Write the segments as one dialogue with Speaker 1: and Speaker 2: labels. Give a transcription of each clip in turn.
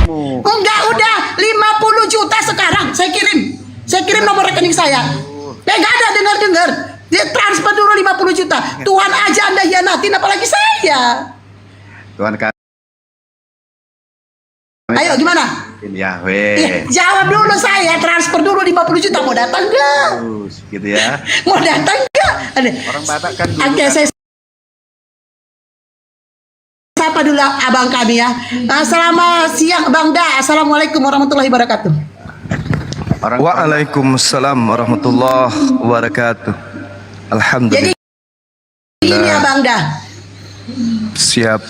Speaker 1: kamu.
Speaker 2: Enggak, udah 50 juta sekarang saya kirim. Saya kirim nomor rekening saya. Enggak ada dengar-dengar. Dia transfer dulu 50 juta. Tuhan aja Anda hianatin, apalagi saya.
Speaker 1: Tuhan kami.
Speaker 2: Ayo gimana?
Speaker 1: Yahweh.
Speaker 2: Jawab dulu, saya transfer dulu 50 juta. Mau datang enggak?
Speaker 1: Gitu ya.
Speaker 2: Mau datang enggak?
Speaker 1: Orang Batak kan dulu
Speaker 2: Oke, saya sapa dulu abang kami ya. Selamat siang Bang Da. Assalamualaikum warahmatullahi wabarakatuh.
Speaker 3: Waalaikumsalam warahmatullahi wabarakatuh. Alhamdulillah.
Speaker 2: Jadi ini Abang Da.
Speaker 3: Siap.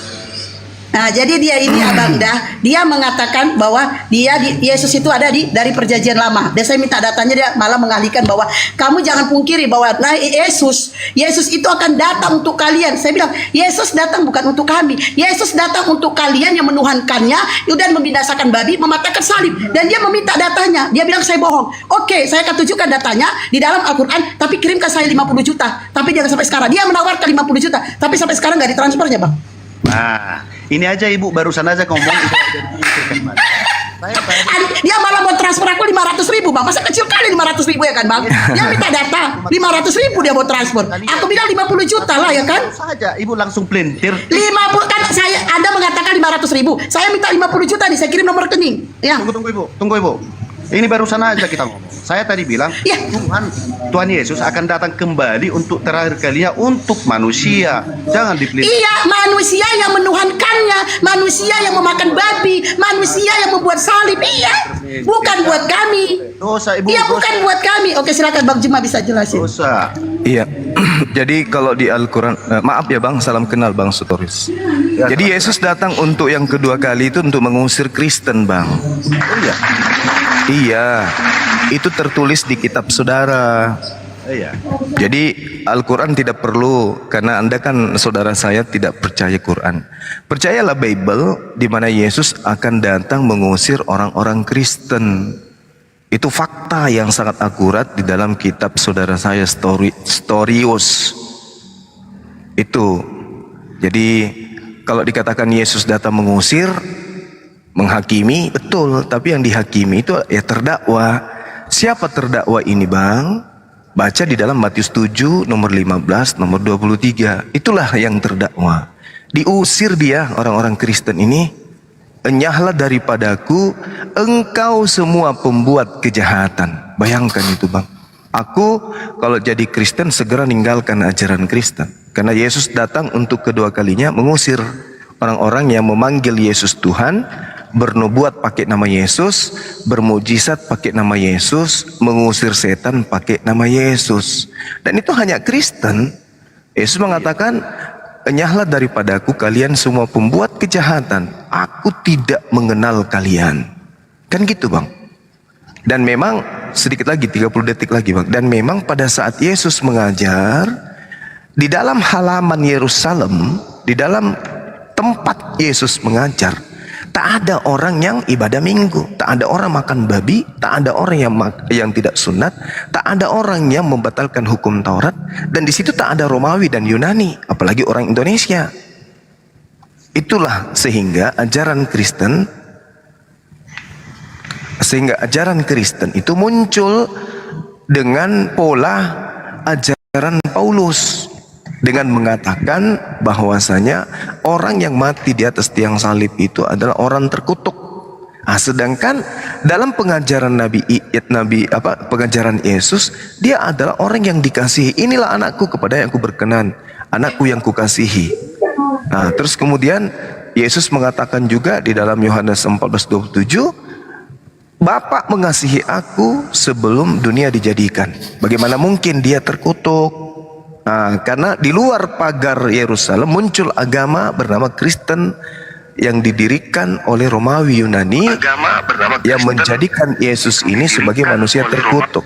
Speaker 2: Nah, jadi dia ini Abang Da, dia mengatakan bahwa Yesus itu ada dari perjanjian lama. Dan saya minta datanya, dia malah mengalihkan bahwa kamu jangan pungkiri bahwa Yesus itu akan datang untuk kalian. Saya bilang, Yesus datang bukan untuk kami. Yesus datang untuk kalian yang menuhankannya dan membinasakan babi, mematahkan salib. Dan dia meminta datanya. Dia bilang saya bohong. Oke, saya akan tunjukkan datanya di dalam Al-Quran, tapi kirimkan saya 50 juta. Tapi dia sampai sekarang, dia menawarkan 50 juta. Tapi sampai sekarang nggak ditransfernya, Bang.
Speaker 1: Nah, ini aja Ibu barusan aja ngomong.
Speaker 2: Dia malah mau transfer aku 500.000, Bang. Masa kecil kali 500.000 ya kan, Bang? Dia minta data 500.000 dia mau transfer. Aku bilang 50 juta lah ya kan?
Speaker 1: Saja Ibu langsung pelintir.
Speaker 2: 50 kan Anda mengatakan 500.000. Saya minta 50 juta nih, saya kirim nomor rekening. Ya.
Speaker 1: Tunggu Ibu. Ini barusan aja kita ngomong. Saya tadi bilang Tuhan Yesus akan datang kembali untuk terakhir kalinya untuk manusia. Jangan dipelintir.
Speaker 2: Iya, manusia yang menuhankannya, manusia yang memakan babi, manusia yang membuat salib. Iya, bukan buat kami.
Speaker 1: Dosa Ibu.
Speaker 2: Iya, bukan buat kami. Oke, silakan Bang Juma bisa jelasin.
Speaker 1: Dosa.
Speaker 3: Iya. Jadi kalau di Al-Quran, maaf ya Bang, salam kenal Bang Sutoris. Jadi Yesus datang untuk yang kedua kali itu untuk mengusir Kristen, Bang.
Speaker 1: Oh iya.
Speaker 3: Iya, itu tertulis di kitab saudara.
Speaker 1: Iya.
Speaker 3: Jadi Al-Quran tidak perlu, karena Anda kan saudara saya tidak percaya Quran. Percayalah Bible, di mana Yesus akan datang mengusir orang-orang Kristen. Itu fakta yang sangat akurat di dalam kitab saudara saya Storius. Itu. Jadi kalau dikatakan Yesus datang mengusir, menghakimi, betul, tapi yang dihakimi itu ya terdakwa. Siapa terdakwa ini, Bang? Baca di dalam Matius 7 nomor 15 nomor 23. Itulah yang terdakwa. Diusir dia, orang-orang Kristen ini. Enyahlah daripadaku engkau semua pembuat kejahatan. Bayangkan itu, Bang. Aku kalau jadi Kristen segera ninggalkan ajaran Kristen, karena Yesus datang untuk kedua kalinya mengusir orang-orang yang memanggil Yesus Tuhan, bernubuat pakai nama Yesus, bermujizat pakai nama Yesus, mengusir setan pakai nama Yesus. Dan itu hanya Kristen. Yesus mengatakan, enyahlah daripadaku kalian semua pembuat kejahatan, aku tidak mengenal kalian. Kan gitu, Bang. Dan memang sedikit lagi, 30 detik lagi, Bang. Dan memang pada saat Yesus mengajar di dalam halaman Yerusalem, di dalam tempat Yesus mengajar, tak ada orang yang ibadah minggu, tak ada orang makan babi, tak ada orang yang tidak sunat, tak ada orang yang membatalkan hukum Taurat, dan di situ tak ada Romawi dan Yunani, apalagi orang Indonesia. Itulah sehingga ajaran Kristen itu muncul dengan pola ajaran Paulus, dengan mengatakan bahwasanya orang yang mati di atas tiang salib itu adalah orang terkutuk. Sedangkan dalam pengajaran pengajaran Yesus, dia adalah orang yang dikasihi. Inilah anakku kepada yang aku berkenan, anakku yang kukasihi. Terus kemudian Yesus mengatakan juga di dalam Yohanes 14:27, Bapa mengasihi aku sebelum dunia dijadikan. Bagaimana mungkin dia terkutuk? Karena di luar pagar Yerusalem muncul agama bernama Kristen yang didirikan oleh Romawi Yunani, yang menjadikan Yesus ini sebagai manusia terkutuk.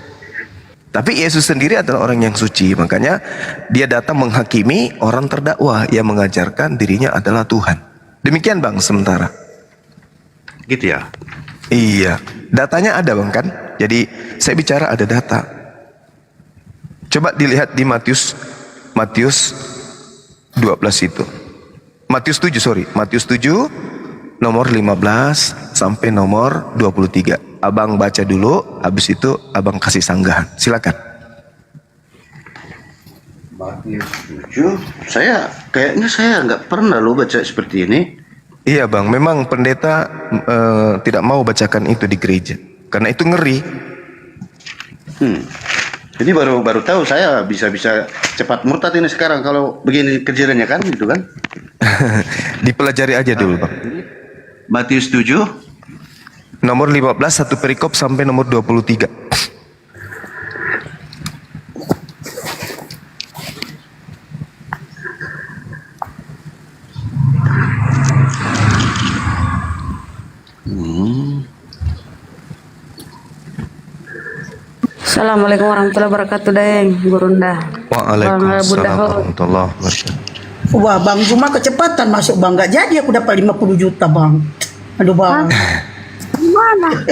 Speaker 3: Tapi Yesus sendiri adalah orang yang suci, makanya dia datang menghakimi orang terdakwa yang mengajarkan dirinya adalah Tuhan. Demikian, Bang, sementara.
Speaker 1: Gitu ya.
Speaker 3: Iya, datanya ada, Bang, kan? Jadi saya bicara ada data. Coba dilihat di Matius 12 itu. Matius 7 nomor 15 sampai nomor 23. Abang baca dulu, habis itu abang kasih sanggahan. Silakan.
Speaker 1: Matius 7. Kayaknya saya nggak pernah lo baca seperti ini.
Speaker 3: Iya bang, memang pendeta tidak mau bacakan itu di gereja karena itu ngeri.
Speaker 1: Ini baru tahu saya bisa cepat murtad ini sekarang kalau begini kejadiannya kan gitu kan.
Speaker 3: Dipelajari aja dulu bang.
Speaker 1: Matius 7
Speaker 3: Nomor 15 satu perikop sampai nomor 23.
Speaker 4: Assalamualaikum warahmatullahi wabarakatuh, Deng, Gurunda.
Speaker 3: Waalaikumsalam warahmatullahi wabarakatuh.
Speaker 2: Wah, Bang Juma kecepatan masuk Bang. Nggak jadi aku dapat 50 juta Bang. Aduh Bang.
Speaker 4: Gimana?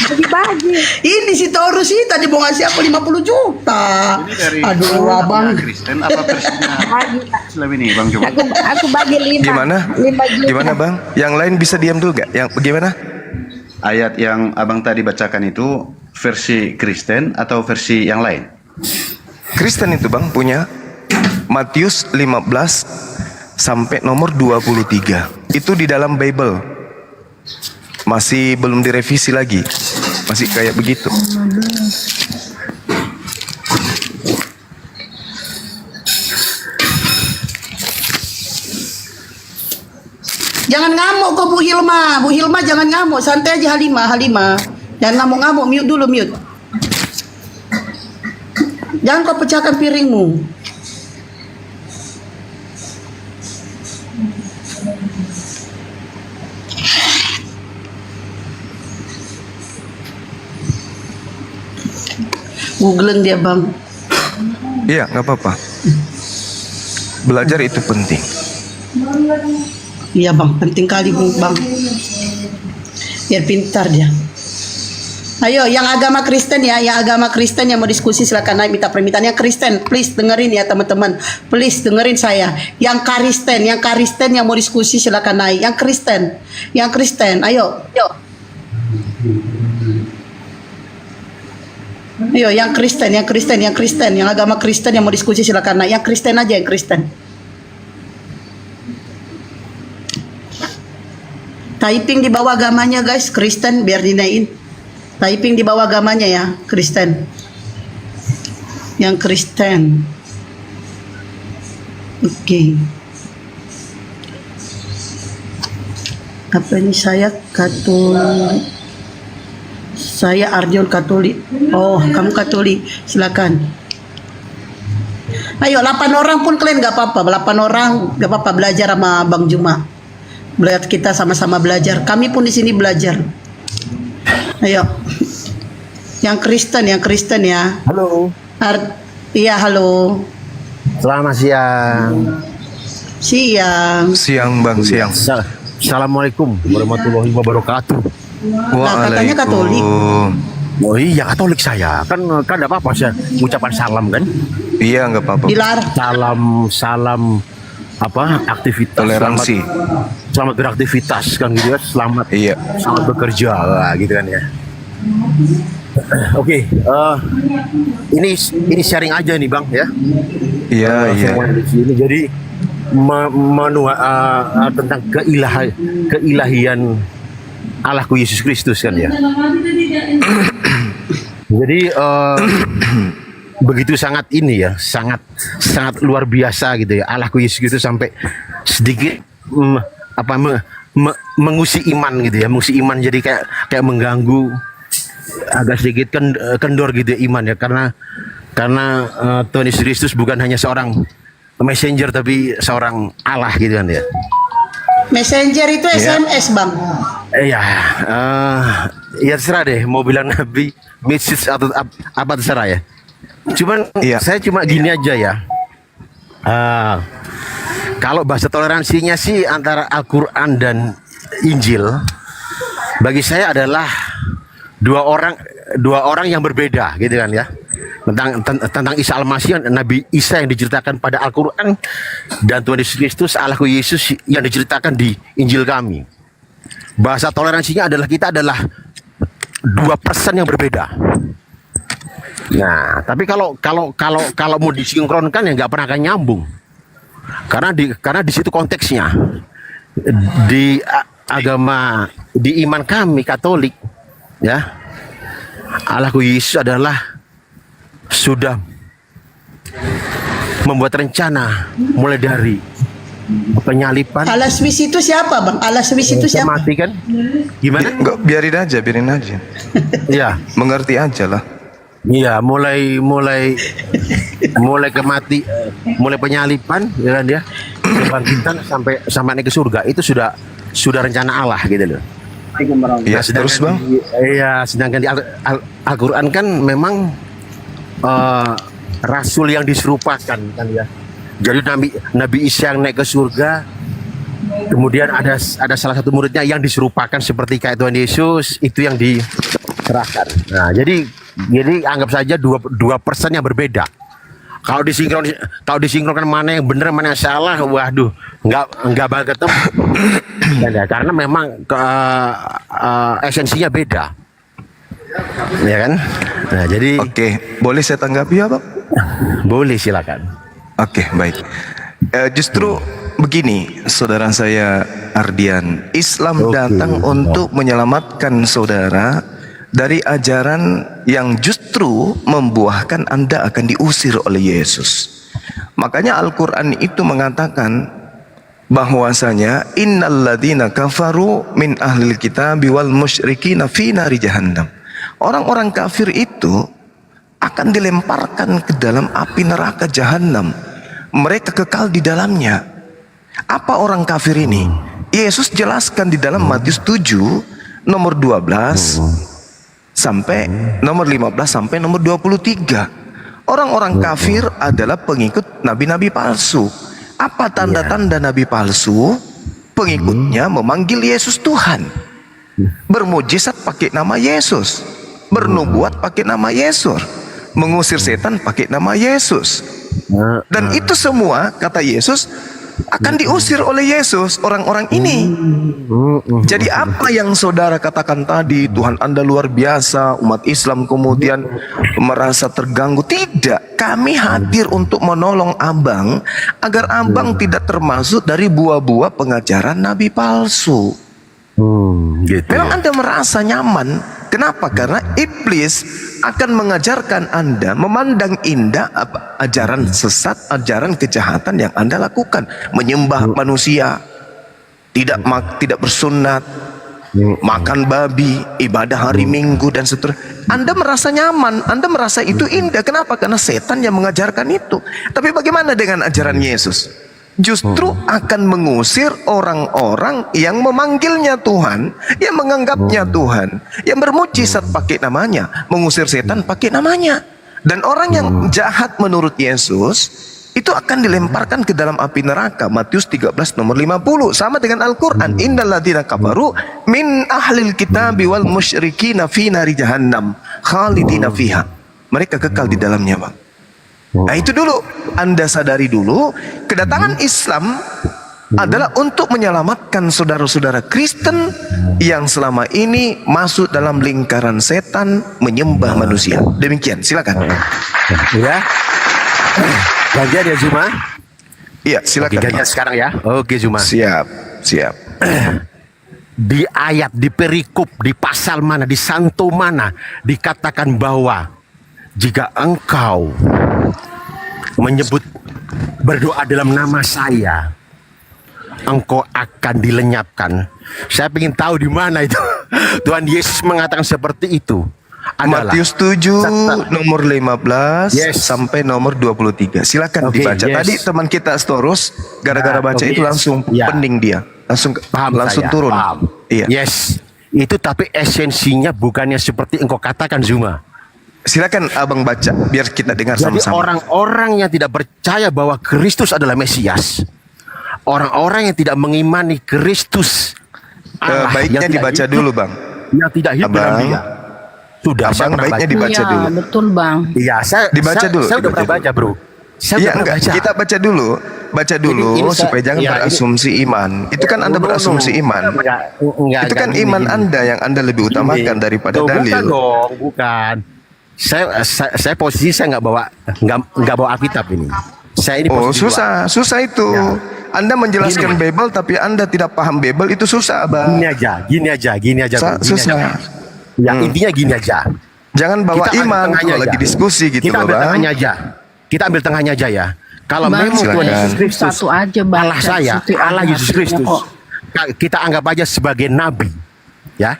Speaker 4: Bagi-bagi.
Speaker 2: Ini si Taurus sih tadi mau ngasih aku 50 juta.
Speaker 1: Ini dari
Speaker 2: Aduh Abang.
Speaker 1: Kristen apa versinya Islam ini Bang Juma?
Speaker 4: Aku bagi 5.
Speaker 3: Gimana?
Speaker 4: 5 juta.
Speaker 3: Gimana bang? Yang lain bisa diam dulu gak? Yang bagaimana?
Speaker 1: Ayat yang abang tadi bacakan itu versi Kristen atau versi yang lain?
Speaker 3: Kristen itu bang punya Matius 15 sampai nomor 23. Itu di dalam Bible. Masih belum direvisi lagi. Masih kayak begitu.
Speaker 2: Jangan ngamuk kok Bu Hilma. Bu Hilma jangan ngamuk. Santai aja Halimah. Jangan ngamuk-ngamuk. Mute dulu mute. Jangan kau pecahkan piringmu. Googling dia Bang.
Speaker 3: Iya nggak apa-apa. Belajar itu penting.
Speaker 2: Iya Bang, penting kali Bang. Biar pintar dia. Ayo, yang agama Kristen ya, yang agama Kristen yang mau diskusi silakan naik minta permintaan. Yang Kristen, please dengerin ya teman-teman. Please dengerin saya. Yang Kristen yang mau diskusi silakan naik. Yang Kristen, ayo. Ayo, yang Kristen, yang agama Kristen yang mau diskusi silakan naik. Yang Kristen aja, yang Kristen. Typing di bawah agamanya guys, Kristen biar dinaikin. Typing di bawah agamanya ya, Kristen. Yang Kristen. Oke. Apa ini saya Katolik. Saya Arjun Katolik. Oh, kamu Katolik. Silakan. Ayo 8 orang pun kalian nggak apa-apa. 8 orang nggak apa-apa belajar sama Bang Juma. Belajar kita sama-sama belajar. Kami pun di sini belajar. Ayo. Yang Kristen ya.
Speaker 5: Halo.
Speaker 2: Iya, halo.
Speaker 5: Selamat siang.
Speaker 3: Siang bang, siang.
Speaker 5: Assalamualaikum warahmatullahi wabarakatuh.
Speaker 2: Nah, katanya Katolik.
Speaker 5: Oh iya Katolik saya. Kan enggak apa-apa saya ucapan salam kan.
Speaker 3: Iya nggak apa-apa.
Speaker 5: Salam apa aktivitas
Speaker 3: Toleransi.
Speaker 5: Selamat beraktivitas kan gitu ya. Selamat bekerja gitu kan ya. Oke, ini sharing aja nih Bang ya.
Speaker 3: Iya.
Speaker 5: Di sini jadi tentang keilahian Allahku Yesus Kristus kan ya. Jadi begitu sangat ini ya, sangat luar biasa gitu ya. Allahku Yesus Kristus sampai sedikit mengusik iman gitu ya, mengusik iman jadi kayak mengganggu agak sedikit kendor gitu ya, iman ya karena Tuhan Yesus Kristus bukan hanya seorang messenger tapi seorang Allah gitu kan ya.
Speaker 2: Messenger itu SMS Bang.
Speaker 5: Ya terserah deh mau bilang nabi, message atau apa terserah ya. Cuman saya cuma gini aja ya. Kalau bahasa toleransinya sih antara Al-Quran dan Injil bagi saya adalah dua orang yang berbeda gitu kan ya. Tentang Isa Al-Masih, Nabi Isa yang diceritakan pada Al-Quran, dan Tuhan Yesus Kristus Allahku Yesus yang diceritakan di Injil kami. bahasa toleransinya adalah kita adalah dua person yang berbeda. Nah, tapi kalau mau disinkronkan ya nggak pernah akan nyambung. Karena di situ konteksnya di agama, di iman kami Katolik, ya, Allahku Yesus adalah sudah membuat rencana mulai dari penyalipan.
Speaker 2: Allah Swiss itu siapa, Bang? Allah Swiss itu siapa?
Speaker 5: Mati kan? Gimana?
Speaker 3: Enggak, biarin aja.
Speaker 5: Iya.
Speaker 3: Mengerti aja lah.
Speaker 5: Iya, mulai mulai penyalipan, ya kan, dia kebangkitan sampai naik ke surga itu sudah rencana Allah gitu loh.
Speaker 3: Iya, terus Bang.
Speaker 5: Iya, sedangkan di Al-Quran kan memang rasul yang diserupakan kan ya. Jadi Nabi Isa yang naik ke surga, kemudian ada salah satu muridnya yang diserupakan seperti kayak Tuhan Yesus, itu yang diserahkan. Nah, jadi anggap saja dua person yang berbeda. Kalau disinkronkan mana yang benar mana yang salah, waduh, nggak bakal ketemu. Karena memang esensinya beda, ya kan? Nah, jadi
Speaker 3: Oke, boleh saya tanggapi ya Bang?
Speaker 5: boleh, silakan.
Speaker 3: Oke, baik. Justru begini, saudara saya Ardian, Islam datang untuk menyelamatkan saudara dari ajaran yang justru membuahkan Anda akan diusir oleh Yesus. Makanya Al-Quran itu mengatakan bahwasanya innalladzina kafaru min ahlil kitabi wal musyrikina fi nari jahannam. Orang-orang kafir itu akan dilemparkan ke dalam api neraka jahanam. Mereka kekal di dalamnya. Apa orang kafir ini? Yesus jelaskan di dalam Matius 7 nomor 12 sampai nomor 15 sampai nomor 23. Orang-orang kafir adalah pengikut nabi-nabi palsu. Apa tanda-tanda nabi palsu? Pengikutnya memanggil Yesus Tuhan, bermujizat pakai nama Yesus, bernubuat pakai nama Yesus, mengusir setan pakai nama Yesus. Dan itu semua, kata Yesus, akan diusir oleh Yesus orang-orang ini. Jadi apa yang saudara katakan tadi, Tuhan Anda luar biasa, umat Islam kemudian merasa terganggu. Tidak, kami hadir untuk menolong abang agar abang tidak termasuk dari buah-buah pengajaran nabi palsu.
Speaker 5: Gitu.
Speaker 3: Memang Anda merasa nyaman. Kenapa? Karena iblis akan mengajarkan Anda memandang indah ajaran sesat, ajaran kejahatan yang Anda lakukan, menyembah manusia, tidak bersunat, makan babi, ibadah hari Minggu dan seterusnya. Anda merasa nyaman, Anda merasa itu indah. Kenapa? Karena setan yang mengajarkan itu. Tapi bagaimana dengan ajaran Yesus? Justru akan mengusir orang-orang yang memanggilnya Tuhan, yang menganggapnya Tuhan, yang bermujizat pakai namanya, mengusir setan pakai namanya. Dan orang yang jahat menurut Yesus itu akan dilemparkan ke dalam api neraka. Matius 13 nomor 50, sama dengan Al-Quran. Innalladzina kafaru min ahlil kitabi wal musyrikina fi nari jahannam khalidina fiha. Mereka kekal di dalamnya, Bang. Nah, itu dulu Anda sadari dulu, kedatangan Islam adalah untuk menyelamatkan saudara-saudara Kristen yang selama ini masuk dalam lingkaran setan, menyembah manusia. Demikian, silakan.
Speaker 5: Ya. Gantian ya Zuma.
Speaker 3: Iya, silakan.
Speaker 5: Oke, gantian sekarang ya. Oke Zuma.
Speaker 3: Siap.
Speaker 5: Di ayat, di perikop, di pasal mana, di santo mana dikatakan bahwa jika engkau menyebut berdoa dalam nama saya, engkau akan dilenyapkan. Saya ingin tahu di mana itu Tuhan Yesus mengatakan seperti itu.
Speaker 3: Matius 7 nomor 15 sampai nomor 23. Silakan dibaca. Tadi teman kita Storus gara-gara baca itu langsung pening dia. Langsung turun. Iya.
Speaker 5: Yes. Itu tapi esensinya bukannya seperti engkau katakan Zuma.
Speaker 3: Silakan abang baca biar kita dengar
Speaker 5: sama-sama. Jadi orang-orang yang tidak percaya bahwa Kristus adalah Mesias, orang-orang yang tidak mengimani Kristus Allah,
Speaker 3: baiknya dibaca dulu Bang.
Speaker 5: Yang tidak hidup dalam Dia. Sudah,
Speaker 3: Abang baiknya dibaca dulu.
Speaker 4: Betul Bang.
Speaker 5: Iya, saya
Speaker 3: dibaca dulu.
Speaker 5: Saya udah pernah baca, Bro. Saya
Speaker 3: Ya
Speaker 5: udah pernah
Speaker 3: enggak, kita baca dulu
Speaker 5: Ini
Speaker 3: supaya jangan
Speaker 5: ya,
Speaker 3: berasumsi iman. Itu kan Anda berasumsi iman. Itu kan iman Anda yang Anda lebih utamakan daripada
Speaker 5: Bukan
Speaker 3: dalil.
Speaker 5: dong, bukan. Saya posisi saya nggak bawa Alkitab ini. Saya ini
Speaker 3: Oh,
Speaker 5: posisi dua.
Speaker 3: susah itu.
Speaker 5: Ya.
Speaker 3: Anda menjelaskan Bible tapi Anda tidak paham Bible, itu susah, Abang.
Speaker 5: Gini aja.
Speaker 3: Susah.
Speaker 5: Ya, intinya gini aja.
Speaker 3: Jangan bawa
Speaker 5: Kita ambil
Speaker 3: iman
Speaker 5: tengahnya
Speaker 3: kalau lagi
Speaker 5: aja.
Speaker 3: diskusi gitu
Speaker 5: Kita
Speaker 3: loh,
Speaker 5: ambil
Speaker 3: Bang.
Speaker 5: tengahnya aja. Kita ambil tengahnya aja ya. Kalau
Speaker 6: Bang,
Speaker 5: memang Tuhan
Speaker 3: silakan.
Speaker 5: Yesus Kristus
Speaker 6: Satu aja, Bang.
Speaker 5: Allah saya,
Speaker 6: Satu
Speaker 5: Allah
Speaker 6: aja
Speaker 5: Yesus
Speaker 6: artinya
Speaker 5: Kristus,
Speaker 6: kok.
Speaker 5: kita anggap aja sebagai nabi, ya.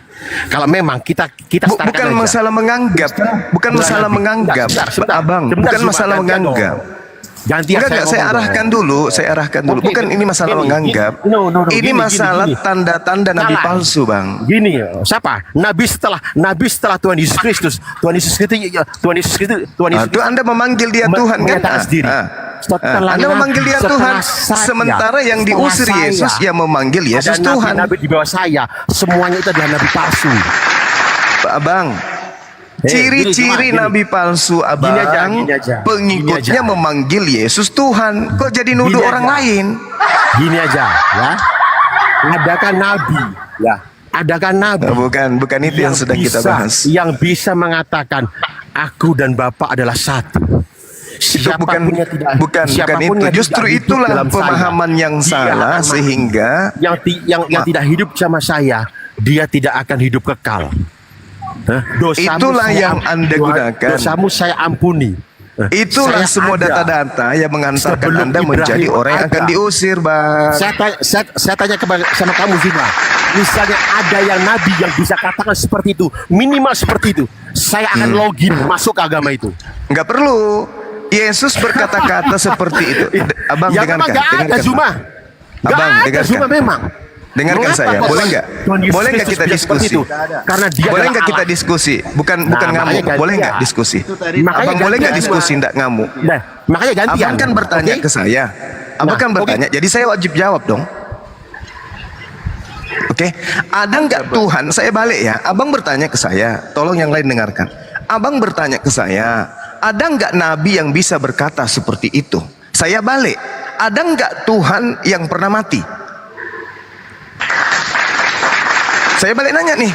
Speaker 5: Kalau memang kita setarakan
Speaker 3: Bukan
Speaker 5: aja.
Speaker 3: masalah menganggap, bukan masalah
Speaker 5: Nabi.
Speaker 3: menganggap,
Speaker 5: Sebentar.
Speaker 3: Abang.
Speaker 5: Sebentar,
Speaker 3: Bukan
Speaker 5: Zuma,
Speaker 3: masalah
Speaker 5: gantian
Speaker 3: menganggap.
Speaker 5: dong. Gantian
Speaker 3: Enggak, saya
Speaker 5: ngomong
Speaker 3: arahkan
Speaker 5: dong.
Speaker 3: dulu, saya arahkan dulu.
Speaker 5: Oke,
Speaker 3: Bukan ini masalah
Speaker 5: gini,
Speaker 3: menganggap.
Speaker 5: gini. No,
Speaker 3: Ini
Speaker 5: gini,
Speaker 3: masalah
Speaker 5: gini.
Speaker 3: tanda-tanda nabi
Speaker 5: Salah.
Speaker 3: palsu, Bang.
Speaker 5: Gini, siapa? Nabi setelah Tuhan Yesus Kristus. Tuhan Yesus
Speaker 3: Itu Anda memanggil dia Tuhan kan?
Speaker 5: menyatakan sendiri. Setelah
Speaker 3: Anda memanggil dia
Speaker 5: setelah
Speaker 3: Tuhan.
Speaker 5: saya,
Speaker 3: Sementara yang
Speaker 5: setelah
Speaker 3: diusir
Speaker 5: saya,
Speaker 3: Yesus yang memanggil Yesus
Speaker 5: ada
Speaker 3: Tuhan.
Speaker 5: nabi di bawah saya, semuanya itu adalah nabi palsu.
Speaker 3: Abang, ciri-ciri
Speaker 5: gini.
Speaker 3: nabi palsu, Abang,
Speaker 5: Gini aja.
Speaker 3: pengikutnya
Speaker 5: Gini aja.
Speaker 3: memanggil Yesus Tuhan. Kok jadi nuduh
Speaker 5: Gini
Speaker 3: orang
Speaker 5: aja.
Speaker 3: lain?
Speaker 5: Gini aja, ya. Adakan nabi, ya. Adakan nabi.
Speaker 3: Bukan itu yang sedang kita bahas.
Speaker 5: Yang bisa mengatakan aku dan Bapa adalah satu.
Speaker 3: Itu bukan
Speaker 5: siapapun
Speaker 3: itu.
Speaker 5: yang
Speaker 3: Justru
Speaker 5: tidak hidup
Speaker 3: itulah
Speaker 5: dalam
Speaker 3: pemahaman
Speaker 5: saya,
Speaker 3: yang
Speaker 5: dia
Speaker 3: salah
Speaker 5: akan mati.
Speaker 3: sehingga
Speaker 5: yang tidak hidup sama saya, dia tidak akan hidup kekal. Dosamu
Speaker 3: Itulah
Speaker 5: saya
Speaker 3: yang Anda gunakan.
Speaker 5: Dosamu saya ampuni.
Speaker 3: itulah
Speaker 5: Saya
Speaker 3: semua
Speaker 5: ada.
Speaker 3: data-data yang mengantarkan
Speaker 5: Sebelum
Speaker 3: Anda menjadi
Speaker 5: Ibrahim
Speaker 3: orang yang akan
Speaker 5: ada.
Speaker 3: diusir, Bang.
Speaker 5: Saya tanya sama kamu Zima, misalnya ada yang nabi yang bisa katakan seperti itu, minimal seperti itu, saya akan login masuk ke agama itu.
Speaker 3: Nggak perlu. Yesus berkata-kata seperti itu. Abang
Speaker 5: Ya
Speaker 3: dengarkan.
Speaker 5: memang nggak ada
Speaker 3: dengarkan,
Speaker 5: Zuma.
Speaker 3: Bang.
Speaker 5: Nggak
Speaker 3: Abang
Speaker 5: ada
Speaker 3: dengarkan.
Speaker 5: Zuma memang.
Speaker 3: Dengarkan
Speaker 5: Mengapa
Speaker 3: saya,
Speaker 5: kok
Speaker 3: boleh nggak?
Speaker 5: Tuhan Yesus
Speaker 3: Boleh nggak
Speaker 5: Kristus
Speaker 3: kita
Speaker 5: bilang seperti
Speaker 3: diskusi?
Speaker 5: itu? Karena dia
Speaker 3: Boleh
Speaker 5: adalah
Speaker 3: nggak kita
Speaker 5: Allah.
Speaker 3: diskusi? Bukan
Speaker 5: Nah,
Speaker 3: ngamuk.
Speaker 5: makanya gantian.
Speaker 3: Boleh nggak diskusi?
Speaker 5: Makanya
Speaker 3: Abang boleh nggak
Speaker 5: gantian.
Speaker 3: diskusi nggak ngamuk?
Speaker 5: Nah, makanya gantian.
Speaker 3: Abang kan bertanya
Speaker 5: Oke?
Speaker 3: ke saya. Abang
Speaker 5: Nah,
Speaker 3: kan bertanya, jadi saya wajib jawab dong. Oke, ada nggak Tuhan? Saya balik ya. Abang bertanya ke saya. Tolong yang lain dengarkan. Abang bertanya ke saya, ada nggak nabi yang bisa berkata seperti itu? Saya balik. Ada nggak Tuhan yang pernah mati? Saya balik nanya nih.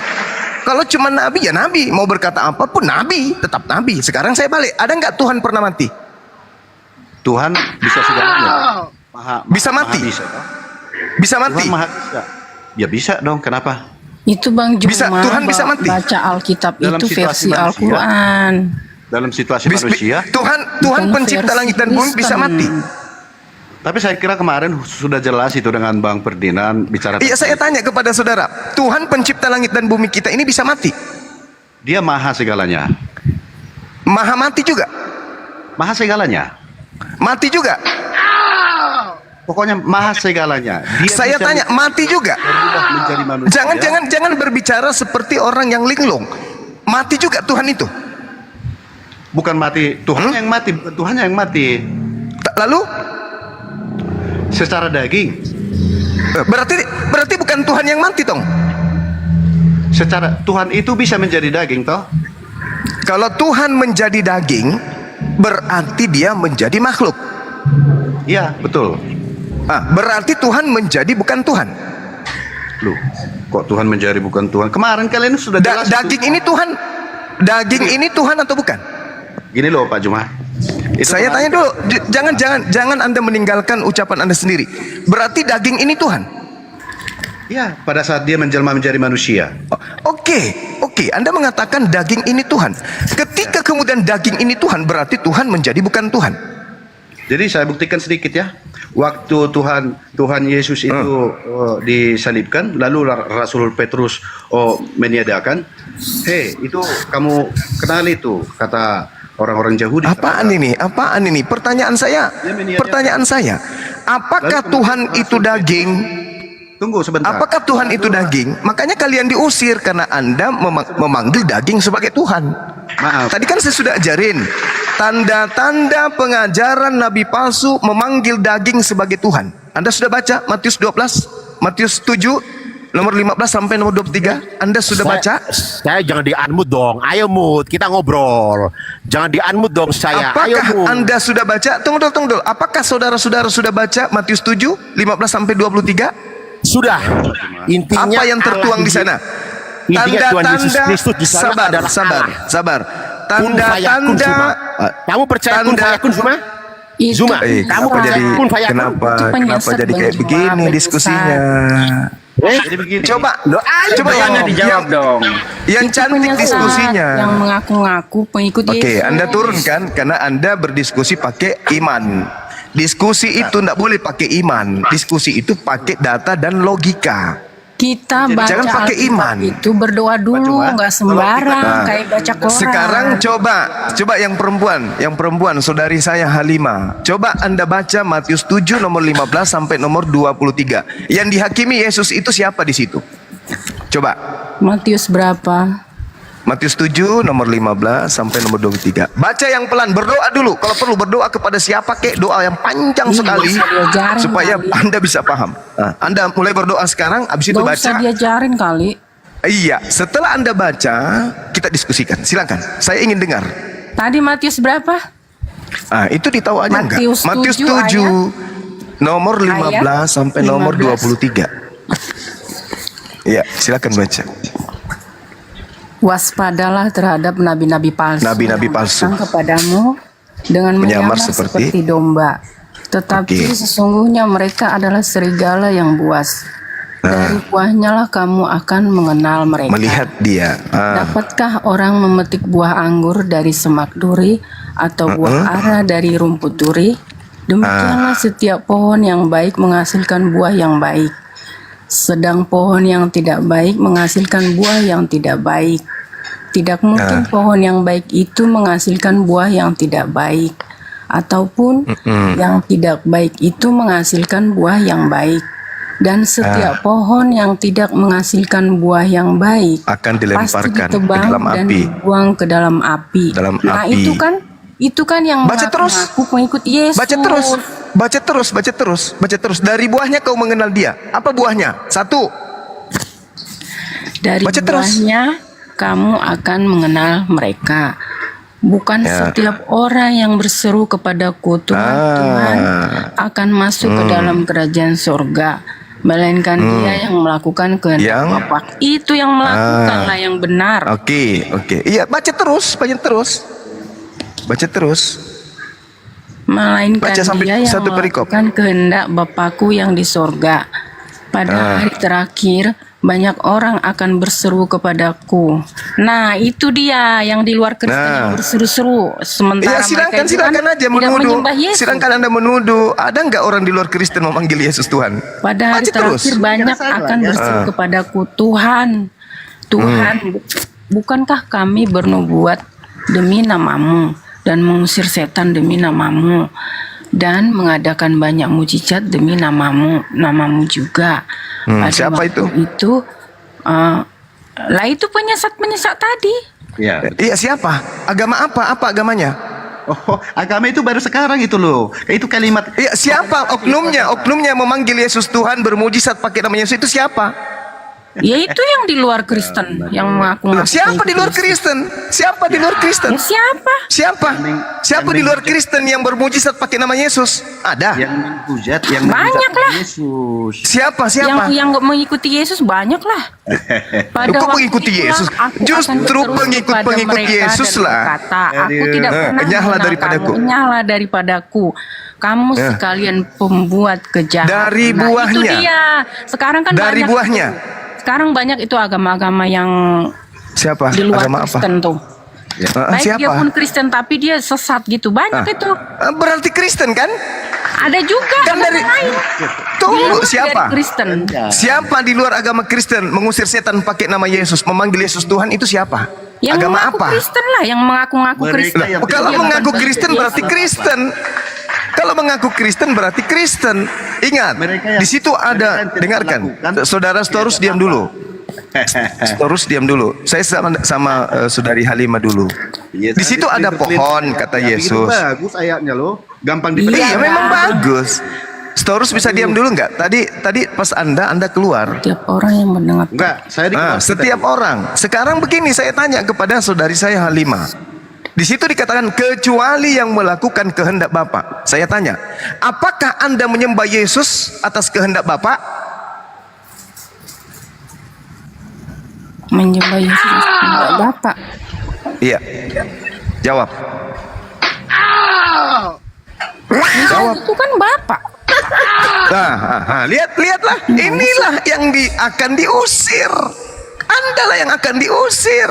Speaker 3: Kalau cuma nabi ya nabi, mau berkata apapun nabi, tetap nabi. Sekarang saya balik. Ada nggak Tuhan pernah mati?
Speaker 1: Tuhan bisa segalanya.
Speaker 3: Bisa mati?
Speaker 1: Bisa, toh.
Speaker 3: Bisa mati?
Speaker 1: Tuhan maha bisa. Ya bisa dong, kenapa?
Speaker 6: Itu Bang Juma
Speaker 3: Bisa, Tuhan bisa mati.
Speaker 6: baca Alkitab
Speaker 1: Dalam
Speaker 6: itu
Speaker 1: situasi
Speaker 6: versi
Speaker 1: manusia.
Speaker 6: Al-Quran.
Speaker 1: Dalam situasi
Speaker 3: Bis-
Speaker 1: manusia.
Speaker 3: Tuhan
Speaker 6: Bukan
Speaker 3: pencipta
Speaker 6: versi
Speaker 3: langit dan bumi bisa
Speaker 6: Kristen.
Speaker 3: mati.
Speaker 1: Tapi saya kira kemarin sudah jelas itu dengan Bang Ferdinand bicara.
Speaker 3: Iya, saya tanya kepada saudara, Tuhan pencipta langit dan bumi kita ini bisa mati?
Speaker 1: Dia maha segalanya.
Speaker 3: Maha mati juga?
Speaker 1: Maha segalanya.
Speaker 3: Mati juga?
Speaker 1: Pokoknya maha segalanya. Dia
Speaker 3: Saya
Speaker 1: bisa
Speaker 3: tanya, mati juga?
Speaker 1: berubah menjadi manusia.
Speaker 3: Jangan berbicara seperti orang yang linglung. Mati juga Tuhan itu?
Speaker 1: Bukan mati Tuhan yang mati, bukan Tuhan yang mati.
Speaker 3: Lalu
Speaker 1: Secara daging,
Speaker 3: berarti bukan Tuhan yang mati dong?
Speaker 1: secara Tuhan itu bisa menjadi daging toh?
Speaker 3: Kalau Tuhan menjadi daging, berarti dia menjadi makhluk.
Speaker 1: Iya, betul.
Speaker 3: Berarti Tuhan menjadi bukan Tuhan.
Speaker 1: Loh, kok Tuhan menjadi bukan Tuhan? Kemarin kalian sudah jelas.
Speaker 3: Daging ini Tuhan. Daging ini Tuhan atau bukan?
Speaker 1: Gini loh Pak Juma.
Speaker 3: Saya tanya dulu, jangan Anda meninggalkan ucapan Anda sendiri. Berarti daging ini Tuhan.
Speaker 1: Ya, pada saat dia menjelma menjadi manusia.
Speaker 3: Oke, Anda mengatakan daging ini Tuhan. Ketika kemudian daging ini Tuhan, berarti Tuhan menjadi bukan Tuhan.
Speaker 1: Jadi saya buktikan sedikit ya. Waktu Tuhan Yesus itu disalibkan, lalu Rasul Petrus meniadakan, "Hei, itu kamu kenal itu," kata orang-orang Yahudi.
Speaker 3: Apaan ini? Pertanyaan saya, apakah Tuhan itu daging?
Speaker 1: Tunggu sebentar.
Speaker 3: Apakah Tuhan itu daging? Makanya kalian diusir karena Anda memanggil daging sebagai Tuhan.
Speaker 1: Maaf.
Speaker 3: Tadi kan saya sudah ajarin tanda-tanda pengajaran nabi palsu memanggil daging sebagai Tuhan. Anda sudah baca Matius 12, Matius 7, nomor 15 sampai nomor 23. Anda sudah baca?
Speaker 5: Saya jangan di-unmute dong. Ayo mute, kita ngobrol. Jangan di-unmute dong saya. Ayo
Speaker 3: Apakah
Speaker 5: mute.
Speaker 3: Anda sudah baca? Tunggu dulu. Apakah saudara-saudara sudah baca Matius 7 15 sampai 23?
Speaker 5: Sudah. Intinya
Speaker 3: Apa yang tertuang di sana?
Speaker 5: Intinya Tuhan Yesus Kristus di sana adalah Allah.
Speaker 3: Sabar.
Speaker 5: Kun fayakun
Speaker 3: Tanda-tanda.
Speaker 5: Zuma. Kamu percaya kun
Speaker 3: Tanda-
Speaker 5: fayakun Zuma?
Speaker 6: Itu
Speaker 5: Zuma,
Speaker 3: Kenapa
Speaker 5: kamu
Speaker 3: jadi
Speaker 5: kun fayakun?
Speaker 3: kenapa
Speaker 6: penyesat
Speaker 3: jadi kayak
Speaker 6: Bang Zuma,
Speaker 3: begini
Speaker 6: penyesat.
Speaker 3: diskusinya?
Speaker 1: Jadi begini.
Speaker 3: Coba
Speaker 7: Pertanyaannya dijawab dong.
Speaker 3: yang
Speaker 6: Itu
Speaker 3: cantik
Speaker 6: penyesat
Speaker 3: diskusinya.
Speaker 6: yang mengaku-ngaku pengikut
Speaker 3: Oke,
Speaker 6: Yesus.
Speaker 3: Anda turunkan karena Anda berdiskusi pakai iman. Diskusi itu tidak boleh pakai iman. Diskusi itu pakai data dan logika.
Speaker 6: Kita baca
Speaker 3: jangan pakai
Speaker 6: Alkitab
Speaker 3: iman.
Speaker 6: itu berdoa dulu,
Speaker 1: Baca,
Speaker 6: nggak sembarang
Speaker 3: Nah,
Speaker 6: kayak baca koran.
Speaker 3: sekarang coba yang perempuan saudari saya Halimah. Coba Anda baca Matius 7 nomor 15 sampai nomor 23. Yang dihakimi Yesus itu siapa di situ? Coba.
Speaker 6: Matius berapa?
Speaker 3: Matius 7 nomor 15 sampai nomor 23. Baca yang pelan, berdoa dulu. Kalau perlu berdoa kepada siapa kek, doa yang panjang
Speaker 6: Ih,
Speaker 3: sekali
Speaker 6: bisa diajarin
Speaker 3: supaya
Speaker 6: kali.
Speaker 3: Anda bisa paham. Nah, Anda mulai berdoa sekarang, habis itu
Speaker 6: Gak
Speaker 3: baca.
Speaker 6: usah diajarin kali.
Speaker 3: Iya, setelah Anda baca, kita diskusikan. Silakan. Saya ingin dengar.
Speaker 6: Tadi Matius berapa?
Speaker 3: Ah, itu ditahu aja enggak?
Speaker 6: Matius
Speaker 3: Matius
Speaker 6: 7
Speaker 3: 7 nomor 15 sampai nomor 23. Iya, silakan baca.
Speaker 6: Waspadalah terhadap nabi-nabi palsu.
Speaker 3: Nabi-nabi
Speaker 6: yang
Speaker 3: palsu.
Speaker 6: datang kepadamu dengan
Speaker 3: Menyamar
Speaker 6: menyamar
Speaker 3: seperti
Speaker 6: seperti domba. Tetapi
Speaker 3: Oke.
Speaker 6: sesungguhnya mereka adalah serigala yang buas. Dari buahnya lah kamu akan mengenal mereka.
Speaker 3: Melihat dia. Ah,
Speaker 6: Dapatkah orang memetik buah anggur dari semak duri atau buah ara dari rumput duri? Demikianlah setiap pohon yang baik menghasilkan buah yang baik. Sedang pohon yang tidak baik menghasilkan buah yang tidak baik. Tidak mungkin pohon yang baik itu menghasilkan buah yang tidak baik, ataupun yang tidak baik itu menghasilkan buah yang baik. Dan setiap pohon yang tidak menghasilkan buah yang baik
Speaker 3: akan
Speaker 6: pasti
Speaker 3: dilemparkan ke
Speaker 6: ditebang
Speaker 3: dalam
Speaker 6: dan
Speaker 3: api.
Speaker 6: dibuang ke dalam api.
Speaker 3: Dalam
Speaker 6: Nah,
Speaker 3: api.
Speaker 6: itu kan yang
Speaker 3: Baca terus.
Speaker 6: mengaku pengikut Yesus.
Speaker 3: Baca terus. Dari buahnya kau mengenal dia. Apa buahnya? 1.
Speaker 6: Dari
Speaker 3: Baca terus.
Speaker 6: buahnya kamu akan mengenal mereka. Bukan
Speaker 3: Ya.
Speaker 6: setiap orang yang berseru kepadaku Tuhan, Tuhan akan masuk ke dalam kerajaan surga, melainkan dia yang melakukan kehendak
Speaker 3: Yang?
Speaker 6: Bapa. Itu yang melakukanlah yang benar.
Speaker 3: Oke. Iya, baca terus.
Speaker 6: Melainkan
Speaker 3: Baca sampai
Speaker 6: dia yang
Speaker 3: satu perikop.
Speaker 6: melakukan kehendak Bapakku yang di sorga. Pada hari terakhir banyak orang akan berseru kepadaku. Nah, itu dia yang di luar Kristen yang berseru-seru. Sementara
Speaker 3: Iya,
Speaker 6: mereka itu
Speaker 3: silakan
Speaker 6: kan
Speaker 3: aja
Speaker 6: tidak
Speaker 3: menuduh.
Speaker 6: menyembah Yesus.
Speaker 3: Silakan Anda menuduh. Ada nggak orang di luar Kristen memanggil Yesus Tuhan?
Speaker 6: Pada hari
Speaker 3: Baca terus.
Speaker 6: terakhir banyak akan berseru kepadaku, Tuhan, bukankah kami bernubuat demi namamu dan mengusir setan demi namamu dan mengadakan banyak mujizat demi namamu juga. Pada
Speaker 3: siapa
Speaker 6: waktu itu lah itu penyesat tadi.
Speaker 1: Ya.
Speaker 3: Iya, siapa? Agama apa? Apa agamanya?
Speaker 1: Oh, agama itu baru sekarang itu loh. Itu kalimat.
Speaker 3: Iya, siapa oknumnya? Oknumnya memanggil Yesus Tuhan bermujizat pakai nama Yesus itu siapa?
Speaker 6: Ya itu yang di luar Kristen yang mengaku-ngaku.
Speaker 3: Siapa di luar Kristen? Siapa di luar Kristen?
Speaker 6: Ya, siapa?
Speaker 3: Siapa di luar Kristen yang bermujizat pakai nama Yesus? Ada.
Speaker 1: Yang menghujat, yang
Speaker 6: Banyak
Speaker 1: menghujat
Speaker 6: lah.
Speaker 1: Yesus.
Speaker 3: Siapa?
Speaker 6: Yang mengikuti Yesus banyak lah. Pada
Speaker 3: Kok
Speaker 6: waktu
Speaker 3: mengikuti
Speaker 6: itulah
Speaker 3: Yesus?
Speaker 6: aku akan
Speaker 3: Justru
Speaker 6: berseru
Speaker 3: pengikut-pengikut
Speaker 6: kepada mereka
Speaker 3: Yesus
Speaker 6: dan
Speaker 3: lah.
Speaker 6: berkata, aku tidak pernah
Speaker 3: Enyahlah
Speaker 6: mengenal
Speaker 3: daripadaku.
Speaker 6: kamu, enyahlah daripadaku. Kamu sekalian pembuat kejahatan.
Speaker 3: Dari
Speaker 6: Nah,
Speaker 3: buahnya.
Speaker 6: itu dia. Sekarang kan
Speaker 3: Dari
Speaker 6: banyak
Speaker 3: buahnya.
Speaker 6: itu. Sekarang banyak itu agama-agama yang
Speaker 3: Siapa?
Speaker 6: di luar
Speaker 3: Agama apa?
Speaker 6: Kristen tuh. Baik dia
Speaker 3: Siapa?
Speaker 6: pun Kristen tapi dia sesat gitu. Banyak itu.
Speaker 3: Berarti Kristen kan?
Speaker 6: Ada juga
Speaker 3: Kan dari
Speaker 6: agama lain.
Speaker 3: Tunggu,
Speaker 6: Di luar
Speaker 3: siapa?
Speaker 6: dari Kristen.
Speaker 3: Siapa di luar agama Kristen mengusir setan pakai nama Yesus, memanggil Yesus Tuhan itu siapa?
Speaker 6: Yang
Speaker 3: Agama
Speaker 6: mengaku
Speaker 3: apa?
Speaker 6: Kristen lah, yang mengaku-ngaku
Speaker 1: Mereka
Speaker 6: Kristen.
Speaker 1: yang-
Speaker 3: Kalau
Speaker 6: Dia
Speaker 3: mengaku
Speaker 6: bukan
Speaker 3: Kristen
Speaker 6: Yesus.
Speaker 3: berarti Kristen. Kalau mengaku Kristen berarti Kristen. Ingat,
Speaker 1: Mereka yang-
Speaker 3: di situ
Speaker 1: mereka
Speaker 3: ada,
Speaker 1: yang tidak
Speaker 3: dengarkan.
Speaker 1: melakukan
Speaker 3: Saudara Storus diam dulu. Storus diam dulu. Saya sama saudari Halimah dulu.
Speaker 1: Iya,
Speaker 3: Di situ
Speaker 1: tadi
Speaker 3: ada
Speaker 1: betul.
Speaker 3: pohon kata
Speaker 1: Ya, begitu
Speaker 3: Yesus.
Speaker 1: bagus ayatnya loh. Gampang
Speaker 3: Iya,
Speaker 1: dipercaya.
Speaker 3: memang bagus. Storus bisa diam dulu nggak? Tadi pas Anda keluar.
Speaker 6: Setiap orang yang mendengar.
Speaker 1: Enggak, saya
Speaker 3: Setiap orang. Sekarang begini, saya tanya kepada saudari saya Halimah. Di situ dikatakan kecuali yang melakukan kehendak Bapa. Saya tanya, apakah Anda menyembah Yesus atas kehendak Bapa?
Speaker 6: Menyembah Yesus kehendak Bapa.
Speaker 3: Iya. Jawab.
Speaker 6: Jawab. Itu kan Bapak.
Speaker 3: Lihatlah, inilah yang akan diusir. Andalah yang akan diusir.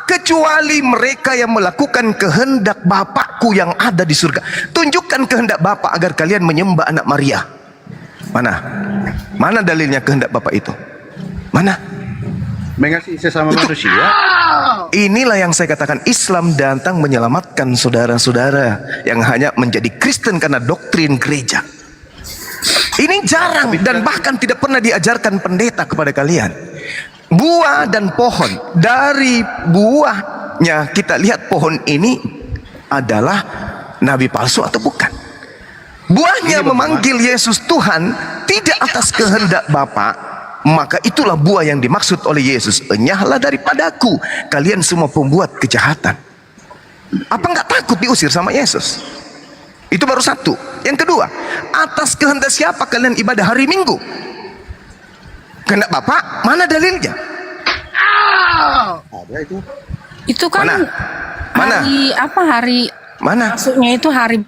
Speaker 3: Kecuali mereka yang melakukan kehendak Bapakku yang ada di surga. Tunjukkan kehendak Bapa agar kalian menyembah anak Maria. Mana dalilnya kehendak Bapa itu? Mana?
Speaker 1: mengasihi sesama manusia.
Speaker 3: Inilah yang saya katakan, Islam datang menyelamatkan saudara-saudara yang hanya menjadi Kristen karena doktrin gereja. Ini jarang dan bahkan tidak pernah diajarkan pendeta kepada kalian. Buah dan pohon, dari buahnya kita lihat pohon ini adalah nabi palsu atau bukan. Buahnya memanggil Yesus Tuhan tidak atas kehendak Bapa, maka itulah buah yang dimaksud oleh Yesus. Enyahlah daripadaku kalian semua pembuat kejahatan. Apa nggak takut diusir sama Yesus? Itu baru satu. Yang kedua, atas kehendak siapa kalian ibadah hari Minggu? Kehendak Bapa, mana dalilnya?
Speaker 1: Ada itu.
Speaker 6: Itu kan
Speaker 3: Mana?
Speaker 6: hari
Speaker 3: Mana?
Speaker 6: maksudnya itu hari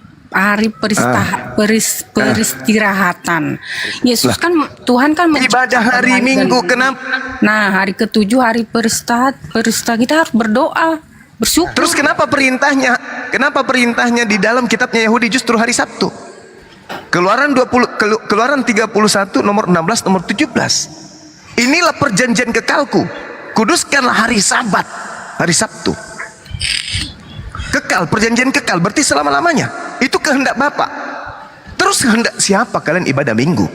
Speaker 6: peristirahatan. Yesus kan, Tuhan kan
Speaker 3: Ibadah hari Minggu, kenapa?
Speaker 6: Nah, hari ketujuh hari peristirahat kita harus berdoa, bersyukur.
Speaker 3: Terus kenapa perintahnya? Kenapa perintahnya di dalam kitabnya Yahudi justru hari Sabtu? Keluaran 31 nomor 16 nomor 17. Inilah perjanjian kekalku. Kuduskanlah hari Sabat, hari Sabtu. Kekal, perjanjian kekal berarti selama-lamanya. Itu kehendak Bapa. Terus kehendak siapa kalian ibadah Minggu?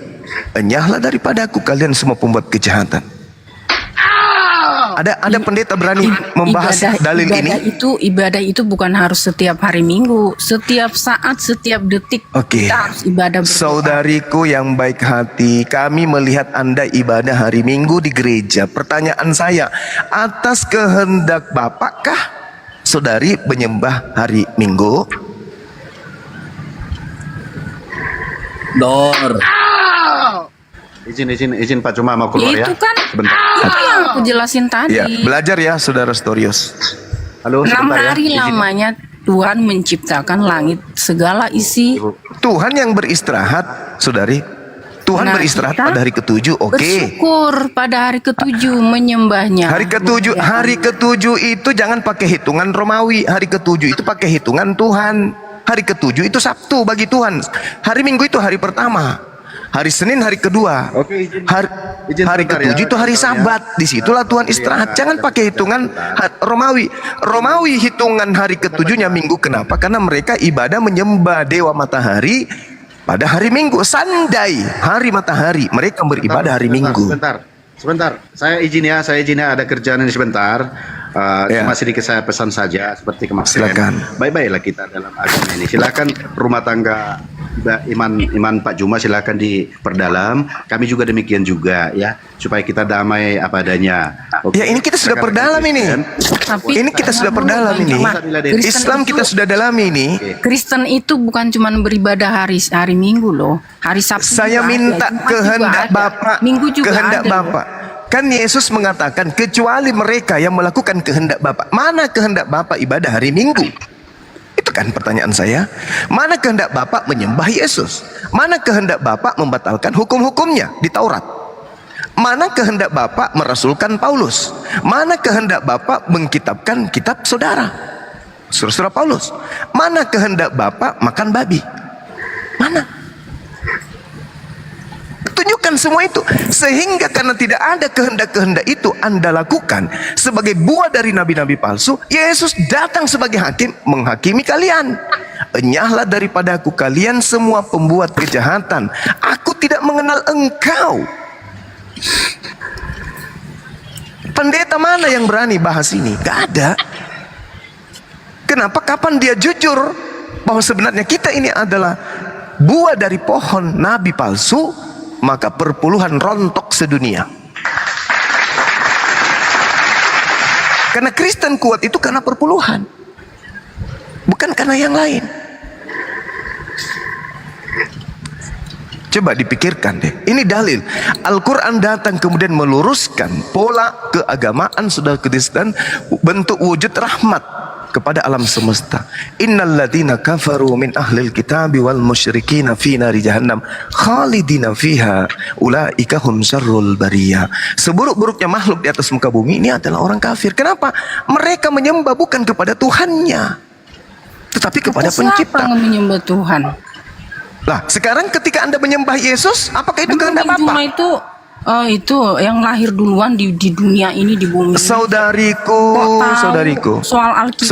Speaker 3: Enyahlah daripadaku kalian semua pembuat kejahatan. Ada pendeta berani membahas dalil ini?
Speaker 6: Ibadah itu bukan harus setiap hari Minggu, setiap saat, setiap detik.
Speaker 3: Oke.
Speaker 6: Kita harus ibadah berdoa.
Speaker 3: Saudariku yang baik hati, kami melihat Anda ibadah hari Minggu di gereja. Pertanyaan saya, atas kehendak Bapakkah saudari menyembah hari Minggu?
Speaker 1: Izin Pak, cuma mau keluar ya.
Speaker 6: Itu kan
Speaker 1: Sebentar.
Speaker 6: itu yang aku jelasin tadi.
Speaker 3: Ya, belajar ya saudara Storius.
Speaker 1: Halo,
Speaker 6: 6
Speaker 1: sebentar ya.
Speaker 6: hari
Speaker 1: Izin.
Speaker 6: lamanya Tuhan menciptakan langit segala isi.
Speaker 3: Tuhan yang beristirahat, saudari. Tuhan
Speaker 6: Nah,
Speaker 3: beristirahat
Speaker 6: kita
Speaker 3: pada hari ketujuh, oke.
Speaker 6: Bersyukur pada hari ketujuh, menyembahnya.
Speaker 3: Hari ketujuh itu jangan pakai hitungan Romawi. Hari ketujuh itu pakai hitungan Tuhan. Hari ketujuh itu Sabtu bagi Tuhan. Hari Minggu itu hari pertama. Hari Senin hari kedua.
Speaker 1: Oke, izin
Speaker 3: Hari
Speaker 1: sebentar
Speaker 3: ketujuh
Speaker 1: ya,
Speaker 3: itu hari
Speaker 1: sebentar ya.
Speaker 3: Sabat. Disitulah Tuhan istirahat. Jangan pakai hitungan Romawi. Romawi hitungan hari ketujuhnya Minggu. Kenapa? Karena mereka ibadah menyembah dewa matahari pada hari Minggu. Sandai hari matahari, mereka beribadah hari Minggu.
Speaker 1: Sebentar. Saya izin ya, ada kerjaan ini sebentar.
Speaker 3: Ya.
Speaker 1: Cuma sedikit saya pesan saja seperti kemarin.
Speaker 3: Silakan.
Speaker 1: Baik-baiklah kita dalam agama ini. Silakan rumah tangga iman Pak Juma silakan diperdalam. Kami juga demikian juga ya, supaya kita damai apa adanya. Oke.
Speaker 3: Ya, ini kita sudah perdalam ini.
Speaker 6: Tapi
Speaker 3: Ini kita sudah perdalam ini. Islam kita sudah dalami ini.
Speaker 6: Kristen itu bukan cuma beribadah hari Minggu loh. Hari Sabtu
Speaker 3: Saya
Speaker 6: juga
Speaker 3: minta
Speaker 6: ada, Jumat
Speaker 3: kehendak
Speaker 6: juga ada,
Speaker 3: Bapak,
Speaker 6: Minggu juga
Speaker 3: kehendak
Speaker 6: ada.
Speaker 3: Bapak. Kan Yesus mengatakan kecuali mereka yang melakukan kehendak Bapak. Mana kehendak Bapak ibadah hari Minggu? Itu kan pertanyaan saya. Mana kehendak Bapak menyembah Yesus? Mana kehendak Bapak membatalkan hukum-hukumnya di Taurat? Mana kehendak Bapak merasulkan Paulus? Mana kehendak Bapak mengkitabkan kitab saudara? Surah-surah Paulus. Mana kehendak Bapak makan babi? Mana? Tunjukkan semua itu. Sehingga karena tidak ada kehendak-kehendak itu Anda lakukan sebagai buah dari nabi-nabi palsu, Yesus datang sebagai hakim menghakimi kalian. Enyahlah daripadaku kalian semua pembuat kejahatan. Aku tidak mengenal engkau. Pendeta mana yang berani bahas ini? Gak ada. Kenapa? Kapan dia jujur bahwa sebenarnya kita ini adalah buah dari pohon nabi palsu, maka perpuluhan rontok sedunia. Karena Kristen kuat itu karena perpuluhan, bukan karena yang lain. Coba dipikirkan deh. Ini dalil. Al-Quran datang kemudian meluruskan pola keagamaan saudara Kristen, bentuk wujud rahmat kepada alam semesta. Innal ladzina kafaru min ahlil kitabi wal musyrikina fi nari jahannam khalidina fiha ulaika hum syarrul bariyah. Seburuk-buruknya makhluk di atas muka bumi ini adalah orang kafir. Kenapa? Mereka menyembah bukan kepada Tuhannya, tetapi kepada pencipta.
Speaker 6: Siapa yang menyembah Tuhan?
Speaker 3: Lah, sekarang ketika Anda menyembah Yesus, apakah itu kehendak
Speaker 6: Cuma
Speaker 3: Bapa?
Speaker 6: itu yang lahir duluan di dunia ini, di bumi.
Speaker 3: Saudariku,
Speaker 6: Kok tahu
Speaker 3: saudariku,
Speaker 6: soal Alkitab?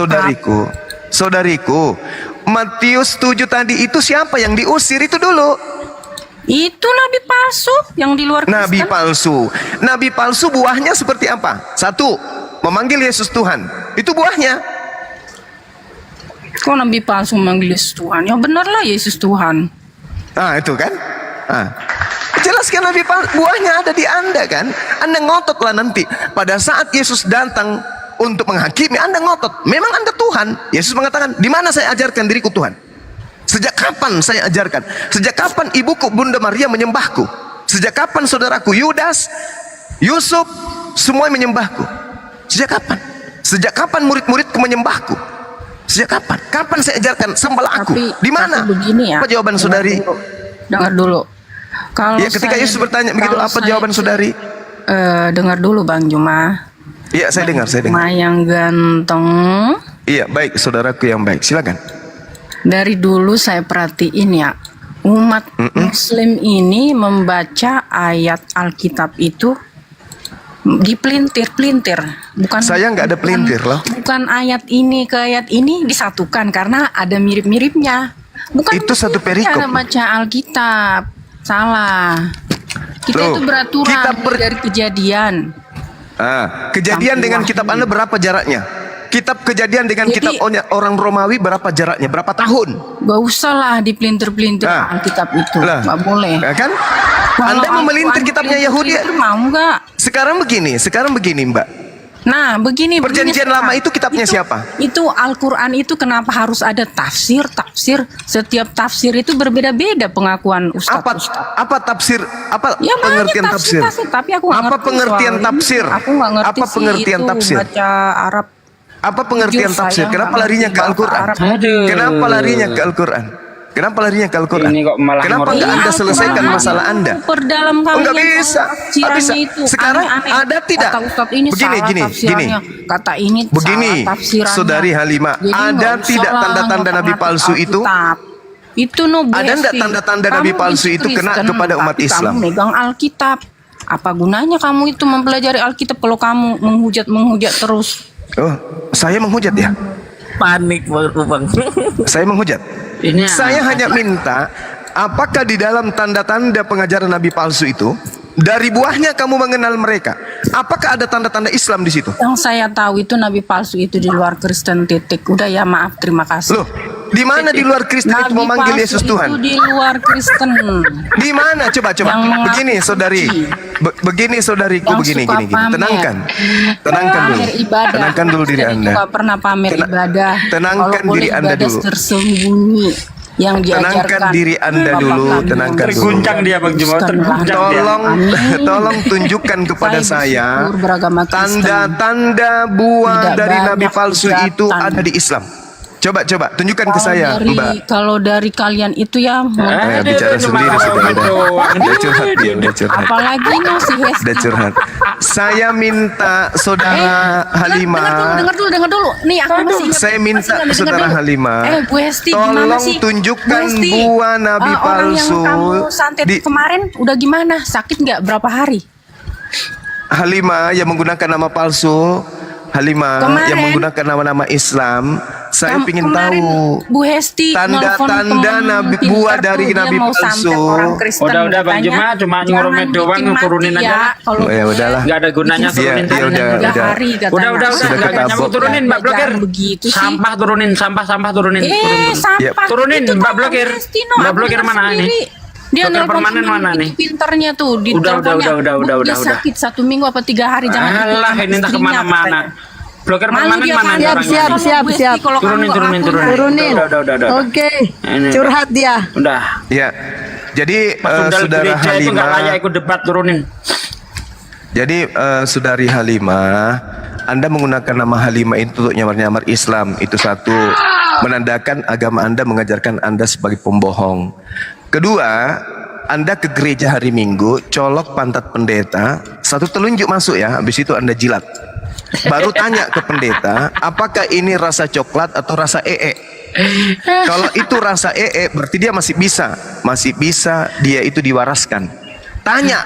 Speaker 3: saudariku, Matius 7 tadi itu siapa yang diusir itu dulu?
Speaker 6: Itu nabi palsu yang di luar Kristen.
Speaker 3: Nabi palsu. Nabi palsu buahnya seperti apa? Satu, memanggil Yesus Tuhan. Itu buahnya.
Speaker 6: Kok nabi palsu memanggil Yesus Tuhan? Ya benarlah Yesus Tuhan.
Speaker 3: Nah, itu kan? Nah, jelaskan nabi palsu, buahnya ada di Anda kan? Anda ngototlah nanti pada saat Yesus datang untuk menghakimi, Anda ngotot. Memang Anda Tuhan. Yesus mengatakan, di mana saya ajarkan diriku Tuhan? Sejak kapan saya ajarkan? Sejak kapan ibuku Bunda Maria menyembahku? Sejak kapan saudaraku Yudas, Yusuf, semua menyembahku? Sejak kapan? Sejak kapan murid-muridku menyembahku? Sejak kapan? Kapan saya ajarkan sembahlah aku? Di mana?
Speaker 6: Tapi begini ya.
Speaker 3: Apa jawaban saudari?
Speaker 6: Dengar dulu. Kalau
Speaker 3: Ya, ketika Yesus bertanya begitu, apa jawaban saudari?
Speaker 6: Dengar dulu Bang Juma.
Speaker 3: Iya, saya dengar, saya dengar.
Speaker 6: Juma yang ganteng.
Speaker 3: Iya, baik, saudaraku yang baik. Silakan.
Speaker 6: Dari dulu saya perhatiin ya, umat Muslim ini membaca ayat Alkitab itu dipelintir-pelintir, bukan?
Speaker 3: Saya nggak ada pelintir loh.
Speaker 6: Bukan ayat ini ke ayat ini disatukan karena ada mirip-miripnya. Bukan
Speaker 3: Itu satu perikop.
Speaker 6: cara baca Alkitab, salah. Kita
Speaker 3: Loh,
Speaker 6: itu beraturan
Speaker 3: kita
Speaker 6: dari Kejadian.
Speaker 3: Kejadian
Speaker 6: Sampai
Speaker 3: dengan
Speaker 6: Wahyu.
Speaker 3: kitab Anda berapa jaraknya? Kitab Kejadian dengan
Speaker 6: Jadi-
Speaker 3: kitab orang Romawi berapa jaraknya? Berapa tahun?
Speaker 6: Gak usah lah dipelintir-pelintir
Speaker 3: Ah.
Speaker 6: Alkitab itu,
Speaker 3: Lah,
Speaker 6: gak boleh.
Speaker 3: ya kan?
Speaker 6: Kalau
Speaker 3: Anda memelintir
Speaker 6: Al-Quran
Speaker 3: kitabnya Yahudi.
Speaker 6: dipelintir, mau nggak?
Speaker 3: Sekarang begini, Mbak.
Speaker 6: Nah, begini.
Speaker 3: Perjanjian
Speaker 6: begini,
Speaker 3: lama itu kitabnya siapa?
Speaker 6: Itu Al-Quran itu kenapa harus ada tafsir? Setiap tafsir itu berbeda-beda pengakuan
Speaker 3: Apa
Speaker 6: ustaz.
Speaker 3: tafsir? Apa
Speaker 6: Ya,
Speaker 3: pengertian
Speaker 6: banyak
Speaker 3: tafsir?
Speaker 6: tapi aku nggak
Speaker 3: Apa
Speaker 6: ngerti
Speaker 3: pengertian
Speaker 6: soal ini.
Speaker 3: tafsir?
Speaker 6: Aku nggak ngerti
Speaker 3: Apa
Speaker 6: sih
Speaker 3: pengertian
Speaker 6: itu,
Speaker 3: tafsir?
Speaker 6: baca Arab.
Speaker 3: Apa pengertian
Speaker 6: Jujur,
Speaker 3: tafsir?
Speaker 6: saya
Speaker 3: Kenapa
Speaker 6: nggak
Speaker 3: larinya
Speaker 6: ngerti
Speaker 3: ke
Speaker 6: bahasa
Speaker 3: Al-Quran?
Speaker 6: Arab.
Speaker 7: Aduh.
Speaker 3: Kenapa larinya ke Al-Quran? Kenapa larinya ke Al-Quran?
Speaker 7: Ini kok malah
Speaker 3: Kenapa
Speaker 7: ngorok.
Speaker 3: nggak Anda
Speaker 6: Iya,
Speaker 3: selesaikan
Speaker 6: Al-Quran
Speaker 3: masalah Anda?
Speaker 6: Perdalam
Speaker 3: Oh, nggak
Speaker 6: kalian
Speaker 3: bisa,
Speaker 6: tafsirannya
Speaker 3: nggak bisa.
Speaker 6: itu
Speaker 3: Sekarang
Speaker 6: aneh-aneh.
Speaker 3: ada tidak?
Speaker 6: Kata Ustadz ini
Speaker 3: Begini,
Speaker 6: salah
Speaker 3: gini,
Speaker 6: tafsirannya. Kata ini
Speaker 3: Begini,
Speaker 6: salah tafsirannya.
Speaker 3: Saudari Halimah,
Speaker 6: Jadi
Speaker 3: ada
Speaker 6: nggak usah
Speaker 3: tidak
Speaker 6: lah
Speaker 3: tanda-tanda Nabi
Speaker 6: ngotak-ngatik
Speaker 3: palsu itu?
Speaker 6: Alkitab. Itu no
Speaker 3: Ada
Speaker 6: blessing.
Speaker 3: nggak tanda-tanda Nabi
Speaker 6: Kamu
Speaker 3: palsu itu kena
Speaker 6: Kristen,
Speaker 3: kepada umat
Speaker 6: tapi
Speaker 3: Islam?
Speaker 6: Kamu megang Alkitab. Apa gunanya kamu itu mempelajari Alkitab kalau kamu menghujat terus?
Speaker 3: Oh, saya menghujat ya?
Speaker 8: Panik bang.
Speaker 3: Saya menghujat.
Speaker 7: Ini
Speaker 3: Saya hanya minta, apakah di dalam tanda-tanda pengajaran Nabi palsu itu, dari buahnya kamu mengenal mereka? Apakah ada tanda-tanda Islam di situ?
Speaker 6: Yang saya tahu itu Nabi palsu itu di luar Kristen, titik. Udah ya, maaf, terima kasih.
Speaker 3: Loh, di mana di luar Kristen itu
Speaker 6: Nabi
Speaker 3: memanggil
Speaker 6: palsu
Speaker 3: Yesus
Speaker 6: itu
Speaker 3: Tuhan?
Speaker 6: di luar Kristen.
Speaker 3: Di mana? Coba.
Speaker 6: Yang mengaku
Speaker 3: Begini, saudari. Begini, saudariku.
Speaker 6: Yang
Speaker 3: Begini,
Speaker 6: suka
Speaker 3: gini.
Speaker 6: pamer.
Speaker 3: Tenangkan. Tenangkan dulu.
Speaker 6: Pamer ibadah.
Speaker 3: Tenangkan dulu diri
Speaker 6: Saya
Speaker 3: Anda.
Speaker 6: juga pernah pamer ibadah.
Speaker 3: Tenangkan
Speaker 6: Kalau boleh
Speaker 3: diri Anda
Speaker 6: ibadah
Speaker 3: dulu.
Speaker 6: tersembunyi yang diajarkan.
Speaker 3: Tenangkan diri Anda
Speaker 6: Bapak
Speaker 3: dulu,
Speaker 6: kandung.
Speaker 3: tenangkan dulu.
Speaker 7: terguncang dia Bang Juma, terguncang dia.
Speaker 3: Tolong tunjukkan kepada saya
Speaker 6: bersyukur beragama Kristen.
Speaker 3: tanda-tanda buah
Speaker 6: Tidak
Speaker 3: dari
Speaker 6: banyak
Speaker 3: Nabi palsu itu
Speaker 6: hujatan.
Speaker 3: ada di Islam. Coba tunjukkan ke saya, Mbak.
Speaker 6: Kalau dari kalian itu ya,
Speaker 3: Bicara sendiri sudah. Udah curhat dia, udah curhat.
Speaker 6: apalagi si Hesti.
Speaker 3: Udah curhat. Saya minta saudara Halimah.
Speaker 6: Dengar dulu. Nih aku masih ingat.
Speaker 3: Saya minta
Speaker 6: Masih ingat,
Speaker 3: saudara
Speaker 6: dengar dulu.
Speaker 3: Halimah,
Speaker 6: Bu Hesti gimana
Speaker 3: tolong
Speaker 6: sih?
Speaker 3: tunjukkan
Speaker 6: Bu Hesti,
Speaker 3: buah Nabi
Speaker 6: orang yang
Speaker 3: palsu
Speaker 6: kamu santet
Speaker 3: di-
Speaker 6: kemarin udah gimana? Sakit nggak berapa hari?
Speaker 3: Halimah yang menggunakan nama palsu, Halimah
Speaker 6: Kemarin.
Speaker 3: yang menggunakan nama-nama Islam, saya ingin
Speaker 6: Kemarin
Speaker 3: tahu
Speaker 6: Bu Hesti nelfon
Speaker 3: tanda-tanda
Speaker 6: temen
Speaker 3: nabi
Speaker 6: pinter
Speaker 3: buah
Speaker 6: tuh,
Speaker 3: dari
Speaker 6: dia
Speaker 3: nabi
Speaker 6: mau
Speaker 3: palsu.
Speaker 6: santet orang Kristen.
Speaker 7: Udah, Bang
Speaker 6: katanya,
Speaker 7: Juma, cuma
Speaker 6: jangan
Speaker 7: ngeromet doang,
Speaker 6: bikin mati
Speaker 7: turunin aja.
Speaker 6: ya, kalau
Speaker 3: Oh, ya
Speaker 6: boleh.
Speaker 3: udahlah.
Speaker 7: Nggak ada gunanya,
Speaker 6: Bikin
Speaker 7: turunin.
Speaker 6: sampai
Speaker 3: Iya,
Speaker 6: 3
Speaker 3: udah.
Speaker 6: hari katanya.
Speaker 7: Udah,
Speaker 3: Sudah
Speaker 7: nggak
Speaker 3: ketabok.
Speaker 7: nyambung, turunin, Mbak Blokir.
Speaker 6: Jangan begitu sih.
Speaker 7: Sampah turunin, sampah turunin. Turun.
Speaker 6: Sampah.
Speaker 7: Turunin,
Speaker 6: Itu
Speaker 7: Mbak
Speaker 6: kan
Speaker 7: Blokir.
Speaker 6: Hesti, no,
Speaker 7: Mbak
Speaker 6: aku
Speaker 7: Blokir
Speaker 6: dengar
Speaker 7: mana ini?
Speaker 6: sendiri. Dia
Speaker 7: Blokir
Speaker 6: nelpon
Speaker 7: permanen
Speaker 6: temen
Speaker 7: mana
Speaker 6: itu
Speaker 7: nih?
Speaker 6: pinternya tuh di
Speaker 7: Udah,
Speaker 6: teleponnya.
Speaker 7: udah,
Speaker 6: Dia
Speaker 7: udah.
Speaker 6: sakit 1 minggu apa 3 hari, jangan ikut
Speaker 7: Alah,
Speaker 6: sama
Speaker 7: ini entah
Speaker 6: istrinya,
Speaker 7: kemana-mana.
Speaker 6: katanya.
Speaker 7: Blokir
Speaker 6: Malu
Speaker 7: permanen
Speaker 6: dia
Speaker 7: mana
Speaker 6: kan.
Speaker 7: nih orangnya?
Speaker 2: Siap,
Speaker 6: Kalau
Speaker 2: siap,
Speaker 6: Bu Hesti,
Speaker 2: siap.
Speaker 6: kalau
Speaker 7: Turunin,
Speaker 6: kamu
Speaker 7: turunin,
Speaker 6: aku-
Speaker 7: turunin.
Speaker 2: Turunin.
Speaker 7: Udah.
Speaker 2: Oke.
Speaker 7: Ini.
Speaker 2: Curhat dia.
Speaker 7: Udah.
Speaker 3: Ya. Jadi
Speaker 7: Sundal
Speaker 3: saudara
Speaker 7: gereja itu nggak layak
Speaker 3: Halimah,
Speaker 7: ikut debat, turunin.
Speaker 3: jadi saudari Halimah, Anda menggunakan nama Halimah itu untuk nyamar-nyamar Islam, itu satu, menandakan agama Anda mengajarkan Anda sebagai pembohong. Kedua, Anda ke gereja hari Minggu, colok pantat pendeta, satu telunjuk masuk ya, habis itu Anda jilat. Baru tanya ke pendeta, apakah ini rasa coklat atau rasa ee? Kalau itu rasa ee, berarti dia masih bisa dia itu diwaraskan. Tanya,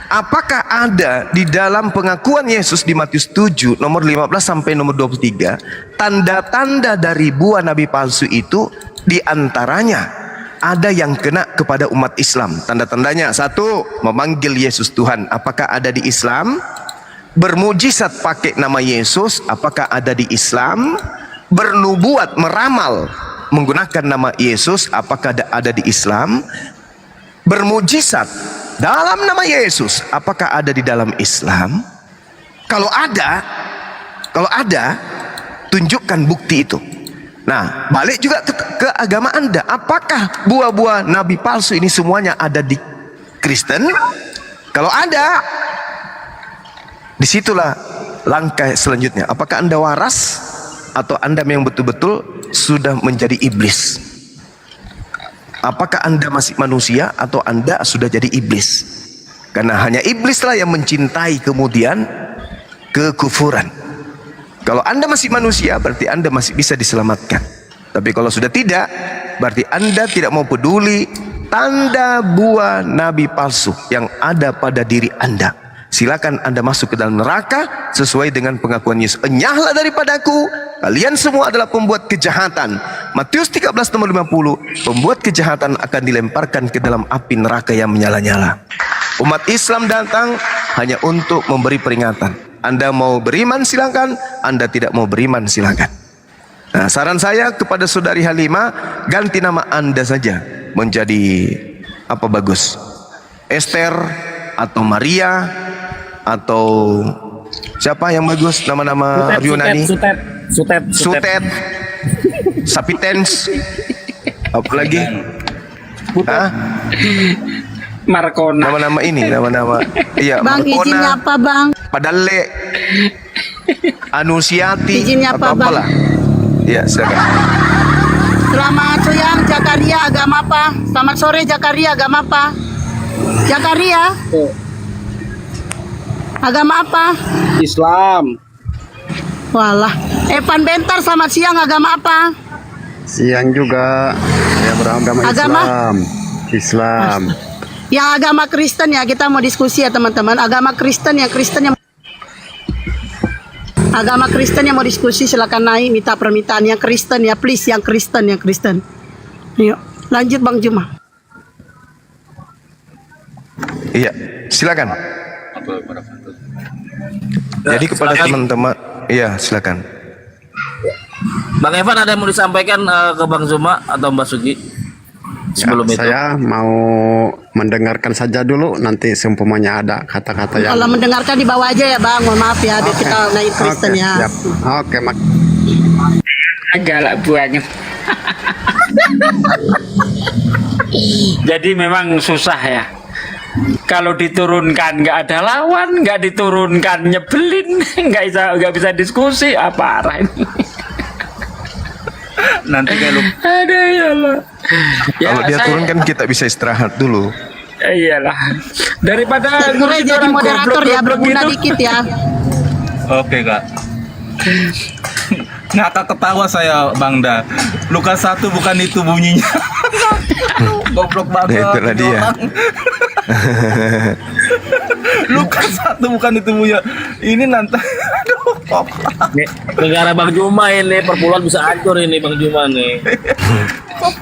Speaker 3: apakah ada di dalam pengakuan Yesus di Matius 7 nomor 15 sampai nomor 23 tanda-tanda dari buah nabi palsu itu, di antaranya ada yang kena kepada umat Islam. Tanda-tandanya, satu, memanggil Yesus Tuhan, apakah ada di Islam? Bermujizat pakai nama Yesus, apakah ada di Islam? Bernubuat, meramal menggunakan nama Yesus, apakah ada di Islam? Bermujizat dalam nama Yesus, apakah ada di dalam Islam? Kalau ada, tunjukkan bukti itu. Nah, balik juga ke agama Anda. Apakah buah-buah nabi palsu ini semuanya ada di Kristen? Kalau ada, disitulah langkah selanjutnya. Apakah Anda waras atau Anda yang betul-betul sudah menjadi iblis? Apakah Anda masih manusia atau Anda sudah jadi iblis? Karena hanya iblislah yang mencintai kemudian kekufuran. Kalau Anda masih manusia, berarti Anda masih bisa diselamatkan. Tapi kalau sudah tidak, berarti Anda tidak mau peduli tanda buah nabi palsu yang ada pada diri Anda. Silakan Anda masuk ke dalam neraka sesuai dengan pengakuan Yesus. Enyahlah daripadaku, kalian semua adalah pembuat kejahatan. Matius 13 nomor 50, pembuat kejahatan akan dilemparkan ke dalam api neraka yang menyala-nyala. Umat Islam datang hanya untuk memberi peringatan. Anda mau beriman silakan, Anda tidak mau beriman silakan. Nah, saran saya kepada saudari Halimah, ganti nama Anda saja menjadi apa bagus? Esther atau Maria atau siapa yang bagus, nama-nama Yunani? Sutet, Sapitens, apa lagi? Hah?
Speaker 7: Markona.
Speaker 3: Nama-nama ini, nama-nama. Iya,
Speaker 2: Bang, izinnya apa, Bang?
Speaker 3: Padale, Anusiati,
Speaker 2: Izinnya apa,
Speaker 3: atau
Speaker 2: Bang?
Speaker 3: apalah. Ya, silakan.
Speaker 2: Selamat siang, Jakaria, agama apa? Selamat sore, Jakaria, agama apa? Jakaria, agama apa?
Speaker 9: Islam.
Speaker 2: Walah. Evan Bentar, selamat siang, agama apa?
Speaker 9: Siang juga. Saya beragama
Speaker 2: Agama?
Speaker 9: Islam.
Speaker 2: Yang agama Kristen ya, kita mau diskusi ya teman-teman. Agama Kristen yang agama Kristen yang mau diskusi silakan naik, minta permintaan yang Kristen ya, please, yang Kristen. Yuk, lanjut Bang Juma.
Speaker 3: Iya, silakan. Jadi kepada teman-teman, iya silakan.
Speaker 8: Bang Evan, ada yang mau disampaikan ke Bang Zuma atau Mbak Sugi sebelum itu?
Speaker 9: Saya mau mendengarkan saja dulu, nanti seumpamanya ada kata-kata yang
Speaker 2: Kalau mendengarkan di bawah aja ya Bang, mohon maaf ya, biar kita naik Kristen
Speaker 9: Oke,
Speaker 2: ya.
Speaker 9: siap. Oke, Mak.
Speaker 7: Galak banget. Jadi memang susah ya. Kalau diturunkan nggak ada lawan, nggak diturunkan nyebelin, nggak bisa diskusi, apa arah ini?
Speaker 8: Nanti kalau
Speaker 7: Ada ya lah.
Speaker 3: Kalau dia turun kan kita bisa istirahat dulu.
Speaker 7: Iyalah. Daripada
Speaker 2: Boleh
Speaker 7: ngurusin
Speaker 2: jadi
Speaker 7: orang
Speaker 2: moderator ya,
Speaker 7: goblok-goblok
Speaker 2: berguna
Speaker 7: gitu.
Speaker 2: dikit ya.
Speaker 10: Oke kak. Ngakak ketawa saya Bang Da. Luka satu bukan itu bunyinya. Goblok banget.
Speaker 3: Nah, itulah dia.
Speaker 10: orang. Luka satu bukan itu bunyinya. Ini nanti. Aduh.
Speaker 8: Nih, negara Bang Juma ini perpuluhan bisa hancur ini Bang Juma nih.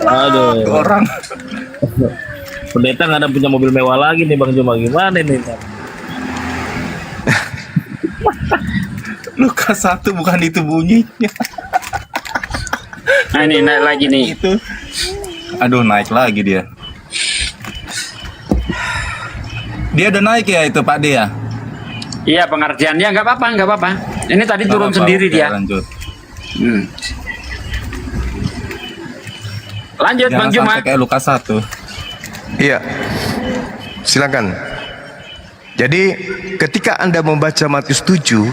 Speaker 8: Aduh.
Speaker 10: Orang
Speaker 8: Pendeta nggak ada punya mobil mewah lagi nih Bang Juma, gimana nih?
Speaker 10: Lukas 1 bukan itu bunyinya.
Speaker 7: Nah ini naik lagi nih.
Speaker 10: Itu. Aduh, naik lagi dia. Dia udah naik ya itu Pak Dea.
Speaker 7: Iya pengertiannya nggak apa-apa, nggak apa-apa. Ini tadi turun sendiri
Speaker 10: Oke,
Speaker 7: dia.
Speaker 10: Lanjut.
Speaker 7: Lanjut
Speaker 10: Jangan
Speaker 7: Bang Juma.
Speaker 10: sampai kayak Lukas 1.
Speaker 3: Iya. Silakan. Jadi ketika Anda membaca Matius 7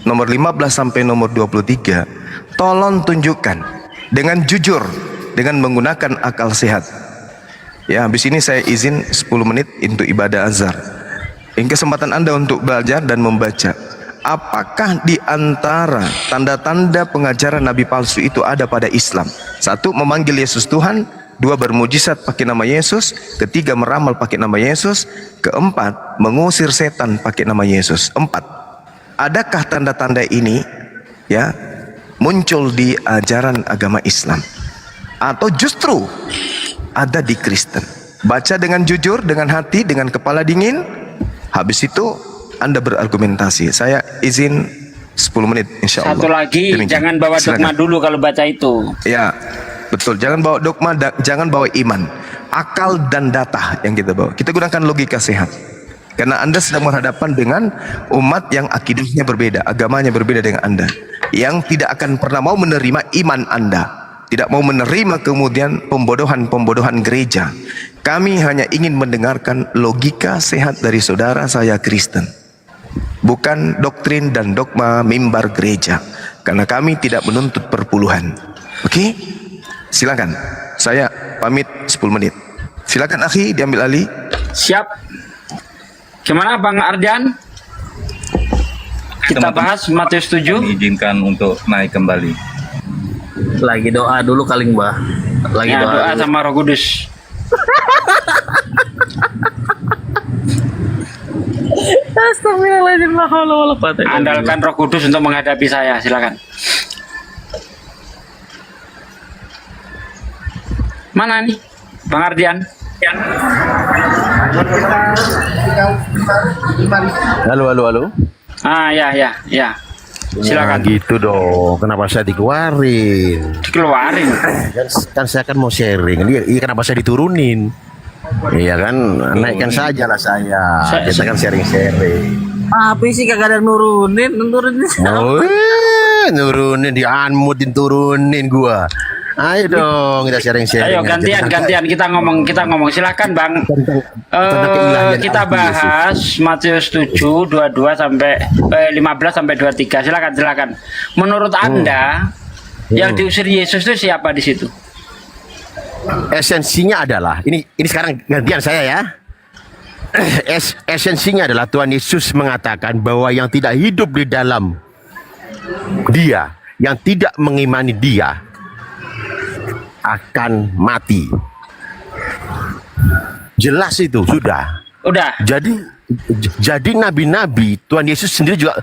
Speaker 3: nomor 15 sampai nomor 23, tolong tunjukkan dengan jujur, dengan menggunakan akal sehat. Ya, habis ini saya izin 10 menit untuk ibadah azhar. Ini kesempatan Anda untuk belajar dan membaca. Apakah di antara tanda-tanda pengajaran nabi palsu itu ada pada Islam? 1. Memanggil Yesus Tuhan. 2. Bermujizat pakai nama Yesus. 3. Meramal pakai nama Yesus. 4. Mengusir setan pakai nama Yesus. 4. Adakah tanda-tanda ini ya muncul di ajaran agama Islam? Atau justru ada di Kristen? Baca dengan jujur, dengan hati, dengan kepala dingin. Habis itu Anda berargumentasi. Saya izin 10 menit insya Allah.
Speaker 7: Satu lagi,
Speaker 3: Demikian.
Speaker 7: jangan bawa dogma
Speaker 3: Silakan.
Speaker 7: dulu kalau baca itu.
Speaker 3: Ya, betul. Jangan bawa dogma, jangan bawa iman. Akal dan data yang kita bawa. Kita gunakan logika sehat. Karena Anda sedang berhadapan dengan umat yang akidahnya berbeda, agamanya berbeda dengan Anda. Yang tidak akan pernah mau menerima iman Anda. Tidak mau menerima kemudian pembodohan-pembodohan gereja. Kami hanya ingin mendengarkan logika sehat dari saudara saya Kristen. Bukan doktrin dan dogma mimbar gereja. Karena kami tidak menuntut perpuluhan. Oke? Silakan. Saya pamit 10 menit. Silakan akhi diambil alih.
Speaker 7: Siap. Gimana Bang Ardian? Kita bahas Matius 7.
Speaker 10: Diizinkan untuk naik kembali.
Speaker 8: Lagi doa dulu kali Mbah. Lagi
Speaker 7: Ya, doa
Speaker 8: dulu.
Speaker 7: sama Roh Kudus.
Speaker 8: Astagfirullahaladzim, la haula wala quwata illa billah.
Speaker 7: Andalkan Roh Kudus untuk menghadapi saya. Silakan. Mana nih Bang Ardian?
Speaker 5: Halo.
Speaker 7: Ah ya.
Speaker 5: Nah,
Speaker 7: Silakan.
Speaker 5: gitu dong. Kenapa saya dikeluarin?
Speaker 7: Dikeluarin.
Speaker 5: Kan saya kan mau sharing. Iya, kenapa saya diturunin? Iya kan, naikkan saja lah saya. Kita kan sharing-sharing.
Speaker 8: Apa sih kagak ada nurunin.
Speaker 5: Oh, nurunin, dianmutin, turunin gua. Ayo dong, kita sharing-sharing.
Speaker 7: Ayo gantian kita ngomong silakan Bang. Kita bahas Matius 7 22 sampai 15 sampai 23. Silakan. Menurut Anda yang diusir Yesus itu siapa di situ?
Speaker 5: Esensinya adalah ini sekarang gantian saya ya. Esensinya adalah Tuhan Yesus mengatakan bahwa yang tidak hidup di dalam Dia, yang tidak mengimani Dia akan mati. Jelas itu sudah.
Speaker 7: Udah.
Speaker 5: Jadi nabi-nabi Tuhan Yesus sendiri juga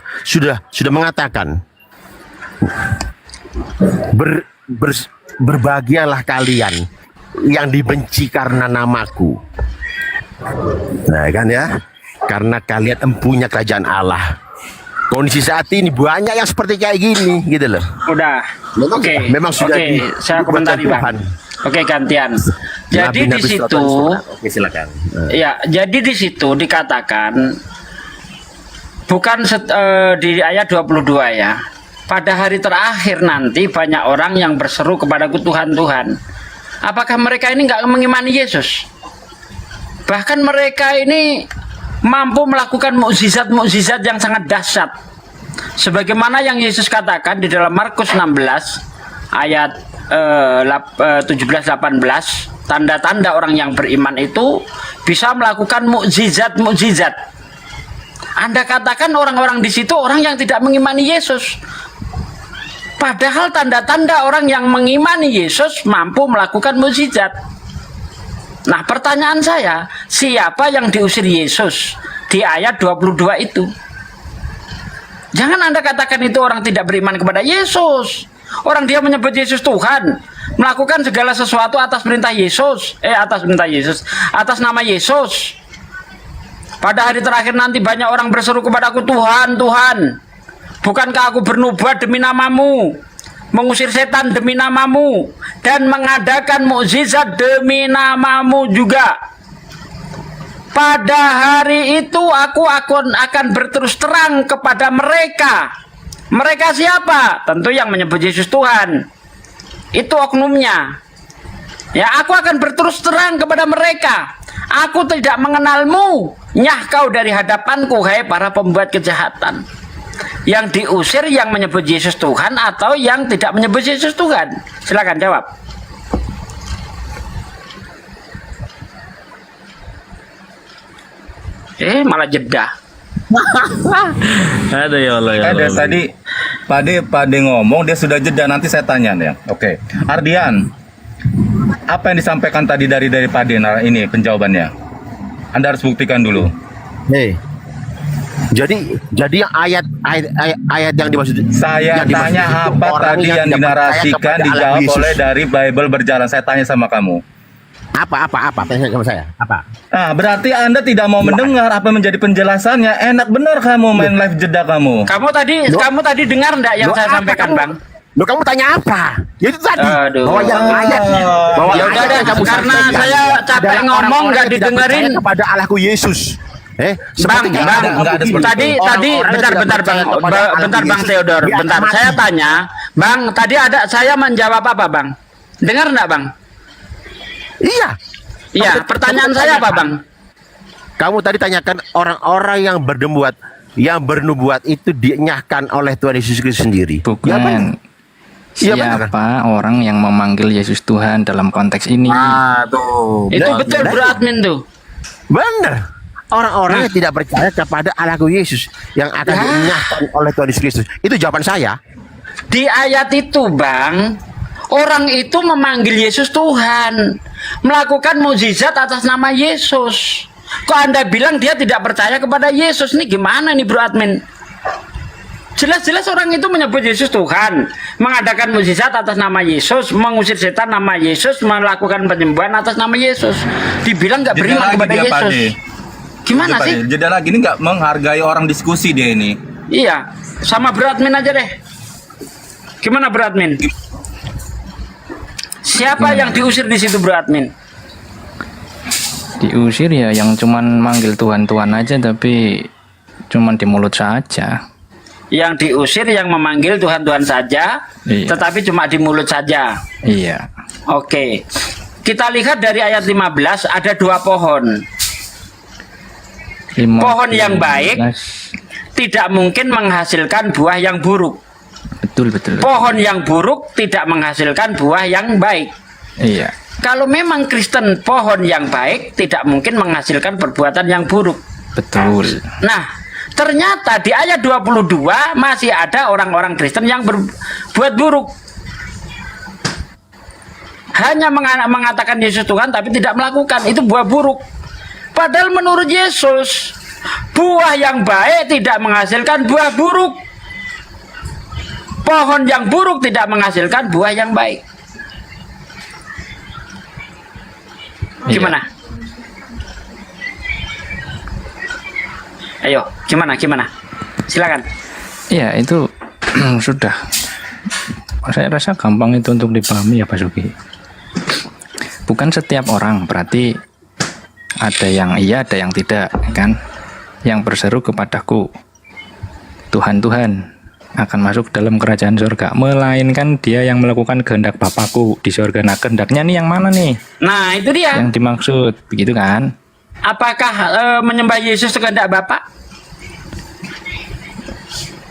Speaker 5: sudah mengatakan berbahagialah kalian yang dibenci karena namaku. Nah kan ya, karena kalian empunya kerajaan Allah. Kondisi saat ini banyak yang seperti kayak gini gitu loh.
Speaker 7: Udah. Oke.
Speaker 5: Memang sudah
Speaker 7: saya komentari Bang. Oke, gantian. Jadi di situ
Speaker 5: Oke, silakan.
Speaker 7: ya, jadi di situ dikatakan bukan di ayat 22 ya. Pada hari terakhir nanti banyak orang yang berseru kepadaku Tuhan. Apakah mereka ini nggak mengimani Yesus? Bahkan mereka ini mampu melakukan mukjizat yang sangat dahsyat. Sebagaimana yang Yesus katakan di dalam Markus 16 ayat 17-18, tanda-tanda orang yang beriman itu bisa melakukan mukjizat. Anda katakan orang-orang di situ orang yang tidak mengimani Yesus. Padahal tanda-tanda orang yang mengimani Yesus mampu melakukan mukjizat. Nah, pertanyaan saya, siapa yang diusir Yesus di ayat 22 itu? Jangan Anda katakan itu orang tidak beriman kepada Yesus. Orang dia menyebut Yesus Tuhan, melakukan segala sesuatu atas perintah Yesus, atas nama Yesus. Pada hari terakhir nanti banyak orang berseru kepadaku, Tuhan, Tuhan, bukankah aku bernubuat demi namamu, mengusir setan demi namamu, dan mengadakan mukjizat demi namamu juga. Pada hari itu aku akan berterus terang kepada mereka. Mereka siapa? Tentu yang menyebut Yesus Tuhan. Itu oknumnya. Ya, aku akan berterus terang kepada mereka. Aku tidak mengenalmu. Nyah kau dari hadapanku, hai para pembuat kejahatan. Yang diusir yang menyebut Yesus Tuhan atau yang tidak menyebut Yesus Tuhan? Silakan jawab. Malah jeda.
Speaker 8: Ada ya Allah ya.
Speaker 10: Ada
Speaker 8: Allah.
Speaker 10: tadi Pade ngomong dia sudah jeda, nanti saya tanya ya. Oke. Ardian, apa yang disampaikan tadi dari Pade ini penjawabannya? Anda harus buktikan dulu.
Speaker 5: Jadi yang ayat yang dimaksud
Speaker 10: Saya
Speaker 5: yang dimaksud
Speaker 10: tanya
Speaker 5: itu
Speaker 10: apa
Speaker 5: orang
Speaker 10: tadi yang
Speaker 5: tidak percaya
Speaker 10: dinarasikan
Speaker 5: kepada Allah
Speaker 10: dijawab
Speaker 5: Yesus.
Speaker 10: oleh dari Bible berjalan. Saya tanya sama kamu.
Speaker 5: Apa tanya sama saya apa?
Speaker 10: Ah, berarti Anda tidak mau mendengar apa menjadi penjelasannya. Enak benar kamu main live jeda kamu.
Speaker 7: Kamu tadi dengar enggak yang saya sampaikan, Bang?
Speaker 5: Kamu tanya apa? Ya itu tadi.
Speaker 7: Aduh.
Speaker 5: Bahwa yang ayat bahwa
Speaker 7: Ya udah
Speaker 5: ayat
Speaker 7: deh,
Speaker 5: yang kamu
Speaker 7: karena
Speaker 5: sampaikan
Speaker 7: saya capek
Speaker 5: adalah
Speaker 7: ngomong
Speaker 5: orang-orang
Speaker 7: nggak
Speaker 5: yang tidak
Speaker 7: didengerin.
Speaker 5: percaya kepada Allahku Yesus.
Speaker 7: Bang,
Speaker 5: Seperti
Speaker 10: nggak ada seperti
Speaker 7: tadi
Speaker 10: itu.
Speaker 7: tadi
Speaker 5: Orang-orang
Speaker 7: bentar
Speaker 5: yang tidak percaya kepada Allah
Speaker 7: Bang
Speaker 5: Yesus,
Speaker 7: Theodor,
Speaker 5: dia akan
Speaker 7: bentar.
Speaker 5: mati.
Speaker 7: Saya tanya, Bang, tadi ada saya menjawab apa, Bang? Dengar enggak, Bang?
Speaker 5: Iya.
Speaker 7: Iya,
Speaker 5: Kamu-
Speaker 7: pertanyaan
Speaker 5: kamu
Speaker 7: saya apa,
Speaker 5: tanyakan.
Speaker 7: Bang?
Speaker 5: Kamu tadi tanyakan orang-orang yang bernubuat itu dinyahkan oleh Tuhan Yesus Kristus sendiri.
Speaker 11: Bukan.
Speaker 5: Ya, benar. Iya, benar.
Speaker 11: Siapa orang yang memanggil Yesus Tuhan dalam konteks ini?
Speaker 5: Tuh.
Speaker 7: Itu betul Bro Admin tuh.
Speaker 5: Benar. Orang-orang yang tidak percaya kepada Allahku Yesus yang akan dinyahkan oleh Tuhan Yesus Kristus. Itu jawaban saya.
Speaker 7: Di ayat itu, Bang, orang itu memanggil Yesus Tuhan, melakukan mukjizat atas nama Yesus. Kok Anda bilang dia tidak percaya kepada Yesus? Ini gimana nih, Bro Admin? Jelas-jelas orang itu menyebut Yesus Tuhan, mengadakan mukjizat atas nama Yesus, mengusir setan nama Yesus, melakukan penyembahan atas nama Yesus. Dibilang nggak
Speaker 10: Jeda
Speaker 7: beriman
Speaker 10: lagi
Speaker 7: kepada
Speaker 10: dia,
Speaker 7: Yesus.
Speaker 10: Pade.
Speaker 7: Gimana
Speaker 10: Jeda,
Speaker 7: sih?
Speaker 10: Pade. Jeda lagi ini nggak menghargai orang diskusi dia ini.
Speaker 7: Iya, sama Bro Admin aja deh. Gimana Bro Admin? Siapa yang diusir di situ, Bro Admin?
Speaker 11: Diusir ya yang cuman manggil Tuhan-Tuhan aja tapi cuman di mulut saja.
Speaker 7: Yang diusir yang memanggil Tuhan-Tuhan saja,
Speaker 11: Iya.
Speaker 7: tetapi cuma di mulut saja.
Speaker 11: Iya.
Speaker 7: Oke. Kita lihat dari ayat 15 ada dua pohon.
Speaker 11: 15.
Speaker 7: Pohon yang baik tidak mungkin menghasilkan buah yang buruk.
Speaker 11: Betul.
Speaker 7: Pohon yang buruk tidak menghasilkan buah yang baik.
Speaker 11: Iya.
Speaker 7: Kalau memang Kristen pohon yang baik tidak mungkin menghasilkan perbuatan yang buruk.
Speaker 11: Betul.
Speaker 7: Nah, ternyata di ayat 22 masih ada orang-orang Kristen yang berbuat buruk. Hanya mengatakan Yesus Tuhan tapi tidak melakukan, itu buah buruk. Padahal menurut Yesus, buah yang baik tidak menghasilkan buah buruk. Pohon yang buruk tidak menghasilkan buah yang baik. Gimana? Ayo, gimana? Silakan.
Speaker 11: Iya, itu sudah. Saya rasa gampang itu untuk dipahami ya Pak Sugi. Bukan setiap orang, berarti ada yang iya, ada yang tidak, kan? Yang berseru kepadaku, Tuhan, akan masuk dalam kerajaan surga, melainkan dia yang melakukan kehendak Bapakku di surga. Nah, kehendaknya nih yang mana nih?
Speaker 7: Nah, itu dia.
Speaker 11: Yang dimaksud, begitu kan?
Speaker 7: Apakah menyembah Yesus kehendak Bapa?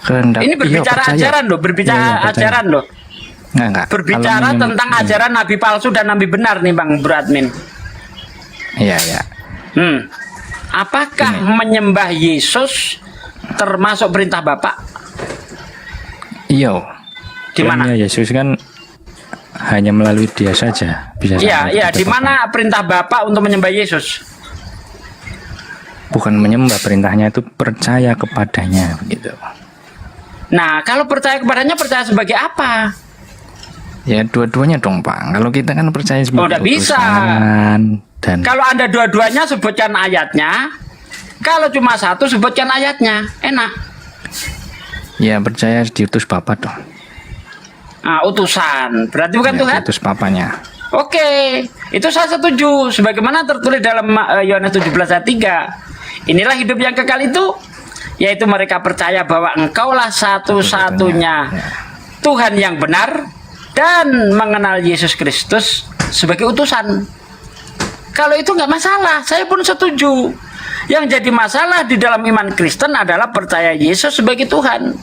Speaker 11: Kehendak.
Speaker 7: Ini berbicara
Speaker 11: percaya.
Speaker 7: ajaran loh, berbicara
Speaker 11: Iya, percaya.
Speaker 7: ajaran loh.
Speaker 11: Enggak.
Speaker 7: Berbicara
Speaker 11: Kalau
Speaker 7: tentang ajaran nabi palsu dan nabi benar nih Bang Bro Admin.
Speaker 11: Iya.
Speaker 7: Apakah menyembah Yesus termasuk perintah Bapak?
Speaker 11: Iya.
Speaker 7: Di mana?
Speaker 11: Karena Yesus kan hanya melalui dia saja bisa sampai
Speaker 7: Iya,
Speaker 11: kepada
Speaker 7: di
Speaker 11: Bapa.
Speaker 7: mana perintah Bapak untuk menyembah Yesus?
Speaker 11: Bukan menyembah, perintahnya itu percaya kepadanya begitu.
Speaker 7: Nah, kalau percaya kepadanya, percaya sebagai apa?
Speaker 11: Ya dua-duanya dong Pak. Kalau kita kan percaya
Speaker 7: Oh,
Speaker 11: sebagai
Speaker 7: nggak bisa.
Speaker 11: utusan dan
Speaker 7: Kalau Anda dua-duanya sebutkan ayatnya, kalau cuma satu sebutkan ayatnya, enak.
Speaker 11: ya percaya diutus Bapa dong.
Speaker 7: Nah, utusan, berarti bukan
Speaker 11: Ya,
Speaker 7: Tuhan?
Speaker 11: diutus Papanya.
Speaker 7: Oke, itu saya setuju. Sebagaimana tertulis dalam Yohanes 17 ayat 3. Inilah hidup yang kekal itu, yaitu mereka percaya bahwa Engkaulah satu-satunya Tuhan yang benar dan mengenal Yesus Kristus sebagai utusan. Kalau itu nggak masalah, saya pun setuju. Yang jadi masalah di dalam iman Kristen adalah percaya Yesus sebagai Tuhan.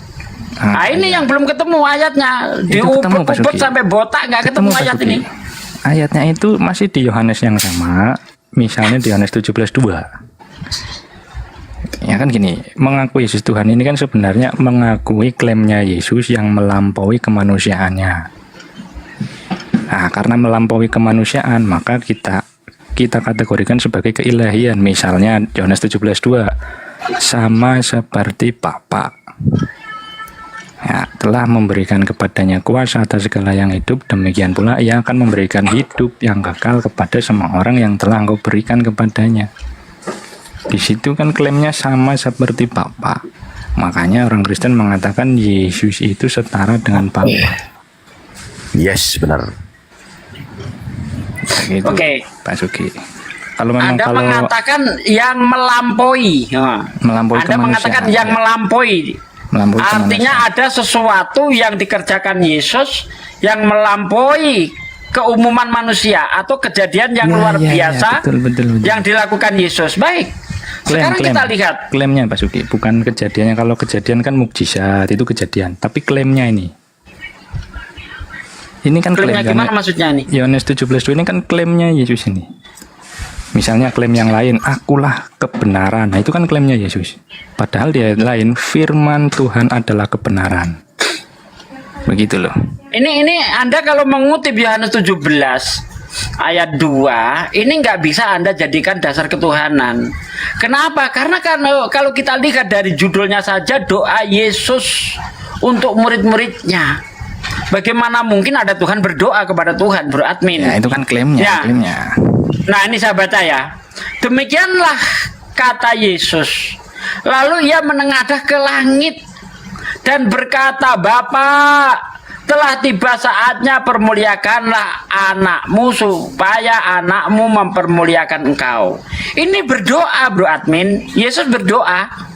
Speaker 7: Nah, ini yang belum ketemu ayatnya.
Speaker 11: Itu ketemu, Pak
Speaker 7: Diubut-ubut
Speaker 11: Sugi.
Speaker 7: sampai botak nggak ketemu
Speaker 11: Pak
Speaker 7: ayat
Speaker 11: Sugi.
Speaker 7: ini.
Speaker 11: Ayatnya itu masih di Yohanes yang sama, misalnya di Yohanes 17:2. Ya kan gini, mengakui Yesus Tuhan ini kan sebenarnya mengakui klaimnya Yesus yang melampaui kemanusiaannya. Nah, karena melampaui kemanusiaan, maka kita kategorikan sebagai keilahian. Misalnya Yohanes 17:2, sama seperti Bapa. Ya, telah memberikan kepadanya kuasa atas segala yang hidup, demikian pula ia akan memberikan hidup yang kekal kepada semua orang yang telah Engkau berikan kepadanya. Di situ kan klaimnya sama seperti Bapa. Makanya orang Kristen mengatakan Yesus itu setara dengan Bapa.
Speaker 5: Yes, benar.
Speaker 11: Gitu,
Speaker 7: Oke.
Speaker 11: Pak Sugi. Kalau memang
Speaker 7: Anda
Speaker 11: kalau
Speaker 7: mengatakan yang melampaui.
Speaker 11: Melampaui
Speaker 7: Anda mengatakan
Speaker 11: kemanusiaan,
Speaker 7: yang
Speaker 11: ya.
Speaker 7: melampaui.
Speaker 11: Melampaui
Speaker 7: Artinya ada sesuatu yang dikerjakan Yesus yang melampaui keumuman manusia atau kejadian yang
Speaker 11: Ya,
Speaker 7: luar
Speaker 11: ya, ya,
Speaker 7: biasa
Speaker 11: betul.
Speaker 7: yang dilakukan Yesus. Baik. Sekarang kita lihat.
Speaker 11: Klaimnya Pak Sugi, bukan kejadiannya. Kalau kejadian kan mukjizat, itu kejadian. Tapi klaimnya ini. Ini kan
Speaker 7: Klaimnya
Speaker 11: klaim
Speaker 7: gimana maksudnya ini?
Speaker 11: Yohanes 17:2 ini kan klaimnya Yesus ini. Misalnya klaim yang lain, akulah kebenaran. Nah, itu kan klaimnya Yesus. Padahal di ayat lain, firman Tuhan adalah kebenaran. Begitu loh.
Speaker 7: Ini Anda kalau mengutip Yohanes 17 ayat 2, ini nggak bisa Anda jadikan dasar ketuhanan. Kenapa? Karena kalau kita lihat dari judulnya saja, doa Yesus untuk murid-muridnya. Bagaimana mungkin ada Tuhan berdoa kepada Tuhan, Bro Admin?
Speaker 11: Ya, itu kan klaimnya,
Speaker 7: Ya.
Speaker 11: klaimnya.
Speaker 7: Nah, ini saya baca ya. Demikianlah kata Yesus. Lalu ia menengadah ke langit dan berkata, Bapa, telah tiba saatnya permuliakanlah anakmu supaya anakmu mempermuliakan engkau. Ini berdoa, Bro Admin. Yesus berdoa.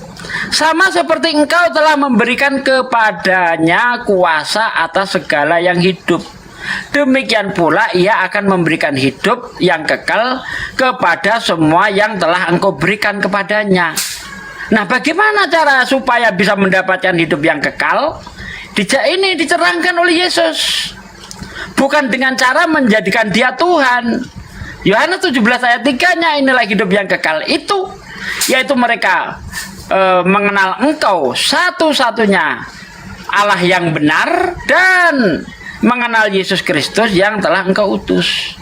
Speaker 7: Sama seperti engkau telah memberikan kepadanya kuasa atas segala yang hidup. Demikian pula ia akan memberikan hidup yang kekal kepada semua yang telah engkau berikan kepadanya. Nah, bagaimana cara supaya bisa mendapatkan hidup yang kekal? Ini dicerangkan oleh Yesus. Bukan dengan cara menjadikan dia Tuhan. Yohanes 17 ayat 3-nya inilah hidup yang kekal itu, yaitu mereka mengenal engkau satu-satunya Allah yang benar dan mengenal Yesus Kristus yang telah engkau utus.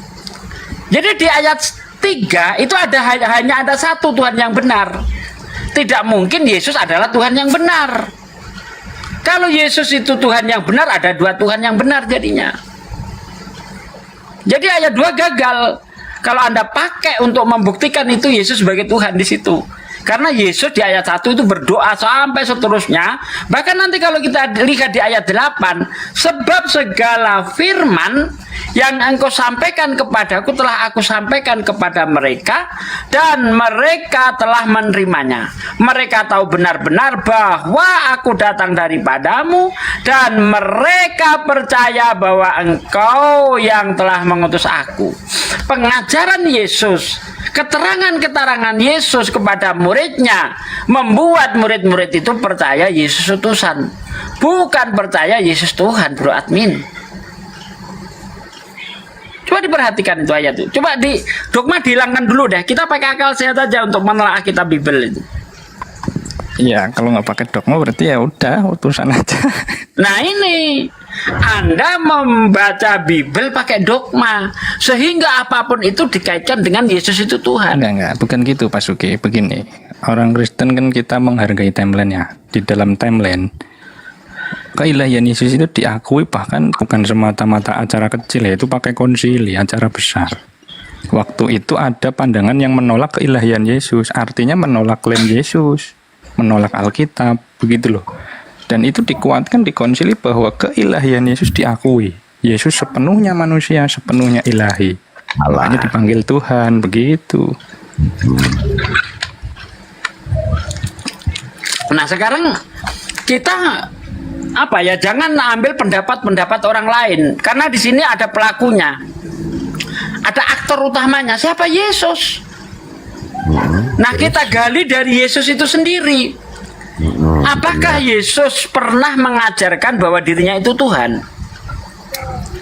Speaker 7: Jadi di ayat 3 itu hanya ada satu Tuhan yang benar. Tidak mungkin Yesus adalah Tuhan yang benar. Kalau Yesus itu Tuhan yang benar, ada dua Tuhan yang benar jadinya. Jadi ayat 2 gagal kalau Anda pakai untuk membuktikan itu Yesus sebagai Tuhan di situ. Karena Yesus di ayat 1 itu berdoa sampai seterusnya. Bahkan nanti kalau kita lihat di ayat 8, sebab segala firman yang engkau sampaikan kepadaku telah aku sampaikan kepada mereka, dan mereka telah menerimanya. Mereka tahu benar-benar bahwa aku datang daripadamu, dan mereka percaya bahwa engkau yang telah mengutus aku. Pengajaran Yesus, keterangan-keterangan Yesus kepada muridnya membuat murid-murid itu percaya Yesus utusan, bukan percaya Yesus Tuhan, Bro Admin. Coba diperhatikan itu ayat itu. Coba di dogma dihilangkan dulu deh. Kita pakai akal sehat aja untuk menelaah kitab Bible itu.
Speaker 11: Ya, kalau nggak pakai dogma berarti ya udah utusan aja.
Speaker 7: Nah ini, Anda membaca Bible pakai dogma, sehingga apapun itu dikaitkan dengan Yesus itu Tuhan.
Speaker 11: Enggak, bukan gitu Pak Sugi. Begini, orang Kristen kan kita menghargai timeline-nya. Di dalam timeline, keilahian Yesus itu diakui bahkan bukan semata-mata acara kecil ya, itu pakai konsili, acara besar. Waktu itu ada pandangan yang menolak keilahian Yesus, artinya menolak klaim Yesus, menolak Alkitab, begitu loh. Dan itu dikuatkan di konsili bahwa keilahian Yesus diakui. Yesus sepenuhnya manusia, sepenuhnya ilahi. Makanya dipanggil Tuhan, begitu.
Speaker 7: Nah sekarang kita apa ya, jangan ambil pendapat-pendapat orang lain, karena di sini ada pelakunya, ada aktor utamanya, siapa? Yesus. Nah kita gali dari Yesus itu sendiri. Apakah Yesus pernah mengajarkan bahwa dirinya itu Tuhan?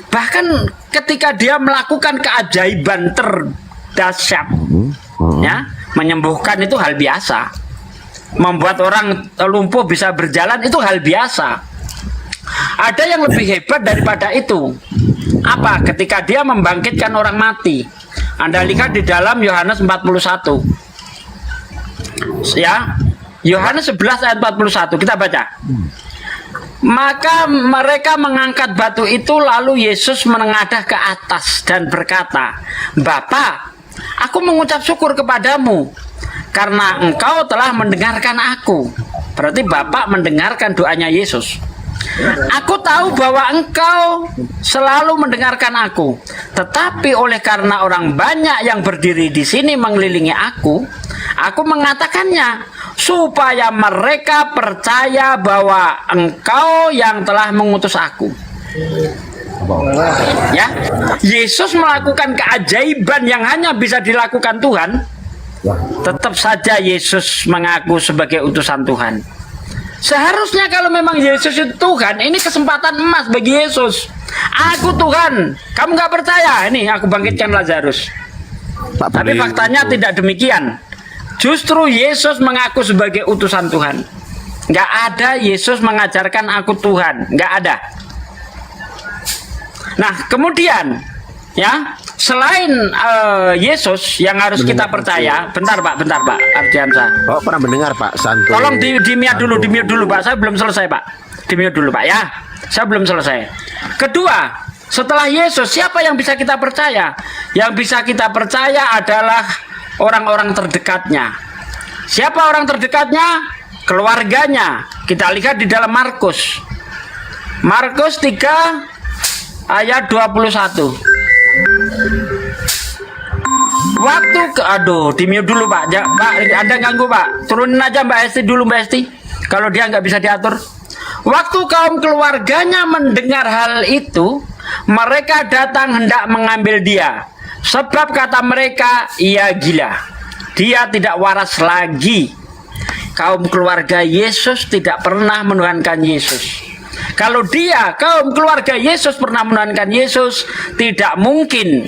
Speaker 7: Bahkan ketika dia melakukan keajaiban terdahsyat, ya, menyembuhkan itu hal biasa, membuat orang lumpuh bisa berjalan itu hal biasa. Ada yang lebih hebat daripada itu. Apa? Ketika dia membangkitkan orang mati. Anda lihat di dalam Yohanes 41. Ya, Yohanes 11 ayat 41, kita baca. Maka mereka mengangkat batu itu, lalu Yesus menengadah ke atas dan berkata, Bapa, aku mengucap syukur kepadamu karena engkau telah mendengarkan aku. Berarti Bapa mendengarkan doanya Yesus. Aku tahu bahwa engkau selalu mendengarkan aku, tetapi oleh karena orang banyak yang berdiri di sini mengelilingi aku mengatakannya supaya mereka percaya bahwa engkau yang telah mengutus aku. Ya, Yesus melakukan keajaiban yang hanya bisa dilakukan Tuhan. Tetap saja Yesus mengaku sebagai utusan Tuhan. Seharusnya kalau memang Yesus itu Tuhan, ini kesempatan emas bagi Yesus. Aku Tuhan, kamu nggak percaya? Ini aku bangkitkan Lazarus. Tapi faktanya tidak demikian. Justru Yesus mengaku sebagai utusan Tuhan. Nggak ada Yesus mengajarkan aku Tuhan, nggak ada. Nah kemudian, ya, selain Yesus yang harus kita percaya, bentar Pak Ardiansa.
Speaker 5: Oh, pernah mendengar Pak Santo?
Speaker 7: Tolong di mute dulu Pak, saya belum selesai Pak. Di mute dulu Pak ya, saya belum selesai. Kedua, setelah Yesus siapa yang bisa kita percaya? Yang bisa kita percaya adalah orang-orang terdekatnya. Siapa orang terdekatnya? Keluarganya. Kita lihat di dalam Markus 3 ayat 21. Di mute dulu Pak. Pak, Anda ganggu Pak. Turunin aja Mbak Esti dulu, Mbak Esti. Kalau dia nggak bisa diatur. Waktu kaum keluarganya mendengar hal itu, mereka datang hendak mengambil dia. Sebab kata mereka, ia gila. Dia tidak waras lagi. Kaum keluarga Yesus tidak pernah menuhankan Yesus. Kalau kaum keluarga Yesus pernah menuhankan Yesus, tidak mungkin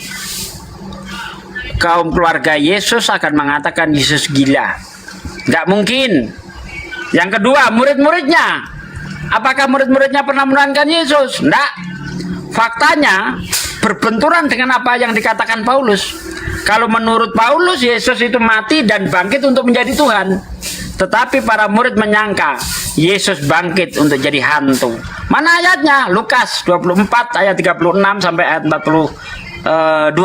Speaker 7: kaum keluarga Yesus akan mengatakan Yesus gila. Nggak mungkin. Yang kedua, murid-muridnya. Apakah murid-muridnya pernah menuhankan Yesus? Nggak. Faktanya berbenturan dengan apa yang dikatakan Paulus. Kalau menurut Paulus, Yesus itu mati dan bangkit untuk menjadi Tuhan. Tetapi para murid menyangka Yesus bangkit untuk jadi hantu. Mana ayatnya? Lukas 24 ayat 36 sampai ayat 42.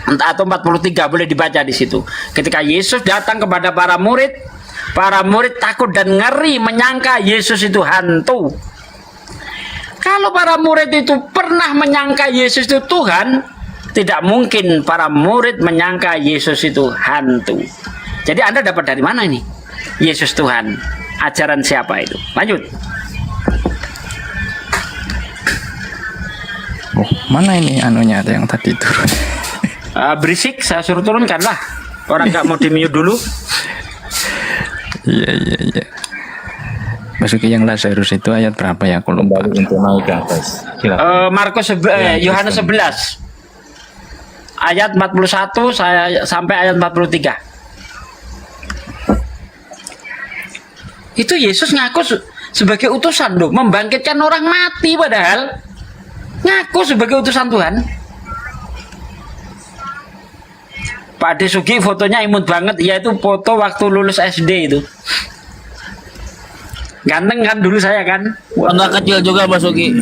Speaker 7: Atau 43, boleh dibaca di situ. Ketika Yesus datang kepada para murid takut dan ngeri menyangka Yesus itu hantu. Kalau para murid itu pernah menyangka Yesus itu Tuhan, tidak mungkin para murid menyangka Yesus itu hantu. Jadi Anda dapat dari mana ini? Yesus Tuhan. Ajaran siapa itu? Lanjut.
Speaker 11: Oh, mana ini anunya ada yang tadi turun?
Speaker 7: Berisik, saya suruh turunkan lah. Orang nggak mau di-mute dulu.
Speaker 11: Iya. Masuki yang Lazarus itu ayat berapa ya? Aku lupa.
Speaker 7: Yohanes 11 ayat 41 sampai ayat 43. Itu Yesus ngaku sebagai utusan loh, membangkitkan orang mati, padahal ngaku sebagai utusan Tuhan. Pak Desugi fotonya imut banget, yaitu foto waktu lulus SD itu. Ganteng kan dulu saya kan.
Speaker 8: Anak kecil juga Basuki.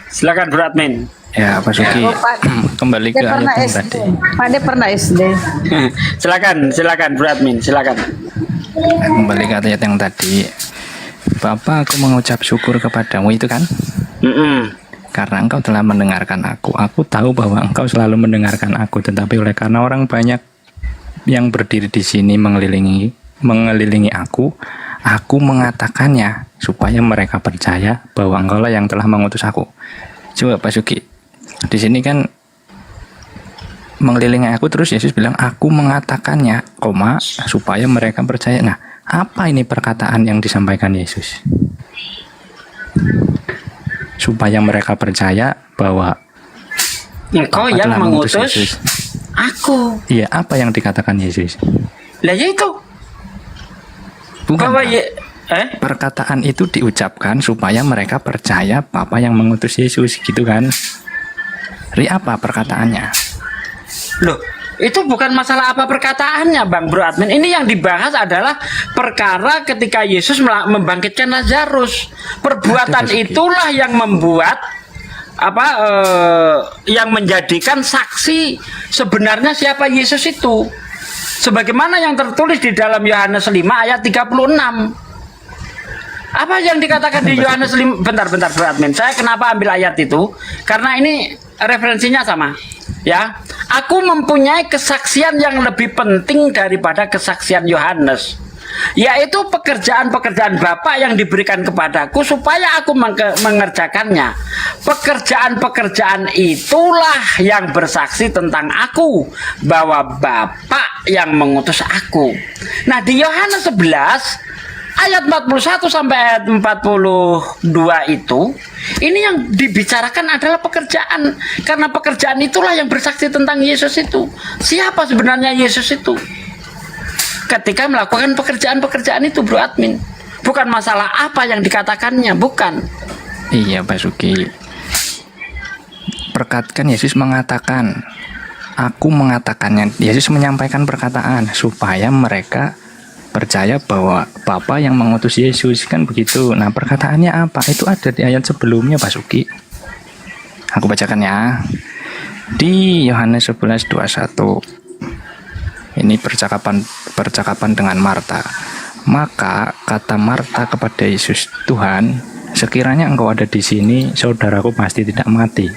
Speaker 7: Silakan Bro Admin.
Speaker 11: Ya, Pak Suki, kembali ke
Speaker 4: Dia pernah
Speaker 11: ayat yang
Speaker 4: SD.
Speaker 11: tadi.
Speaker 4: Pak dia pernah SD.
Speaker 7: Silakan Bro Admin, silakan.
Speaker 11: Kembali ke ayat yang tadi. Bapa, aku mengucap syukur kepadamu itu kan? Karena engkau telah mendengarkan aku. Aku tahu bahwa engkau selalu mendengarkan aku, tetapi oleh karena orang banyak yang berdiri di sini mengelilingi aku mengatakannya supaya mereka percaya bahwa engkaulah yang telah mengutus aku. Coba Pak Suki, di sini kan mengelilingi aku, terus Yesus bilang aku mengatakannya, supaya mereka percaya. Nah, apa ini perkataan yang disampaikan Yesus? Supaya mereka percaya bahwa
Speaker 7: Engkau
Speaker 11: Bapa
Speaker 7: yang
Speaker 11: telah
Speaker 7: mengutus
Speaker 11: Yesus.
Speaker 7: aku.
Speaker 11: Iya, apa yang dikatakan Yesus?
Speaker 7: Lah ya itu.
Speaker 11: Bukan,
Speaker 7: Bahwa
Speaker 11: Pak. Perkataan itu diucapkan supaya mereka percaya Bapa yang mengutus Yesus, gitu kan? Apa perkataannya?
Speaker 7: Loh, itu bukan masalah apa perkataannya, Bang Bro Admin. Ini yang dibahas adalah perkara ketika Yesus membangkitkan Lazarus. Perbuatan itulah yang membuat yang menjadikan saksi sebenarnya siapa Yesus itu. Sebagaimana yang tertulis di dalam Yohanes 5 ayat 36. Apa yang dikatakan di Yohanes 5? Bentar Bro Admin. Saya kenapa ambil ayat itu? Karena ini referensinya sama. Ya, aku mempunyai kesaksian yang lebih penting daripada kesaksian Yohanes, yaitu pekerjaan-pekerjaan Bapa yang diberikan kepadaku supaya aku mengerjakannya. Pekerjaan-pekerjaan itulah yang bersaksi tentang aku, bahwa Bapa yang mengutus aku. Nah, di Yohanes 11 ayat 41 sampai ayat 42 itu, ini yang dibicarakan adalah pekerjaan. Karena pekerjaan itulah yang bersaksi tentang Yesus itu. Siapa sebenarnya Yesus itu? Ketika melakukan pekerjaan-pekerjaan itu, Bro Admin. Bukan masalah apa yang dikatakannya, bukan.
Speaker 11: Iya, Pak Suki. Perkatakan Yesus mengatakan, aku mengatakannya. Yesus menyampaikan perkataan supaya mereka percaya bahwa Bapa yang mengutus Yesus, kan begitu. Nah, perkataannya apa? Itu ada di ayat sebelumnya, Pak Suki. Aku bacakan ya. Di Yohanes 11:21. Ini percakapan dengan Marta. Maka kata Marta kepada Yesus, Tuhan, sekiranya engkau ada di sini, saudaraku pasti tidak mati.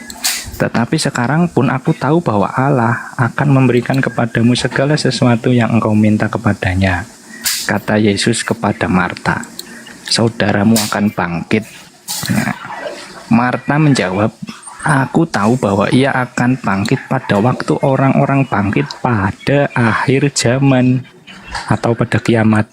Speaker 11: Tetapi sekarang pun aku tahu bahwa Allah akan memberikan kepadamu segala sesuatu yang engkau minta kepadanya. Kata Yesus kepada Marta, saudaramu akan bangkit. Nah, Marta menjawab, aku tahu bahwa ia akan bangkit pada waktu orang-orang bangkit pada akhir zaman atau pada kiamat.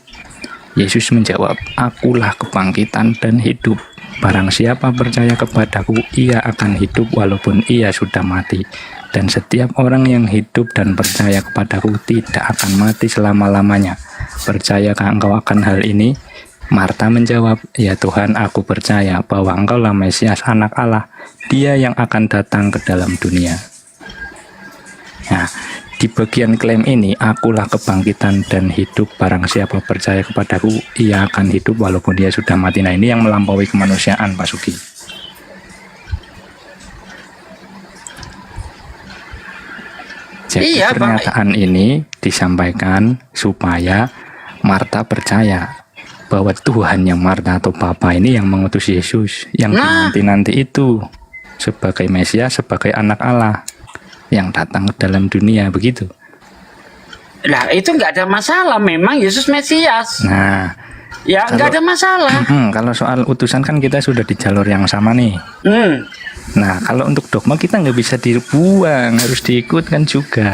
Speaker 11: Yesus menjawab, akulah kebangkitan dan hidup. Barang siapa percaya kepadaku, ia akan hidup walaupun ia sudah mati. Dan setiap orang yang hidup dan percaya kepadaku tidak akan mati selama-lamanya. Percayakah engkau akan hal ini? Marta menjawab, ya Tuhan, aku percaya bahwa engkaulah Mesias, anak Allah, dia yang akan datang ke dalam dunia. Nah, di bagian klaim ini, akulah kebangkitan dan hidup, barang siapa percaya kepadaku, ia akan hidup walaupun dia sudah mati. Nah, ini yang melampaui kemanusiaan, Pak Suki. Jadi pernyataan ini disampaikan supaya Marta percaya bahwa Tuhan yang Marta atau Bapa ini yang mengutus Yesus, yang dinanti-nanti itu sebagai Mesias, sebagai anak Allah yang datang ke dalam dunia, begitu.
Speaker 7: Nah, itu nggak ada masalah, memang Yesus Mesias.
Speaker 11: Nah,
Speaker 7: ya nggak ada masalah.
Speaker 11: Kalau soal utusan kan kita sudah di jalur yang sama nih. Nah, kalau untuk dogma kita nggak bisa dibuang, harus diikutkan juga.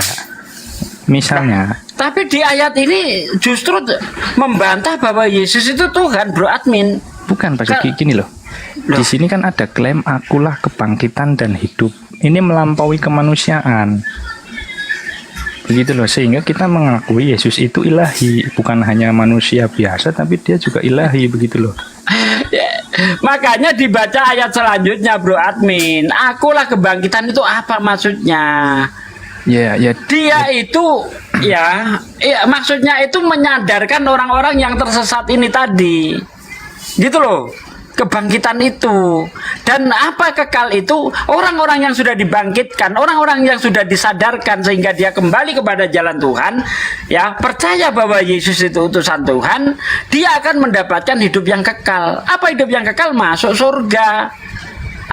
Speaker 11: Misalnya.
Speaker 7: Tapi di ayat ini justru membantah bahwa Yesus itu Tuhan, Bro Admin.
Speaker 11: Bukan, Pak Suki, gini loh. Di sini kan ada klaim akulah kebangkitan dan hidup. Ini melampaui kemanusiaan. Begitu loh, sehingga kita mengakui Yesus itu ilahi, bukan hanya manusia biasa, tapi dia juga ilahi, begitu loh.
Speaker 7: Makanya dibaca ayat selanjutnya, Bro Admin. Akulah kebangkitan itu apa maksudnya?
Speaker 11: Ya.
Speaker 7: Dia itu Ya, maksudnya itu menyadarkan orang-orang yang tersesat ini tadi. Gitu loh. Kebangkitan itu. Dan apa kekal itu? Orang-orang yang sudah dibangkitkan, orang-orang yang sudah disadarkan sehingga dia kembali kepada jalan Tuhan, ya, percaya bahwa Yesus itu utusan Tuhan, dia akan mendapatkan hidup yang kekal. Apa hidup yang kekal? Masuk surga.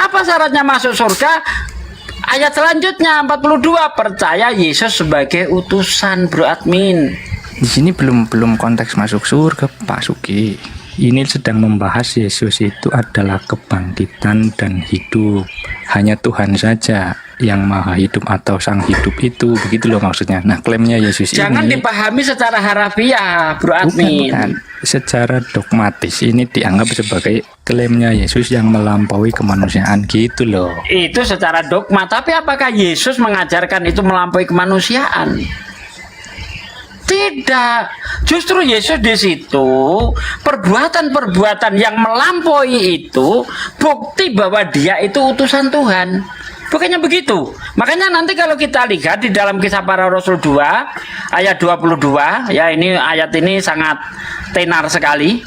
Speaker 7: Apa syaratnya masuk surga? Ayat selanjutnya 42, percaya Yesus sebagai utusan, Bro Admin.
Speaker 11: Di sini belum konteks masuk surga, Pak Suki. Ini sedang membahas Yesus itu adalah kebangkitan dan hidup. Hanya Tuhan saja yang maha hidup atau sang hidup itu, begitu loh maksudnya. Nah, klaimnya Yesus
Speaker 7: Jangan
Speaker 11: ini
Speaker 7: dipahami secara harafiah, Bro Admin.
Speaker 11: bukan. Secara dogmatis ini dianggap sebagai klaimnya Yesus yang melampaui kemanusiaan, gitu loh.
Speaker 7: Itu secara dogma, tapi apakah Yesus mengajarkan itu melampaui kemanusiaan? Tidak, justru Yesus di situ perbuatan-perbuatan yang melampaui itu bukti bahwa dia itu utusan Tuhan. Bukannya begitu. Makanya nanti kalau kita lihat di dalam Kisah Para Rasul 2 ayat 22, ya ini ayat ini sangat tenar sekali.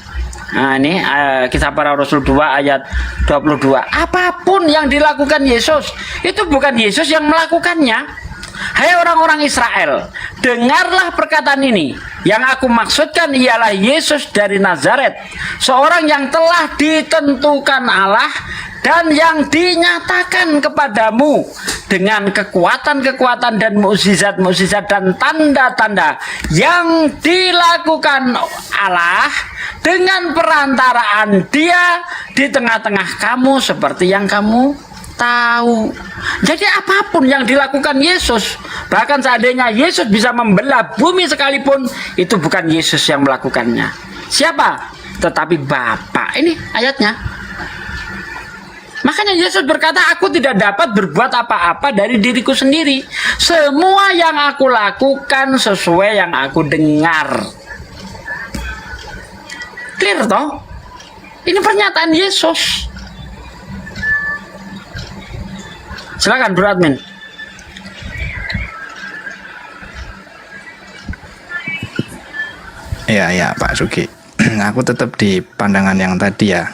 Speaker 7: Nah ini Kisah Para Rasul 2 ayat 22. Apapun yang dilakukan Yesus, itu bukan Yesus yang melakukannya. Hai orang-orang Israel, dengarlah perkataan ini. Yang aku maksudkan ialah Yesus dari Nazaret, seorang yang telah ditentukan Allah dan yang dinyatakan kepadamu dengan kekuatan-kekuatan dan mukjizat-mukjizat dan tanda-tanda yang dilakukan Allah dengan perantaraan Dia di tengah-tengah kamu seperti yang kamu tahu. Jadi apapun yang dilakukan Yesus, bahkan seandainya Yesus bisa membelah bumi sekalipun, itu bukan Yesus yang melakukannya. Siapa? Tetapi Bapa. Ini ayatnya. Makanya Yesus berkata, aku tidak dapat berbuat apa-apa dari diriku sendiri. Semua yang aku lakukan sesuai yang aku dengar. Clear toh? Ini pernyataan Yesus. Silakan Bro Admin.
Speaker 11: Ya Pak Suki. Aku tetap di pandangan yang tadi ya.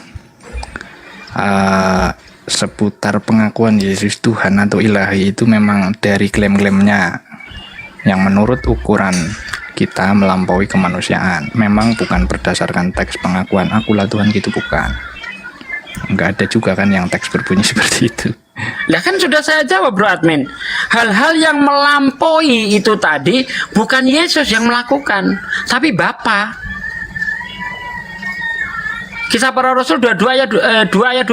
Speaker 11: Seputar pengakuan Yesus Tuhan atau ilahi itu memang dari klaim-klaimnya yang menurut ukuran kita melampaui kemanusiaan. Memang bukan berdasarkan teks pengakuan akulah Tuhan, gitu bukan. Enggak ada juga kan yang teks berbunyi seperti itu.
Speaker 7: Lah kan sudah saya jawab Bro Admin. Hal-hal yang melampaui itu tadi bukan Yesus yang melakukan, tapi Bapa. Kisah Para Rasul 2 ayat 22.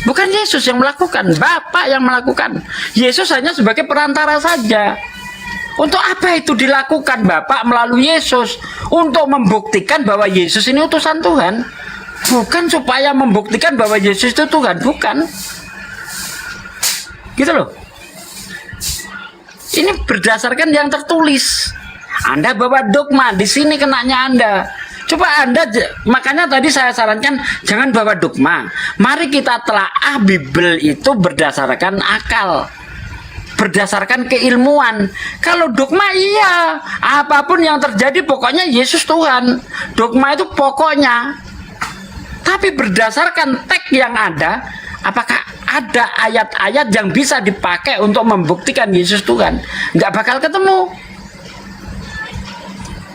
Speaker 7: Bukan Yesus yang melakukan, Bapa yang melakukan. Yesus hanya sebagai perantara saja. Untuk apa itu dilakukan Bapa melalui Yesus? Untuk membuktikan bahwa Yesus ini utusan Tuhan. Bukan supaya membuktikan bahwa Yesus itu Tuhan, bukan. Gitu loh. Ini berdasarkan yang tertulis. Anda bawa dogma, di sini kenanya Anda. Coba Anda, makanya tadi saya sarankan jangan bawa dogma. Mari kita telaah Bible itu berdasarkan akal, berdasarkan keilmuan. Kalau dogma iya, apapun yang terjadi pokoknya Yesus Tuhan. Dogma itu pokoknya. Tapi berdasarkan teks yang ada, apakah ada ayat-ayat yang bisa dipakai untuk membuktikan Yesus Tuhan? Nggak bakal ketemu.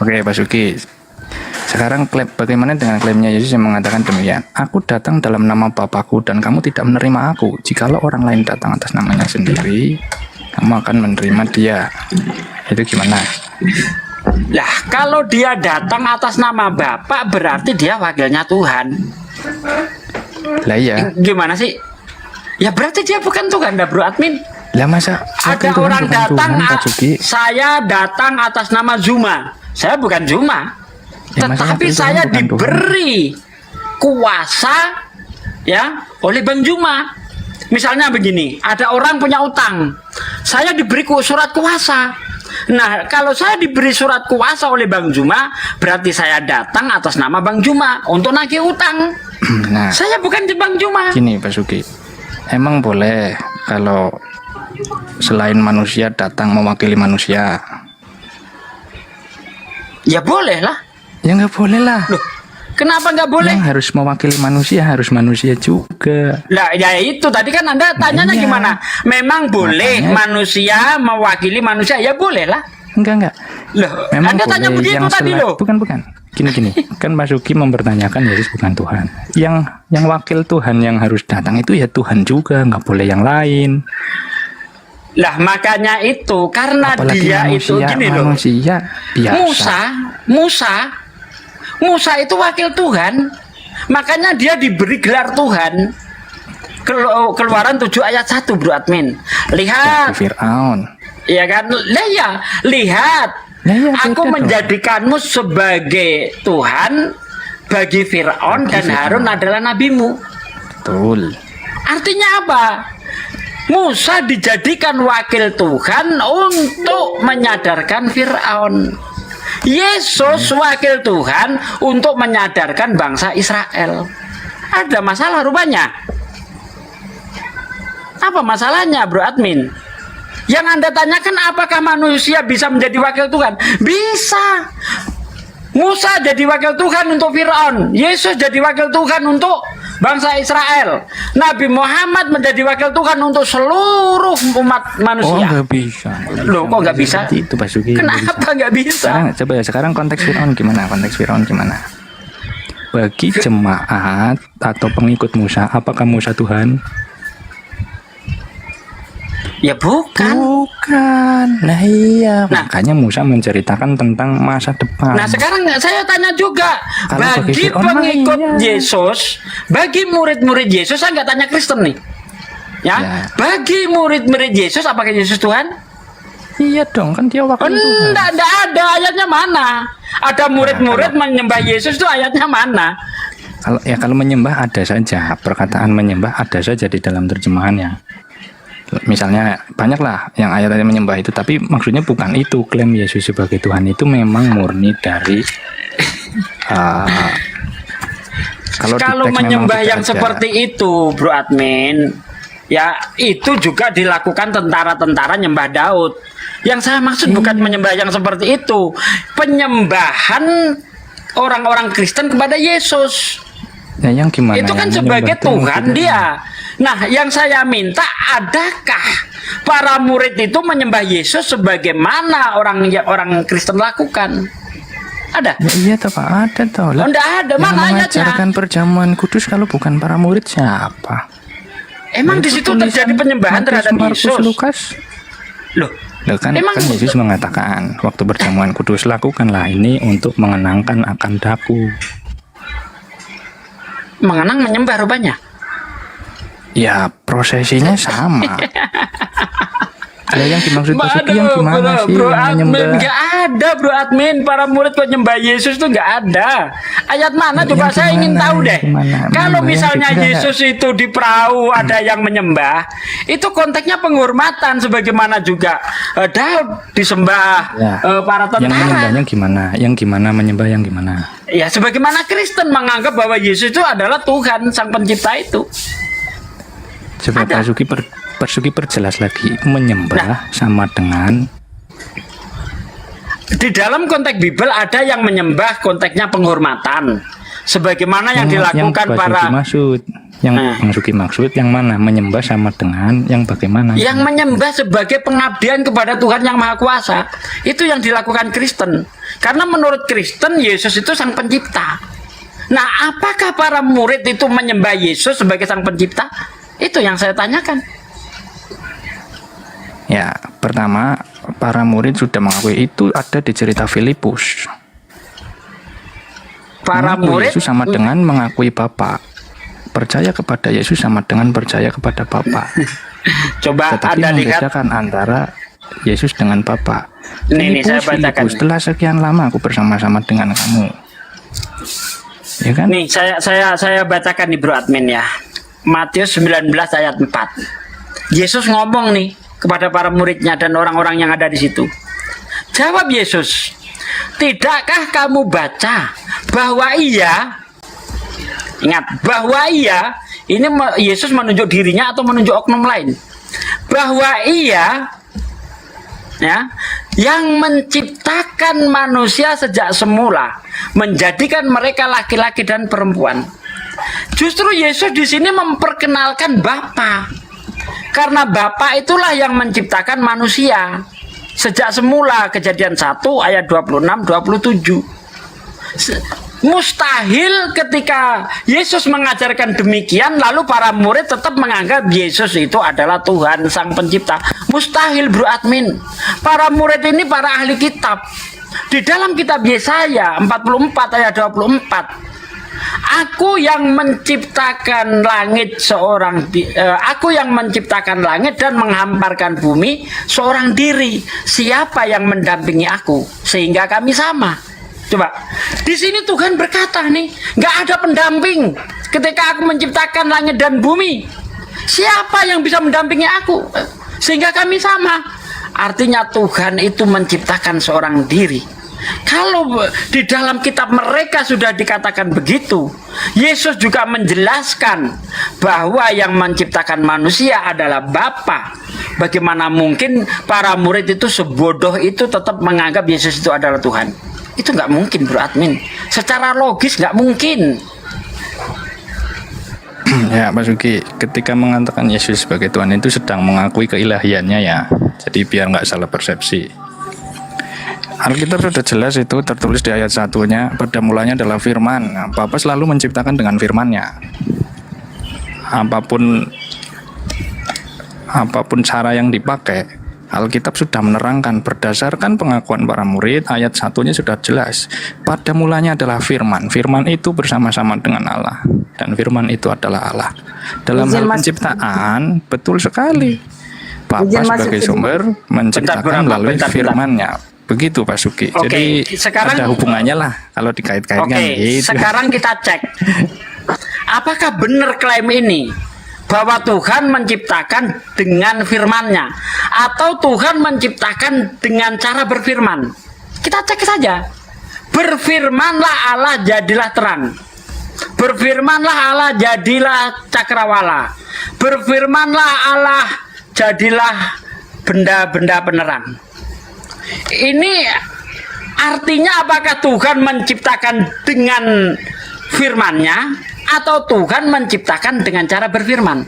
Speaker 11: Oke Pak Suki. Sekarang bagaimana dengan klaimnya Yesus yang mengatakan demikian? Aku datang dalam nama Bapakku dan kamu tidak menerima aku. Jikalau orang lain datang atas namanya sendiri, kamu akan menerima dia. Itu gimana?
Speaker 7: Lah kalau dia datang atas nama Bapak berarti dia wakilnya Tuhan.
Speaker 11: Lah iya.
Speaker 7: Gimana sih? Ya berarti dia bukan Tuhan dah Bro Admin.
Speaker 11: Lah masa
Speaker 7: ada orang datang, saya datang atas nama Zuma. Saya bukan Zuma. Ya, tetapi saya diberi kuasa ya oleh Bang Zuma. Misalnya begini, ada orang punya utang, saya diberi surat kuasa. Nah, kalau saya diberi surat kuasa oleh Bang Zuma, berarti saya datang atas nama Bang Zuma untuk nagih utang.
Speaker 11: Nah,
Speaker 7: saya bukan di Bang Zuma.
Speaker 11: Gini Pak Suki, emang boleh kalau selain manusia datang mewakili manusia,
Speaker 7: Ya boleh lah.
Speaker 11: Ya nggak boleh lah.
Speaker 7: Loh, kenapa nggak boleh?
Speaker 11: Yang harus mewakili manusia harus manusia juga.
Speaker 7: Lah ya itu tadi kan Anda tanyanya
Speaker 11: Iya.
Speaker 7: gimana? Memang boleh
Speaker 11: Makanya-
Speaker 7: manusia mewakili manusia, ya boleh lah.
Speaker 11: Enggak.
Speaker 7: Loh,
Speaker 11: Memang
Speaker 7: Anda tanya
Speaker 11: boleh.
Speaker 7: begitu tadi loh.
Speaker 11: Bukan. Gini. Kan Mas Uki mempertanyakan Yesus bukan Tuhan. Yang wakil Tuhan yang harus datang itu ya Tuhan juga, nggak boleh yang lain.
Speaker 7: Lah makanya itu karena
Speaker 11: Apalagi
Speaker 7: dia itu gini loh.
Speaker 11: manusia biasa.
Speaker 7: Musa itu wakil Tuhan. Makanya dia diberi gelar Tuhan. Keluaran 7 ayat 1 Bro Admin. Lihat.
Speaker 11: Fir'aun.
Speaker 7: Ya kan? Lah ya, lihat.
Speaker 11: Lah ya,
Speaker 7: Aku
Speaker 11: beda dong.
Speaker 7: menjadikanmu sebagai Tuhan bagi Fir'aun dan Harun adalah nabimu.
Speaker 11: Betul.
Speaker 7: Artinya apa? Musa dijadikan wakil Tuhan untuk menyadarkan Fir'aun. Yesus wakil Tuhan untuk menyadarkan bangsa Israel. Ada masalah rupanya. Apa masalahnya Bro Admin? Yang Anda tanyakan apakah manusia bisa menjadi wakil Tuhan? Bisa. Musa jadi wakil Tuhan untuk Fir'aun. Yesus jadi wakil Tuhan untuk bangsa Israel. Nabi Muhammad menjadi wakil Tuhan untuk seluruh umat
Speaker 11: Oh
Speaker 7: manusia.
Speaker 11: nggak bisa.
Speaker 7: Loh, kok nggak bisa?
Speaker 11: Seperti itu Pak Sugi.
Speaker 7: Kenapa nggak bisa?
Speaker 11: Sekarang konteks Fir'aun gimana? Bagi jemaat atau pengikut Musa, apakah Musa Tuhan?
Speaker 7: Ya bukan.
Speaker 11: Bukan. Nah iya, makanya Musa menceritakan tentang masa depan.
Speaker 7: Nah sekarang saya tanya juga,
Speaker 11: Kalau bagi
Speaker 7: bagi
Speaker 11: Fir'aun mah
Speaker 7: pengikut
Speaker 11: iya.
Speaker 7: Yesus, bagi murid-murid Yesus, saya nggak tanya Kristen nih, ya. Bagi murid-murid Yesus, apakah Yesus Tuhan?
Speaker 11: Iya dong, kan dia wakil Tuhan.
Speaker 7: Enggak ada ayatnya mana? Ada murid-murid menyembah Yesus itu ayatnya mana?
Speaker 11: Kalau menyembah ada saja, perkataan menyembah ada saja di dalam terjemahannya. Misalnya banyaklah yang ayat-ayat menyembah itu, tapi maksudnya bukan itu. Klaim Yesus sebagai Tuhan itu memang murni dari
Speaker 7: Kalau
Speaker 11: di teks
Speaker 7: menyembah
Speaker 11: memang
Speaker 7: yang
Speaker 11: tidak ada.
Speaker 7: seperti itu, Bro Admin, ya itu juga dilakukan tentara-tentara nyembah Daud. Yang saya maksud bukan menyembah yang seperti itu, penyembahan orang-orang Kristen kepada Yesus.
Speaker 11: Ya, yang gimana?
Speaker 7: Itu kan
Speaker 11: Yang
Speaker 7: sebagai
Speaker 11: menyembah itu
Speaker 7: Tuhan
Speaker 11: maksudnya.
Speaker 7: dia. Nah, yang saya minta, adakah para murid itu menyembah Yesus sebagaimana orang Kristen lakukan? Ada?
Speaker 11: Ya, iya toh Pak, ada toh.
Speaker 7: Oh, enggak ada.
Speaker 11: Yang
Speaker 7: Mana ayatnya?
Speaker 11: mengajarkan perjamuan kudus kalau bukan para murid siapa?
Speaker 7: Emang
Speaker 11: Ya,
Speaker 7: di
Speaker 11: itu
Speaker 7: situ terjadi
Speaker 11: tulisan
Speaker 7: penyembahan
Speaker 11: Matius,
Speaker 7: terhadap
Speaker 11: Markus,
Speaker 7: Yesus?
Speaker 11: Lukas.
Speaker 7: Loh,
Speaker 11: Kan
Speaker 7: emang
Speaker 11: Yesus mengatakan waktu perjamuan kudus lakukanlah ini untuk mengenangkan akan daku.
Speaker 7: mengenang menyembah rupanya.
Speaker 11: Ya prosesinya sama. Ya yang dimaksud Pak Suki yang gimana sih
Speaker 7: Bro
Speaker 11: yang
Speaker 7: Admin,
Speaker 11: menyembah?
Speaker 7: nggak ada Bro Admin, para murid kok nyembah Yesus tuh nggak ada. Ayat mana coba,
Speaker 11: Yang
Speaker 7: saya ingin
Speaker 11: gimana,
Speaker 7: tahu deh.
Speaker 11: gimana?
Speaker 7: Kalau
Speaker 11: Menyembah yang
Speaker 7: misalnya
Speaker 11: enggak.
Speaker 7: Yesus itu di perahu ada yang menyembah, itu konteksnya penghormatan sebagaimana juga Daud disembah
Speaker 11: Ya.
Speaker 7: para
Speaker 11: Yang
Speaker 7: tentara.
Speaker 11: menyembahnya gimana? Yang gimana menyembah yang gimana?
Speaker 7: Ya sebagaimana Kristen menganggap bahwa Yesus itu adalah Tuhan sang pencipta itu.
Speaker 11: Coba
Speaker 7: Ada.
Speaker 11: Pak Suki perjelas lagi, menyembah sama dengan
Speaker 7: Di dalam konteks Bible ada yang menyembah konteksnya penghormatan. Sebagaimana yang dilakukan
Speaker 11: Pak
Speaker 7: para
Speaker 11: Suki maksud, yang Bang Suki maksud yang mana? Menyembah sama dengan yang bagaimana?
Speaker 7: yang menyembah sebagai pengabdian kepada Tuhan yang Maha Kuasa. Itu yang dilakukan Kristen. Karena menurut Kristen Yesus itu sang pencipta. Nah, apakah para murid itu menyembah Yesus sebagai sang pencipta? Itu yang saya tanyakan.
Speaker 11: Ya, pertama para murid sudah mengakui itu ada di cerita Filipus.
Speaker 7: Para
Speaker 11: Mengakui
Speaker 7: murid
Speaker 11: Yesus sama dengan mengakui Bapa. Percaya kepada Yesus sama dengan percaya kepada Bapa.
Speaker 7: Coba
Speaker 11: Tetapi
Speaker 7: Anda lihat.
Speaker 11: membedakan antara Yesus dengan Bapa.
Speaker 7: Nih, saya
Speaker 11: Filipus,
Speaker 7: bacakan.
Speaker 11: setelah sekian lama aku bersama-sama dengan kamu. Ya kan?
Speaker 7: Nih, saya bacakan nih Bro Admin ya. Matius 19 ayat 4. Yesus ngomong nih kepada para muridnya dan orang-orang yang ada di situ. Jawab Yesus, "Tidakkah kamu baca bahwa ia," ingat, bahwa ia, ini Yesus menunjuk dirinya atau menunjuk oknum lain? Bahwa ia, ya, yang menciptakan manusia sejak semula, menjadikan mereka laki-laki dan perempuan. Justru Yesus di sini memperkenalkan Bapa. Karena Bapa itulah yang menciptakan manusia sejak semula. Kejadian 1 ayat 26-27. Mustahil ketika Yesus mengajarkan demikian lalu para murid tetap menganggap Yesus itu adalah Tuhan Sang Pencipta. Mustahil, Bro Admin. Para murid ini para ahli kitab. Di dalam kitab Yesaya 44 ayat 24, Aku yang menciptakan langit aku yang menciptakan langit dan menghamparkan bumi seorang diri. Siapa yang mendampingi aku sehingga kami sama? Coba, di sini Tuhan berkata nih, nggak ada pendamping ketika aku menciptakan langit dan bumi. Siapa yang bisa mendampingi aku sehingga kami sama? Artinya Tuhan itu menciptakan seorang diri. Kalau di dalam kitab mereka sudah dikatakan begitu, Yesus juga menjelaskan bahwa yang menciptakan manusia adalah Bapa. Bagaimana mungkin para murid itu sebodoh itu tetap menganggap Yesus itu adalah Tuhan? Itu nggak mungkin, Bro Admin. Secara logis nggak mungkin.
Speaker 11: Ya, Pak Sugi, ketika mengatakan Yesus sebagai Tuhan itu sedang mengakui keilahiannya ya. Jadi biar nggak salah persepsi. Alkitab sudah jelas itu tertulis di ayat 1-nya, pada mulanya adalah firman. Nah, Bapa selalu menciptakan dengan firman-Nya. Apapun cara yang dipakai, Alkitab sudah menerangkan berdasarkan pengakuan para murid, ayat 1-nya sudah jelas. Pada mulanya adalah firman. Firman itu bersama-sama dengan Allah. Dan firman itu adalah Allah. Dalam hal penciptaan, betul sekali. Bapa sebagai sumber menciptakan melalui firman-Nya. Begitu Pak Sugi. Jadi sekarang ada hubungannya lah kalau dikait-kaitkan. Gitu.
Speaker 7: Sekarang kita cek. Apakah benar klaim ini? Bahwa Tuhan menciptakan dengan firman-Nya atau Tuhan menciptakan dengan cara berfirman? Kita cek saja. Berfirmanlah Allah jadilah terang. Berfirmanlah Allah jadilah cakrawala. Berfirmanlah Allah jadilah benda-benda penerang. Ini artinya apakah Tuhan menciptakan dengan firman-Nya atau Tuhan menciptakan dengan cara berfirman?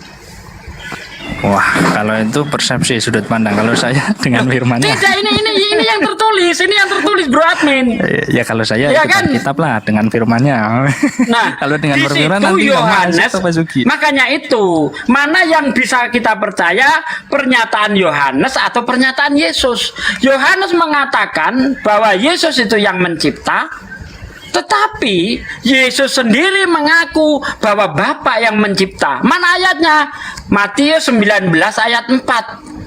Speaker 11: Wah, kalau itu persepsi sudut pandang. Kalau saya dengan firman-Nya.
Speaker 7: Tidak, ini yang tertulis, Bro Admin.
Speaker 11: Ya kalau saya
Speaker 7: ya
Speaker 11: itu
Speaker 7: kan?
Speaker 11: Kitab lah dengan firman-Nya.
Speaker 7: Nah,
Speaker 11: kalau dengan
Speaker 7: di
Speaker 11: berfirman
Speaker 7: situ
Speaker 11: nanti
Speaker 7: Yohanes,
Speaker 11: Pak Sugi.
Speaker 7: makanya itu mana yang bisa kita percaya, pernyataan Yohanes atau pernyataan Yesus? Yohanes mengatakan bahwa Yesus itu yang mencipta. Tetapi Yesus sendiri mengaku bahwa Bapa yang mencipta. Mana ayatnya? Matius 19 ayat 4.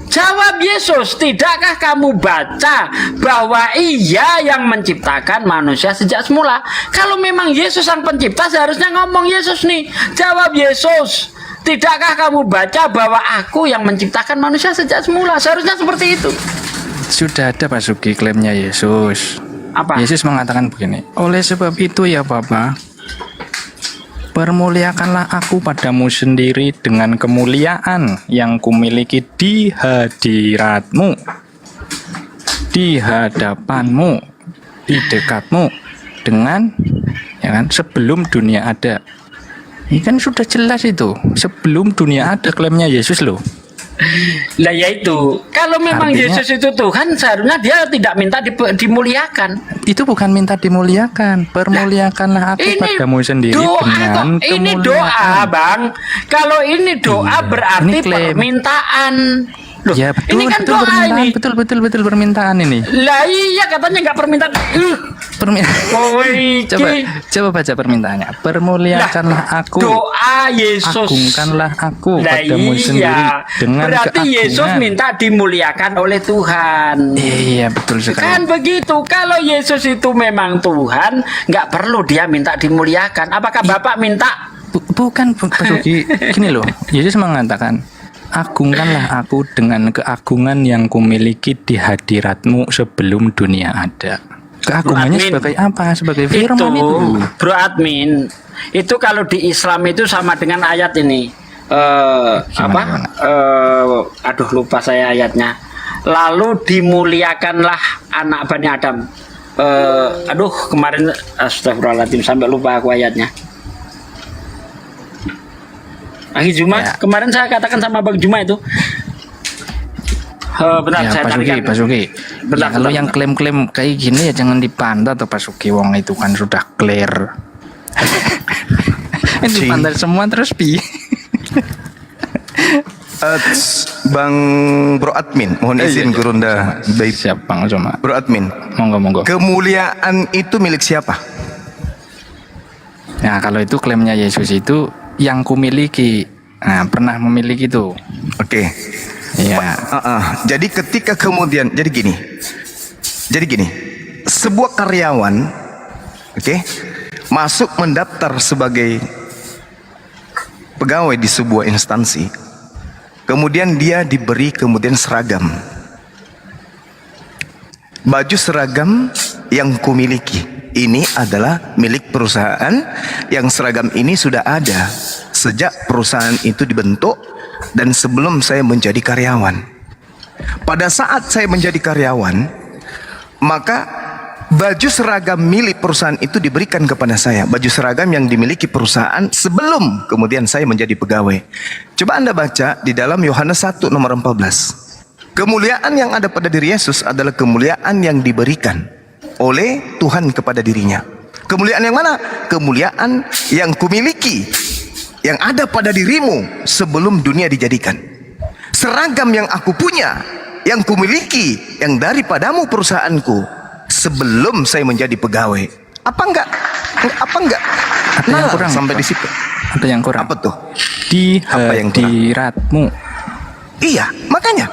Speaker 7: Jawab Yesus, tidakkah kamu baca bahwa Ia yang menciptakan manusia sejak semula? Kalau memang Yesus sang pencipta, seharusnya ngomong Yesus nih. Jawab Yesus, tidakkah kamu baca bahwa Aku yang menciptakan manusia sejak semula? Seharusnya seperti itu.
Speaker 11: Sudah ada Pak Sugi klaimnya Yesus.
Speaker 7: Apa?
Speaker 11: Yesus mengatakan begini, oleh sebab itu ya Bapa, permuliakanlah Aku padamu sendiri dengan kemuliaan yang kumiliki di hadiratmu, di hadapanmu, di dekatmu, dengan ya kan, sebelum dunia ada. Ini kan sudah jelas itu, sebelum dunia ada klaimnya Yesus loh.
Speaker 7: Lah yaitu, kalau memang artinya, Yesus itu Tuhan, seharusnya dia tidak minta dimuliakan.
Speaker 11: Itu bukan minta dimuliakan, permuliakanlah Aku padamu sendiri dengan kemuliaan.
Speaker 7: Ini doa, Bang. Kalau ini doa berarti permintaan. Loh,
Speaker 11: ya betul,
Speaker 7: ini kan
Speaker 11: betul
Speaker 7: doa
Speaker 11: permintaan,
Speaker 7: ini.
Speaker 11: Betul permintaan ini.
Speaker 7: Lah iya, katanya nggak permintaan.
Speaker 11: Coba baca permintaannya. Permuliakanlah Aku.
Speaker 7: Doa Yesus.
Speaker 11: Agungkanlah Aku padamu sendiri dengan
Speaker 7: berarti Yesus minta dimuliakan oleh Tuhan.
Speaker 11: Iya betul sekali.
Speaker 7: Kan begitu. Kalau Yesus itu memang Tuhan, nggak perlu dia minta dimuliakan. Apakah Bapak minta?
Speaker 11: Bukan Pak Sugi. Gini loh, Yesus mengatakan, agungkanlah Aku dengan keagungan yang kumiliki di hadiratmu sebelum dunia ada. Keagungannya sebagai apa? Sebagai firman itu.
Speaker 7: Bro Admin, itu kalau di Islam itu sama dengan ayat ini. Aduh lupa saya ayatnya. lalu dimuliakanlah anak Bani Adam. Aduh, kemarin astagfirullahaladzim sampai lupa aku ayatnya. Akhir Juma, kemarin saya katakan sama Bang Juma itu. Benar,
Speaker 11: Ya,
Speaker 7: saya
Speaker 11: Pak Suki,
Speaker 7: tarikan.
Speaker 11: Pak Suki.
Speaker 7: Bentar,
Speaker 11: Ya, kalau
Speaker 7: bentar,
Speaker 11: yang
Speaker 7: bentar.
Speaker 11: klaim-klaim kayak gini ya jangan dipantau atau Pak Suki, wong itu kan sudah clear. Ini dipantau semua terus pi.
Speaker 3: Bang Bro Admin, mohon izin Gurunda. Baik,
Speaker 11: Siap Bang Cuma.
Speaker 3: Bro Admin.
Speaker 11: Monggo monggo.
Speaker 3: Kemuliaan itu milik siapa?
Speaker 11: Nah, kalau itu klaimnya Yesus itu yang kumiliki. Nah, pernah memiliki itu.
Speaker 3: Oke.
Speaker 11: Iya.
Speaker 3: Jadi ketika kemudian jadi gini, sebuah karyawan, oke, masuk mendaftar sebagai pegawai di sebuah instansi, kemudian dia diberi seragam, baju seragam yang kumiliki. Ini adalah milik perusahaan yang seragam ini sudah ada sejak perusahaan itu dibentuk dan sebelum saya menjadi karyawan. Pada saat saya menjadi karyawan, maka baju seragam milik perusahaan itu diberikan kepada saya. Baju seragam yang dimiliki perusahaan sebelum kemudian saya menjadi pegawai. Coba Anda baca di dalam Yohanes 1 nomor 14. Kemuliaan yang ada pada diri Yesus adalah kemuliaan yang diberikan oleh Tuhan kepada dirinya. Kemuliaan yang mana? Kemuliaan yang kumiliki, yang ada pada dirimu sebelum dunia dijadikan. Seragam yang aku punya, yang kumiliki, yang daripadamu perusahaanku sebelum saya menjadi pegawai. Apa enggak?
Speaker 11: Ada yang kurang
Speaker 3: sampai
Speaker 11: Pak.
Speaker 3: di situ.
Speaker 11: Ada yang kurang.
Speaker 3: Apa tuh?
Speaker 11: Di
Speaker 3: Apa yang kurang?
Speaker 11: hadiratmu.
Speaker 3: Iya, makanya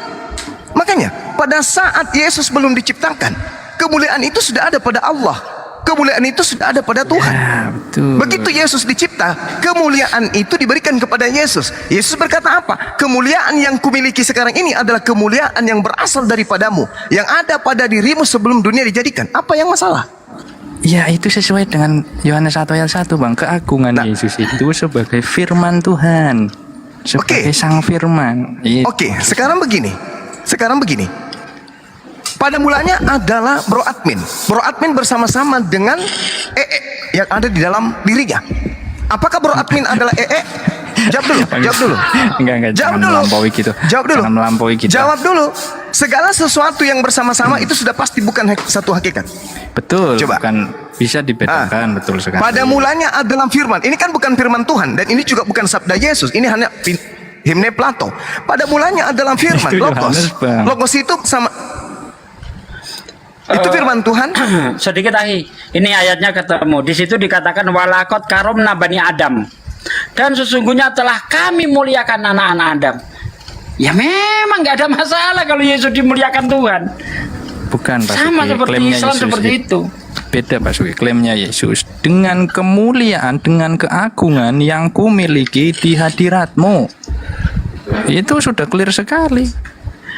Speaker 3: pada saat Yesus belum diciptakan, kemuliaan itu sudah ada pada Allah. Kemuliaan itu sudah ada pada Tuhan.
Speaker 11: Ya, betul.
Speaker 3: Begitu Yesus dicipta, kemuliaan itu diberikan kepada Yesus. Yesus berkata apa? Kemuliaan yang kumiliki sekarang ini adalah kemuliaan yang berasal daripadamu, yang ada pada dirimu sebelum dunia dijadikan. Apa yang masalah?
Speaker 11: Ya, itu sesuai dengan Yohanes 1 ayat 1 Bang. Keagungan Yesus itu sebagai firman Tuhan, sebagai sang firman.
Speaker 3: Oke, sekarang begini. Pada mulanya adalah Bro Admin. Bro Admin bersama-sama dengan yang ada di dalam dirinya. Apakah Bro Admin adalah Jawab dulu.
Speaker 11: Enggak,
Speaker 3: Jawab
Speaker 11: jangan
Speaker 3: dulu.
Speaker 11: melampaui gitu.
Speaker 3: Jawab dulu.
Speaker 11: Jangan melampaui gitu.
Speaker 3: Jawab dulu. Segala sesuatu yang bersama-sama itu sudah pasti bukan satu hakikat.
Speaker 11: Betul.
Speaker 3: Coba.
Speaker 11: Bukan bisa dibedakan, betul sekali.
Speaker 3: Pada mulanya adalah firman. Ini kan bukan firman Tuhan dan ini juga bukan sabda Yesus. Ini hanya himne Plato. Pada mulanya adalah firman,
Speaker 11: Itu
Speaker 3: logos.
Speaker 11: Yohanes, Bang.
Speaker 3: Logos itu sama itu firman Tuhan.
Speaker 7: Sedikit ahi. Ini ayatnya ketemu. Di situ dikatakan walakot karomna bani Adam. Dan sesungguhnya telah kami muliakan anak-anak Adam. Ya memang nggak ada masalah kalau Yesus dimuliakan Tuhan.
Speaker 11: Bukan Pak
Speaker 7: Sama
Speaker 11: Suki,
Speaker 7: seperti
Speaker 11: klaimnya
Speaker 7: Islam
Speaker 11: Yesus
Speaker 7: seperti itu.
Speaker 11: Beda Pak Suki, klaimnya Yesus dengan kemuliaan, dengan keagungan yang kumiliki di hadiratmu. Itu sudah clear sekali.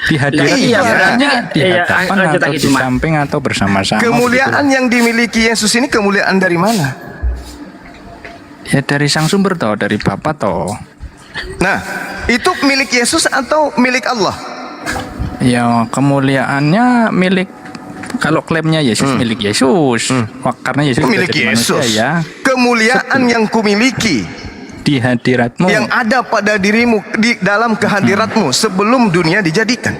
Speaker 11: Di hadirat
Speaker 7: Iya,
Speaker 11: ibaratnya di
Speaker 7: iya,
Speaker 11: hadapan
Speaker 7: lanjut
Speaker 11: atau
Speaker 7: lagi,
Speaker 11: di
Speaker 7: Cuma.
Speaker 11: samping atau bersama-sama.
Speaker 3: Kemuliaan yang dimiliki Yesus ini kemuliaan dari mana?
Speaker 11: Ya dari sang sumber toh, dari Bapa toh.
Speaker 3: Nah, itu milik Yesus atau milik Allah?
Speaker 11: Ya kemuliaannya milik, kalau klaimnya Yesus milik Yesus. Wah, karena Yesus
Speaker 3: Milik
Speaker 11: jadi
Speaker 3: Yesus.
Speaker 11: manusia ya.
Speaker 3: Kemuliaan yang kumiliki,
Speaker 11: Di hadiratmu.
Speaker 3: yang ada pada dirimu di dalam kehadiratmu sebelum dunia dijadikan.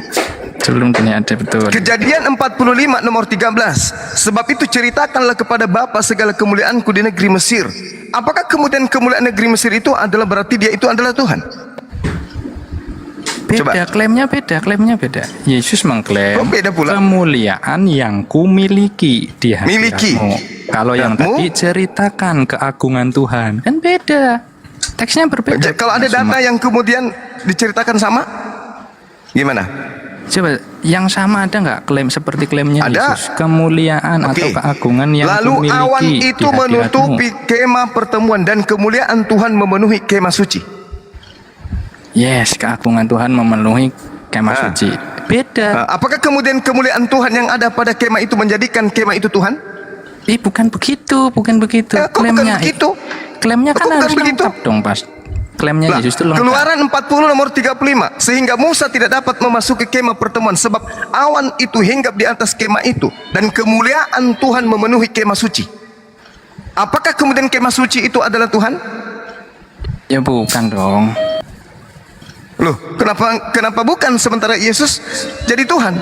Speaker 11: Sebelum dunia ada, betul.
Speaker 3: Kejadian 45 nomor 13. Sebab itu ceritakanlah kepada Bapa segala kemuliaanku di negeri Mesir. Apakah kemudian kemuliaan negeri Mesir itu adalah berarti dia itu adalah Tuhan?
Speaker 11: Beda, klaimnya beda. Yesus mengklaim
Speaker 3: Oh, beda pula.
Speaker 11: kemuliaan yang kumiliki di
Speaker 3: Miliki.
Speaker 11: hadiratmu. Kalau yang
Speaker 3: Hadiratmu?
Speaker 11: tadi ceritakan keagungan Tuhan, kan beda. Teksnya berbeda.
Speaker 3: Kalau ada data yang kemudian diceritakan sama, gimana?
Speaker 11: Coba yang sama ada nggak klaim seperti klaimnya
Speaker 3: Ada.
Speaker 11: Yesus? Kemuliaan atau
Speaker 3: Oke.
Speaker 11: keagungan yang
Speaker 3: Lalu
Speaker 11: kumiliki
Speaker 3: awan
Speaker 11: di
Speaker 3: itu
Speaker 11: hadiratmu.
Speaker 3: menutupi kemah pertemuan dan kemuliaan Tuhan memenuhi kemah suci.
Speaker 11: Yes, keagungan Tuhan memenuhi kemah suci. Beda.
Speaker 3: Apakah kemudian kemuliaan Tuhan yang ada pada kemah itu menjadikan kemah itu Tuhan?
Speaker 11: Bukan begitu.
Speaker 3: Kok bukan begitu?
Speaker 11: Klaimnya
Speaker 3: Kok
Speaker 11: kan
Speaker 3: bukan
Speaker 11: harus
Speaker 3: begitu?
Speaker 11: lengkap dong, Pas. klaimnya
Speaker 3: Lah,
Speaker 11: Yesus itu lengkap.
Speaker 3: Keluaran 40 nomor 35. Sehingga Musa tidak dapat memasuki kemah pertemuan sebab awan itu hinggap di atas kemah itu dan kemuliaan Tuhan memenuhi kemah suci. Apakah kemudian kemah suci itu adalah Tuhan?
Speaker 11: Ya bukan dong.
Speaker 3: Loh, kenapa bukan sementara Yesus jadi Tuhan?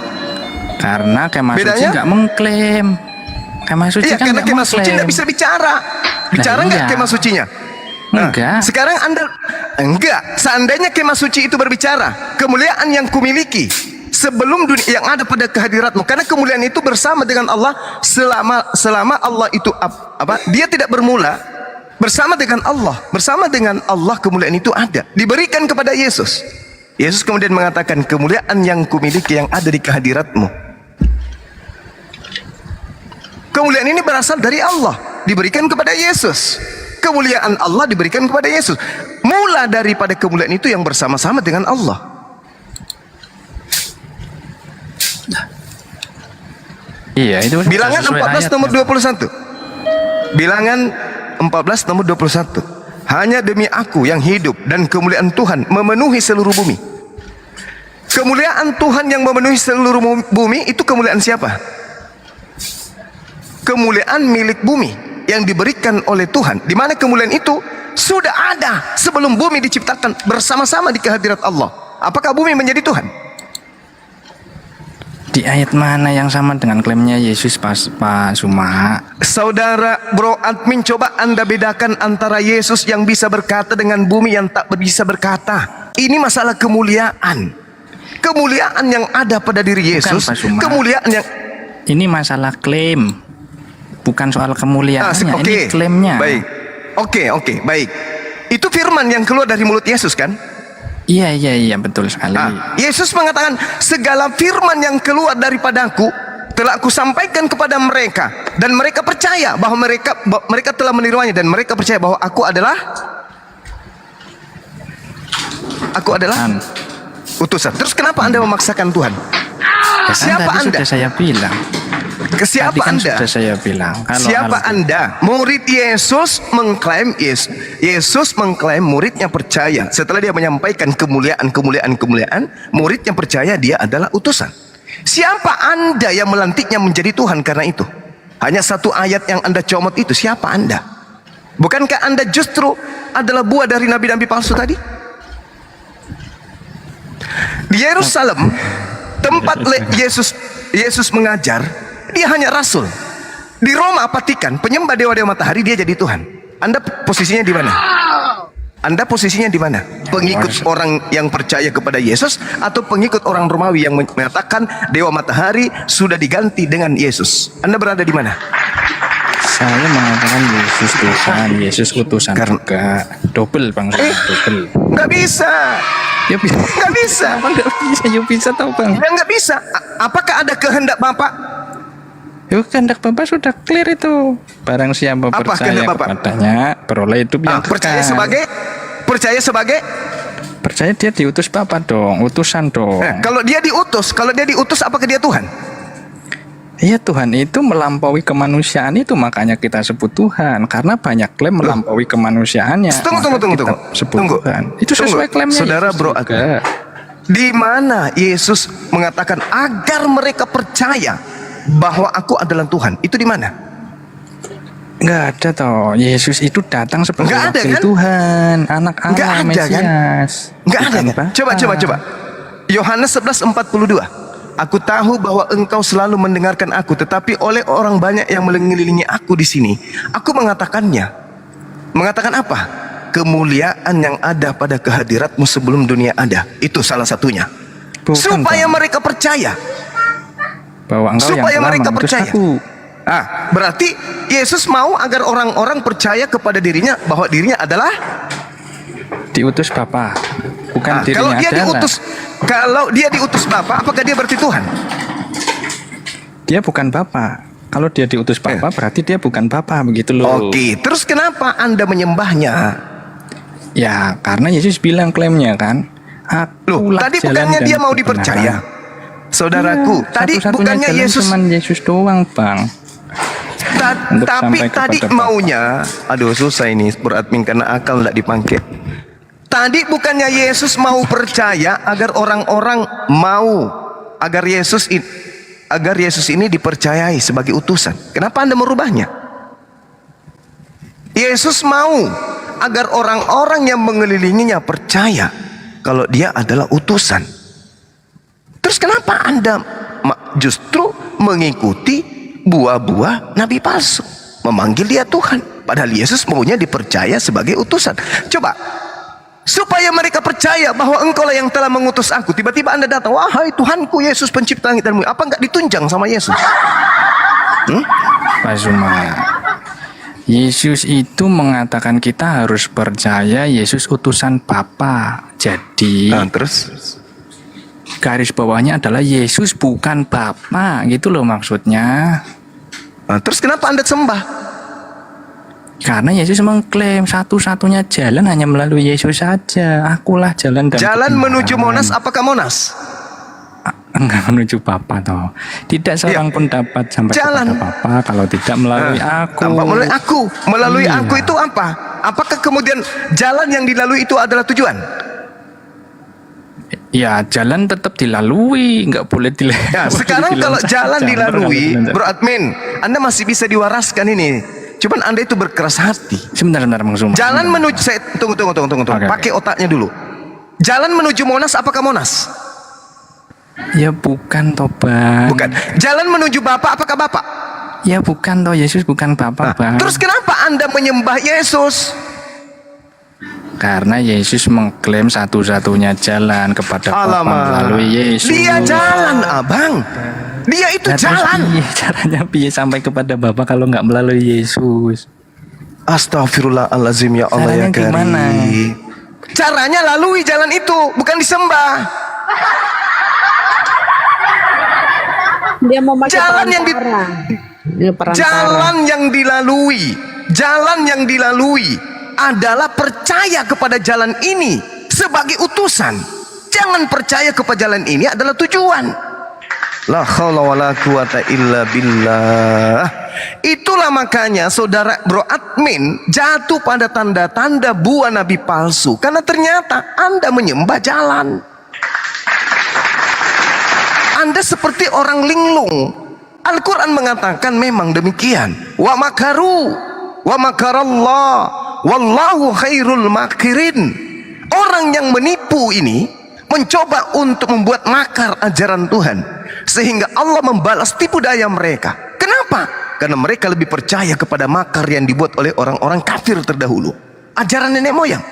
Speaker 11: Karena kemah suci
Speaker 3: Bedanya?
Speaker 11: nggak mengklaim. Kemah suci
Speaker 3: Iya,
Speaker 11: kan
Speaker 3: karena
Speaker 11: nggak
Speaker 3: kemah suci
Speaker 11: mengklaim.
Speaker 3: tidak bisa bicara. Bicara
Speaker 11: Nah,
Speaker 3: nggak
Speaker 11: iya.
Speaker 3: kemah sucinya? Nah,
Speaker 11: Enggak.
Speaker 3: sekarang Anda enggak. Seandainya kemah suci itu berbicara, kemuliaan yang kumiliki sebelum dunia yang ada pada kehadiratmu, karena kemuliaan itu bersama dengan Allah selama Allah itu apa? Dia tidak bermula bersama dengan Allah kemuliaan itu ada, diberikan kepada Yesus. Yesus kemudian mengatakan kemuliaan yang kumiliki yang ada di kehadiratmu. Kemuliaan ini berasal dari Allah, diberikan kepada Yesus. Kemuliaan Allah diberikan kepada Yesus. Mula daripada kemuliaan itu yang bersama-sama dengan Allah.
Speaker 11: Iya, itu
Speaker 3: Bilangan
Speaker 11: sesuai
Speaker 3: 14
Speaker 11: ayatnya.
Speaker 3: nomor 21. Bilangan 14 nomor 21. Hanya demi aku yang hidup dan kemuliaan Tuhan memenuhi seluruh bumi. Kemuliaan Tuhan yang memenuhi seluruh bumi itu kemuliaan siapa? Kemuliaan milik bumi yang diberikan oleh Tuhan. Di mana kemuliaan itu sudah ada sebelum bumi diciptakan bersama-sama di kehadirat Allah. Apakah bumi menjadi Tuhan?
Speaker 11: Di ayat mana yang sama dengan klaimnya Yesus Pak Suma?
Speaker 3: Saudara bro admin, coba Anda bedakan antara Yesus yang bisa berkata dengan bumi yang tak bisa berkata. Ini masalah kemuliaan. Kemuliaan yang ada pada diri Yesus.
Speaker 11: Pak Suma.
Speaker 3: Kemuliaan yang
Speaker 11: Ini masalah klaim, bukan soal kemuliaannya.
Speaker 3: Oke.
Speaker 11: Ini klaimnya.
Speaker 3: Baik. Oke, baik. Itu firman yang keluar dari mulut Yesus kan?
Speaker 11: Iya, betul sekali.
Speaker 3: Yesus mengatakan segala firman yang keluar daripadaku telah aku sampaikan kepada mereka dan mereka percaya bahwa mereka telah meniruannya dan mereka percaya bahwa aku adalah utusan. Terus kenapa Anda memaksakan Tuhan?
Speaker 11: Ya kan
Speaker 3: Siapa
Speaker 11: tadi
Speaker 3: Anda?
Speaker 11: Sudah saya bilang.
Speaker 3: Ke siapa
Speaker 11: Tadi kan
Speaker 3: Anda?
Speaker 11: sudah saya bilang. Kalau
Speaker 3: Siapa
Speaker 11: hal-
Speaker 3: Anda? Murid Yesus mengklaim Yesus mengklaim muridnya percaya. Setelah dia menyampaikan kemuliaan, muridnya percaya dia adalah utusan. Siapa Anda yang melantiknya menjadi Tuhan karena itu? Hanya satu ayat yang Anda comot itu. Siapa Anda? Bukankah Anda justru adalah buah dari nabi-nabi palsu tadi? Di Yerusalem, tempat Yesus mengajar, dia hanya rasul. Di Roma, Vatikan, penyembah dewa-dewa matahari, dia jadi Tuhan. Anda posisinya di mana? Pengikut orang yang percaya kepada Yesus atau pengikut orang Romawi yang mengatakan dewa matahari sudah diganti dengan Yesus? Anda berada di mana?
Speaker 11: Saya mengatakan Yesus Tuhan, Yesus utusan juga. Double Bang, double.
Speaker 3: Nggak bisa.
Speaker 11: Ya bisa.
Speaker 3: Nggak bisa.
Speaker 11: Apa nggak bisa? Ya bisa tau Bang.
Speaker 3: Ya nggak bisa. Apakah ada kehendak Bapak?
Speaker 11: Ya kehendak Bapak sudah clear itu. Barang siapa
Speaker 3: Apa
Speaker 11: percaya
Speaker 3: kehendak Bapak?
Speaker 11: kepadanya, beroleh hidup yang
Speaker 3: Percaya
Speaker 11: kekal.
Speaker 3: sebagai
Speaker 11: Percaya dia diutus Bapak dong, utusan dong.
Speaker 3: kalau dia diutus apakah dia Tuhan?
Speaker 11: Iya, Tuhan itu melampaui kemanusiaan itu, makanya kita sebut Tuhan, karena banyak klaim melampaui kemanusiaannya.
Speaker 3: Tunggu.
Speaker 11: Sebut Tuhan. Itu sesuai klaimnya.
Speaker 3: Saudara
Speaker 11: Yesus
Speaker 3: bro,
Speaker 11: juga.
Speaker 3: di mana Yesus mengatakan agar mereka percaya bahwa aku adalah Tuhan? Itu di mana?
Speaker 11: Nggak ada toh. Yesus itu datang sebagai
Speaker 3: Nggak ada,
Speaker 11: wakil
Speaker 3: kan?
Speaker 11: Tuhan, anak
Speaker 3: Nggak
Speaker 11: Allah,
Speaker 3: ada, kan?
Speaker 11: Mesias.
Speaker 3: Nggak ada
Speaker 11: Bukan
Speaker 3: kan?
Speaker 11: Bapa.
Speaker 3: Coba. Yohanes 11:42. Aku tahu bahwa engkau selalu mendengarkan aku, tetapi oleh orang banyak yang mengelilingi aku di sini, aku mengatakannya. Mengatakan apa? Kemuliaan yang ada pada kehadiratmu sebelum dunia ada. Itu salah satunya.
Speaker 11: Bukan,
Speaker 3: Supaya
Speaker 11: Bang.
Speaker 3: mereka percaya.
Speaker 11: Bahwa engkau
Speaker 3: Supaya
Speaker 11: yang telah
Speaker 3: mereka
Speaker 11: mengutus
Speaker 3: percaya.
Speaker 11: aku.
Speaker 3: Berarti Yesus mau agar orang-orang percaya kepada dirinya bahwa dirinya adalah
Speaker 11: Diutus Bapa, bukan dirinya
Speaker 3: kalau dia diutus Bapa, apakah dia berarti Tuhan?
Speaker 11: Dia bukan Bapa. Kalau dia diutus Bapa, berarti dia bukan Bapa, begitu loh.
Speaker 3: Oke, terus kenapa Anda menyembahnya?
Speaker 11: Ya, karena Yesus bilang klaimnya kan.
Speaker 3: Loh, tadi bukannya dia mau dipercaya? Saudaraku, tadi bukannya Yesus
Speaker 11: cuman Yesus doang, Bang. Untuk
Speaker 3: tapi
Speaker 11: sampai
Speaker 3: tadi
Speaker 11: kepada Bapa.
Speaker 3: maunya, aduh susah ini beradmin karena akal tidak dipakai. Tadi bukannya Yesus mau percaya agar orang-orang mau agar Yesus ini dipercayai sebagai utusan. Kenapa Anda merubahnya? Yesus mau agar orang-orang yang mengelilinginya percaya kalau dia adalah utusan. Terus kenapa Anda justru mengikuti buah-buah nabi palsu, memanggil dia Tuhan, padahal Yesus maunya dipercaya sebagai utusan? Coba, supaya mereka percaya bahwa engkaulah yang telah mengutus aku, tiba-tiba Anda datang, wahai Tuhanku Yesus pencipta langit dan bumi, apa enggak ditunjang sama Yesus?
Speaker 11: Pak Zuma, Yesus itu mengatakan kita harus percaya Yesus utusan Bapa. Jadi
Speaker 3: terus
Speaker 11: garis bawahnya adalah Yesus bukan Bapa, gitu loh maksudnya.
Speaker 3: Terus kenapa Anda sembah?
Speaker 11: Karena Yesus mengklaim satu-satunya jalan hanya melalui Yesus saja. Akulah jalan dan
Speaker 3: Jalan
Speaker 11: kebenaran.
Speaker 3: menuju Monas, apakah Monas?
Speaker 11: Enggak menuju Bapa toh. Tidak seorang pun dapat sampai
Speaker 3: Jalan.
Speaker 11: kepada Bapa kalau tidak melalui aku.
Speaker 3: Melalui aku. Melalui
Speaker 11: Iya.
Speaker 3: aku itu apa? Apakah kemudian jalan yang dilalui itu adalah tujuan?
Speaker 11: Ya, jalan tetap dilalui, nggak boleh dilalui.
Speaker 3: Ya, sekarang kalau jalan dilalui, Bro Admin, Anda masih bisa diwaraskan ini. Cuman Anda itu berkeras hati.
Speaker 11: Sebentar, Bang Zuma.
Speaker 3: Jalan menuju, saya tunggu.
Speaker 11: Oke.
Speaker 3: Pakai otaknya dulu. Jalan menuju Monas, apakah Monas?
Speaker 11: Ya bukan toh, Bang.
Speaker 3: Bukan. Jalan menuju Bapak, apakah Bapak?
Speaker 11: Ya bukan toh, Yesus bukan Bapa, Bang.
Speaker 3: Terus kenapa Anda menyembah Yesus?
Speaker 11: Karena Yesus mengklaim satu-satunya jalan kepada Bapa melalui Yesus.
Speaker 3: Dia jalan, Abang. Dia itu
Speaker 11: Nah, terus
Speaker 3: jalan.
Speaker 11: piye caranya piye sampai kepada Bapa kalau nggak melalui Yesus?
Speaker 3: Astagfirullahalazim, ya Allah,
Speaker 11: Caranya
Speaker 3: ya Karim.
Speaker 11: gimana?
Speaker 3: Caranya lalui jalan itu, bukan disembah.
Speaker 4: Dia mau pakai
Speaker 3: Jalan yang
Speaker 4: perantara. Dia perantara.
Speaker 3: Jalan yang dilalui adalah percaya kepada jalan ini sebagai utusan. Jangan percaya kepada jalan ini adalah tujuan. La haula wala quwata illa billah. Itulah makanya saudara Bro Admin jatuh pada tanda-tanda buah nabi palsu, karena ternyata Anda menyembah jalan. Anda seperti orang linglung. Al-Quran mengatakan memang demikian. Wa makaru wa makarallah wallahu khairul makirin. Orang yang menipu ini mencoba untuk membuat makar ajaran Tuhan, sehingga Allah membalas tipu daya mereka. Kenapa? Karena mereka lebih percaya kepada makar yang dibuat oleh orang-orang kafir terdahulu, ajaran nenek moyang.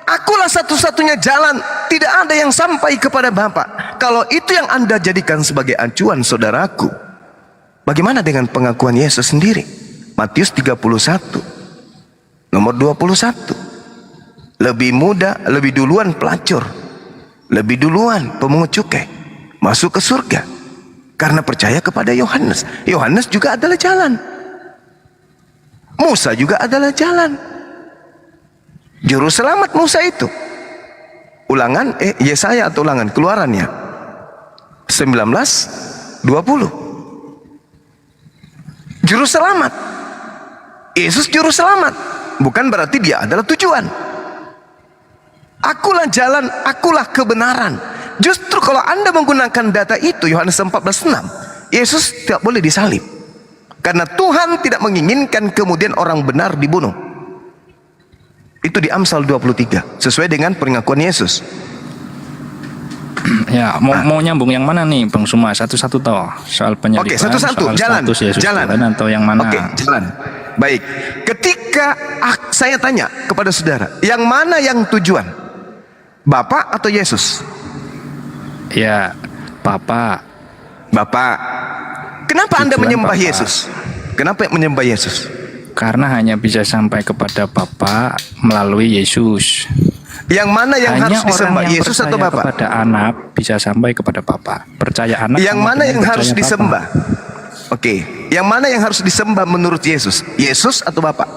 Speaker 3: Akulah satu-satunya jalan, tidak ada yang sampai kepada Bapa. Kalau itu yang Anda jadikan sebagai acuan, saudaraku, bagaimana dengan pengakuan Yesus sendiri? Matius 31 nomor 21. Lebih muda, lebih duluan pelacur, lebih duluan pemungut cukai masuk ke surga karena percaya kepada Yohanes. Yohanes juga adalah jalan. Musa juga adalah jalan. Juru selamat Musa itu. Ulangan Yesaya atau Ulangan, Keluarannya 19:20. Juru selamat. Yesus juru selamat. Bukan berarti dia adalah tujuan. Akulah jalan, akulah kebenaran. Justru kalau Anda menggunakan data itu, Yohanes 14:6, Yesus tidak boleh disalib. Karena Tuhan tidak menginginkan kemudian orang benar dibunuh. Itu di Amsal 23, sesuai dengan pengakuan Yesus.
Speaker 11: Ya, mau nyambung yang mana nih, Bang Suma? Satu-satu toh soal penyaliban.
Speaker 3: Oke, satu-satu,
Speaker 11: soal
Speaker 3: jalan,
Speaker 11: status Yesus
Speaker 3: jalan.
Speaker 11: Tuhan, atau yang mana?
Speaker 3: Oke, jalan. Baik. Ketika saya tanya kepada saudara, yang mana yang tujuan? Bapak atau Yesus?
Speaker 11: Ya, Bapa.
Speaker 3: Bapak. Kenapa Anda
Speaker 11: Tujuan
Speaker 3: menyembah
Speaker 11: Bapa.
Speaker 3: Yesus? Kenapa menyembah Yesus?
Speaker 11: Karena hanya bisa sampai kepada Bapa melalui Yesus.
Speaker 3: Yang mana yang
Speaker 11: Hanya
Speaker 3: harus disembah,
Speaker 11: orang yang
Speaker 3: Yesus atau
Speaker 11: percaya
Speaker 3: Bapak?
Speaker 11: kepada anak bisa sampai kepada Bapa. Percaya anak.
Speaker 3: Yang
Speaker 11: sama
Speaker 3: mana
Speaker 11: dengan
Speaker 3: yang harus
Speaker 11: percaya
Speaker 3: disembah?
Speaker 11: Bapa.
Speaker 3: Oke, yang mana yang harus disembah menurut Yesus? Yesus atau Bapak?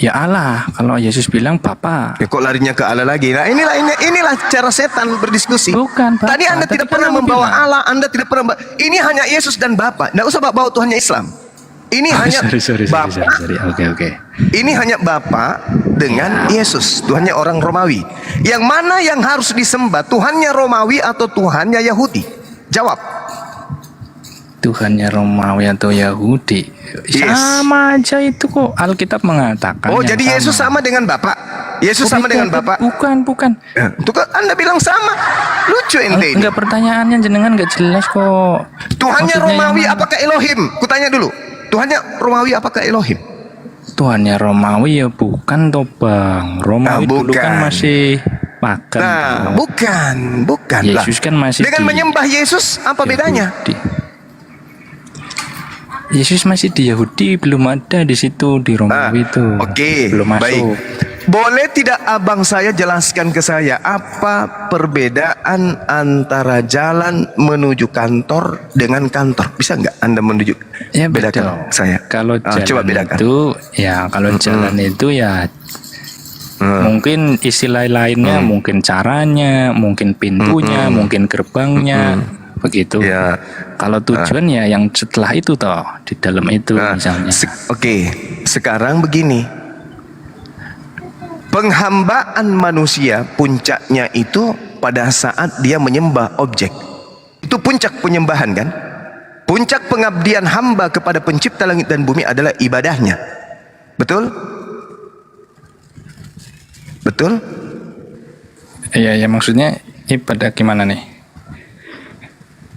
Speaker 11: Ya Allah, kalau Yesus bilang Bapa.
Speaker 3: Ya, kok larinya ke Allah lagi? Nah, inilah cara setan berdiskusi.
Speaker 11: Bukan, Bapak.
Speaker 3: Tadi Anda tidak pernah
Speaker 11: kan aku
Speaker 3: membawa
Speaker 11: bilang.
Speaker 3: Allah, Anda tidak pernah. Ini hanya Yesus dan Bapa. Tidak usah bawa Tuhannya Islam. Ini hanya
Speaker 11: Sorry.
Speaker 3: Bapa.
Speaker 11: Oke.
Speaker 3: Ini hanya Bapa dengan Yesus. Tuhannya orang Romawi. Yang mana yang harus disembah? Tuhannya Romawi atau Tuhannya Yahudi? Jawab.
Speaker 11: Tuhannya Romawi atau Yahudi?
Speaker 3: Yes.
Speaker 11: Sama aja itu kok. Alkitab mengatakan.
Speaker 3: Oh,
Speaker 11: yang
Speaker 3: jadi Yesus sama dengan Bapak? Yesus
Speaker 11: Oh,
Speaker 3: sama
Speaker 11: beda,
Speaker 3: dengan Bapak?
Speaker 11: Bukan.
Speaker 3: Itu kan Anda bilang sama. Lucu ente ini.
Speaker 11: Enggak, pertanyaannya jenengan enggak jelas kok.
Speaker 3: Tuhannya
Speaker 11: Maksudnya
Speaker 3: Romawi
Speaker 11: yang mana?
Speaker 3: apakah Elohim? Kutanya dulu. Tuhannya Romawi apakah Elohim?
Speaker 11: Tuhannya Romawi ya bukan toh Bang. Romawi dulu kan
Speaker 3: bukan.
Speaker 11: masih pagan.
Speaker 3: Nah,
Speaker 11: toh.
Speaker 3: bukan.
Speaker 11: Yesus kan masih
Speaker 3: Dengan
Speaker 11: di
Speaker 3: menyembah Yesus apa bedanya?
Speaker 11: Yahudi. Yesus masih di Yahudi, belum ada di situ di Romawi itu.
Speaker 3: Oke,
Speaker 11: belum masuk.
Speaker 3: baik. Boleh tidak abang saya jelaskan ke saya apa perbedaan antara jalan menuju kantor dengan kantor? Bisa nggak Anda menunjuk?
Speaker 11: Ya
Speaker 3: bedakan
Speaker 11: beda.
Speaker 3: saya.
Speaker 11: Kalau jalan
Speaker 3: coba bedakan.
Speaker 11: itu, ya kalau jalan itu ya mungkin istilah lainnya, mungkin caranya, mungkin pintunya, mungkin gerbangnya, begitu.
Speaker 3: Ya.
Speaker 11: Kalau tujuan ya yang setelah itu toh di dalam itu misalnya.
Speaker 3: Oke, sekarang begini. Penghambaan manusia puncaknya itu pada saat dia menyembah objek. Itu puncak penyembahan kan? Puncak pengabdian hamba kepada pencipta langit dan bumi adalah ibadahnya. Betul? Betul?
Speaker 11: Iya, ya maksudnya ibadah gimana nih?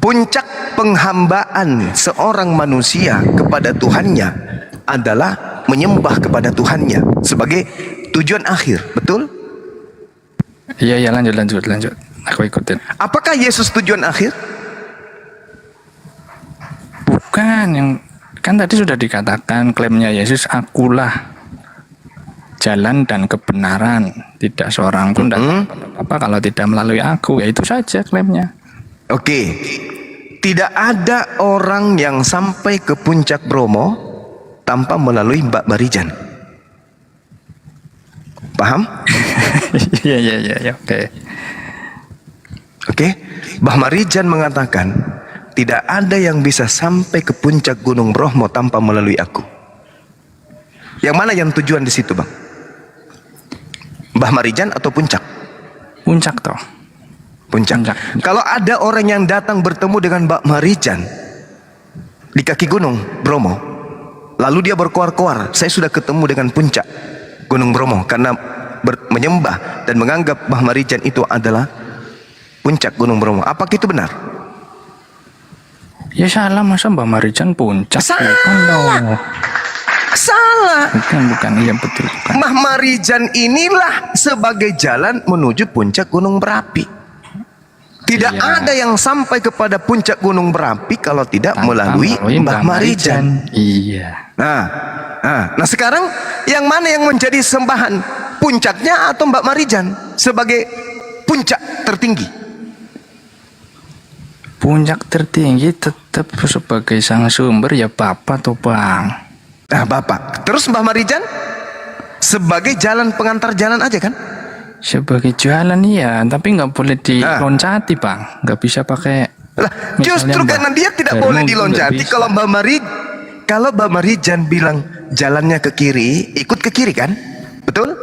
Speaker 3: Puncak penghambaan seorang manusia kepada Tuhannya adalah menyembah kepada Tuhannya sebagai tujuan akhir, betul?
Speaker 11: Iya, lanjut. Aku ikutin.
Speaker 3: Apakah Yesus tujuan akhir?
Speaker 11: Bukan, yang kan tadi sudah dikatakan klaimnya Yesus, akulah jalan dan kebenaran. Tidak seorang pun datang kepada Bapa kalau tidak melalui aku. Ya itu saja klaimnya.
Speaker 3: Oke. Tidak ada orang yang sampai ke puncak Bromo tanpa melalui Mbak Marijan. Paham?
Speaker 11: Iya, oke.
Speaker 3: Oke. Mbah Marijan mengatakan, tidak ada yang bisa sampai ke puncak Gunung Bromo tanpa melalui aku. Yang mana yang tujuan di situ, Bang? Mbah Marijan atau puncak?
Speaker 11: Puncak toh.
Speaker 3: Puncak. Kalau ada orang yang datang bertemu dengan Mbak Marijan di kaki Gunung Bromo, lalu dia berkoar-koar, saya sudah ketemu dengan puncak Gunung Bromo, karena menyembah dan menganggap Mbah Marijan itu adalah puncak Gunung Bromo. Apakah itu benar?
Speaker 11: Ya salah, masa Mbah Marijan puncak?
Speaker 3: Salah.
Speaker 11: Bukan dong.
Speaker 3: Salah.
Speaker 11: Bukan, iya betul. Bukan.
Speaker 3: Mbah Marijan inilah sebagai jalan menuju puncak Gunung Berapi. Tidak
Speaker 11: Iya.
Speaker 3: ada yang sampai kepada puncak Gunung Berapi kalau tidak
Speaker 11: Tanpa
Speaker 3: melalui Mbah Marijan.
Speaker 11: Iya.
Speaker 3: Nah sekarang yang mana yang menjadi sembahan? Puncaknya atau Mbak Marijan sebagai puncak tertinggi?
Speaker 11: Puncak tertinggi tetap sebagai sang sumber ya Bapak toh Bang.
Speaker 3: Nah Bapak. Terus Mbah Marijan sebagai jalan pengantar jalan aja kan?
Speaker 11: Sebagai jalan iya, tapi nggak boleh diloncati Bang. Nggak bisa pakai.
Speaker 3: Lah,
Speaker 11: misalnya
Speaker 3: justru
Speaker 11: Mbah
Speaker 3: karena dia tidak
Speaker 11: Darmo
Speaker 3: boleh
Speaker 11: gitu,
Speaker 3: diloncati.
Speaker 11: nggak bisa.
Speaker 3: Kalau Mbak Marijan bilang jalannya ke kiri, ikut ke kiri kan? Betul?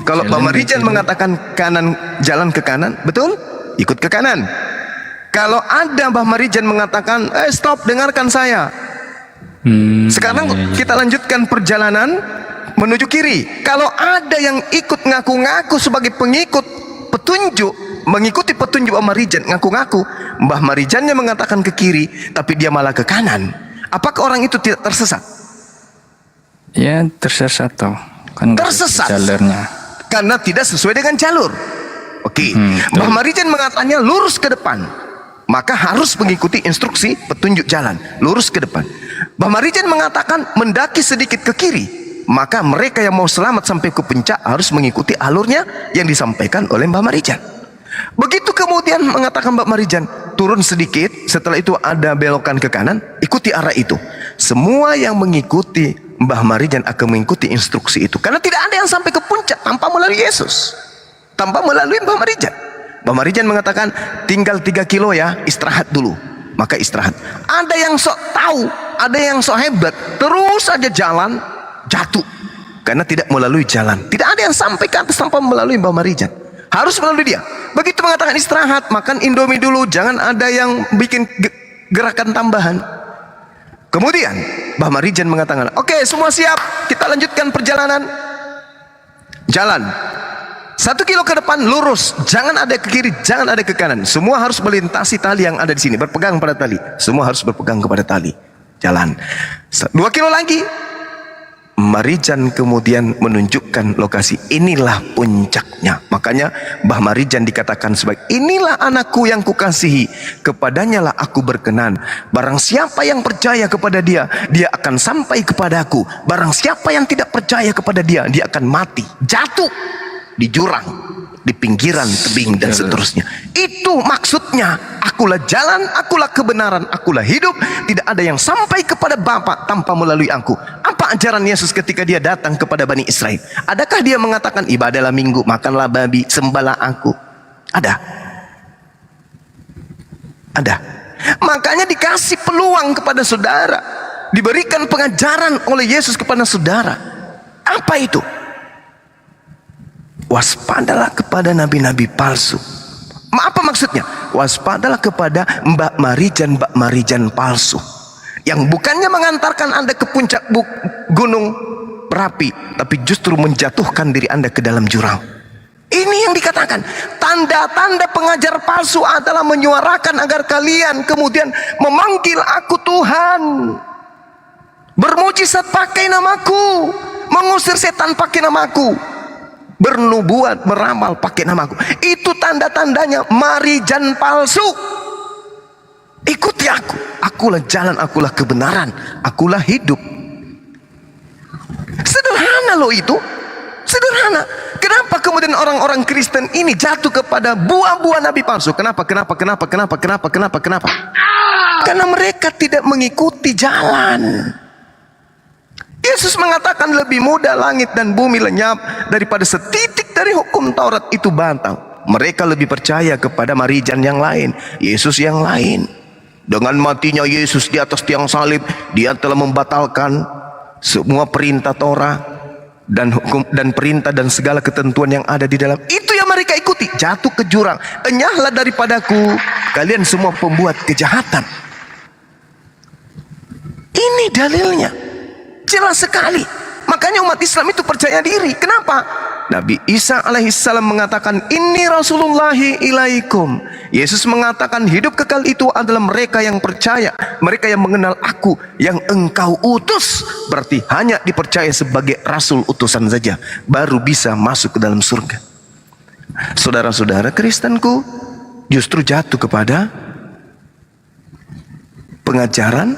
Speaker 3: Kalau Mbak
Speaker 11: Jalan ke
Speaker 3: Marijan
Speaker 11: kiri.
Speaker 3: mengatakan kanan, jalan ke kanan, betul? Ikut ke kanan. Kalau ada Mbah Marijan mengatakan, stop, dengarkan saya. Sekarang
Speaker 11: iya.
Speaker 3: kita lanjutkan perjalanan menuju kiri. Kalau ada yang ikut ngaku-ngaku sebagai pengikut petunjuk, mengikuti petunjuk Mbah Marijan, ngaku-ngaku Mbah Marijannya mengatakan ke kiri, tapi dia malah ke kanan. Apakah orang itu tidak tersesat?
Speaker 11: Ya tersesat toh. Kan nggak
Speaker 3: Tersesat.
Speaker 11: ada jalurnya.
Speaker 3: Karena tidak sesuai dengan jalur. Oke.
Speaker 11: betul.
Speaker 3: Mbah Marijan mengatakannya lurus ke depan. Maka harus mengikuti instruksi petunjuk jalan, lurus ke depan. Mbah Marijan mengatakan mendaki sedikit ke kiri. Maka mereka yang mau selamat sampai ke puncak harus mengikuti alurnya yang disampaikan oleh Mbah Marijan. Begitu kemudian mengatakan Mbah Marijan turun sedikit, setelah itu ada belokan ke kanan, ikuti arah itu. Semua yang mengikuti Mbah Marijan akan mengikuti instruksi itu, karena tidak ada yang sampai ke puncak tanpa melalui Yesus, tanpa melalui Mbah Marijan. Mbah Marijan mengatakan tinggal 3 kilo ya, istirahat dulu. Maka istirahat. Ada yang sok tahu, ada yang sok hebat, terus saja jalan jatuh karena tidak melalui jalan. Tidak ada yang sampai ke atas tanpa melalui Mbah Marijan. Harus melalui dia. Begitu mengatakan istirahat, makan Indomie dulu, jangan ada yang bikin gerakan tambahan. Kemudian Mbah Marijan mengatakan, oke, semua siap, kita lanjutkan perjalanan. Jalan 1 kilo ke depan lurus, jangan ada ke kiri, jangan ada ke kanan. Semua harus melintasi tali yang ada di sini, berpegang pada tali. Semua harus berpegang kepada tali. Jalan 2 kilo lagi. Marijan kemudian menunjukkan lokasi, inilah puncaknya. Makanya Mbah Marijan dikatakan sebagai, inilah anakku yang kukasihi, kepadanya lah aku berkenan. Barang siapa yang percaya kepada dia, dia akan sampai kepadaku. Barang siapa yang tidak percaya kepada dia, dia akan mati, jatuh di jurang, di pinggiran tebing dan seterusnya. Itu maksudnya, akulah jalan, akulah kebenaran, akulah hidup. Tidak ada yang sampai kepada Bapa tanpa melalui aku. Apa ajaran Yesus ketika dia datang kepada Bani Israel? Adakah dia mengatakan ibadahlah minggu, makanlah babi, sembahlah aku? Ada. Ada. Makanya dikasih peluang kepada saudara, diberikan pengajaran oleh Yesus kepada saudara. Apa itu? Waspadalah kepada nabi-nabi palsu. Apa maksudnya? Waspadalah kepada Mbak Marijan palsu, yang bukannya mengantarkan Anda ke puncak gunung berapi, tapi justru menjatuhkan diri Anda ke dalam jurang. Ini yang dikatakan tanda-tanda pengajar palsu adalah menyuarakan agar kalian kemudian memanggil aku Tuhan, bermujizat pakai namaku, mengusir setan pakai namaku, bernubuat, meramal pakai namaku. Itu tanda-tandanya Marijan palsu. Ikuti aku, akulah jalan, akulah kebenaran, akulah hidup. Sederhana loh itu, sederhana. Kenapa kemudian orang-orang Kristen ini jatuh kepada buah-buah nabi palsu? Kenapa? Karena mereka tidak mengikuti jalan. Yesus mengatakan lebih mudah langit dan bumi lenyap daripada setitik dari hukum Taurat itu batal. Mereka lebih percaya kepada Marijan yang lain, Yesus yang lain. Dengan matinya Yesus di atas tiang salib, dia telah membatalkan semua perintah Torah dan hukum dan perintah dan segala ketentuan yang ada di dalam. Itu yang mereka ikuti, jatuh ke jurang. Enyahlah daripadaku kalian semua pembuat kejahatan. Ini dalilnya. Jelas sekali. Makanya umat Islam itu percaya diri. Kenapa? Nabi Isa alaihissalam mengatakan, ini Rasulullahi ilaikum. Yesus mengatakan hidup kekal itu adalah mereka yang percaya, mereka yang mengenal aku yang engkau utus. Berarti hanya dipercaya sebagai rasul utusan saja baru bisa masuk ke dalam surga. Saudara-saudara Kristenku justru jatuh kepada pengajaran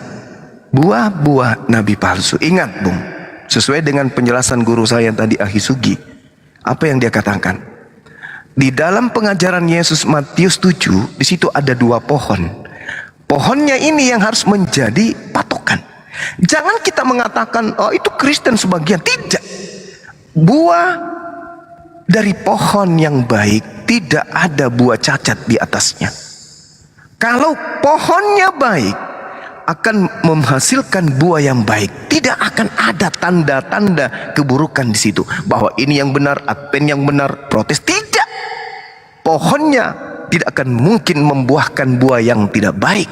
Speaker 3: buah-buah nabi palsu. Ingat Bung, sesuai dengan penjelasan guru saya tadi, Akhi Sugi, apa yang dia katakan? Di dalam pengajaran Yesus Matius 7, di situ ada 2 pohon. Pohonnya ini yang harus menjadi patokan. Jangan kita mengatakan, oh itu Kristen sebagian. Tidak. Buah dari pohon yang baik tidak ada buah cacat di atasnya. Kalau pohonnya baik, akan menghasilkan buah yang baik. Tidak akan ada tanda-tanda keburukan di situ. Bahwa ini yang benar, Advent yang benar, protes. Tidak. Pohonnya tidak akan mungkin membuahkan buah yang tidak baik.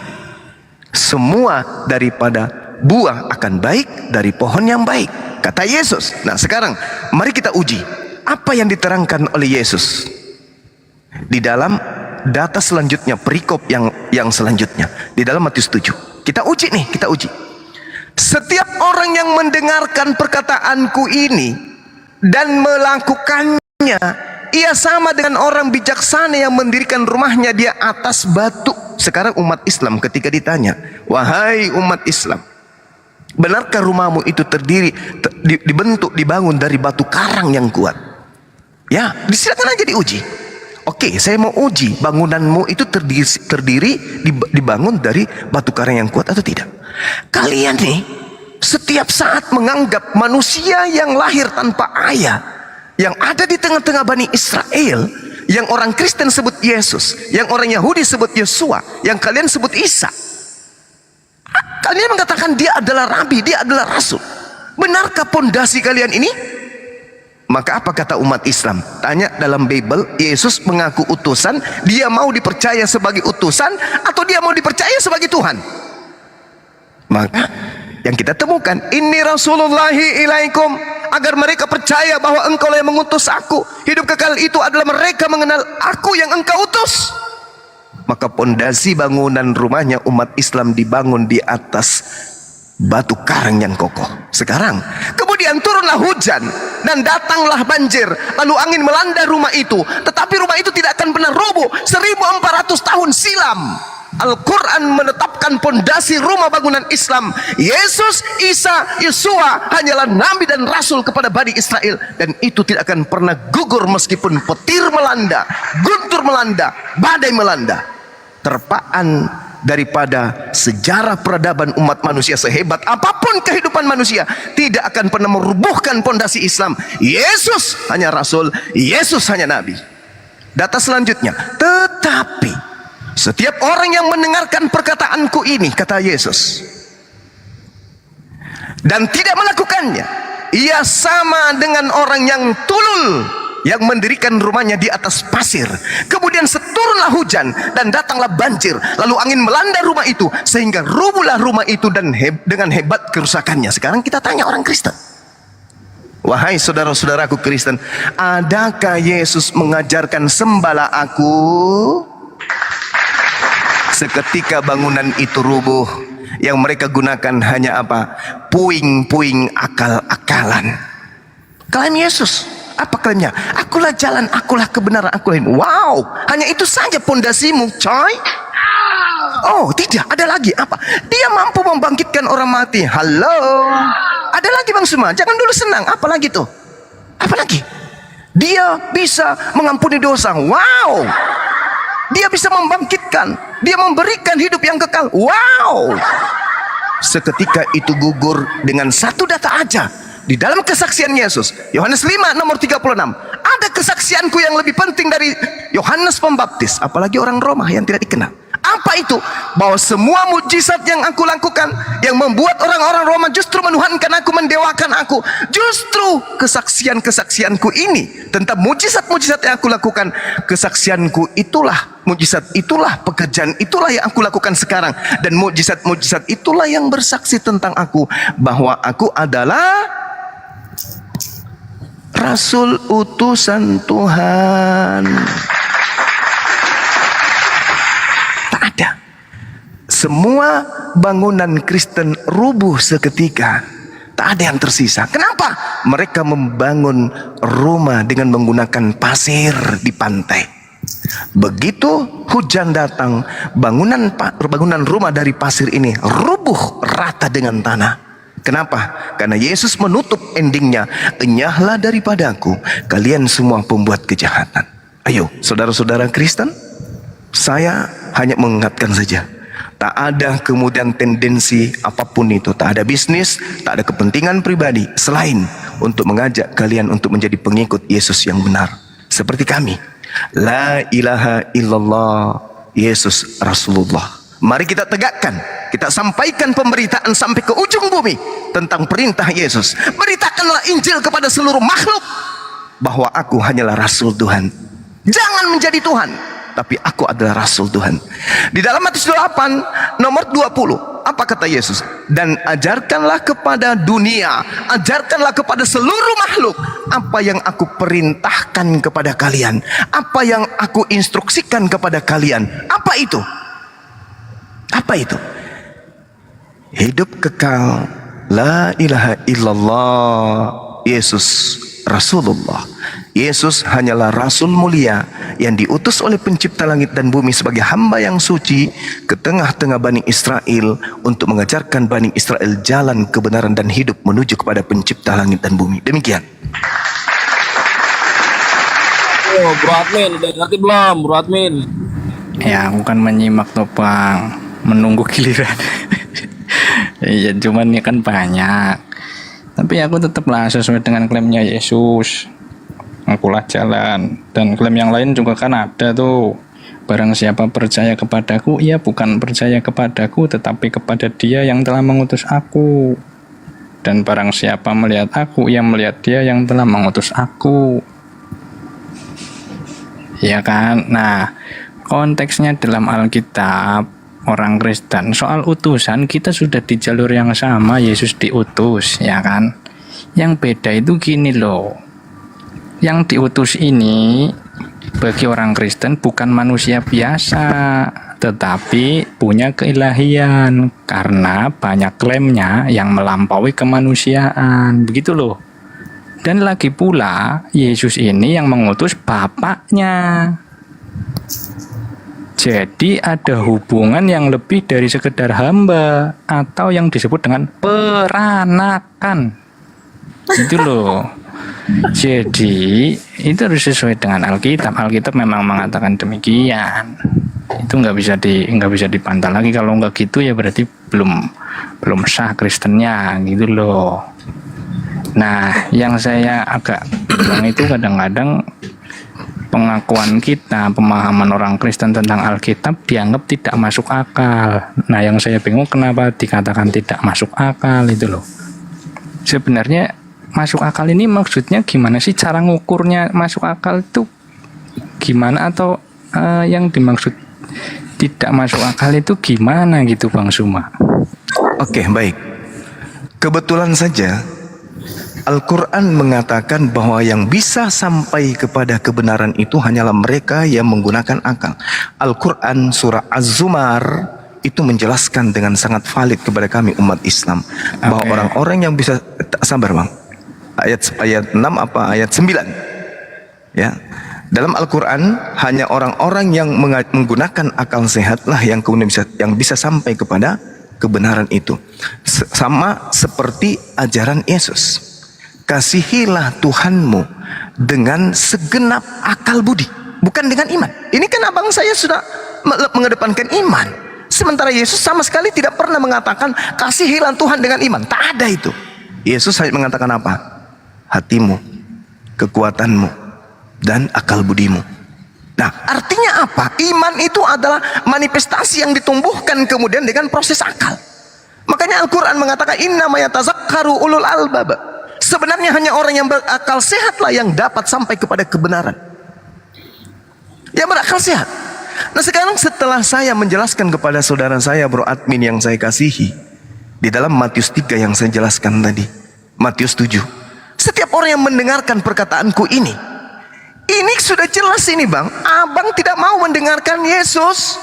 Speaker 3: Semua daripada buah akan baik dari pohon yang baik, kata Yesus. Nah sekarang mari kita uji apa yang diterangkan oleh Yesus di dalam data selanjutnya, perikop yang selanjutnya di dalam Matius 7. Kita uji nih, kita uji. Setiap orang yang mendengarkan perkataanku ini dan melakukannya, ia sama dengan orang bijaksana yang mendirikan rumahnya di atas batu. Sekarang umat Islam ketika ditanya, wahai umat Islam, benarkah rumahmu itu dibentuk, dibangun dari batu karang yang kuat? Ya, silakan aja diuji. Oke, saya mau uji, bangunanmu itu dibangun dari batu karang yang kuat atau tidak? Kalian nih setiap saat menganggap manusia yang lahir tanpa ayah, yang ada di tengah-tengah Bani Israel, yang orang Kristen sebut Yesus, yang orang Yahudi sebut Yesua, yang kalian sebut Isa, kalian mengatakan dia adalah rabi, dia adalah rasul. Benarkah pondasi kalian ini? Maka apa kata umat Islam? Tanya dalam Bible, Yesus mengaku utusan, dia mau dipercaya sebagai utusan atau dia mau dipercaya sebagai Tuhan? Maka yang kita temukan, inni rasulullahi ilaikum, agar mereka percaya bahwa engkau yang mengutus aku. Hidup kekal itu adalah mereka mengenal aku yang engkau utus. Maka pondasi bangunan rumahnya umat Islam dibangun di atas batu karang yang kokoh. Sekarang kemudian turunlah hujan dan datanglah banjir, lalu angin melanda rumah itu, tetapi rumah itu tidak akan pernah roboh. 1400 tahun silam Al-Quran menetapkan pondasi rumah bangunan Islam. Yesus, Isa, Yesua hanyalah nabi dan rasul kepada Bani Israel, dan itu tidak akan pernah gugur meskipun petir melanda, guntur melanda, badai melanda. Terpaan daripada sejarah peradaban umat manusia, sehebat apapun kehidupan manusia, tidak akan pernah merubuhkan pondasi Islam. Yesus hanya rasul, Yesus hanya nabi. Data selanjutnya, tetapi setiap orang yang mendengarkan perkataanku ini, kata Yesus, dan tidak melakukannya, ia sama dengan orang yang tulul yang mendirikan rumahnya di atas pasir. Kemudian seturunlah hujan dan datanglah banjir, lalu angin melanda rumah itu sehingga rubuhlah rumah itu dan dengan hebat kerusakannya. Sekarang kita tanya orang Kristen, wahai saudara-saudaraku Kristen, adakah Yesus mengajarkan sembahlah aku? Seketika bangunan itu rubuh, yang mereka gunakan hanya apa? Puing-puing akal-akalan. Klaim Yesus, apa klaimnya? Akulah jalan, akulah kebenaran, akulah hidup. Wow, hanya itu saja pondasimu, coy? Oh tidak, ada lagi apa? Dia mampu membangkitkan orang mati. Halo, ada lagi Bang Suma, jangan dulu senang. Apa lagi tuh? Apa lagi? Dia bisa mengampuni dosa. Wow, dia bisa membangkitkan, dia memberikan hidup yang kekal. Wow, seketika itu gugur dengan satu data aja. Di dalam kesaksian Yesus, Yohanes 5 nomor 36, ada kesaksianku yang lebih penting dari Yohanes Pembaptis, apalagi orang Roma yang tidak dikenal. Apa itu? Bahwa semua mujizat yang aku lakukan, yang membuat orang-orang Roma justru menuhankan aku, mendewakan aku, justru kesaksian-kesaksianku ini tentang mujizat-mujizat yang aku lakukan, kesaksianku itulah, mujizat itulah, pekerjaan itulah yang aku lakukan sekarang, dan mujizat-mujizat itulah yang bersaksi tentang aku, bahwa aku adalah Rasul utusan Tuhan. Tak ada. Semua bangunan Kristen rubuh seketika. Tak ada yang tersisa. Kenapa? Mereka membangun rumah dengan menggunakan pasir di pantai. Begitu hujan datang, bangunan rumah dari pasir ini rubuh rata dengan tanah. Kenapa? Karena Yesus menutup endingnya, enyahlah daripadaku kalian semua pembuat kejahatan. Ayo saudara-saudara Kristen, saya hanya mengingatkan saja, tak ada kemudian tendensi apapun itu, tak ada bisnis, tak ada kepentingan pribadi selain untuk mengajak kalian untuk menjadi pengikut Yesus yang benar seperti kami. La ilaha illallah, Yesus Rasulullah. Mari kita tegakkan, kita sampaikan pemberitaan sampai ke ujung bumi tentang perintah Yesus. Beritakanlah Injil kepada seluruh makhluk bahwa aku hanyalah Rasul Tuhan. Jangan menjadi Tuhan, tapi aku adalah Rasul Tuhan. Di dalam Matius 8 nomor 20, apa kata Yesus? Dan ajarkanlah kepada dunia, ajarkanlah kepada seluruh makhluk apa yang aku perintahkan kepada kalian, apa yang aku instruksikan kepada kalian. Apa itu? Apa itu? Hidup kekal, la ilaha illallah, Yesus Rasulullah. Yesus hanyalah Rasul mulia yang diutus oleh pencipta langit dan bumi sebagai hamba yang suci ke tengah-tengah Bani Israel untuk mengajarkan Bani Israel jalan kebenaran dan hidup menuju kepada pencipta langit dan bumi. Demikian.
Speaker 8: Oh, Bro Admin, udah ngerti belum, Bro Admin?
Speaker 11: Ya, aku kan menyimak tuh Bang, menunggu giliran. Iya, cuman ya kan banyak. Tapi aku tetaplah sesuai dengan klaimnya Yesus. Akulah jalan. Dan klaim yang lain juga kan ada tuh. Barang siapa percaya kepadaku, ia bukan percaya kepadaku, tetapi kepada Dia yang telah mengutus aku. Dan barang siapa melihat aku, ia melihat dia yang telah mengutus aku. Ya kan? Nah, konteksnya dalam Alkitab, orang Kristen, soal utusan kita sudah di jalur yang sama, Yesus diutus, ya kan? Yang beda itu gini loh. Yang diutus ini bagi orang Kristen bukan manusia biasa, tetapi punya keilahian karena banyak klaimnya yang melampaui kemanusiaan, begitu loh. Dan lagi pula Yesus ini yang mengutus Bapaknya. Jadi ada hubungan yang lebih dari sekedar hamba atau yang disebut dengan peranakan. Itu loh. Jadi itu harus sesuai dengan Alkitab. Alkitab memang mengatakan demikian. Itu nggak bisa dibantah lagi. Kalau nggak gitu ya berarti belum sah Kristennya gitu loh. Nah, yang saya agak bilang itu kadang-kadang pengakuan kita, pemahaman orang Kristen tentang Alkitab dianggap tidak masuk akal. Nah, yang saya bingung kenapa dikatakan tidak masuk akal itu loh. Sebenarnya masuk akal ini maksudnya gimana sih, cara ngukurnya masuk akal itu gimana, atau yang dimaksud tidak masuk akal itu gimana gitu Bang Suma?
Speaker 3: Oke, baik. Kebetulan saja Al-Quran mengatakan bahwa yang bisa sampai kepada kebenaran itu hanyalah mereka yang menggunakan akal. Al-Quran surah Az-Zumar itu menjelaskan dengan sangat valid kepada kami umat Islam bahwa orang-orang yang bisa, sabar Bang, ayat 6 apa ayat 9 ya, dalam Al-Quran hanya orang-orang yang menggunakan akal sehatlah yang kemudian bisa sampai kepada kebenaran itu. Sama seperti ajaran Yesus, kasihilah Tuhanmu dengan segenap akal budi, bukan dengan iman. Ini kan abang saya sudah mengedepankan iman, sementara Yesus sama sekali tidak pernah mengatakan kasihilah Tuhan dengan iman. Tak ada itu. Yesus hanya mengatakan apa? Hatimu, kekuatanmu, dan akal budimu. Nah, artinya apa? Iman itu adalah manifestasi yang ditumbuhkan kemudian dengan proses akal. Makanya Al-Quran mengatakan innama yatazakkaru ulul albab. Sebenarnya hanya orang yang berakal sehatlah yang dapat sampai kepada kebenaran. Yang berakal sehat. Nah, sekarang setelah saya menjelaskan kepada saudara saya bro admin yang saya kasihi, di dalam Matius 3 yang saya jelaskan tadi, Matius 7, setiap orang yang mendengarkan perkataanku ini sudah jelas ini bang, abang tidak mau mendengarkan Yesus.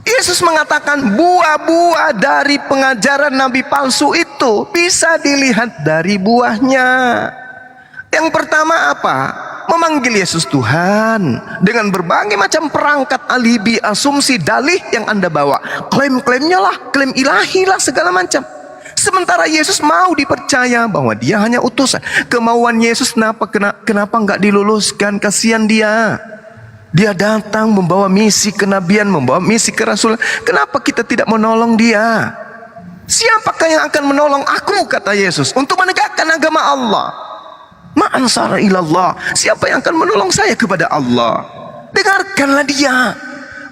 Speaker 3: Yesus mengatakan buah-buah dari pengajaran nabi palsu itu bisa dilihat dari buahnya. Yang pertama apa? Memanggil Yesus Tuhan dengan berbagai macam perangkat, alibi, asumsi, dalih yang Anda bawa. Klaim-klaimnya lah, klaim ilahi lah, segala macam. Sementara Yesus mau dipercaya bahwa dia hanya utusan. Kemauan Yesus kenapa nggak diluluskan? Kasihan dia. Dia datang membawa misi kenabian, membawa misi kerasulan. Kenapa kita tidak menolong dia? Siapakah yang akan menolong aku, kata Yesus, untuk menegakkan agama Allah? Ma'ansara ilallah. Siapa yang akan menolong saya kepada Allah? Dengarkanlah dia.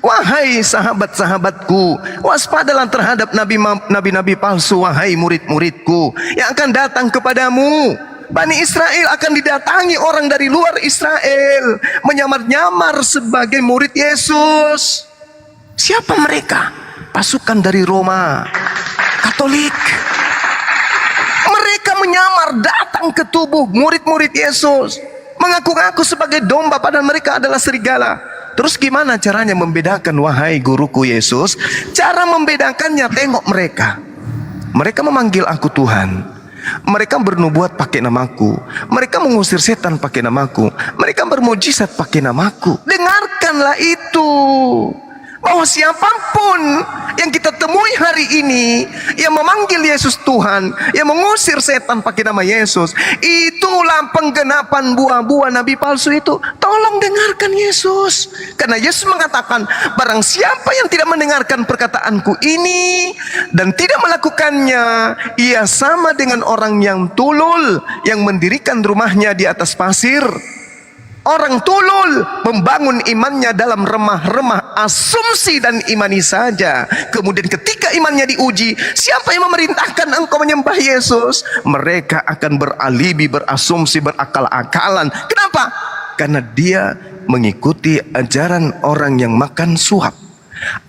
Speaker 3: Wahai sahabat-sahabatku, waspadalah terhadap nabi-nabi palsu, wahai murid-muridku yang akan datang kepadamu. Bani Israel akan didatangi orang dari luar Israel, menyamar-nyamar sebagai murid Yesus. Siapa mereka? Pasukan dari Roma Katolik. Mereka menyamar datang ke tubuh murid-murid Yesus, mengaku-ngaku sebagai domba padahal mereka adalah serigala. Terus gimana caranya membedakan, wahai guruku Yesus? Cara membedakannya, tengok mereka. Mereka memanggil aku Tuhan. Mereka bernubuat pakai namaku. Mereka mengusir setan pakai namaku. Mereka bermujizat pakai namaku. Dengarkanlah itu, bahwa siapapun yang kita temui hari ini yang memanggil Yesus Tuhan, yang mengusir setan pakai nama Yesus, itulah penggenapan buah-buah nabi palsu itu. Tolong dengarkan Yesus, karena Yesus mengatakan barang siapa yang tidak mendengarkan perkataanku ini dan tidak melakukannya, ia sama dengan orang yang tulul yang mendirikan rumahnya di atas pasir. Orang tulul membangun imannya dalam remah-remah asumsi dan imani saja. Kemudian ketika imannya diuji, siapa yang memerintahkan engkau menyembah Yesus? Mereka akan beralibi, berasumsi, berakal-akalan. Kenapa? Karena dia mengikuti ajaran orang yang makan suap.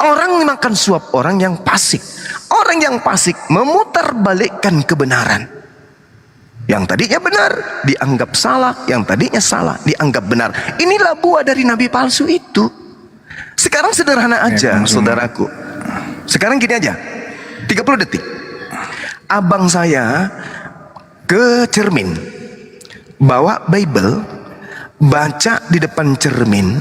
Speaker 3: Orang yang makan suap, orang yang fasik. Orang yang fasik memutarbalikkan kebenaran. Yang tadinya benar dianggap salah, yang tadinya salah dianggap benar. Inilah buah dari nabi palsu itu. Sekarang sederhana aja, saudaraku. Sekarang gini aja, 30 detik. Abang saya ke cermin, bawa Bible, baca di depan cermin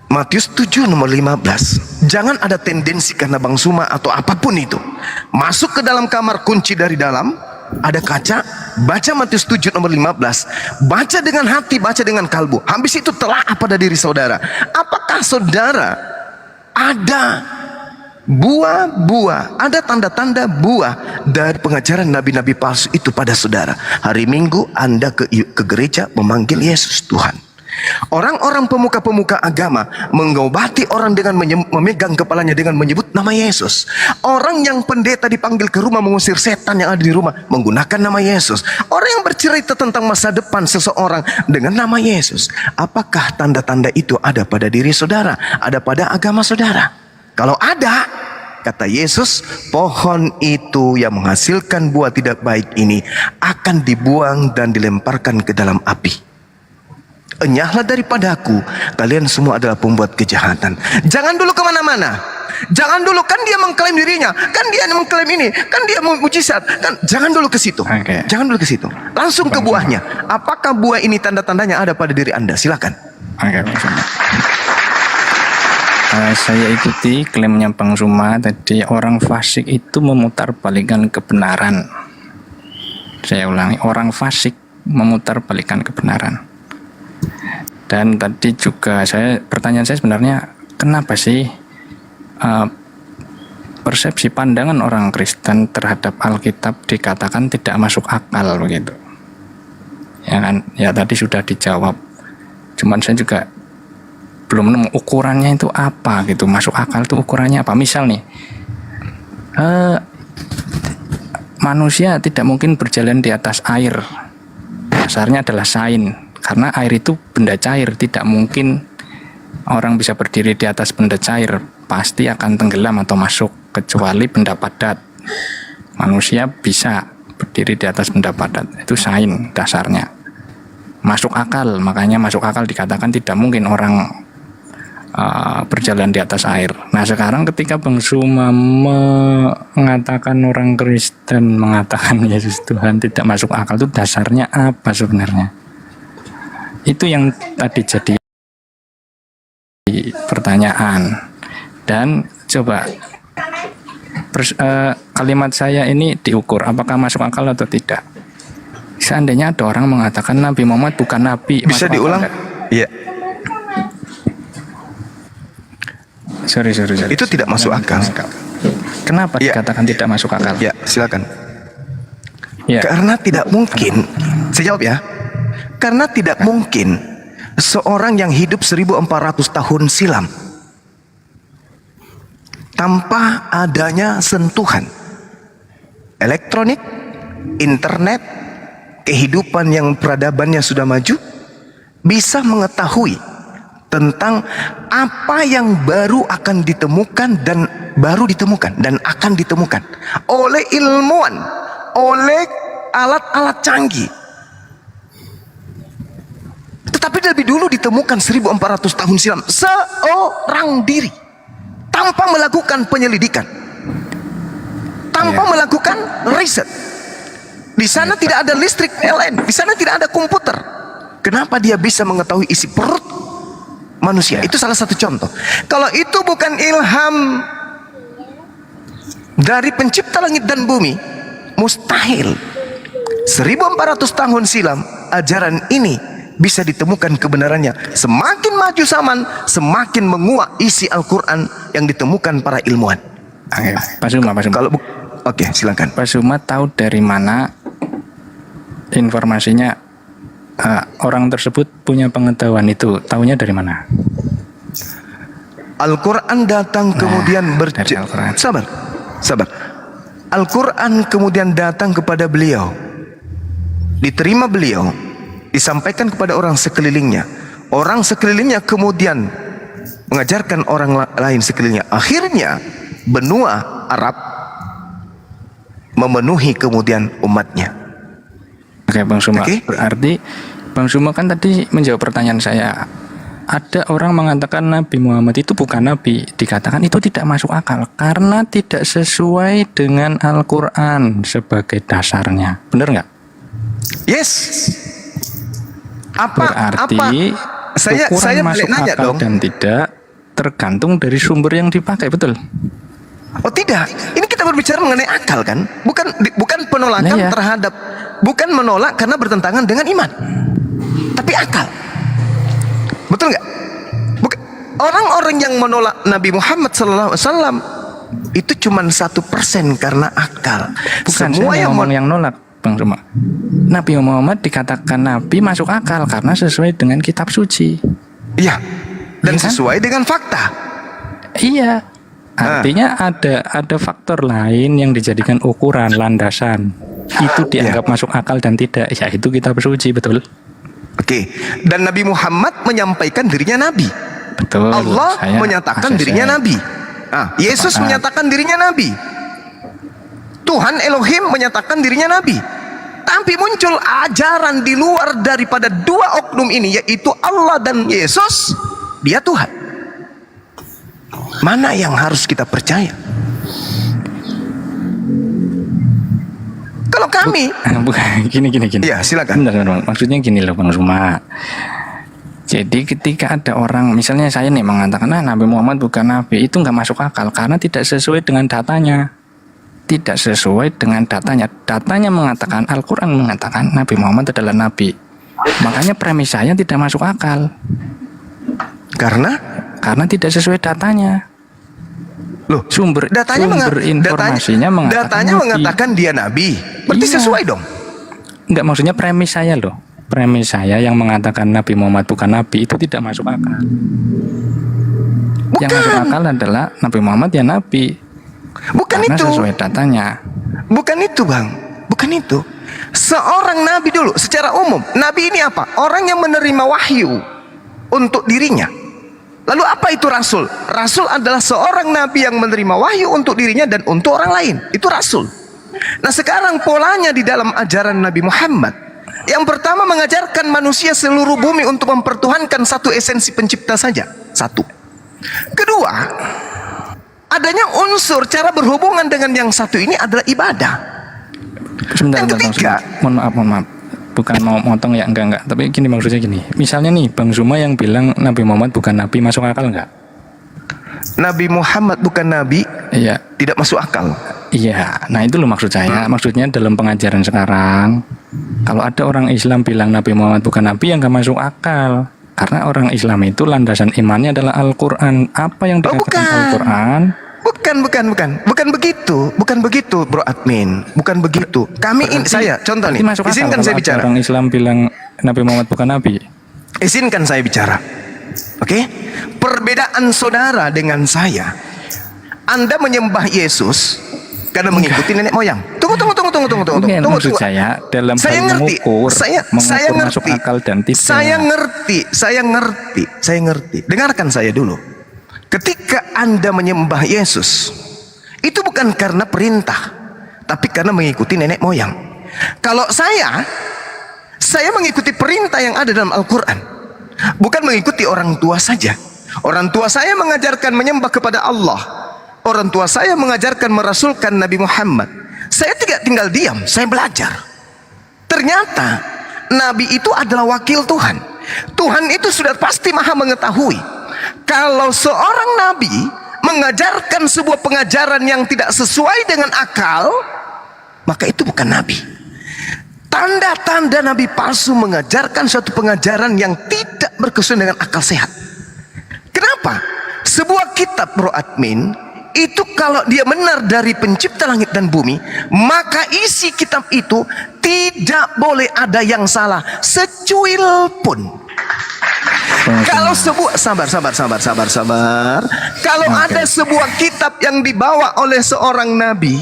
Speaker 3: Matius 7 nomor 15. Jangan ada tendensi karena Bang Suma atau apapun itu. Masuk ke dalam kamar, kunci dari dalam, ada kaca, baca Matius 7 nomor 15. Baca dengan hati, baca dengan kalbu. Habis itu telah pada diri saudara. Apakah saudara ada buah-buah, ada tanda-tanda buah dari pengajaran nabi-nabi palsu itu pada saudara? Hari Minggu Anda ke gereja memanggil Yesus Tuhan. Orang-orang pemuka-pemuka agama mengobati orang dengan memegang kepalanya dengan menyebut nama Yesus. Orang yang pendeta dipanggil ke rumah mengusir setan yang ada di rumah menggunakan nama Yesus. Orang yang bercerita tentang masa depan seseorang dengan nama Yesus. Apakah tanda-tanda itu ada pada diri saudara? Ada pada agama saudara? Kalau ada, kata Yesus, pohon itu yang menghasilkan buah tidak baik ini akan dibuang dan dilemparkan ke dalam api. Enyahlah daripada aku, kalian semua adalah pembuat kejahatan. Jangan dulu kemana-mana. Jangan dulu, kan dia mengklaim dirinya, kan dia mengklaim ini, kan dia mujizat, kan. Jangan dulu ke situ. Jangan dulu ke situ. Langsung ke buahnya. Apakah buah ini tanda-tandanya ada pada diri Anda? Silakan.
Speaker 11: Saya ikuti klaimnya Bang Suma tadi, orang fasik itu memutarbalikkan kebenaran. Saya ulangi, orang fasik memutarbalikkan kebenaran. Dan tadi juga pertanyaan saya sebenarnya, kenapa sih persepsi pandangan orang Kristen terhadap Alkitab dikatakan tidak masuk akal begitu? Ya kan, ya tadi sudah dijawab. Cuman saya juga belum nemu ukurannya itu apa gitu. Masuk akal itu ukurannya apa? Misal nih, manusia tidak mungkin berjalan di atas air. Dasarnya adalah sains. Karena air itu benda cair, tidak mungkin orang bisa berdiri di atas benda cair, pasti akan tenggelam atau masuk, kecuali benda padat. Manusia bisa berdiri di atas benda padat, itu sains dasarnya. Masuk akal, makanya masuk akal dikatakan tidak mungkin orang berjalan di atas air. Nah sekarang ketika Bang Suma mengatakan orang Kristen mengatakan Yesus Tuhan tidak masuk akal, itu dasarnya apa sebenarnya? Itu yang tadi jadi pertanyaan. Dan coba kalimat saya ini diukur apakah masuk akal atau tidak. Seandainya ada orang mengatakan Nabi Muhammad bukan Nabi,
Speaker 3: bisa diulang? Iya.
Speaker 11: Sorry.
Speaker 3: Itu tidak masuk akal.
Speaker 11: Kenapa dikatakan tidak masuk akal?
Speaker 3: Ya, silakan.
Speaker 11: Ya.
Speaker 3: Karena tidak mungkin. Saya jawab ya. Karena tidak mungkin seorang yang hidup 1400 tahun silam tanpa adanya sentuhan elektronik, internet, kehidupan yang peradabannya sudah maju, bisa mengetahui tentang apa yang baru akan ditemukan dan akan ditemukan oleh ilmuwan, oleh alat-alat canggih. Tetapi lebih dulu ditemukan 1400 tahun silam seorang diri tanpa melakukan penyelidikan, tanpa melakukan riset. Di sana tidak ada listrik PLN, di sana tidak ada komputer. Kenapa dia bisa mengetahui isi perut manusia? Itu salah satu contoh. Kalau itu bukan ilham dari pencipta langit dan bumi, mustahil 1400 tahun silam ajaran ini bisa ditemukan kebenarannya. Semakin maju zaman, semakin menguak isi Al-Quran yang ditemukan para ilmuwan.
Speaker 11: Pak Suma.
Speaker 3: Oke, silakan.
Speaker 11: Pak Suma tahu dari mana informasinya orang tersebut punya pengetahuan itu, taunya dari mana?
Speaker 3: Al-Quran datang kemudian
Speaker 11: dari Al-Quran.
Speaker 3: Sabar. Al-Quran kemudian datang kepada beliau, diterima beliau, disampaikan kepada orang sekelilingnya. Orang sekelilingnya kemudian mengajarkan orang lain sekelilingnya. Akhirnya benua Arab memenuhi kemudian umatnya.
Speaker 11: Oke, Bang Suma.
Speaker 3: Oke.
Speaker 11: Berarti Bang Suma kan tadi menjawab pertanyaan saya. Ada orang mengatakan Nabi Muhammad itu bukan Nabi. Dikatakan itu tidak masuk akal karena tidak sesuai dengan Al-Quran sebagai dasarnya. Benar nggak?
Speaker 3: Yes.
Speaker 11: Berarti
Speaker 3: Saya
Speaker 11: masuk
Speaker 3: nanya
Speaker 11: akal
Speaker 3: dong.
Speaker 11: dan tidak tergantung dari sumber yang dipakai, betul?
Speaker 3: Oh tidak, ini kita berbicara mengenai akal kan, bukan penolakan
Speaker 11: Nah, ya.
Speaker 3: terhadap, bukan menolak karena bertentangan dengan iman, tapi akal, betul nggak? Orang-orang yang menolak Nabi Muhammad SAW itu cuma 1% karena akal.
Speaker 11: Bukan
Speaker 3: Semua
Speaker 11: saya
Speaker 3: yang
Speaker 11: ngomong yang nolak, Bang Suma. Nabi Muhammad dikatakan Nabi masuk akal karena sesuai dengan kitab suci.
Speaker 3: Iya, dan
Speaker 11: Iya kan?
Speaker 3: sesuai dengan fakta.
Speaker 11: Iya. Artinya ada faktor lain yang dijadikan ukuran landasan. Itu dianggap masuk akal dan tidak. Ya itu kitab suci, betul.
Speaker 3: Oke. Dan Nabi Muhammad menyampaikan dirinya Nabi.
Speaker 11: Betul.
Speaker 3: Allah
Speaker 11: Saya
Speaker 3: menyatakan
Speaker 11: ACC.
Speaker 3: dirinya Nabi. Yesus
Speaker 11: Sepakat.
Speaker 3: menyatakan dirinya Nabi. Tuhan Elohim menyatakan dirinya Nabi. Tapi muncul ajaran di luar daripada dua oknum ini, yaitu Allah dan Yesus. Dia Tuhan. Mana yang harus kita percaya? Kalau kami,
Speaker 11: Bukan, gini.
Speaker 3: ya silakan.
Speaker 11: Bentar. Maksudnya gini loh Bang Suma. Jadi ketika ada orang, misalnya saya nih mengatakan Nabi Muhammad bukan Nabi, itu nggak masuk akal karena tidak sesuai dengan datanya. Tidak sesuai dengan datanya. Datanya mengatakan, Al-Quran mengatakan Nabi Muhammad adalah Nabi. Makanya premis saya tidak masuk akal. Karena tidak sesuai datanya.
Speaker 3: Loh,
Speaker 11: Sumber informasinya mengatakan
Speaker 3: dia Nabi. Berarti
Speaker 11: Iya.
Speaker 3: sesuai dong.
Speaker 11: Enggak, maksudnya premis saya loh. Premis saya yang mengatakan Nabi Muhammad bukan Nabi itu tidak masuk akal. Yang masuk akal adalah Nabi Muhammad ya Nabi.
Speaker 3: Bukan
Speaker 11: Karena
Speaker 3: itu.
Speaker 11: sesuai datanya.
Speaker 3: Bukan itu, Bang. Bukan itu. Seorang nabi dulu secara umum. Nabi ini apa? Orang yang menerima wahyu untuk dirinya. Lalu apa itu rasul? Rasul adalah seorang nabi yang menerima wahyu untuk dirinya dan untuk orang lain. Itu rasul. Nah, sekarang polanya di dalam ajaran Nabi Muhammad. Yang pertama mengajarkan manusia seluruh bumi untuk mempertuhankan satu esensi pencipta saja. Satu. Kedua, adanya unsur cara berhubungan dengan yang satu ini adalah ibadah.
Speaker 11: Sebentar,
Speaker 3: Yang ketiga,
Speaker 11: Mohon maaf. Bukan mau motong ya, enggak. Tapi gini maksudnya gini. Misalnya nih Bang Zuma yang bilang Nabi Muhammad bukan Nabi, masuk akal enggak?
Speaker 3: Nabi Muhammad bukan nabi,
Speaker 11: Iya.
Speaker 3: tidak masuk akal.
Speaker 11: Iya, nah itu loh maksud saya. Maksudnya dalam pengajaran sekarang, kalau ada orang Islam bilang Nabi Muhammad bukan Nabi, yang nggak masuk akal. Karena orang Islam itu landasan imannya adalah Al-Quran. Apa yang dikatakan Al-Quran?
Speaker 3: Bukan begitu, Bro Admin. Bukan begitu. Kami ini, saya contoh nih.
Speaker 11: Masuk akal
Speaker 3: Izinkan
Speaker 11: kalau
Speaker 3: saya
Speaker 11: ada
Speaker 3: bicara.
Speaker 11: orang Islam bilang Nabi Muhammad bukan Nabi.
Speaker 3: Izinkan saya bicara. Oke? Perbedaan saudara dengan saya. Anda menyembah Yesus karena mengikuti nenek moyang. Tunggu.
Speaker 11: Maksud saya dalam
Speaker 3: Saya
Speaker 11: hal
Speaker 3: ngerti.
Speaker 11: mengukur,
Speaker 3: Saya
Speaker 11: masuk
Speaker 3: ngerti.
Speaker 11: akal dan tidak.
Speaker 3: Saya ngerti. Dengarkan saya dulu. Ketika Anda menyembah Yesus, itu bukan karena perintah, tapi karena mengikuti nenek moyang. Kalau saya mengikuti perintah yang ada dalam Al-Quran, bukan mengikuti orang tua saja. Orang tua saya mengajarkan menyembah kepada Allah. Orang tua saya mengajarkan merasulkan Nabi Muhammad. Saya tidak tinggal diam, saya belajar. Ternyata Nabi itu adalah wakil Tuhan. Tuhan itu sudah pasti maha mengetahui. Kalau seorang Nabi mengajarkan sebuah pengajaran yang tidak sesuai dengan akal, maka itu bukan Nabi. Tanda-tanda Nabi palsu mengajarkan suatu pengajaran yang tidak berkesuaian dengan akal sehat. Kenapa? Sebuah kitab, Bro Admin, itu kalau dia benar dari pencipta langit dan bumi, maka isi kitab itu tidak boleh ada yang salah secuil pun. Kalau sebuah sabar. Kalau ada sebuah kitab yang dibawa oleh seorang nabi,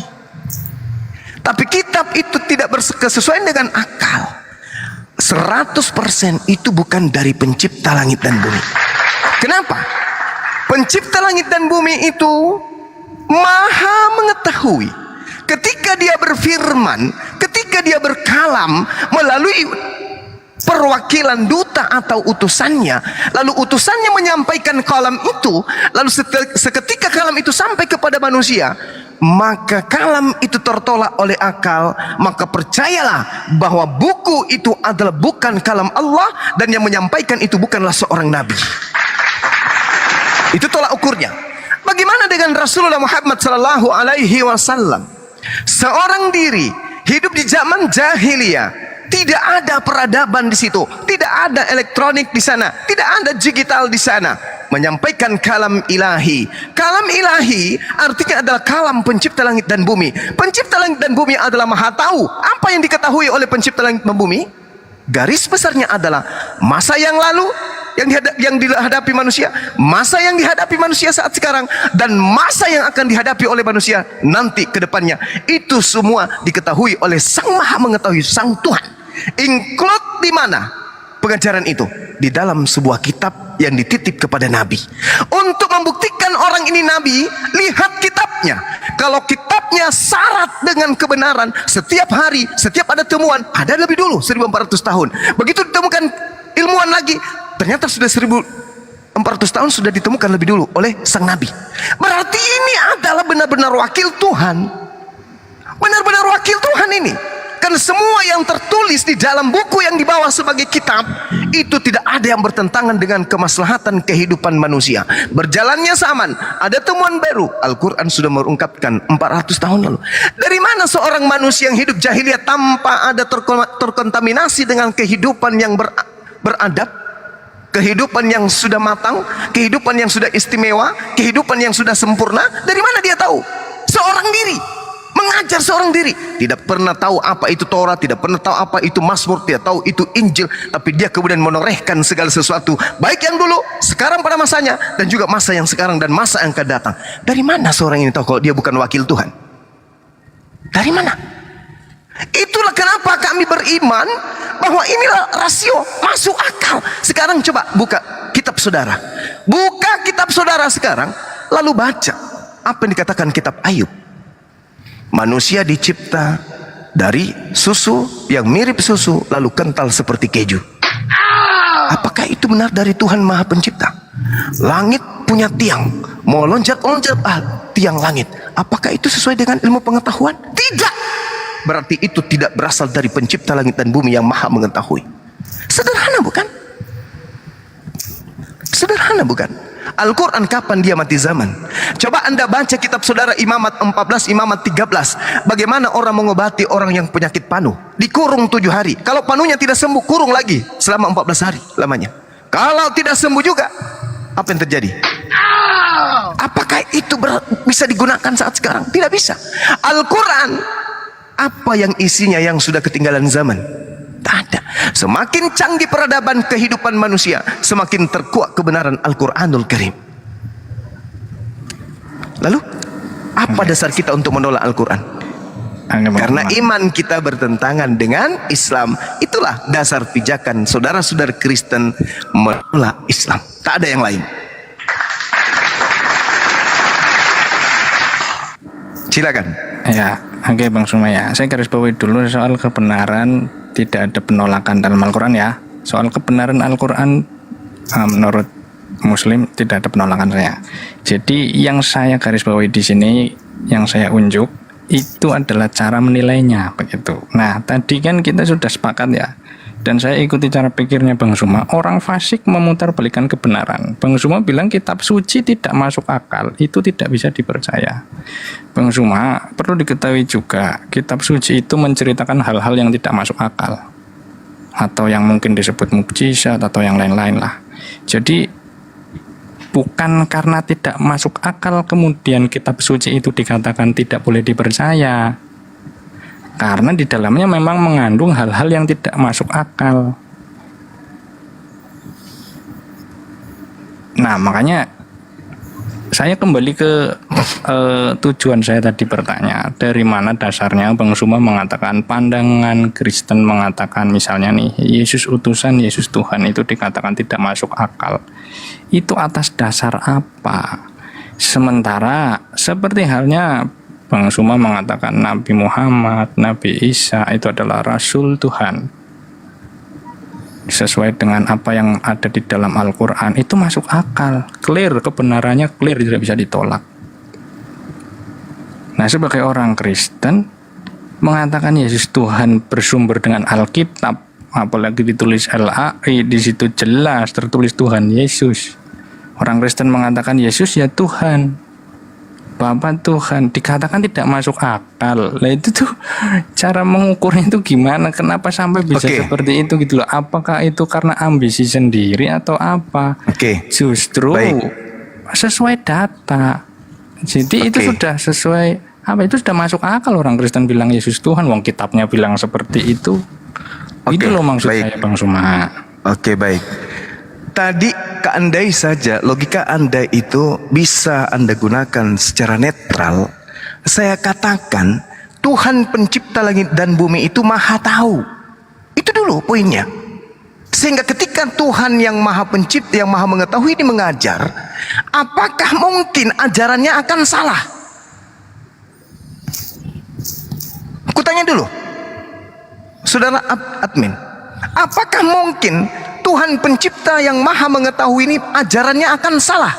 Speaker 3: tapi kitab itu tidak berkesesuaian dengan akal, 100% itu bukan dari pencipta langit dan bumi. Kenapa? Pencipta langit dan bumi itu maha mengetahui. Ketika dia berfirman, ketika dia berkalam melalui perwakilan duta atau utusannya, lalu utusannya menyampaikan kalam itu, lalu seketika kalam itu sampai kepada manusia, maka kalam itu tertolak oleh akal, maka percayalah bahwa buku itu adalah bukan kalam Allah, dan yang menyampaikan itu bukanlah seorang nabi. Itu tolak ukurnya. Bagaimana dengan Rasulullah Muhammad sallallahu alaihi wasallam? Seorang diri hidup di zaman jahiliyah, tidak ada peradaban di situ, tidak ada elektronik di sana, tidak ada digital di sana. Menyampaikan kalam ilahi. Kalam ilahi artinya adalah kalam pencipta langit dan bumi. Pencipta langit dan bumi adalah maha tahu. Apa yang diketahui oleh pencipta langit dan bumi? Garis besarnya adalah masa yang lalu yang dihadapi manusia, masa yang dihadapi manusia saat sekarang, dan masa yang akan dihadapi oleh manusia nanti ke depannya. Itu semua diketahui oleh Sang Maha Mengetahui, Sang Tuhan. Include di mana pengajaran itu? Di dalam sebuah kitab yang dititip kepada Nabi. Untuk membuktikan orang ini Nabi, lihat kitabnya. Kalau kitabnya syarat dengan kebenaran, setiap hari, setiap ada temuan, ada lebih dulu 1400 tahun. Begitu ditemukan ilmuwan lagi, ternyata sudah 1400 tahun sudah ditemukan lebih dulu oleh sang Nabi. Berarti ini adalah benar-benar wakil Tuhan. Benar-benar wakil Tuhan ini. Karena semua yang tertulis di dalam buku yang dibawa sebagai kitab itu tidak ada yang bertentangan dengan kemaslahatan kehidupan manusia. Berjalannya zaman, ada temuan baru. Al-Quran sudah mengungkapkan 400 tahun lalu. Dari mana seorang manusia yang hidup jahiliyah tanpa ada terkontaminasi dengan kehidupan yang beradab, kehidupan yang sudah matang, kehidupan yang sudah istimewa, kehidupan yang sudah sempurna? Dari mana dia tahu? Seorang diri mengajar, seorang diri tidak pernah tahu apa itu Torah, tidak pernah tahu apa itu Mazmur, tidak tahu itu Injil, tapi dia kemudian menorehkan segala sesuatu, baik yang dulu, sekarang pada masanya, dan juga masa yang sekarang dan masa yang akan datang. Dari mana seorang ini tahu kalau dia bukan wakil Tuhan? Dari mana? Itulah kenapa kami beriman bahwa inilah rasio masuk akal. Sekarang coba buka kitab saudara, buka kitab saudara sekarang, lalu baca apa yang dikatakan kitab Ayub. Manusia dicipta dari susu yang mirip susu, lalu kental seperti keju. Apakah itu benar dari Tuhan Maha Pencipta? Langit punya tiang, mau loncat-loncat tiang langit. Apakah itu sesuai dengan ilmu pengetahuan? Tidak. Berarti itu tidak berasal dari pencipta langit dan bumi yang Maha Mengetahui. Sederhana bukan? Sederhana bukan? Al-Quran kapan dia mati zaman? Coba anda baca kitab saudara Imamat 14, Imamat 13. Bagaimana orang mengobati orang yang penyakit panuh? Dikurung 7 hari. Kalau panuhnya tidak sembuh, kurung lagi selama 14 hari lamanya. Kalau tidak sembuh juga, apa yang terjadi? Apakah itu bisa digunakan saat sekarang? Tidak bisa. Al-Quran, apa yang isinya yang sudah ketinggalan zaman? Tak ada. Semakin canggih peradaban kehidupan manusia, semakin terkuat kebenaran Al-Quranul Karim. Lalu apa dasar kita untuk menolak Al-Quran? Karena iman kita bertentangan dengan Islam. Itulah dasar pijakan saudara-saudara Kristen menolak Islam. Tak ada yang lain. Silakan.
Speaker 11: Ya, oke Bang Sumaya. Saya garis bawahi dulu soal kebenaran, tidak ada penolakan dalam Al-Quran ya. Soal kebenaran Al-Quran menurut Muslim tidak ada penolakan saya. Jadi yang saya garis bawahi di sini, yang saya unjuk itu adalah cara menilainya begitu. Nah, tadi kan kita sudah sepakat ya. Dan saya ikuti cara pikirnya Bang Suma. Orang fasik memutarbalikkan kebenaran. Bang Suma bilang kitab suci tidak masuk akal, itu tidak bisa dipercaya. Bang Suma, perlu diketahui juga, kitab suci itu menceritakan hal-hal yang tidak masuk akal, atau yang mungkin disebut mukjizat atau yang lain-lain lah. Jadi Bukan karena tidak masuk akal kemudian kitab suci itu dikatakan tidak boleh dipercaya. Karena di dalamnya memang mengandung hal-hal yang tidak masuk akal. Nah, makanya saya kembali ke tujuan saya tadi bertanya, dari mana dasarnya Bang Suma mengatakan pandangan Kristen mengatakan misalnya nih, Yesus utusan, Yesus Tuhan itu dikatakan tidak masuk akal. Itu atas dasar apa? Sementara seperti halnya Bang Suma mengatakan Nabi Muhammad, Nabi Isa itu adalah Rasul Tuhan. Sesuai dengan apa yang ada di dalam Al-Quran, itu masuk akal, clear, kebenarannya clear, tidak bisa ditolak. Nah, sebagai orang Kristen mengatakan Yesus Tuhan bersumber dengan Alkitab, apalagi ditulis LAI, di situ jelas tertulis Tuhan Yesus. Orang Kristen mengatakan Yesus ya Tuhan, Bapa Tuhan, dikatakan tidak masuk akal. Nah, itu tuh cara mengukurnya itu gimana? Kenapa sampai bisa seperti itu gitu loh? Apakah itu karena ambisi sendiri atau apa? Justru sesuai data. Jadi itu sudah sesuai apa? Itu sudah masuk akal. Orang Kristen bilang Yesus Tuhan, wong kitabnya bilang seperti itu. Itu loh maksud saya, Bang Suma.
Speaker 3: Oke, baik. Tadi keandai saja logika Anda itu bisa Anda gunakan secara netral. Saya katakan Tuhan pencipta langit dan bumi itu maha tahu. Itu dulu poinnya. Sehingga ketika Tuhan yang maha pencipta, yang maha mengetahui ini mengajar, apakah mungkin ajarannya akan salah? Aku tanya dulu, saudara admin, apakah mungkin Tuhan pencipta yang maha mengetahui ini ajarannya akan salah?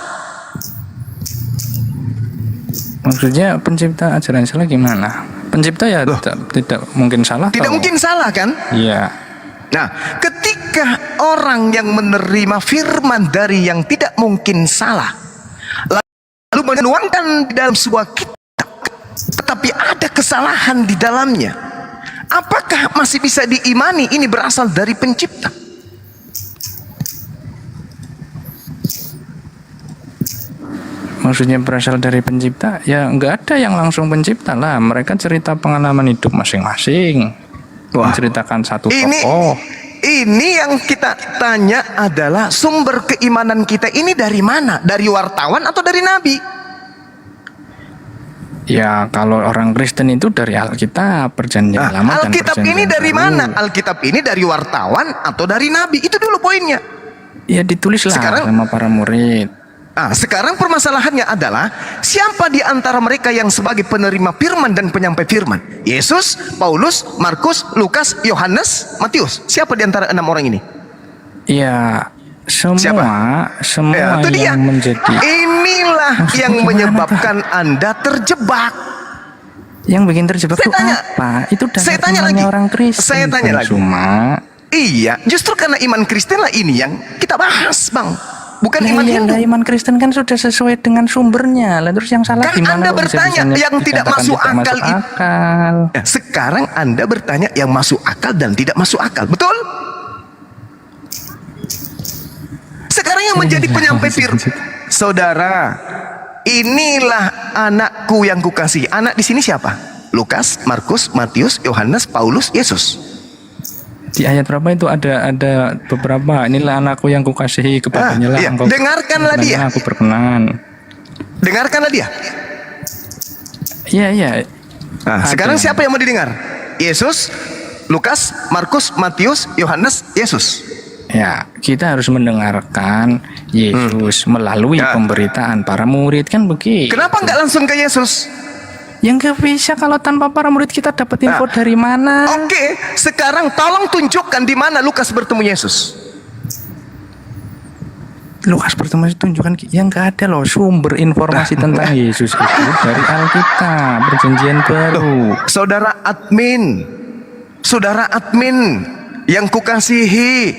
Speaker 11: Maksudnya pencipta ajaran salah gimana? Pencipta ya tidak mungkin salah.
Speaker 3: Tidak mungkin salah kan?
Speaker 11: Iya.
Speaker 3: Nah, ketika orang yang menerima firman dari yang tidak mungkin salah, lalu menuangkan di dalam sebuah kitab, tetapi ada kesalahan di dalamnya, apakah masih bisa diimani ini berasal dari pencipta?
Speaker 11: Maksudnya berasal dari pencipta? Ya nggak ada yang langsung pencipta lah. Mereka cerita pengalaman hidup masing-masing. Menceritakan satu tokoh.
Speaker 3: Ini yang kita tanya adalah sumber keimanan kita ini dari mana? Dari wartawan atau dari Nabi?
Speaker 11: Ya kalau orang Kristen itu dari Alkitab, Perjanjian Lama dan
Speaker 3: Alkitab ini dari mana? Alkitab ini dari wartawan atau dari Nabi? Itu dulu poinnya.
Speaker 11: Ya ditulislah sama para murid.
Speaker 3: Sekarang permasalahannya adalah siapa di antara mereka yang sebagai penerima firman dan penyampai firman? Yesus, Paulus, Markus, Lukas, Yohanes, Matius. Siapa di antara 6 orang ini?
Speaker 11: Ya semua
Speaker 3: itu dia.
Speaker 11: yang menjadi.
Speaker 3: Inilah yang menyebabkan Anda terjebak.
Speaker 11: Yang bikin terjebak itu apa? Itu
Speaker 3: saya tanya lagi.
Speaker 11: Orang Kristen.
Speaker 3: Saya tanya lagi. Iya, justru karena iman Kristen lah ini yang kita bahas, Bang. Bukan iman Hindu.
Speaker 11: Iman Kristen kan sudah sesuai dengan sumbernya. Lalu terus yang salah
Speaker 3: kan
Speaker 11: gimana?
Speaker 3: Anda bertanya yang tidak masuk akal itu. Sekarang Anda bertanya yang masuk akal dan tidak masuk akal. Betul? Sekarang yang menjadi penyampai firman. Saudara, inilah anakku yang kukasihi. Anak di sini siapa? Lukas, Markus, Matius, Yohanes, Paulus, Yesus.
Speaker 11: Di ayat berapa itu ada beberapa. Inilah anakku yang kukasihi, kepadanya lah engkau.
Speaker 3: Dengarkanlah dia.
Speaker 11: Aku berkenan.
Speaker 3: Dengarkanlah dia.
Speaker 11: Iya.
Speaker 3: Sekarang siapa yang mau didengar? Yesus, Lukas, Markus, Matius, Yohanes, Yesus.
Speaker 11: Ya, kita harus mendengarkan Yesus melalui pemberitaan para murid kan begitu.
Speaker 3: Kenapa nggak langsung ke Yesus?
Speaker 11: Yang nggak bisa kalau tanpa para murid kita dapat info dari mana?
Speaker 3: Oke, sekarang tolong tunjukkan di mana Lukas bertemu Yesus.
Speaker 11: Lukas bertemu Yesus, tunjukkan yang nggak ada loh sumber informasi tentang Yesus itu dari Alkitab, Perjanjian Baru.
Speaker 3: Saudara admin yang kukasihi,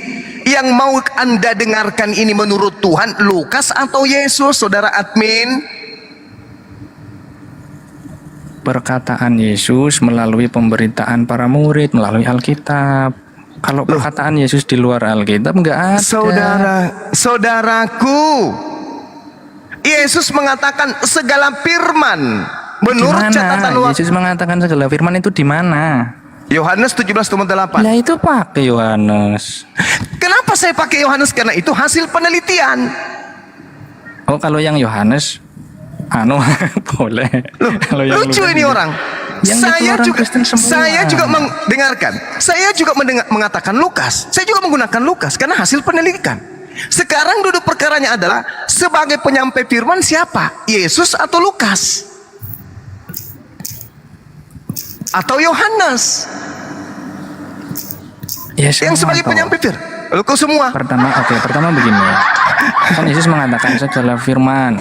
Speaker 3: yang mau Anda dengarkan ini menurut Tuhan Lukas atau Yesus, saudara admin?
Speaker 11: Perkataan Yesus melalui pemberitaan para murid melalui Alkitab. Kalau perkataan Yesus di luar Alkitab nggak ada.
Speaker 3: Saudaraku, Yesus mengatakan segala firman menurut
Speaker 11: Di mana?
Speaker 3: catatan waktu.
Speaker 11: Yesus mengatakan segala firman itu di mana?
Speaker 3: Yohanes 17:8.
Speaker 11: Lah itu pakai Yohanes.
Speaker 3: Kenapa saya pakai Yohanes? Karena itu hasil penelitian.
Speaker 11: Oh, kalau yang Yohanes boleh.
Speaker 3: Loh,
Speaker 11: Kalau yang
Speaker 3: lucu
Speaker 11: Lukas
Speaker 3: ini
Speaker 11: gitu.
Speaker 3: orang.
Speaker 11: Yang itu
Speaker 3: Saya
Speaker 11: orang
Speaker 3: juga
Speaker 11: Kristen semua.
Speaker 3: saya juga mendengarkan. Saya juga mengatakan Lukas. Saya juga menggunakan Lukas karena hasil penelitian. Sekarang duduk perkaranya adalah sebagai penyampai firman siapa? Yesus atau Lukas? Atau Yohanes?
Speaker 11: Ya,
Speaker 3: Yang
Speaker 11: semua
Speaker 3: sebagai
Speaker 11: toh.
Speaker 3: penyampai firman. Lalu kau semua.
Speaker 11: Pertama begini. Kan Yesus mengatakan segala firman.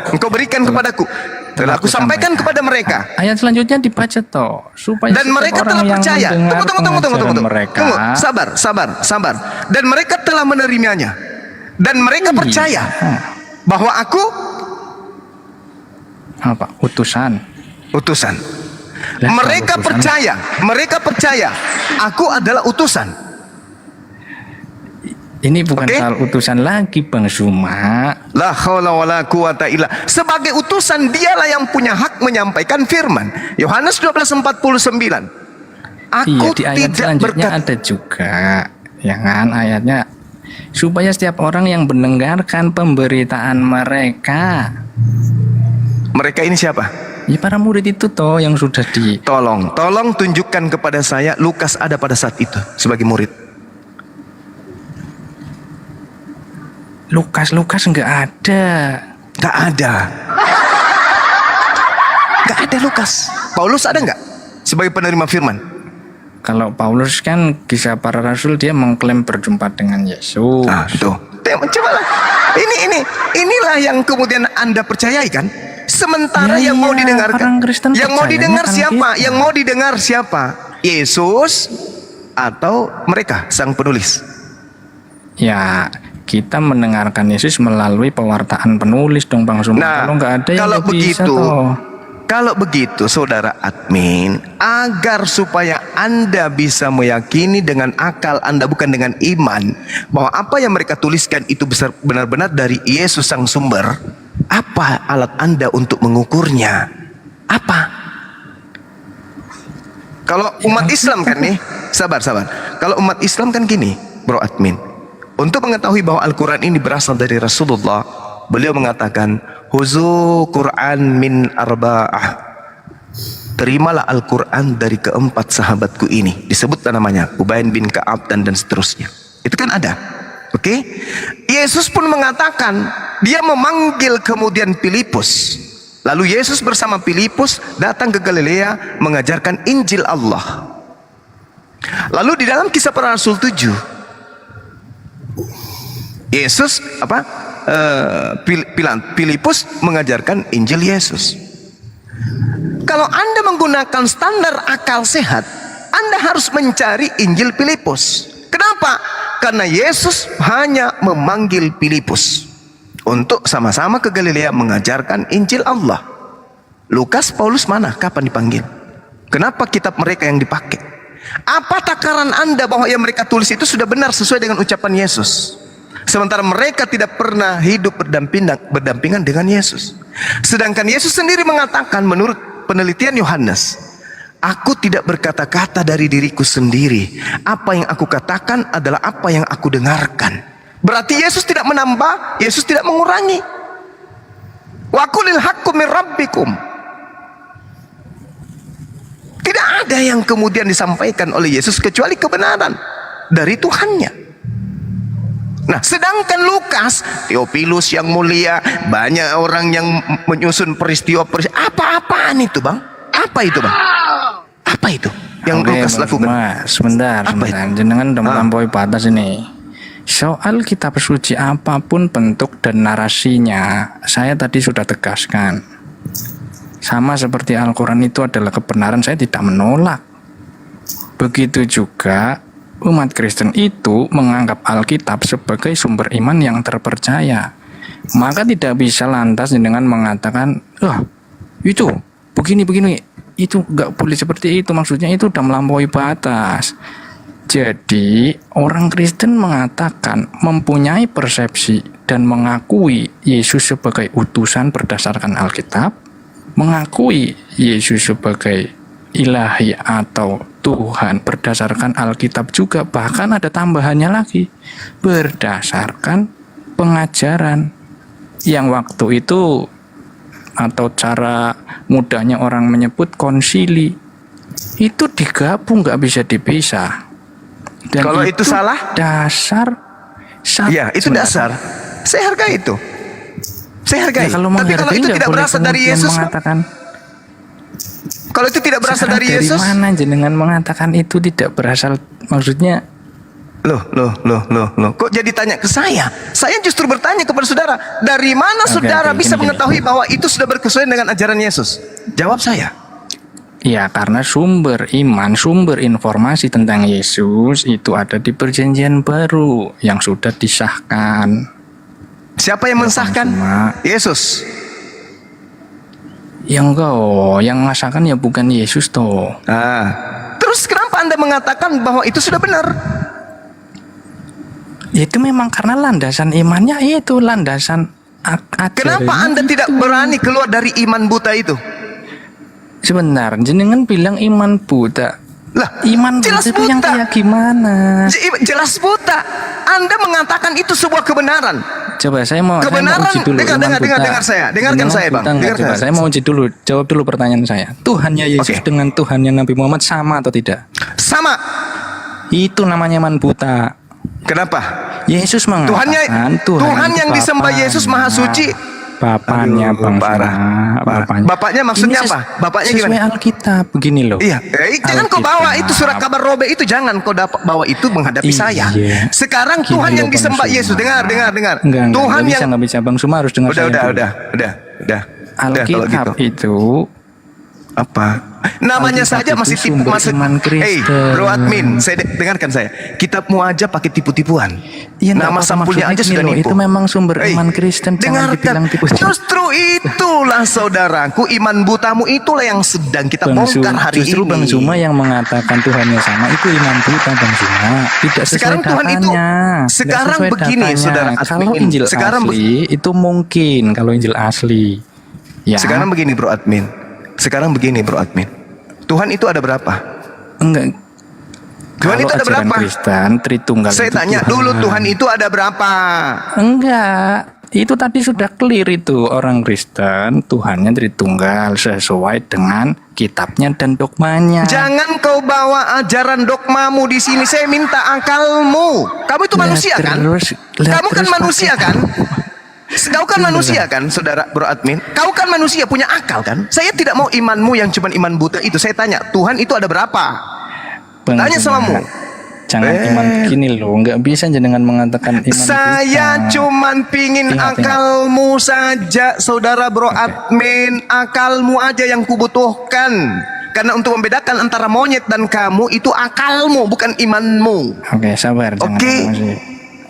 Speaker 3: Engkau berikan kepadaku. Telah aku sampaikan kepada mereka.
Speaker 11: Ayat selanjutnya dibaca toh, supaya
Speaker 3: Dan
Speaker 11: setiap
Speaker 3: mereka
Speaker 11: orang
Speaker 3: telah
Speaker 11: yang
Speaker 3: percaya.
Speaker 11: mendengar
Speaker 3: Tunggu.
Speaker 11: pengajaran mereka.
Speaker 3: Tunggu. Sabar. Dan mereka telah menerimanya. Dan mereka percaya bahwa aku
Speaker 11: apa? Utusan. Lah,
Speaker 3: Mereka
Speaker 11: utusan.
Speaker 3: percaya aku adalah utusan.
Speaker 11: Ini bukan
Speaker 3: Oke?
Speaker 11: soal utusan lagi, Bang Suma.
Speaker 3: La haula wala quwata illa. Sebagai utusan dialah yang punya hak menyampaikan firman. Yohanes 12:49. Aku
Speaker 11: Iya, di ayat
Speaker 3: tidak
Speaker 11: selanjutnya
Speaker 3: berkata.
Speaker 11: ada juga, ya kan, ayatnya supaya setiap orang yang mendengarkan pemberitaan mereka.
Speaker 3: Mereka ini siapa?
Speaker 11: Ya para murid itu toh yang sudah di.
Speaker 3: Tolong tunjukkan kepada saya Lukas ada pada saat itu sebagai murid.
Speaker 11: Lukas nggak ada.
Speaker 3: Gak ada Lukas. Paulus ada nggak sebagai penerima firman?
Speaker 11: Kalau Paulus kan kisah para rasul dia mengklaim berjumpa dengan Yesus.
Speaker 3: Nah, tuh. Cobalah. Inilah yang kemudian Anda percayai kan? Sementara
Speaker 11: Ya,
Speaker 3: yang mau
Speaker 11: iya,
Speaker 3: didengarkan,
Speaker 11: orang Kristen
Speaker 3: yang mau
Speaker 11: percayanya
Speaker 3: didengar
Speaker 11: kan
Speaker 3: siapa?
Speaker 11: gitu.
Speaker 3: Yang mau didengar siapa? Yesus atau mereka sang penulis?
Speaker 11: Ya, kita mendengarkan Yesus melalui pewartaan penulis dong, Bang Suma.
Speaker 3: Nah,
Speaker 11: Kalau nggak ada ya
Speaker 3: kalau
Speaker 11: nggak bisa
Speaker 3: begitu,
Speaker 11: toh.
Speaker 3: kalau begitu, saudara admin, agar supaya Anda bisa meyakini dengan akal Anda bukan dengan iman bahwa apa yang mereka tuliskan itu benar-benar dari Yesus sang sumber. Apa alat Anda untuk mengukurnya? Apa? Kalau umat Islam kan nih, sabar. Kalau umat Islam kan gini, bro admin. Untuk mengetahui bahwa Al-Quran ini berasal dari Rasulullah, beliau mengatakan, Huzu Quran min arba'ah. Terimalah Al-Quran dari keempat sahabatku ini. Disebutlah namanya, Ubayn bin Ka'ab dan seterusnya. Itu kan ada. Oke? Yesus pun mengatakan, dia memanggil kemudian Filipus. Lalu Yesus bersama Filipus datang ke Galilea mengajarkan Injil Allah. Lalu di dalam kisah para Rasul 7, Yesus Filipus mengajarkan Injil Yesus. Kalau Anda menggunakan standar akal sehat, Anda harus mencari Injil Filipus. Kenapa? Karena Yesus hanya memanggil Filipus untuk sama-sama ke Galilea mengajarkan Injil Allah. Lukas, Paulus mana? Kapan dipanggil? Kenapa kitab mereka yang dipakai? Apa takaran Anda bahwa yang mereka tulis itu sudah benar sesuai dengan ucapan Yesus? Sementara mereka tidak pernah hidup berdampingan dengan Yesus. Sedangkan Yesus sendiri mengatakan menurut penelitian Yohanes, aku tidak berkata-kata dari diriku sendiri. Apa yang aku katakan adalah apa yang aku dengarkan. Berarti Yesus tidak menambah, Yesus tidak mengurangi. Wa qulil haqqu min rabbikum. Tidak ada yang kemudian disampaikan oleh Yesus kecuali kebenaran dari Tuhannya. Nah, sedangkan Lukas, Theophilus yang mulia, banyak orang yang menyusun peristiwa apa-apaan itu, Bang? Apa itu, Bang? Apa itu yang
Speaker 11: Oke,
Speaker 3: Lukas
Speaker 11: Bang
Speaker 3: lakukan?
Speaker 11: Suma, sebentar. Jenengan udah melampaui batas ini. Soal kitab suci apapun bentuk dan narasinya, saya tadi sudah tegaskan. Sama seperti Al-Quran itu adalah kebenaran, saya tidak menolak. Begitu juga umat Kristen itu menganggap Alkitab sebagai sumber iman yang terpercaya. Maka tidak bisa lantas dengan mengatakan, itu begini, itu nggak boleh seperti itu. Maksudnya itu udah melampaui batas. Jadi orang Kristen mengatakan mempunyai persepsi dan mengakui Yesus sebagai utusan berdasarkan Alkitab, mengakui Yesus sebagai ilahi atau Tuhan berdasarkan Alkitab juga, bahkan ada tambahannya lagi, berdasarkan pengajaran yang waktu itu atau cara mudahnya orang menyebut konsili, itu digabung, nggak bisa dipisah. Dan
Speaker 3: Kalau itu salah?
Speaker 11: dasar.
Speaker 3: Ya, itu dasar. Saya hargai itu. Saya hargai.
Speaker 11: Ya, kalau
Speaker 3: Tapi kalau
Speaker 11: menghargai
Speaker 3: itu
Speaker 11: nggak
Speaker 3: tidak
Speaker 11: boleh
Speaker 3: berasal dari
Speaker 11: kemudian
Speaker 3: Yesus,
Speaker 11: mengatakan,
Speaker 3: kalau itu tidak berasal
Speaker 11: sekarang
Speaker 3: dari Yesus,
Speaker 11: mana jenengan mengatakan itu tidak berasal, maksudnya
Speaker 3: loh. Kok jadi tanya ke saya? Saya justru bertanya kepada saudara, dari mana saudara bisa
Speaker 11: gini.
Speaker 3: mengetahui bahwa itu sudah berkesesuaian dengan ajaran Yesus? Jawab saya.
Speaker 11: ya karena sumber iman, sumber informasi tentang Yesus itu ada di Perjanjian Baru yang sudah disahkan.
Speaker 3: Siapa yang mensahkan?
Speaker 11: Cuma
Speaker 3: Yesus.
Speaker 11: yang yang mengesahkan ya bukan Yesus toh.
Speaker 3: Terus kenapa Anda mengatakan bahwa itu sudah benar?
Speaker 11: Itu memang karena landasan imannya itu, landasan
Speaker 3: Kenapa Anda tidak berani keluar dari iman buta itu?
Speaker 11: Sebentar, jenengan bilang iman buta.
Speaker 3: Lah,
Speaker 11: Iman
Speaker 3: jelas
Speaker 11: buta itu yang
Speaker 3: buta.
Speaker 11: kayak gimana?
Speaker 3: Jelas buta. Anda mengatakan itu sebuah kebenaran.
Speaker 11: Coba saya mau
Speaker 3: Kebenaran,
Speaker 11: uji dulu.
Speaker 3: dengar saya. Dengarkan saya, Bang. Dengarkan
Speaker 11: Coba,
Speaker 3: saya.
Speaker 11: saya mau uji dulu. Jawab dulu pertanyaan saya. Tuhannya Yesus
Speaker 3: Oke.
Speaker 11: dengan Tuhannya Nabi Muhammad sama atau tidak?
Speaker 3: Sama.
Speaker 11: Itu namanya iman buta.
Speaker 3: Kenapa?
Speaker 11: Yesus mengatakan
Speaker 3: Tuhan
Speaker 11: itu
Speaker 3: yang disembah
Speaker 11: Bapaknya.
Speaker 3: Yesus Maha Suci.
Speaker 11: Bapaknya
Speaker 3: Aduh,
Speaker 11: Bang
Speaker 3: parah.
Speaker 11: Suma, Bapaknya.
Speaker 3: Bapaknya maksudnya
Speaker 11: Ini
Speaker 3: apa? Bapaknya
Speaker 11: sesuai
Speaker 3: gimana?
Speaker 11: Alkitab begini loh.
Speaker 3: Iya, jangan kau bawa itu surat
Speaker 11: Alkitab.
Speaker 3: kabar robe itu, jangan kau dapat bawa itu menghadapi saya.
Speaker 11: Iya.
Speaker 3: Sekarang
Speaker 11: Gini
Speaker 3: Tuhan
Speaker 11: loh,
Speaker 3: yang
Speaker 11: Bang
Speaker 3: disembah
Speaker 11: Suma.
Speaker 3: Yesus, dengar.
Speaker 11: Enggak,
Speaker 3: Tuhan yang
Speaker 11: nggak bisa Bang Suma harus dengar saya dulu.
Speaker 3: udah. Kalau
Speaker 11: Alkitab
Speaker 3: gitu.
Speaker 11: itu
Speaker 3: Apa? Namanya
Speaker 11: Alkitab
Speaker 3: saja
Speaker 11: itu
Speaker 3: masih tipu,
Speaker 11: sumber
Speaker 3: masih.
Speaker 11: iman Kristen.
Speaker 3: Bro admin, dengarkan saya. Kitabmu aja pakai tipu-tipuan.
Speaker 11: Iya,
Speaker 3: Nama
Speaker 11: nggak apa-apa,
Speaker 3: sampulnya
Speaker 11: maksudnya
Speaker 3: aja sudah
Speaker 11: gini loh,
Speaker 3: nipu.
Speaker 11: itu memang sumber iman Kristen, jangan dibilang tipu.
Speaker 3: Justru itulah saudaraku, iman butamu itulah yang sedang kita bongkar hari
Speaker 11: Justru
Speaker 3: ini.
Speaker 11: Bang Suma yang mengatakan Tuhannya sama itu iman buta Bang Suma. Tidak sesuai
Speaker 3: Sekarang Tuhan itu-
Speaker 11: datanya. Nggak
Speaker 3: sekarang
Speaker 11: sesuai
Speaker 3: begini,
Speaker 11: datanya.
Speaker 3: saudara
Speaker 11: Kalau
Speaker 3: admin.
Speaker 11: Injil
Speaker 3: Sekarang
Speaker 11: asli itu mungkin kalau Injil asli. Ya.
Speaker 3: Sekarang begini bro admin. Tuhan itu ada berapa?
Speaker 11: Enggak.
Speaker 3: Tuhan
Speaker 11: Kalau
Speaker 3: itu ada
Speaker 11: ajaran
Speaker 3: berapa?
Speaker 11: Kristen Tritunggal.
Speaker 3: Saya
Speaker 11: itu
Speaker 3: tanya dulu, Tuhan itu ada berapa?
Speaker 11: Enggak. Itu tadi sudah clear itu, orang Kristen Tuhannya Tritunggal sesuai dengan kitabnya dan dogmanya.
Speaker 3: Jangan kau bawa ajaran dogmamu di sini. Saya minta akalmu. Kamu itu
Speaker 11: Lah,
Speaker 3: manusia kan? Kamu kan manusia kan? Kau kan manusia kan, saudara bro admin? Kau kan manusia, punya akal kan? Saya tidak mau imanmu yang cuma iman buta itu. Saya tanya, Tuhan itu ada berapa? Tanya samamu.
Speaker 11: Jangan iman gini loh, nggak bisa jenengan mengatakan iman.
Speaker 3: Saya
Speaker 11: buta.
Speaker 3: cuman pingin
Speaker 11: Ingat.
Speaker 3: akalmu saja, saudara bro admin. Akalmu aja yang kubutuhkan. Karena untuk membedakan antara monyet dan kamu, itu akalmu, bukan imanmu.
Speaker 11: Oke, sabar. jangan
Speaker 3: Oke.
Speaker 11: emosi.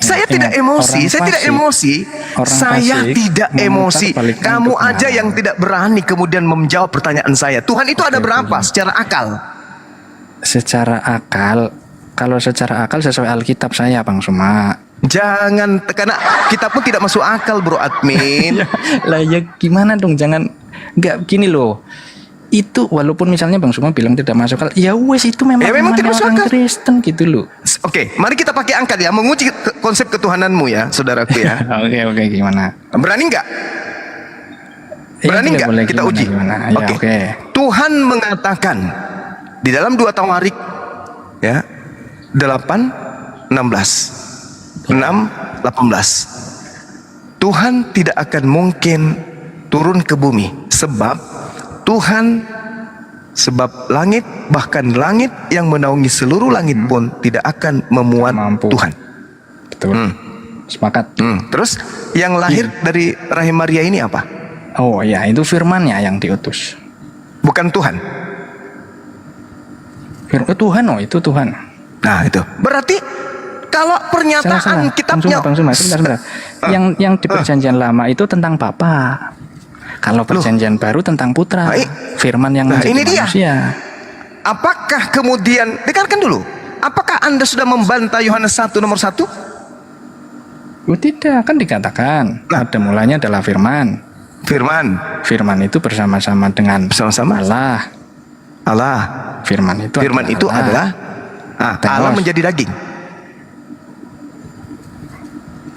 Speaker 3: Saya
Speaker 11: Ingat,
Speaker 3: tidak emosi,
Speaker 11: orang
Speaker 3: saya tidak
Speaker 11: fasik-
Speaker 3: emosi.
Speaker 11: orang
Speaker 3: Saya
Speaker 11: fasik
Speaker 3: tidak emosi.
Speaker 11: memutar-balikkan
Speaker 3: Kamu
Speaker 11: kebenaran.
Speaker 3: aja yang tidak berani kemudian menjawab pertanyaan saya. Tuhan itu ada berapa secara akal?
Speaker 11: Secara akal, kalau secara akal sesuai Alkitab saya, Bang Suma.
Speaker 3: Jangan, karena kita pun tidak masuk akal bro admin.
Speaker 11: Lah ya gimana dong, jangan nggak gini loh. Itu walaupun misalnya Bang Suma bilang tidak masuk akal, ya wes itu memang,
Speaker 3: Ya, memang tidak
Speaker 11: imannya
Speaker 3: masuk
Speaker 11: orang
Speaker 3: akal.
Speaker 11: Kristen gitu loh.
Speaker 3: Oke, mari kita pakai angka ya, menguji konsep ketuhananmu ya, saudaraku ya.
Speaker 11: Oke, gimana?
Speaker 3: Berani nggak? Berani
Speaker 11: Iya,
Speaker 3: nggak?
Speaker 11: boleh,
Speaker 3: Kita
Speaker 11: gimana,
Speaker 3: uji.
Speaker 11: gimana? Ya, oke.
Speaker 3: Tuhan mengatakan di dalam 2 Tawarik ya 6:18. Tuhan tidak akan mungkin turun ke bumi sebab langit, bahkan langit yang menaungi seluruh langit pun tidak akan memuat
Speaker 11: Mampu.
Speaker 3: Tuhan.
Speaker 11: Betul. Sepakat.
Speaker 3: Terus yang lahir dari rahim Maria ini apa?
Speaker 11: Oh ya, itu firman-Nya yang diutus.
Speaker 3: Bukan Tuhan.
Speaker 11: Tuhan, itu Tuhan.
Speaker 3: Nah itu berarti kalau pernyataan
Speaker 11: Salah.
Speaker 3: kitabnya
Speaker 11: Bang Suma, sebentar. Yang di Perjanjian Lama itu tentang Bapa. Kalau Perjanjian Baru tentang Putra. Firman yang menjadi
Speaker 3: ini dia.
Speaker 11: manusia.
Speaker 3: Apakah kemudian dengarkan dulu? Apakah Anda sudah membantah Yohanes 1 nomor 1?
Speaker 11: Oh tidak, kan dikatakan pada mulanya adalah firman. Firman itu bersama-sama dengan Allah. Firman itu
Speaker 3: adalah Allah menjadi daging.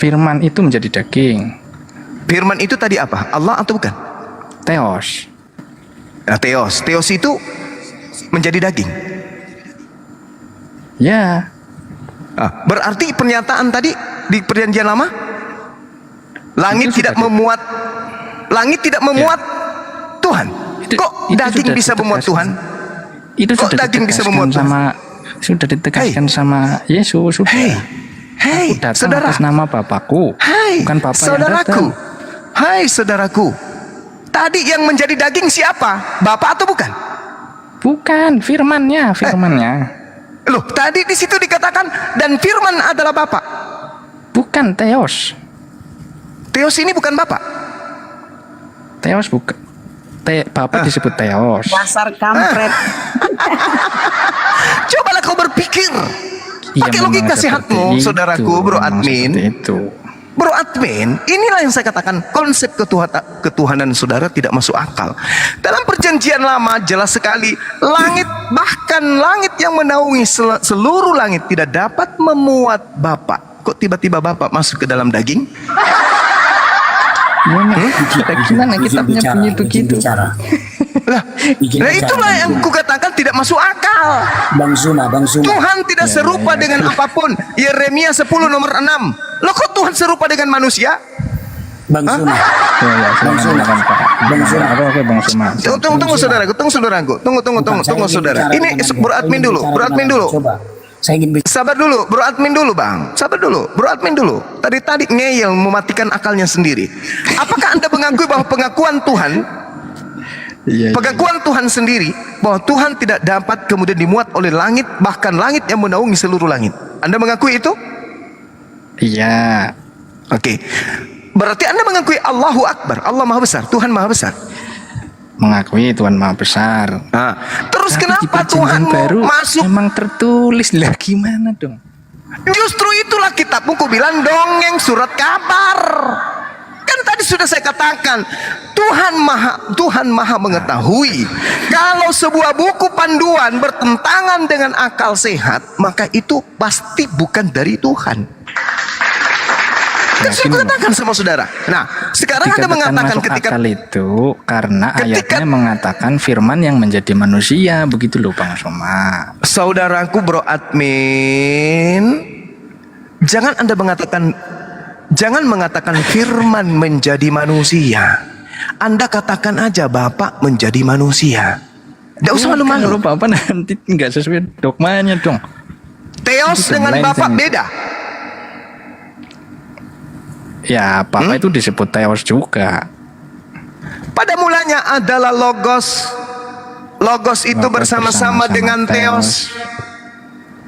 Speaker 11: Firman itu menjadi daging.
Speaker 3: Firman itu tadi apa? Allah atau bukan?
Speaker 11: Theos.
Speaker 3: Nah, Theos itu menjadi daging.
Speaker 11: Ya.
Speaker 3: Berarti pernyataan tadi di perjanjian lama, langit tidak memuat Tuhan. Kok daging bisa memuat Tuhan?
Speaker 11: Itu
Speaker 3: kok
Speaker 11: sudah
Speaker 3: daging bisa memuat Tuhan?
Speaker 11: Sudah ditegaskan sama Yesus. Aku datang
Speaker 3: saudara.
Speaker 11: atas nama Bapakku, bukan Bapa yang datang.
Speaker 3: Saudaraku, tadi yang menjadi daging siapa? Bapak atau bukan?
Speaker 11: Bukan, firmannya.
Speaker 3: Loh, tadi di situ dikatakan dan firman adalah Bapak.
Speaker 11: Bukan Theos.
Speaker 3: Theos ini bukan Bapak.
Speaker 11: Theos bukan. Bapak disebut Theos.
Speaker 4: Dasar kampret.
Speaker 3: Cobalah kau berpikir. Pakai logika sehatmu, saudaraku, bro admin. Bro admin, inilah yang saya katakan konsep ketuhanan saudara tidak masuk akal. Dalam perjanjian lama jelas sekali bahkan langit yang menaungi seluruh langit tidak dapat memuat Bapa. Kok tiba-tiba Bapa masuk ke dalam daging?
Speaker 11: Gimana kitabnya bunyi begitu?
Speaker 3: Lah itulah yang kukatakan tidak masuk akal.
Speaker 12: Bang Zuma.
Speaker 3: Tuhan tidak serupa dengan apapun. Yeremia 10 nomor 6. Loh kok Tuhan serupa dengan manusia?
Speaker 12: Bang Zuma.
Speaker 3: Tunggu saudaraku. Tunggu saudara. Ini bro admin dulu.
Speaker 12: Coba. Saya ingin
Speaker 3: Sabar dulu, bro admin dulu bang. Sabar dulu, bro admin dulu. Tadi ngeyel mematikan akalnya sendiri. Apakah Anda mengakui bahwa pengakuan Tuhan, pengakuan Tuhan sendiri bahwa Tuhan tidak dapat kemudian dimuat oleh langit, bahkan langit yang menaungi seluruh langit? Anda mengakui itu?
Speaker 11: Iya.
Speaker 3: Oke. Berarti Anda mengakui Allahu Akbar, Allah Maha Besar, Tuhan Maha Besar.
Speaker 11: Mengakui Tuhan Maha Besar.
Speaker 3: Terus
Speaker 11: tapi
Speaker 3: kenapa Tuhan
Speaker 11: baru
Speaker 3: masuk?
Speaker 11: Memang tertulis lah, gimana dong?
Speaker 3: Justru itulah kitabmu bilang dongeng surat kabar. Kan tadi sudah saya katakan Tuhan maha mengetahui. Kalau sebuah buku panduan bertentangan dengan akal sehat, maka itu pasti bukan dari Tuhan. Kan sudah katakan sama saudara. Nah, sekarang Anda mengatakan ketika
Speaker 11: akal itu karena ayatnya mengatakan firman yang menjadi manusia, begitu loh Bang Soma.
Speaker 3: Saudaraku bro admin, jangan mengatakan firman menjadi manusia. Anda katakan aja Bapak menjadi manusia. Tidak usah malu-malu.
Speaker 11: Kalau Bapak nanti nggak sesuai dogmanya dong.
Speaker 3: Theos dengan Bapak beda.
Speaker 11: Ya, Bapak itu disebut Theos juga.
Speaker 3: Pada mulanya adalah Logos. Logos itu bersama-sama dengan Theos.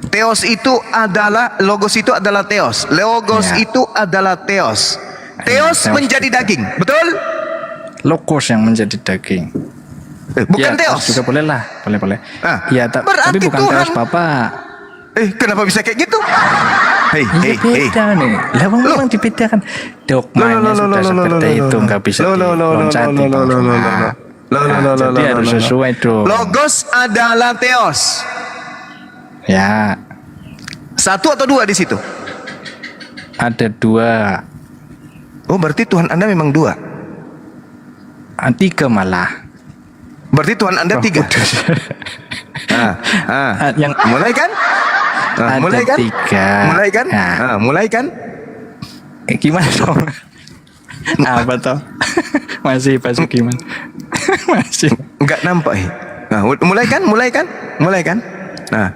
Speaker 3: Theos itu adalah Logos itu adalah Theos. Logos itu adalah Theos. Theos menjadi daging, betul?
Speaker 11: Logos yang menjadi daging.
Speaker 3: Bukan
Speaker 11: ya,
Speaker 3: Theos.
Speaker 11: Juga boleh lah, boleh.
Speaker 3: Ya,
Speaker 11: tapi bukan
Speaker 3: Tuhan,
Speaker 11: Theos Bapak.
Speaker 3: Kenapa bisa kayak gitu?
Speaker 11: Beda nih. Lah memang dibedakan. Dogmanya sudah seperti itu, nggak bisa diloncati. Jadi harus sesuai dong.
Speaker 3: Logos adalah Theos.
Speaker 11: Ya.
Speaker 3: Satu atau dua di situ?
Speaker 11: Ada dua.
Speaker 3: Oh, berarti Tuhan Anda memang dua.
Speaker 11: Tiga malah.
Speaker 3: Berarti Tuhan Anda tiga.
Speaker 11: Yang
Speaker 3: mulai kan?
Speaker 11: Ada tiga.
Speaker 3: Mulai kan?
Speaker 11: Gimana dong? Apa toh? Masih Pak Sukiman. Masih.
Speaker 3: Enggak nampak. Mulai kan? Nah,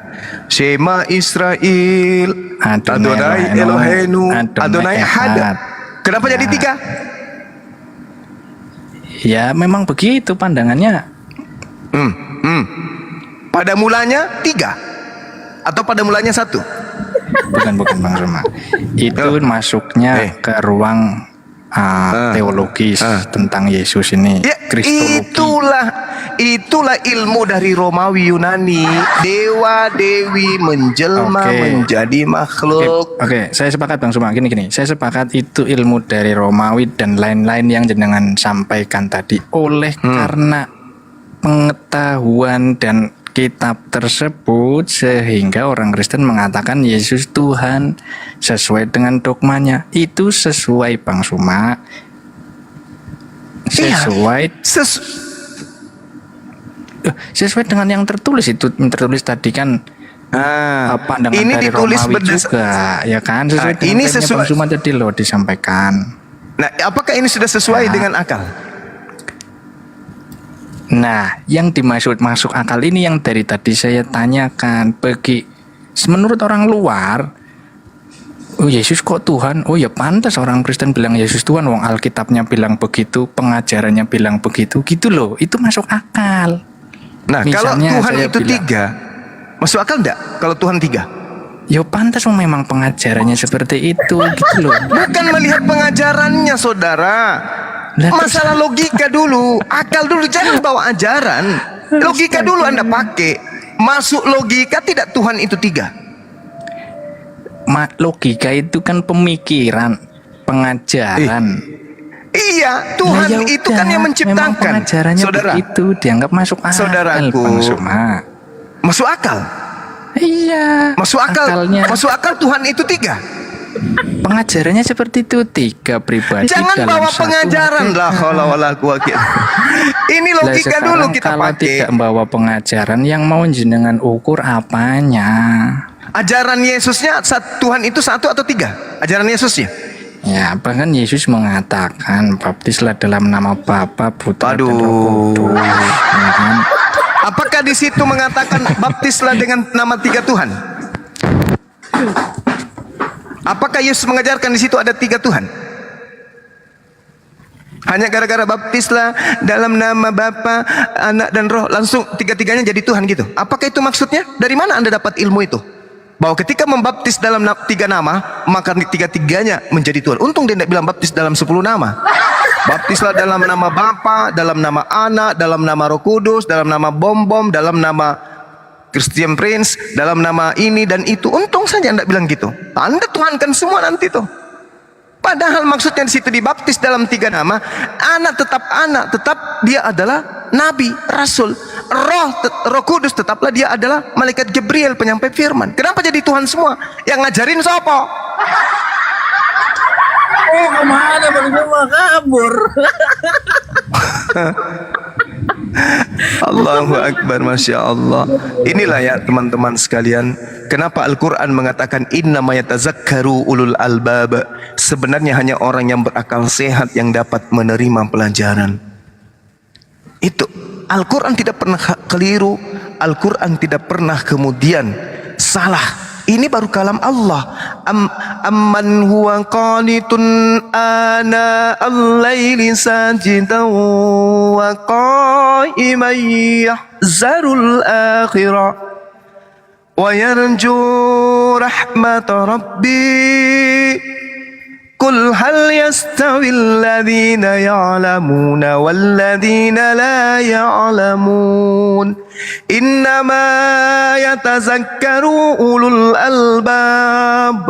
Speaker 3: Shema Israel, Adonai Eloheinu, Adonai Had. Kenapa jadi tiga?
Speaker 11: Ya memang begitu pandangannya.
Speaker 3: Pada mulanya tiga. Atau pada mulanya satu?
Speaker 11: Bukan Bang Roma. Itu masuknya ke ruang teologis tentang Yesus ini,
Speaker 3: Ya,
Speaker 11: kristologi.
Speaker 3: itulah ilmu dari Romawi Yunani. Dewa dewi menjelma
Speaker 11: Oke.
Speaker 3: menjadi makhluk.
Speaker 11: Oke, saya sepakat Bang Suma. Gini, saya sepakat itu ilmu dari Romawi dan lain-lain yang jenengan sampaikan tadi. Oleh karena pengetahuan dan kitab tersebut sehingga orang Kristen mengatakan Yesus Tuhan sesuai dengan dogmanya. Itu sesuai Bang Suma. Sesuai sesuai dengan yang tertulis itu. Tertulis tadi kan pandangan
Speaker 3: ini
Speaker 11: dari
Speaker 3: ditulis
Speaker 11: Romawi juga, ya kan? Sesuai dengan
Speaker 3: ini
Speaker 11: klaimnya Bang Suma tadi loh disampaikan.
Speaker 3: Nah, apakah ini sudah sesuai dengan akal?
Speaker 11: Nah, yang dimaksud masuk akal ini yang dari tadi saya tanyakan. Menurut orang luar, oh Yesus kok Tuhan? Oh ya pantas orang Kristen bilang Yesus Tuhan. Wong Alkitabnya bilang begitu, pengajarannya bilang begitu, gitu loh. Itu masuk akal.
Speaker 3: Nah, kalau
Speaker 11: Misalnya
Speaker 3: Tuhan
Speaker 11: saya
Speaker 3: itu
Speaker 11: bilang,
Speaker 3: 3, masuk akal enggak? Kalau Tuhan 3?
Speaker 11: ya pantas memang pengajarannya seperti itu, gitu loh.
Speaker 3: Bukan melihat pengajarannya, saudara. Masalah logika dulu, akal dulu, jangan bawa ajaran. Logika dulu Anda pakai. Masuk logika tidak Tuhan itu 3.
Speaker 11: Logika itu kan pemikiran, pengajaran.
Speaker 3: Iya, Tuhan
Speaker 11: Nah, ya
Speaker 3: itu
Speaker 11: udah,
Speaker 3: kan yang
Speaker 11: memang
Speaker 3: menciptakan.
Speaker 11: pengajarannya
Speaker 3: Saudara,
Speaker 11: begitu dianggap masuk akal.
Speaker 3: saudaraku,
Speaker 11: Bang Suma.
Speaker 3: masuk akal.
Speaker 11: Iya.
Speaker 3: Masuk akal.
Speaker 11: Akalnya.
Speaker 3: Masuk akal Tuhan itu 3.
Speaker 11: Pengajarannya seperti itu, 3 pribadi.
Speaker 3: Jangan
Speaker 11: dalam
Speaker 3: bawa
Speaker 11: satu
Speaker 3: pengajaran
Speaker 11: hakikat.
Speaker 3: lah kalau wala quwwata. Ini
Speaker 11: Lah,
Speaker 3: logika
Speaker 11: sekarang
Speaker 3: dulu kita
Speaker 11: kalau
Speaker 3: pakai.
Speaker 11: tidak membawa pengajaran, yang mau jenengan ukur apanya?
Speaker 3: Ajaran Yesusnya Tuhan itu 1 atau 3? Ajaran Yesusnya.
Speaker 11: Ya, bahkan Yesus mengatakan baptislah dalam nama Bapa, Putra dan Roh Kudus. Ya kan?
Speaker 3: Apakah di situ mengatakan baptislah dengan nama 3 Tuhan? Apakah Yesus mengajarkan di situ ada 3 Tuhan? Hanya gara-gara baptislah dalam nama Bapa, Anak dan Roh langsung 3-3-nya jadi Tuhan gitu. Apakah itu maksudnya? Dari mana Anda dapat ilmu itu? Bahwa ketika membaptis dalam 3 nama, maka 3-3-nya menjadi Tuhan. Untung dia tidak bilang baptis dalam 10 nama. Baptislah dalam nama Bapa, dalam nama Anak, dalam nama Roh Kudus, dalam nama Bom-Bom, dalam nama Christian Prince, dalam nama ini dan itu. Untung saja Anda bilang gitu. Anda tuhankan semua nanti tuh. Padahal maksudnya di situ dibaptis dalam 3 nama, anak, tetap dia adalah nabi, rasul. Roh Kudus tetaplah dia adalah malaikat Gabriel penyampai firman. Kenapa jadi Tuhan semua? Yang ngajarin siapa?
Speaker 8: Kemana Bang Suma kabur?
Speaker 3: Allahu Akbar, Masya Allah. Inilah ya teman-teman sekalian, kenapa Al-Quran mengatakan innama yatazakkaru ulul albab. Sebenarnya hanya orang yang berakal sehat yang dapat menerima pelajaran. Itu Al-Quran tidak pernah keliru. Al-Quran tidak pernah kemudian salah. Ini baru kalam Allah. Amman huwa qanitun ana al-laili sajidan wa qa'iman yahzarul akhirah wa yarju rahmat rabbi. Qul hal yastawi alladhina ya'lamuna walladhina la ya'lamun. Innama yatazakkaru ulul albab.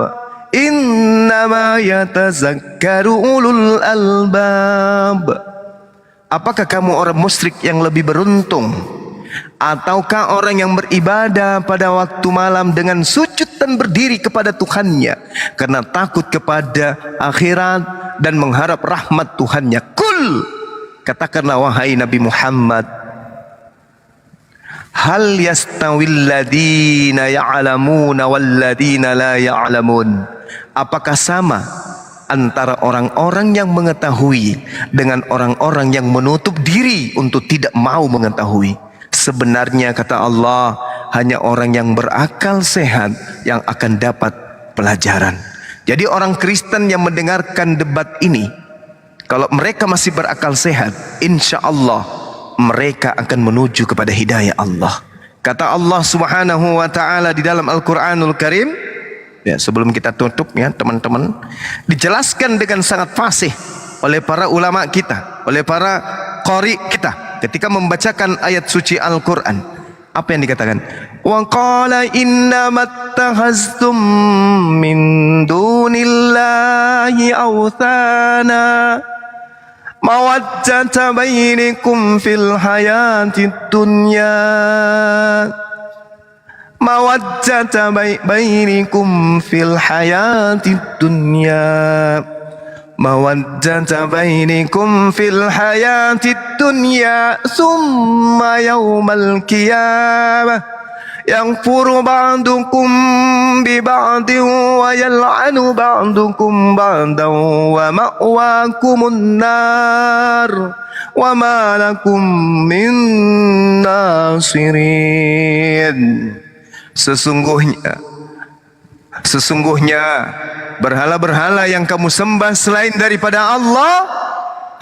Speaker 3: Innama yatazakkaru ulul albab. Apakah kamu orang musyrik yang lebih beruntung? Ataukah orang yang beribadah pada waktu malam dengan sujud dan berdiri kepada Tuhannya karena takut kepada akhirat dan mengharap rahmat Tuhannya? Kul, katakanlah wahai Nabi Muhammad, hal yastawil ladina ya'lamuna wal ladina la ya'lamun. Apakah sama antara orang-orang yang mengetahui dengan orang-orang yang menutup diri untuk tidak mau mengetahui? Sebenarnya kata Allah, hanya orang yang berakal sehat yang akan dapat pelajaran. Jadi orang Kristen yang mendengarkan debat ini, kalau mereka masih berakal sehat, insya Allah mereka akan menuju kepada hidayah Allah. Kata Allah Subhanahu wa ta'ala di dalam Al-Quranul Karim, ya, sebelum kita tutup ya teman-teman, dijelaskan dengan sangat fasih oleh para ulama kita, oleh para qari kita ketika membacakan ayat suci Al-Quran. Apa yang dikatakan? Wa qala innamattakhaztum min dunillahi awthana mawaddata bainikum fil hayatid dunya mawaddata bainikum fil hayatid dunya mawaddata bainikum fil hayatid dunya thumma yawmal qiyamah yanfuru ba'dukum bi ba'din wa yal'anu ba'dukum ba'dan wa ma'wakumun nar wa ma lakum min nasirin. Sesungguhnya berhala-berhala yang kamu sembah selain daripada Allah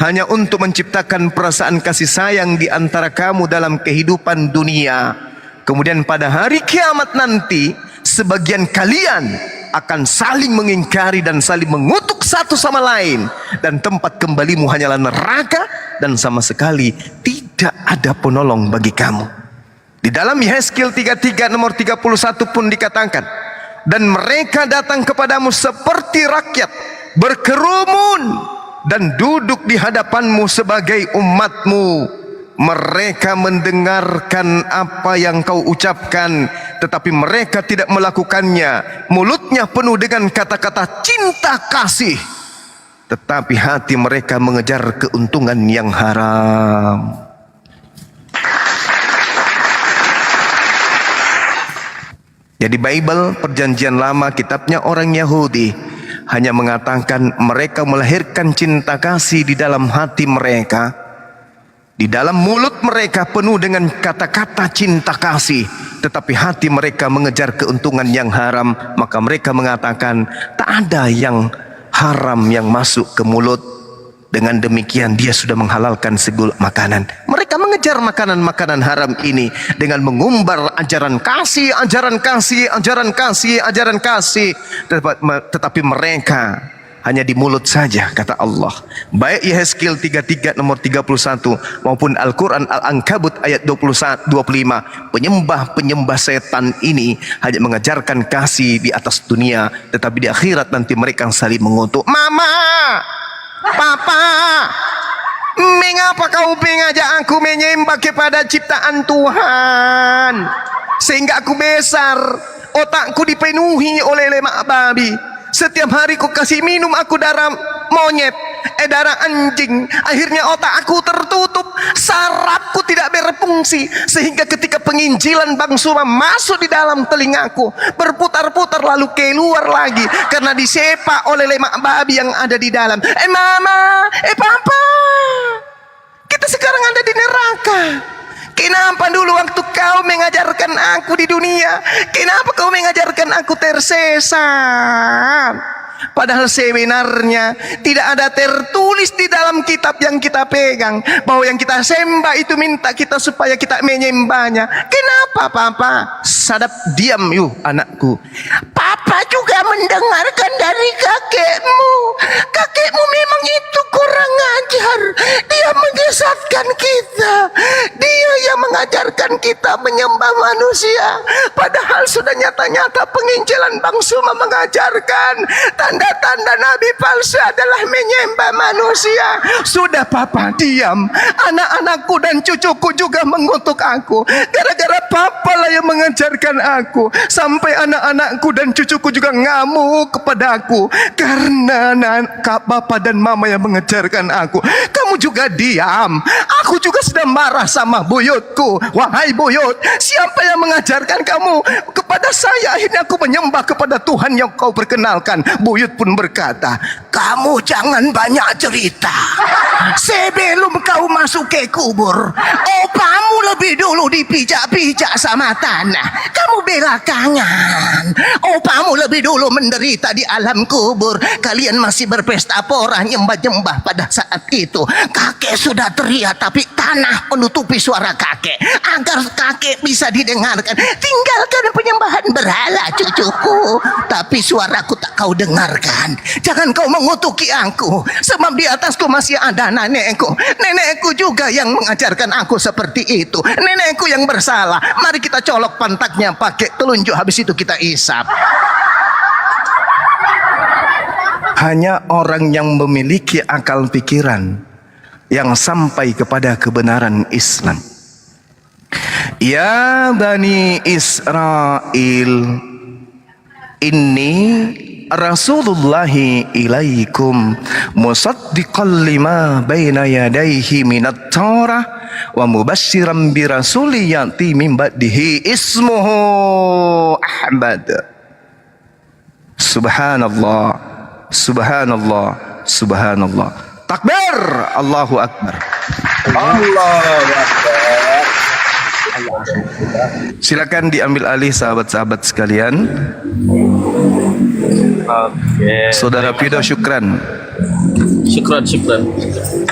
Speaker 3: hanya untuk menciptakan perasaan kasih sayang di antara kamu dalam kehidupan dunia. Kemudian pada hari kiamat nanti sebagian kalian akan saling mengingkari dan saling mengutuk satu sama lain, dan tempat kembalimu hanyalah neraka dan sama sekali tidak ada penolong bagi kamu. Di dalam Yehezkiel 33 nomor 31 pun dikatakan, dan mereka datang kepadamu seperti rakyat berkerumun dan duduk di hadapanmu sebagai umatmu. Mereka mendengarkan apa yang kau ucapkan, tetapi mereka tidak melakukannya. Mulutnya penuh dengan kata-kata cinta kasih, tetapi hati mereka mengejar keuntungan yang haram. Jadi Bible Perjanjian Lama, kitabnya orang Yahudi, hanya mengatakan mereka melahirkan cinta kasih di dalam hati mereka. Di dalam mulut mereka penuh dengan kata-kata cinta kasih, tetapi hati mereka mengejar keuntungan yang haram. Maka mereka mengatakan tak ada yang haram yang masuk ke mulut. Dengan demikian dia sudah menghalalkan segala makanan. Mereka mengejar makanan-makanan haram ini dengan mengumbar ajaran kasih, ajaran kasih, ajaran kasih, ajaran kasih. Tetapi mereka hanya di mulut saja, kata Allah. Baik Yehezkiel 33 nomor 31 maupun Al-Quran Al-Ankabut ayat 25, penyembah-penyembah setan ini hanya mengajarkan kasih di atas dunia, tetapi di akhirat nanti mereka saling mengutuk. Mama, Papa, mengapa kau mengajak aku menyembah kepada ciptaan Tuhan sehingga aku besar, otakku dipenuhi oleh lemak babi. Setiap hari ku kasih minum aku darah monyet, darah anjing. Akhirnya otak aku tertutup, sarafku tidak berfungsi, sehingga ketika penginjilan Bang Suma masuk di dalam telingaku, berputar-putar lalu keluar lagi karena disepak oleh lemak babi yang ada di dalam. Mama, papa, kita sekarang ada di neraka. Kenapa dulu waktu kau mengajarkan aku di dunia, kenapa kau mengajarkan aku tersesat? Padahal sebenarnya tidak ada tertulis di dalam kitab yang kita pegang bahwa yang kita sembah itu minta kita supaya kita menyembahnya. Kenapa Papa? Sadap, diam yuk anakku. Papa juga mendengarkan dari kakekmu. Kakekmu memang itu kurang ajar. Dia menyesatkan kita. Dia yang mengajarkan kita menyembah manusia. Padahal sudah nyata-nyata penginjilan Bang Suma mengajarkan tanda-tanda nabi palsu adalah menyembah manusia. Sudah Papa diam. Anak-anakku dan cucuku juga mengutuk aku. Gara-gara Papa lah yang mengajarkan aku. Sampai anak-anakku dan cucuku juga ngamuk kepada aku. Karena Papa dan Mama yang mengajarkan aku. Kamu juga diam. Aku juga sudah marah sama buyutku. Wahai buyut, siapa yang mengajarkan kamu kepada saya? Akhirnya aku menyembah kepada Tuhan yang kau perkenalkan. Buyut pun berkata, kamu jangan banyak cerita. Sebelum kau masuk ke kubur, opamu lebih dulu dipijak-pijak sama tanah. Kamu belakangan. Opamu lebih dulu menderita di alam kubur. Kalian masih berpesta pora nyembah-nyembah pada saat itu.
Speaker 13: Kakek sudah teriak, tapi tanah menutupi suara kakek. Agar kakek bisa didengarkan, tinggalkan penyembahan berhala, cucuku. Tapi suaraku tak kau dengarkan. Jangan kau mengutuki aku, sebab di atasku masih ada nenekku. Nenekku juga yang mengajarkan aku seperti itu. Nenekku yang bersalah. Mari kita colok pantatnya pakai telunjuk, habis itu kita isap.
Speaker 3: Hanya orang yang memiliki akal pikiran yang sampai kepada kebenaran Islam. Ya Bani Israel, inni Rasulullahi ilaikum musaddiqan lima baina yadayhi minat Taurah wa mubashiran bi rasuli yati min ba'dihi ismuhu Ahmad. Subhanallah, subhanallah, subhanallah. Takbir, Allahu Akbar. Allahu Akbar. Silakan diambil alih sahabat-sahabat sekalian.
Speaker 8: Oke.
Speaker 3: Saudara Pido, syukran.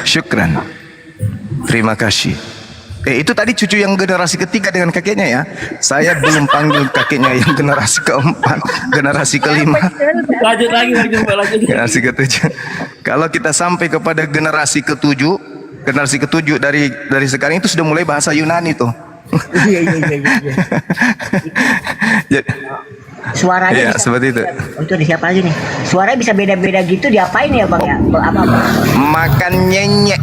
Speaker 3: Syukran. Terima kasih. Itu tadi cucu yang generasi ketiga dengan kakeknya ya. Saya belum panggil kakeknya yang generasi keempat, generasi kelima.
Speaker 8: Lanjut lagi.
Speaker 3: Generasi ketujuh. Kalau kita sampai kepada generasi ketujuh dari sekarang itu sudah mulai bahasa Yunani tuh.
Speaker 12: Iya.
Speaker 3: Ya,
Speaker 12: Suaranya
Speaker 3: seperti itu.
Speaker 12: untuk siapa aja nih? Suaranya bisa beda-beda gitu, diapain ya bang ya? Apa?
Speaker 3: Makan nyenyek.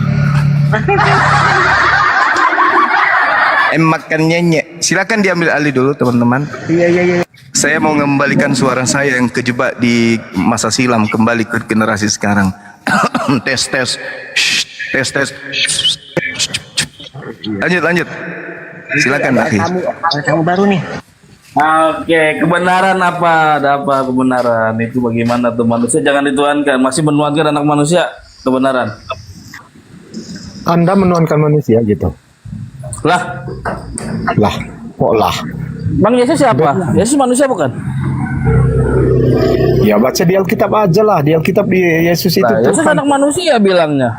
Speaker 3: Makan nyenyek. Silakan diambil alih dulu teman-teman.
Speaker 12: Iya.
Speaker 3: Saya mau mengembalikan suara saya yang kejebak di masa silam kembali ke generasi sekarang. tes. Lanjut. Silakan akhi.
Speaker 12: Kamu baru nih.
Speaker 8: Oke, kebenaran apa? Ada apa kebenaran? Itu bagaimana tuh manusia jangan dituhankan, masih menuhankan anak manusia kebenaran.
Speaker 9: Anda menuhankan manusia gitu.
Speaker 8: Lah,
Speaker 9: Kok lah?
Speaker 8: Bang Yesus siapa? Yesus manusia bukan?
Speaker 9: Ya baca di Alkitab aja lah. Di Alkitab di Yesus itu
Speaker 8: Nah, Yesus
Speaker 9: Tuhan.
Speaker 8: anak manusia bilangnya.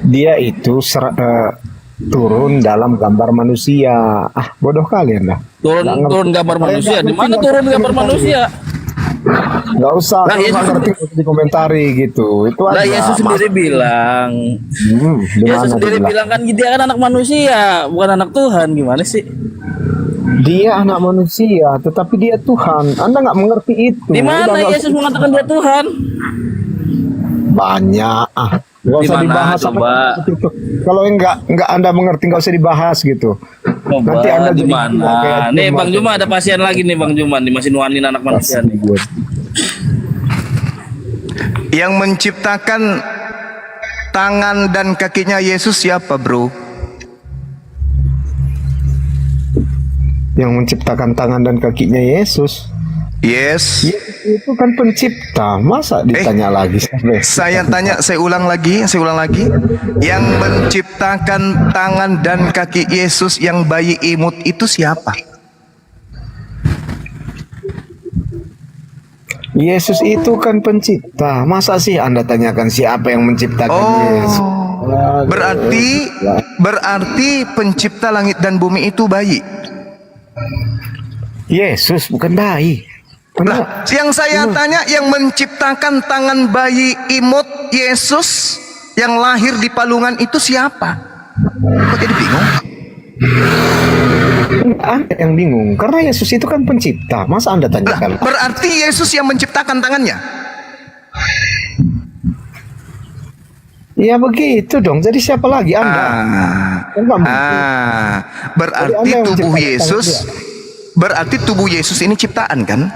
Speaker 9: Dia itu turun dalam gambar manusia. Bodoh kalian dah.
Speaker 8: Turun gambar manusia. Di mana turun gambar manusia?
Speaker 9: Gak usah,
Speaker 8: Nah,
Speaker 9: kalau nggak ngerti nggak usah dikomentari gitu. Itu aja.
Speaker 8: Lah Yesus sendiri bilang. Yesus sendiri bilang kan dia kan anak manusia, bukan anak Tuhan. Gimana sih?
Speaker 9: Dia anak manusia, tetapi dia Tuhan. Anda nggak mengerti itu.
Speaker 8: Di mana Yesus mengatakan dia Tuhan?
Speaker 9: Banyak. Nggak usah
Speaker 8: Dimana?
Speaker 9: dibahas.
Speaker 8: Coba.
Speaker 9: Kalau nggak Anda mengerti, nggak usah dibahas gitu. Nanti Anda
Speaker 8: di
Speaker 9: jadi
Speaker 8: mana?
Speaker 9: kayak
Speaker 8: Nih
Speaker 9: Juma.
Speaker 8: Bang Juma ada pasien lagi nih Bang Juma nih masih nuanin anak manusia nih.
Speaker 3: Yang menciptakan tangan dan kakinya Yesus siapa, bro?
Speaker 9: Yang menciptakan tangan dan kakinya Yesus.
Speaker 3: Yes.
Speaker 9: Itu kan pencipta. Masa ditanya lagi?
Speaker 3: Saya ulang lagi. Yang menciptakan tangan dan kaki Yesus yang bayi imut itu siapa?
Speaker 9: Yesus itu kan pencipta. Masa sih Anda tanyakan siapa yang menciptakan Yesus?
Speaker 3: Berarti pencipta langit dan bumi itu bayi.
Speaker 9: Yesus bukan bayi.
Speaker 3: Nah, yang saya tanya yang menciptakan tangan bayi imut Yesus yang lahir di palungan itu siapa? Kok jadi bingung?
Speaker 9: Anda yang bingung karena Yesus itu kan pencipta. Masa Anda tanyakan?
Speaker 3: Berarti Yesus yang menciptakan tangannya?
Speaker 9: Ya begitu dong. Jadi siapa lagi Anda?
Speaker 3: Berarti tubuh Yesus ini ciptaan kan?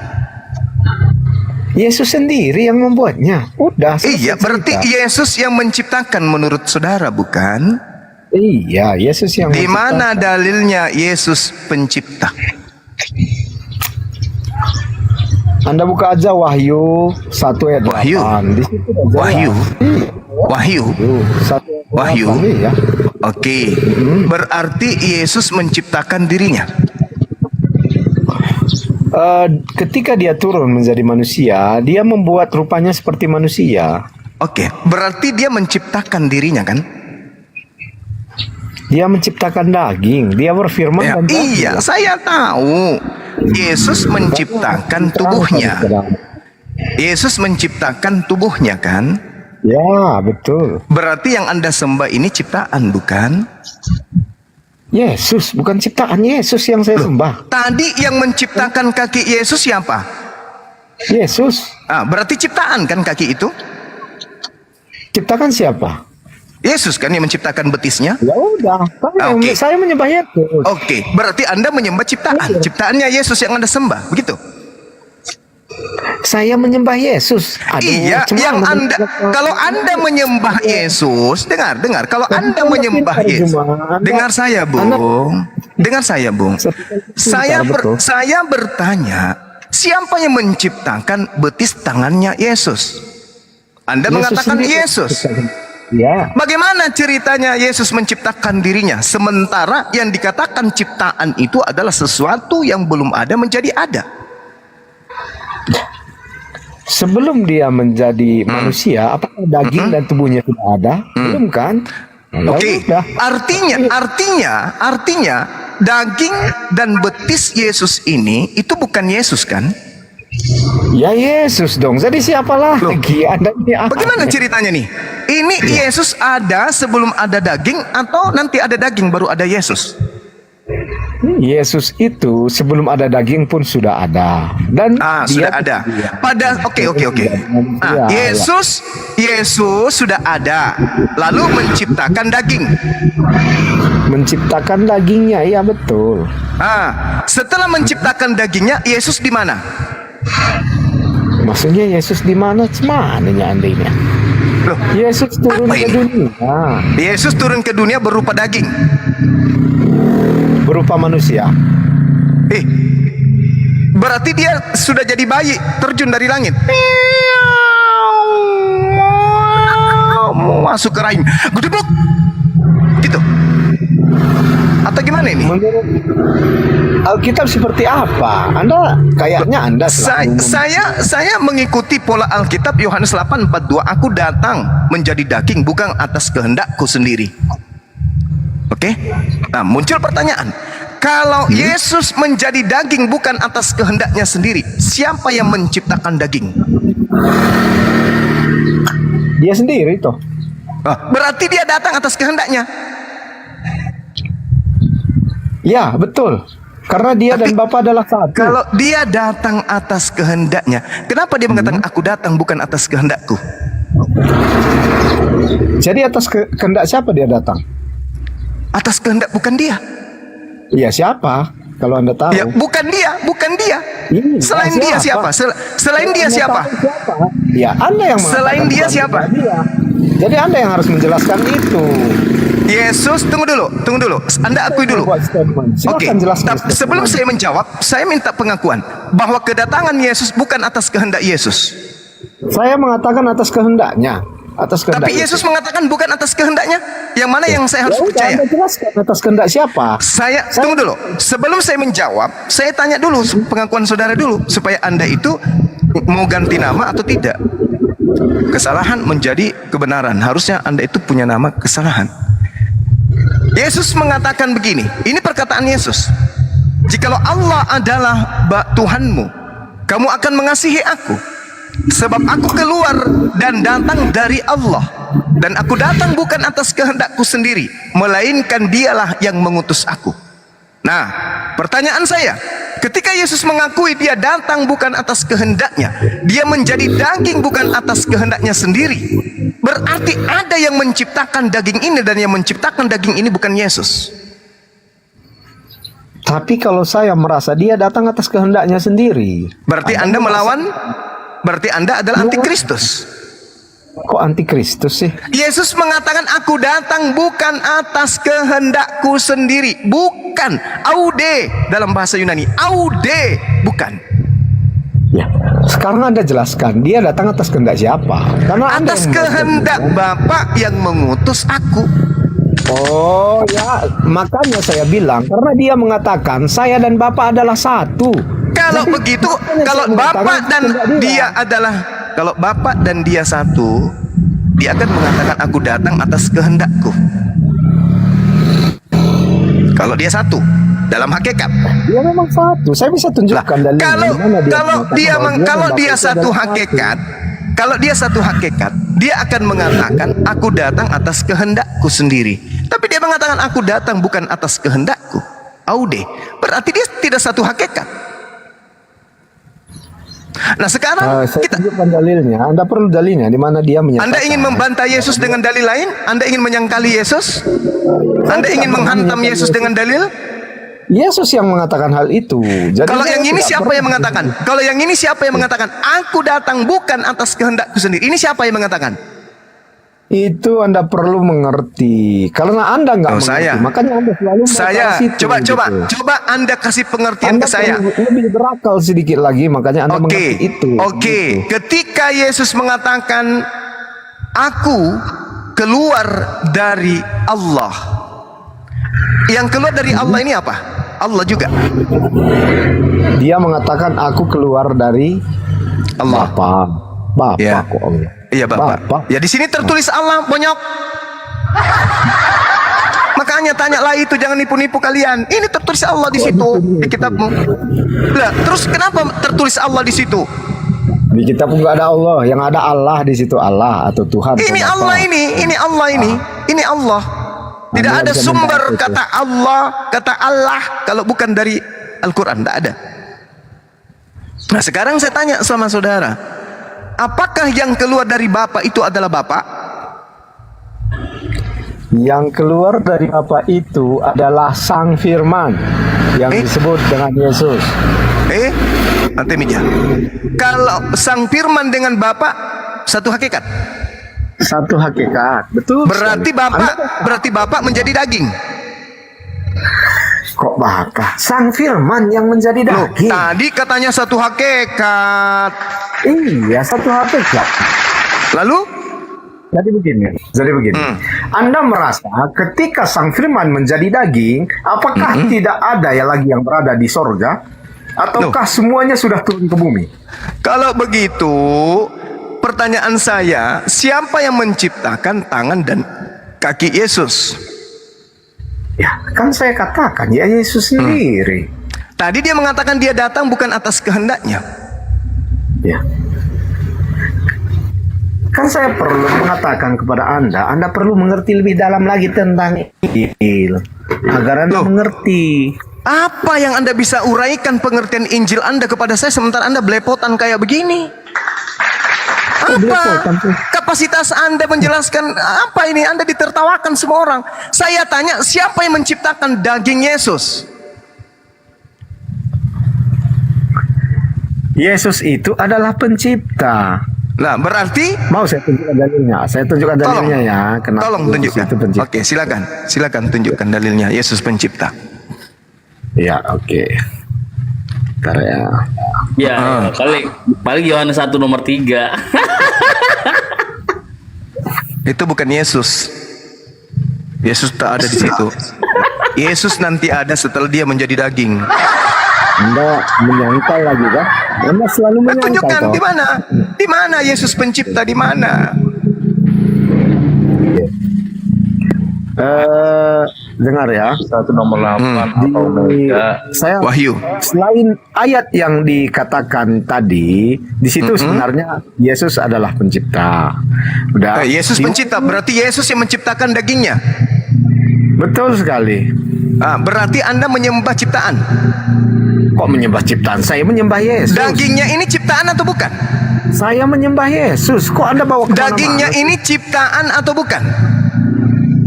Speaker 9: Yesus sendiri yang membuatnya. Udah.
Speaker 3: Iya, berarti Yesus yang menciptakan menurut saudara, bukan?
Speaker 9: Iya, Yesus yang.
Speaker 3: Di mana dalilnya Yesus pencipta?
Speaker 9: Anda buka aja Wahyu 1 ayat 8. Di situ ada
Speaker 3: Wahyu.
Speaker 9: Ya.
Speaker 3: Oke. Berarti Yesus menciptakan dirinya.
Speaker 9: Ketika dia turun menjadi manusia, dia membuat rupanya seperti manusia.
Speaker 3: Oke, berarti dia menciptakan dirinya kan?
Speaker 9: Dia menciptakan daging, dia berfirman
Speaker 3: Ya,
Speaker 9: dan daging.
Speaker 3: iya, saya tahu. Yesus menciptakan tubuhnya. Yesus menciptakan tubuhnya kan?
Speaker 9: Ya, betul.
Speaker 3: Berarti yang Anda sembah ini ciptaan, bukan?
Speaker 9: Yesus, bukan ciptaan Yesus yang saya sembah.
Speaker 3: Tadi yang menciptakan kaki Yesus siapa?
Speaker 9: Yesus.
Speaker 3: Berarti ciptaan kan kaki itu?
Speaker 9: Ciptakan siapa?
Speaker 3: Yesus kan yang menciptakan betisnya?
Speaker 9: Ya udah, saya menyembah Yesus.
Speaker 3: Oke, berarti Anda menyembah ciptaan. Ciptaannya Yesus yang Anda sembah, begitu?
Speaker 9: Saya menyembah Yesus.
Speaker 3: Iya, yang Anda, kalau Anda menyembah Yesus, dengar, kalau Anda menyembah Yesus, dengar saya, Bung. Dengar saya, Bung. Saya bertanya, siapa yang menciptakan betis tangannya Yesus? Anda mengatakan Yesus.
Speaker 9: Ya.
Speaker 3: Bagaimana ceritanya Yesus menciptakan dirinya sementara yang dikatakan ciptaan itu adalah sesuatu yang belum ada menjadi ada?
Speaker 9: Sebelum dia menjadi manusia, apakah daging dan tubuhnya sudah ada? Belum kan?
Speaker 3: Oke. Artinya daging dan betis Yesus ini itu bukan Yesus kan?
Speaker 9: Ya Yesus dong. Jadi siapa lagi? Anda ini apa?
Speaker 3: Bagaimana ceritanya nih? Ini Yesus ada sebelum ada daging atau nanti ada daging baru ada Yesus?
Speaker 9: Yesus itu sebelum ada daging pun sudah ada dan
Speaker 3: sudah ada. Oke. Yesus sudah ada lalu menciptakan daging.
Speaker 9: Menciptakan dagingnya, iya betul.
Speaker 3: Setelah menciptakan dagingnya, Yesus di mana?
Speaker 9: Maksudnya Yesus di mana? Semananya andainya. Yesus turun ke dunia.
Speaker 3: Yesus turun ke dunia berupa daging.
Speaker 9: Berupa manusia.
Speaker 3: Berarti dia sudah jadi bayi terjun dari langit. Mau masuk ke rahim. Gedebuk. Gitu. Atau gimana ini?
Speaker 9: Menurut Alkitab seperti apa? Kayaknya
Speaker 3: saya mengikuti pola Alkitab Yohanes 8:42. Aku datang menjadi daging bukan atas kehendakku sendiri. Oke? Nah, muncul pertanyaan. Kalau Yesus menjadi daging bukan atas kehendaknya sendiri, siapa yang menciptakan daging?
Speaker 9: Dia sendiri toh.
Speaker 3: Berarti dia datang atas kehendaknya.
Speaker 9: Ya, betul. Karena dia dan Bapa adalah satu.
Speaker 3: Kalau dia datang atas kehendaknya, kenapa dia mengatakan aku datang bukan atas kehendakku?
Speaker 9: Jadi atas kehendak siapa dia datang?
Speaker 3: Atas kehendak bukan dia.
Speaker 9: Iya, siapa? Kalau Anda tahu.
Speaker 3: Ya, bukan dia. Selain dia siapa? Selain dia siapa?
Speaker 9: Ya, Anda yang mengatakan.
Speaker 3: Selain dia siapa?
Speaker 9: Jadi Anda yang harus menjelaskan itu.
Speaker 3: Yesus, tunggu dulu. Anda akui dulu. Oke. Sebelum saya menjawab, saya minta pengakuan bahwa kedatangan Yesus bukan atas kehendak Yesus.
Speaker 9: Saya mengatakan atas kehendaknya.
Speaker 3: Tapi Yesus mengatakan bukan atas kehendaknya. Yang mana yang saya harus percaya?
Speaker 9: Anda jelaskan atas kehendak siapa?
Speaker 3: Tunggu dulu. Sebelum saya menjawab, saya tanya dulu pengakuan saudara dulu supaya Anda itu mau ganti nama atau tidak. Kesalahan menjadi kebenaran. Harusnya Anda itu punya nama kesalahan. Yesus mengatakan begini. Ini perkataan Yesus. Jikalau Allah adalah Tuhanmu, kamu akan mengasihi aku. Sebab aku keluar dan datang dari Allah. Dan aku datang bukan atas kehendakku sendiri, melainkan dialah yang mengutus aku. Nah, pertanyaan saya, ketika Yesus mengakui dia datang bukan atas kehendaknya, dia menjadi daging bukan atas kehendaknya sendiri, berarti ada yang menciptakan daging ini, dan yang menciptakan daging ini bukan Yesus.
Speaker 9: Tapi kalau saya merasa dia datang atas kehendaknya sendiri,
Speaker 3: berarti Anda melawan. Berarti Anda adalah antikristus.
Speaker 9: Kok antikristus sih?
Speaker 3: Yesus mengatakan aku datang bukan atas kehendakku sendiri. Bukan. Aude dalam bahasa Yunani. Aude. Bukan.
Speaker 9: Ya. Sekarang Anda jelaskan dia datang atas kehendak siapa? Karena
Speaker 3: atas kehendak Bapa yang mengutus aku.
Speaker 9: Oh ya, makanya saya bilang karena dia mengatakan saya dan Bapa adalah satu.
Speaker 3: Kalau begitu, kalau Bapa dan dia adalah, kalau Bapa dan dia satu, dia akan mengatakan aku datang atas kehendakku. Kalau dia satu dalam hakikat.
Speaker 9: Dia memang satu. Saya bisa tunjukkan dalilnya.
Speaker 3: Kalau dia satu hakikat, dia akan mengatakan aku datang atas kehendakku sendiri. Tapi dia mengatakan aku datang bukan atas kehendakku. Aude, berarti dia tidak satu hakikat. Nah sekarang
Speaker 9: saya tunjukkan dalilnya. Anda perlu dalilnya di mana dia menyatakan.
Speaker 3: Anda ingin membantah Yesus dengan dalil lain? Anda ingin menyangkali Yesus? Anda ingin menghantam Yesus dengan dalil?
Speaker 9: Yesus yang mengatakan hal itu. Jadi
Speaker 3: kalau yang ini siapa yang mengatakan? Kalau yang ini siapa yang mengatakan? Aku datang bukan atas kehendakku sendiri. Ini siapa yang mengatakan?
Speaker 9: Itu Anda perlu mengerti. Karena Anda nggak mengerti, makanya Anda selalu
Speaker 3: coba Anda kasih pengertian
Speaker 9: Anda
Speaker 3: ke saya.
Speaker 9: Lebih berakal sedikit lagi, makanya Anda mengerti itu.
Speaker 3: Oke. Ketika Yesus mengatakan aku keluar dari Allah. Yang keluar dari Allah ini apa? Allah juga.
Speaker 9: Dia mengatakan aku keluar dari
Speaker 3: Allah.
Speaker 9: Bapak
Speaker 3: ya.
Speaker 9: Kok Allah.
Speaker 3: Iya Bapak. Ya di sini tertulis Allah, bonyok. Makanya tanyalah itu, jangan nipu-nipu kalian. Ini tertulis Allah di situ di kitabmu. Lah, terus kenapa tertulis Allah di situ?
Speaker 9: Di kitab nggak ada Allah, yang ada Allah di situ, Allah atau Tuhan.
Speaker 3: Ini Allah ini Allah. Tidak ada sumber kata Allah kalau bukan dari Al-Quran, tidak ada. Nah sekarang saya tanya sama saudara, apakah yang keluar dari Bapa itu adalah Bapa?
Speaker 9: Yang keluar dari Bapa itu adalah Sang Firman yang disebut dengan Yesus.
Speaker 3: Nanti Mija. Kalau Sang Firman dengan Bapa satu hakikat.
Speaker 9: Satu hakikat, betul.
Speaker 3: Berarti Bapak menjadi daging.
Speaker 9: Kok Bapa? Sang Firman yang menjadi daging.
Speaker 3: Tadi katanya satu hakikat.
Speaker 9: Iya, satu hakikat.
Speaker 3: Lalu?
Speaker 9: Jadi begini. Anda merasa ketika Sang Firman menjadi daging, apakah tidak ada ya lagi yang berada di sorga? Ataukah semuanya sudah turun ke bumi?
Speaker 3: Kalau begitu, pertanyaan saya, siapa yang menciptakan tangan dan kaki Yesus?
Speaker 9: Ya, kan saya katakan ya Yesus sendiri.
Speaker 3: Tadi dia mengatakan dia datang bukan atas kehendaknya.
Speaker 9: Ya. Kan saya perlu mengatakan kepada Anda perlu mengerti lebih dalam lagi tentang Injil agar Anda mengerti.
Speaker 3: Apa yang Anda bisa uraikan pengertian Injil Anda kepada saya sementara Anda belepotan kayak begini? Apa kapasitas Anda menjelaskan apa ini? Anda ditertawakan semua orang. Saya tanya, siapa yang menciptakan daging Yesus?
Speaker 9: Yesus itu adalah pencipta.
Speaker 3: Nah, berarti
Speaker 9: mau saya tunjukkan dalilnya. Saya tunjukkan dalilnya ya. Kenapa
Speaker 3: tolong tunjukkan. Oke, silakan tunjukkan dalilnya Yesus pencipta.
Speaker 9: Ya, oke. Bentar ya.
Speaker 8: Ya, paling Yohanes 1 nomor 3.
Speaker 3: Itu bukan Yesus. Yesus tak ada di situ. Yesus nanti ada setelah dia menjadi daging.
Speaker 9: Anda menyangkal lagi kan? Anda selalu menyangkal.
Speaker 3: Tunjukkan di mana? Di mana Yesus pencipta, di mana?
Speaker 9: Dengar ya.
Speaker 8: 1 nomor 8
Speaker 9: saya
Speaker 3: Wahyu.
Speaker 9: Selain ayat yang dikatakan tadi, di situ sebenarnya Yesus adalah pencipta. Udah.
Speaker 3: Yesus pencipta, berarti Yesus yang menciptakan dagingnya.
Speaker 9: Betul sekali.
Speaker 3: Berarti Anda menyembah ciptaan.
Speaker 9: Kok menyembah ciptaan? Saya menyembah Yesus.
Speaker 3: Dagingnya ini ciptaan atau bukan?
Speaker 9: Saya menyembah Yesus. Kok Anda bawa kemana-mana?
Speaker 3: Dagingnya ini ciptaan atau bukan?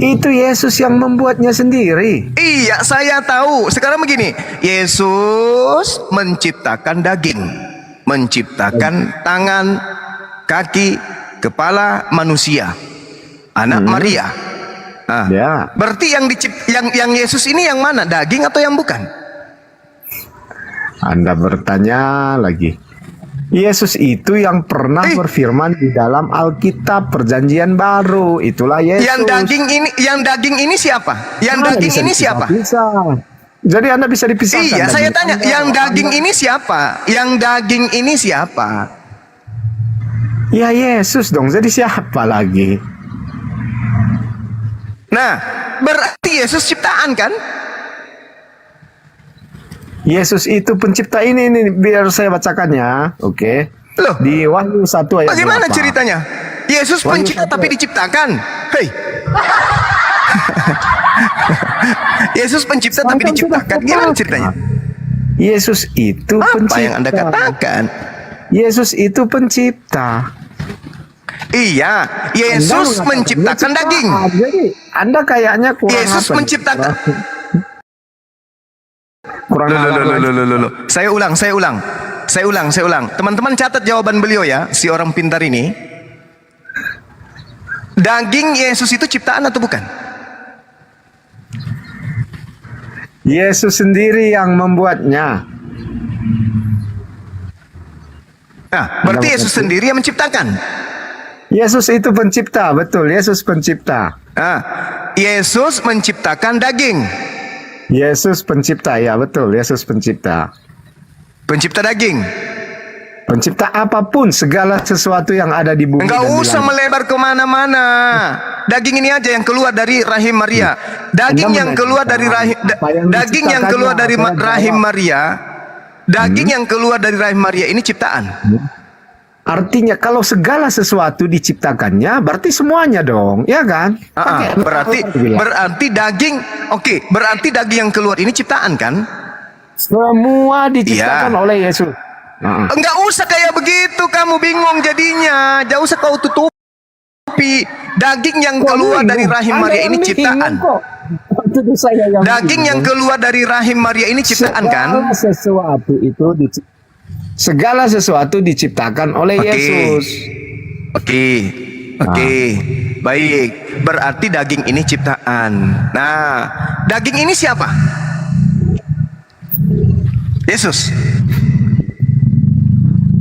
Speaker 9: Itu Yesus yang membuatnya sendiri.
Speaker 3: Iya, saya tahu. Sekarang begini, Yesus menciptakan daging, menciptakan tangan, kaki, kepala manusia, anak Maria. Berarti yang Yesus ini yang mana? Daging atau yang bukan?
Speaker 9: Anda bertanya lagi. Yesus itu yang pernah berfirman di dalam Alkitab Perjanjian Baru. Itulah Yesus.
Speaker 3: Yang daging ini siapa? Yang daging ini siapa?
Speaker 9: Jadi Anda bisa dipisahkan.
Speaker 3: Iya, saya tanya, yang daging ini siapa? Yang daging ini siapa?
Speaker 9: Ya Yesus dong, jadi siapa lagi?
Speaker 3: Nah, berarti Yesus ciptaan kan?
Speaker 9: Yesus itu pencipta ini biar saya bacakannya, oke?
Speaker 3: Loh,
Speaker 9: di Wahyu 1 ayat
Speaker 3: bagaimana
Speaker 9: 8.
Speaker 3: ceritanya? Yesus
Speaker 9: Wahyu
Speaker 3: pencipta
Speaker 9: 1.
Speaker 3: tapi diciptakan. Hei. Yesus pencipta tapi diciptakan. Gimana ceritanya?
Speaker 9: Yesus itu
Speaker 3: Apa
Speaker 9: pencipta.
Speaker 3: yang Anda katakan?
Speaker 9: Yesus itu pencipta.
Speaker 3: Iya, Yesus
Speaker 9: Anda
Speaker 3: menciptakan
Speaker 9: mengatakan
Speaker 3: daging.
Speaker 9: Jadi Anda kayaknya kurang
Speaker 3: Yesus
Speaker 9: apa nih?
Speaker 3: menciptakan.
Speaker 9: Kurang
Speaker 3: Loh. Saya ulang. Teman-teman catat jawaban beliau ya, si orang pintar ini. Daging Yesus itu ciptaan atau bukan?
Speaker 9: Yesus sendiri yang membuatnya.
Speaker 3: Nah, berarti Yesus sendiri yang menciptakan.
Speaker 9: Yesus itu pencipta, betul. Yesus pencipta.
Speaker 3: Nah, Yesus menciptakan daging.
Speaker 9: Yesus pencipta, ya betul. Yesus pencipta.
Speaker 3: Pencipta daging.
Speaker 9: Pencipta apapun, segala sesuatu yang ada di bumi.
Speaker 3: Enggak
Speaker 9: dan di
Speaker 3: usah
Speaker 9: langit.
Speaker 3: melebar kemana-mana. Daging ini aja yang keluar dari rahim Maria. Daging yang keluar dari rahim, daging yang keluar dari rahim Maria. Daging yang keluar dari rahim Maria ini ciptaan.
Speaker 9: Artinya kalau segala sesuatu diciptakannya, berarti semuanya dong, ya kan?
Speaker 3: Berarti daging, berarti daging yang keluar ini ciptaan kan?
Speaker 9: Semua diciptakan oleh Yesus.
Speaker 3: Enggak usah kayak begitu, kamu bingung jadinya. Enggak usah kau tutupi. Daging yang keluar dari rahim Maria ini ciptaan. Daging yang keluar dari rahim Maria ini ciptaan kan?
Speaker 9: Segala sesuatu diciptakan oleh Yesus.
Speaker 3: Oke. Baik. Berarti daging ini ciptaan. Nah, daging ini siapa? Yesus.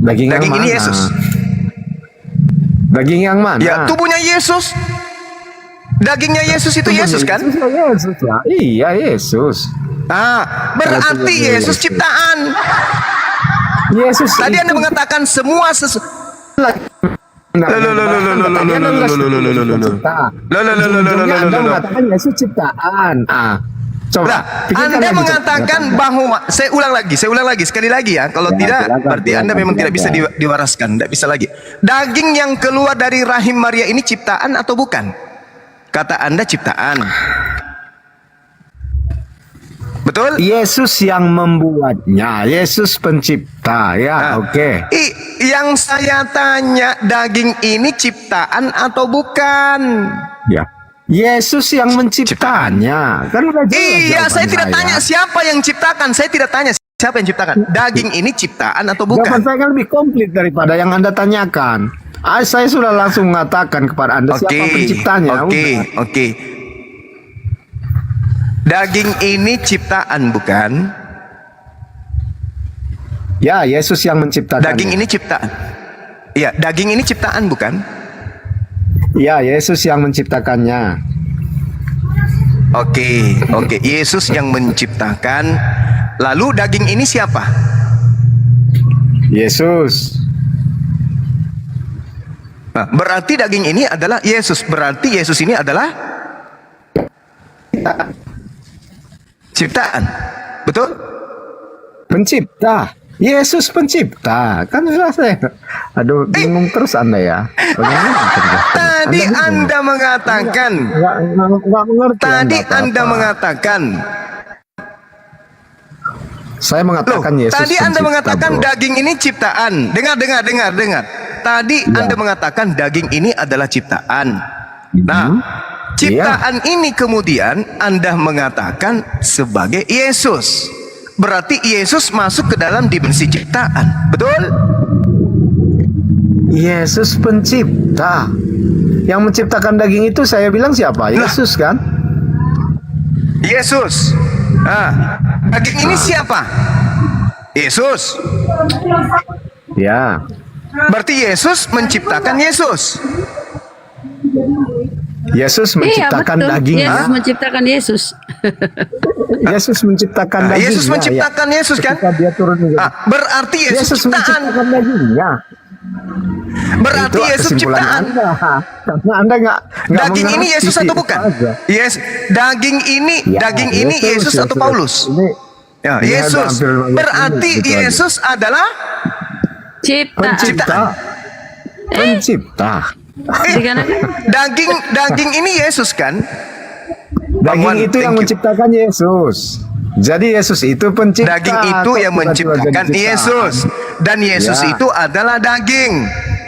Speaker 9: Daging
Speaker 3: ini
Speaker 9: mana?
Speaker 3: Yesus.
Speaker 9: Daging yang mana?
Speaker 3: Ya, tubuhnya Yesus. Dagingnya Yesus itu Yesus kan?
Speaker 9: Yesus ya. Iya, Yesus.
Speaker 3: Ah, berarti Yesus ciptaan.
Speaker 9: Yesus.
Speaker 3: Tadi Anda mengatakan semua sesuatu.
Speaker 9: Anda mengatakan Yesus ciptaan. Coba.
Speaker 3: Anda mengatakan bahwa saya ulang lagi sekali lagi ya. Kalau tidak, berarti Anda memang tidak bisa diwaraskan, tidak bisa lagi. Daging yang keluar dari rahim Maria ini ciptaan atau bukan? Kata Anda ciptaan. Betul?
Speaker 9: Yesus yang membuatnya, Yesus pencipta, ya, oke.
Speaker 3: Yang saya tanya, daging ini ciptaan atau bukan?
Speaker 9: Ya. Yesus yang menciptanya. Kan udah jelas.
Speaker 3: Iya, saya tidak tanya siapa yang ciptakan. Saya tidak tanya siapa yang ciptakan. Daging ini ciptaan atau bukan?
Speaker 9: Jawaban saya kan lebih komplit daripada yang Anda tanyakan. Saya sudah langsung mengatakan kepada Anda siapa penciptanya.
Speaker 3: Oke. Daging ini ciptaan bukan?
Speaker 9: Ya, Yesus yang menciptakan.
Speaker 3: Daging ini ciptaan. Iya, daging ini ciptaan bukan?
Speaker 9: Ya, Yesus yang menciptakannya.
Speaker 3: Oke. Yesus yang menciptakan. Lalu daging ini siapa?
Speaker 9: Yesus.
Speaker 3: Nah, berarti daging ini adalah Yesus. Berarti Yesus ini adalah ciptaan. Betul?
Speaker 9: Pencipta. Yesus pencipta. Kan sudah saya. Aduh, bingung terus Anda ya.
Speaker 3: Tadi Anda mengatakan.
Speaker 9: Nggak mengerti.
Speaker 3: Tadi Anda mengatakan.
Speaker 9: Saya mengatakan Yesus
Speaker 3: tadi
Speaker 9: pencipta,
Speaker 3: Anda mengatakan
Speaker 9: bro. Daging
Speaker 3: ini ciptaan. Dengar. Tadi Anda mengatakan daging ini adalah ciptaan. Nah, ciptaan ini kemudian Anda mengatakan sebagai Yesus. Berarti Yesus masuk ke dalam dimensi ciptaan. Betul?
Speaker 9: Yesus pencipta. Yang menciptakan daging itu saya bilang siapa? Yesus kan?
Speaker 3: Yesus. Nah, daging ini siapa? Yesus.
Speaker 9: Ya.
Speaker 3: Berarti Yesus menciptakan Yesus.
Speaker 9: Yesus menciptakan daging.
Speaker 4: Yesus menciptakan Yesus.
Speaker 9: Yesus menciptakan daging.
Speaker 3: Yesus menciptakan Yesus kan?
Speaker 9: Dia turun
Speaker 3: berarti Yesus ciptaan.
Speaker 9: menciptakan dagingnya.
Speaker 3: Berarti
Speaker 9: Itu
Speaker 3: Yesus
Speaker 9: kesimpulan
Speaker 3: ciptaan.
Speaker 9: Anda. Karena Anda nggak
Speaker 3: Daging ini
Speaker 9: mengerti
Speaker 3: Yesus atau
Speaker 9: itu
Speaker 3: bukan?
Speaker 9: aja.
Speaker 3: Yes, daging ini
Speaker 9: Ya,
Speaker 3: Yesus atau Paulus?
Speaker 9: Ini,
Speaker 3: Ya,
Speaker 9: ini ada
Speaker 3: Yesus.
Speaker 9: hampir 15
Speaker 3: Berarti
Speaker 9: menit gitu aja.
Speaker 3: Yesus adalah
Speaker 9: Pencipta. Pencipta.
Speaker 3: daging ini Yesus kan?
Speaker 9: Daging itu yang menciptakan Yesus. Jadi Yesus itu pencipta.
Speaker 3: Daging itu yang
Speaker 9: Kok tiba-tiba
Speaker 3: menciptakan
Speaker 9: jadi ciptaan?
Speaker 3: Yesus, dan Yesus
Speaker 9: Ya.
Speaker 3: itu adalah daging.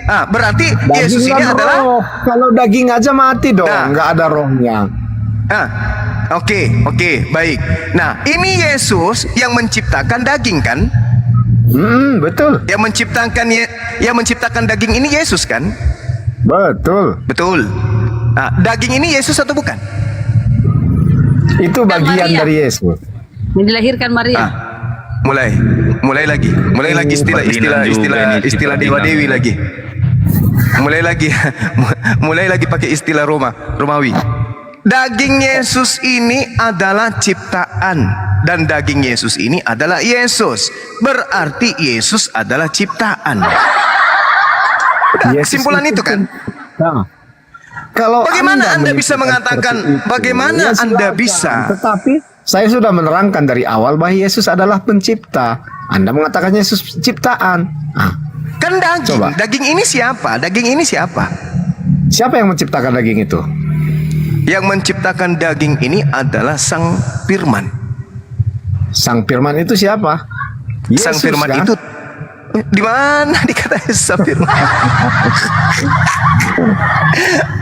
Speaker 3: Ah, berarti
Speaker 9: Daging
Speaker 3: Yesus ini
Speaker 9: kan
Speaker 3: adalah
Speaker 9: roh. Kalau daging aja mati dong,
Speaker 3: Nah.
Speaker 9: nggak ada rohnya.
Speaker 3: Oke, baik. Nah, ini Yesus yang menciptakan daging kan?
Speaker 9: Betul.
Speaker 3: Yang menciptakan daging ini Yesus kan?
Speaker 9: Betul.
Speaker 3: Nah, daging ini Yesus atau bukan?
Speaker 9: Itu bagian
Speaker 4: Maria.
Speaker 9: dari Yesus.
Speaker 4: Yang dilahirkan Maria.
Speaker 3: Mulai lagi istilah dewa dewi lagi. Mulai lagi pakai istilah Romawi. Daging Yesus ini adalah ciptaan dan daging Yesus ini adalah Yesus. Berarti Yesus adalah ciptaan. Udah,
Speaker 9: Yesus
Speaker 3: kesimpulan itu kan?
Speaker 9: Nah, kalau
Speaker 3: Bagaimana Anda
Speaker 9: menyebutkan
Speaker 3: bisa mengatakan
Speaker 9: seperti itu,
Speaker 3: bagaimana
Speaker 9: ya
Speaker 3: Anda
Speaker 9: silakan.
Speaker 3: bisa?
Speaker 9: Tetapi saya sudah menerangkan dari awal bahwa Yesus adalah pencipta. Anda mengatakan Yesus ciptaan.
Speaker 3: Kan daging.
Speaker 9: Coba.
Speaker 3: Daging ini siapa? Daging ini siapa?
Speaker 9: Siapa yang menciptakan daging itu?
Speaker 3: Yang menciptakan daging ini adalah Sang Firman.
Speaker 9: Sang Firman itu siapa?
Speaker 3: Sang
Speaker 9: Yesus,
Speaker 3: Firman
Speaker 9: kan?
Speaker 3: itu di mana dikatakan Sang Firman?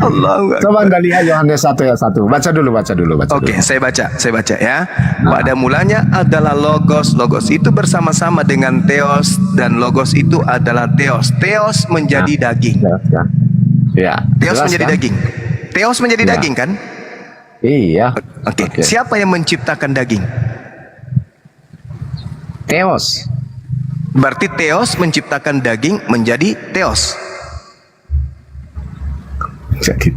Speaker 3: Allah.
Speaker 9: Coba Anda lihat Yohanes 1 ayat 1. Baca dulu.
Speaker 3: Oke, saya baca ya. Pada mulanya adalah Logos. Logos itu bersama-sama dengan Theos, dan Logos itu adalah Theos. Theos menjadi daging.
Speaker 9: Ya.
Speaker 3: Theos
Speaker 9: jelas,
Speaker 3: menjadi
Speaker 9: kan?
Speaker 3: daging. Theos menjadi
Speaker 9: Ya.
Speaker 3: daging kan?
Speaker 9: Iya.
Speaker 3: Oke. Siapa yang menciptakan daging?
Speaker 9: Theos.
Speaker 3: Berarti Theos menciptakan daging menjadi Theos.
Speaker 9: Jadi,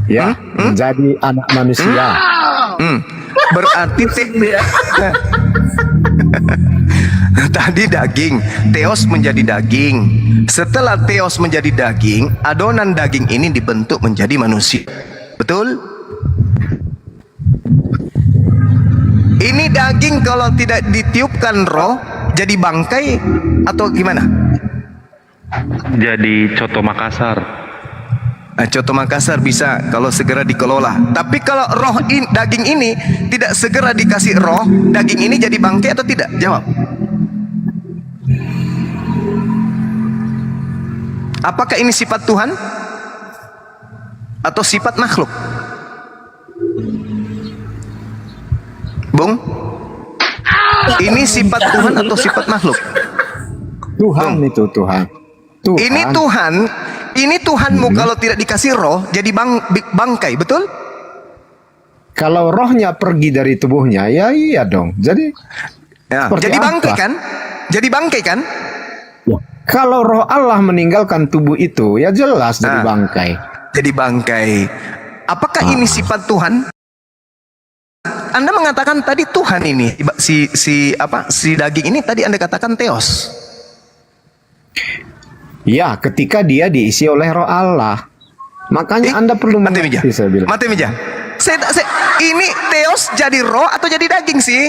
Speaker 9: ya, menjadi anak manusia.
Speaker 3: Berarti tadi daging, Theos menjadi daging. Setelah Theos menjadi daging, adonan daging ini dibentuk menjadi manusia. Betul? Ini daging kalau tidak ditiupkan roh jadi bangkai atau gimana?
Speaker 10: Jadi coto Makassar.
Speaker 3: Coto Makassar bisa kalau segera dikelola. Tapi kalau daging ini tidak segera dikasih roh, daging ini jadi bangkai atau tidak? Jawab. Apakah ini sifat Tuhan atau sifat makhluk? Bung, ini sifat Tuhan atau sifat makhluk?
Speaker 9: Tuhan itu Tuhan.
Speaker 3: Ini Tuhanmu kalau tidak dikasih roh jadi bangkai, betul?
Speaker 9: Kalau rohnya pergi dari tubuhnya, ya iya dong. Jadi
Speaker 3: jadi bangkai
Speaker 9: apa?
Speaker 3: kan? Jadi bangkai kan?
Speaker 9: Ya, kalau roh Allah meninggalkan tubuh itu, ya jelas jadi bangkai.
Speaker 3: Jadi bangkai. Apakah ini sifat Tuhan? Anda mengatakan tadi Tuhan ini si daging ini tadi Anda katakan Theos.
Speaker 9: Ya, ketika dia diisi oleh roh Allah. Makanya Anda perlu mengerti, saya bilang.
Speaker 3: Mati meja. Ini Theos jadi roh atau jadi daging sih?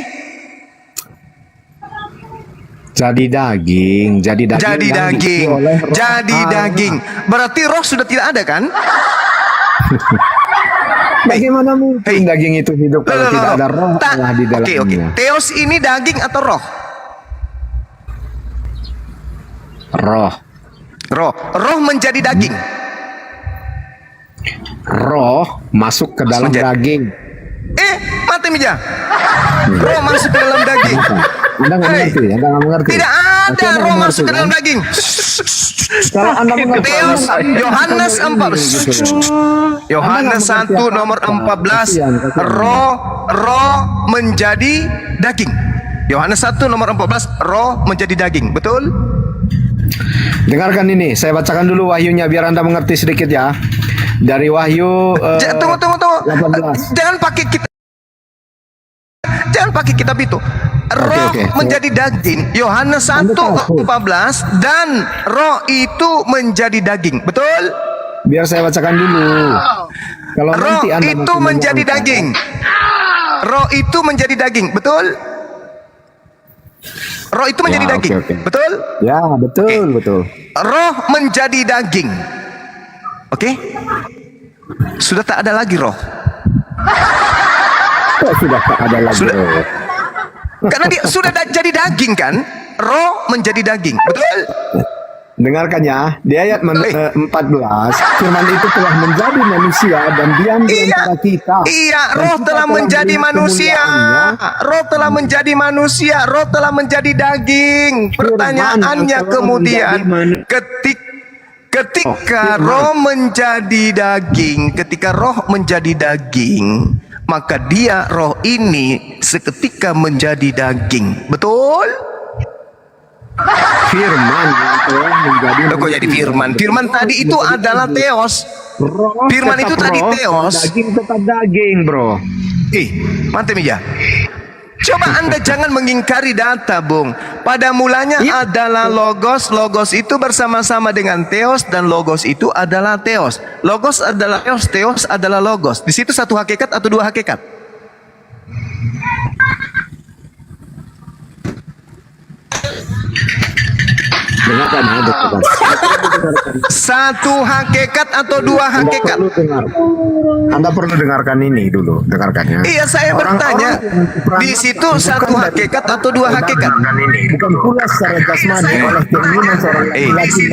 Speaker 9: Jadi daging.
Speaker 3: Jadi
Speaker 9: yang diisi
Speaker 3: daging.
Speaker 9: oleh roh
Speaker 3: Jadi
Speaker 9: Allah.
Speaker 3: daging. Berarti roh sudah tidak ada kan?
Speaker 9: Bagaimana mungkin daging itu hidup kalau tidak ada roh Allah di dalamnya?
Speaker 3: Oke. Theos ini daging atau roh? Roh menjadi daging.
Speaker 9: Roh masuk ke dalam daging.
Speaker 3: Mati meja. Roh masuk ke dalam daging.
Speaker 9: Anda nggak mengerti.
Speaker 3: Tidak ada roh masuk ke dalam daging.
Speaker 9: Kalau Anda mengerti.
Speaker 3: Theos, Yohanes 4. Yohanes 1 nomor 14. Roh menjadi daging. Yohanes 1 nomor 14. Roh menjadi daging. Betul?
Speaker 9: Dengarkan ini, saya bacakan dulu wahyunya biar Anda mengerti sedikit ya. Dari Wahyu
Speaker 3: Tunggu.
Speaker 9: 18.
Speaker 3: Jangan pakai kitab itu. roh menjadi daging. Yohanes 1:14 dan roh itu menjadi daging. Betul?
Speaker 9: Biar saya bacakan dulu. Kalau
Speaker 3: Roh
Speaker 9: nanti Anda
Speaker 3: itu
Speaker 9: masih
Speaker 3: menjadi
Speaker 9: menyangka-
Speaker 3: daging. Roh itu menjadi daging. Betul? Roh itu menjadi
Speaker 9: Ya,
Speaker 3: daging.
Speaker 9: oke.
Speaker 3: Betul?
Speaker 9: Ya, betul.
Speaker 3: Roh menjadi daging. Oke? Sudah tak ada lagi roh.
Speaker 9: Kok sudah tak ada lagi?
Speaker 3: Sudah. Karena dia sudah jadi daging kan? Roh menjadi daging. Betul?
Speaker 9: Dengarkan ya, di ayat 14, firman itu telah menjadi manusia dan diam di antara kita.
Speaker 3: Iya,
Speaker 9: Dan
Speaker 3: roh
Speaker 9: kita
Speaker 3: telah menjadi
Speaker 9: melihat
Speaker 3: manusia.
Speaker 9: kemuliaannya.
Speaker 3: Roh telah menjadi manusia. Roh telah menjadi daging. Pertanyaannya
Speaker 9: telah
Speaker 3: kemudian,
Speaker 9: menjadi
Speaker 3: ketika roh menjadi daging, ketika roh menjadi daging, maka dia roh ini seketika menjadi daging. Betul?
Speaker 9: Firman yang telah menjadi
Speaker 3: Loh, kok jadi firman? Firman tadi itu adalah teos.
Speaker 9: Roh
Speaker 3: Firman itu
Speaker 9: tetap
Speaker 3: tadi
Speaker 9: roh,
Speaker 3: teos.
Speaker 9: daging tetap daging, bro.
Speaker 3: Mantap ya. Coba Anda jangan mengingkari data, Bung. Pada mulanya adalah logos. Logos itu bersama-sama dengan teos dan logos itu adalah teos. Logos adalah teos, teos adalah logos. Di situ satu hakikat atau dua hakikat?
Speaker 9: Dengarkan ya, dengarkan.
Speaker 3: Satu hakikat atau dua hakikat?
Speaker 9: Anda perlu dengarkan ini dulu, dengarkannya.
Speaker 3: Iya, saya bertanya. Di situ satu hakikat atau dua hakikat?
Speaker 9: Bukan pula secara jasmani oleh keinginan seorang laki-laki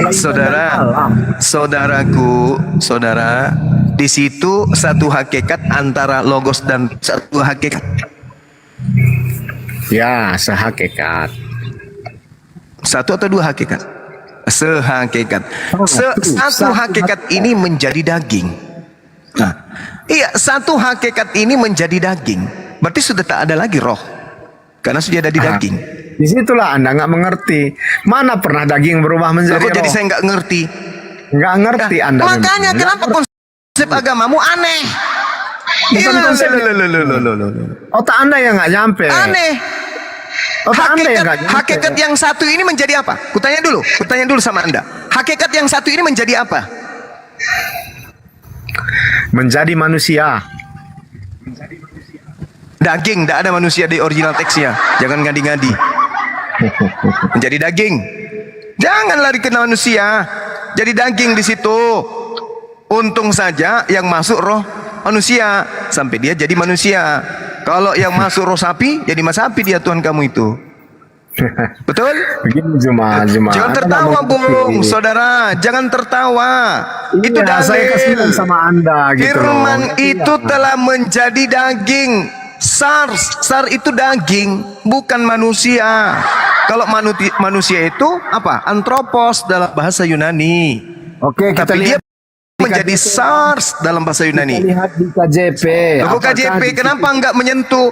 Speaker 3: saudara, di situ satu hakikat antara logos dan satu hakikat.
Speaker 9: Ya, sehakikat.
Speaker 3: Satu atau dua hakikat? Sehakikat. Satu hakikat ini menjadi daging. Nah, iya, satu hakikat ini menjadi daging. Berarti sudah tak ada lagi roh. Karena sudah ada di daging.
Speaker 9: Disitulah Anda nggak mengerti. Mana pernah daging berubah menjadi
Speaker 3: Kok jadi
Speaker 9: roh?
Speaker 3: saya nggak ngerti?
Speaker 9: Nggak ngerti Anda.
Speaker 3: Makanya
Speaker 9: memang.
Speaker 3: kenapa konsep agamamu aneh?
Speaker 9: Bukan konsep. Otak Anda yang nggak nyampe.
Speaker 3: Aneh.
Speaker 9: Otak Anda yang nggak nyampe.
Speaker 3: Hakikat yang satu ini menjadi apa? Kutanya dulu sama Anda. Hakikat yang satu ini menjadi apa?
Speaker 9: Menjadi manusia.
Speaker 3: Daging, tidak ada manusia di original teksnya. Jangan ngadi-ngadi. Menjadi daging. Jangan lari ke manusia. Jadi daging di situ. Untung saja yang masuk roh manusia sampai dia jadi manusia. Kalau yang masuk roh sapi, jadi mas sapi dia Tuhan kamu itu. Betul?
Speaker 9: Begini Juma.
Speaker 3: Jangan tertawa, Bung, saudara. Jangan tertawa. Itu dalil.
Speaker 9: Saya kasihan sama Anda gitu.
Speaker 3: Firman itu telah menjadi daging. Sar itu daging, bukan manusia. Kalau manusia itu apa? Antropos dalam bahasa Yunani.
Speaker 9: Oke, kita
Speaker 3: Tapi dia
Speaker 9: lihat
Speaker 3: menjadi SARS dalam bahasa Yunani.
Speaker 9: Kita lihat di KJP.
Speaker 3: Loh, KJP kenapa enggak menyentuh?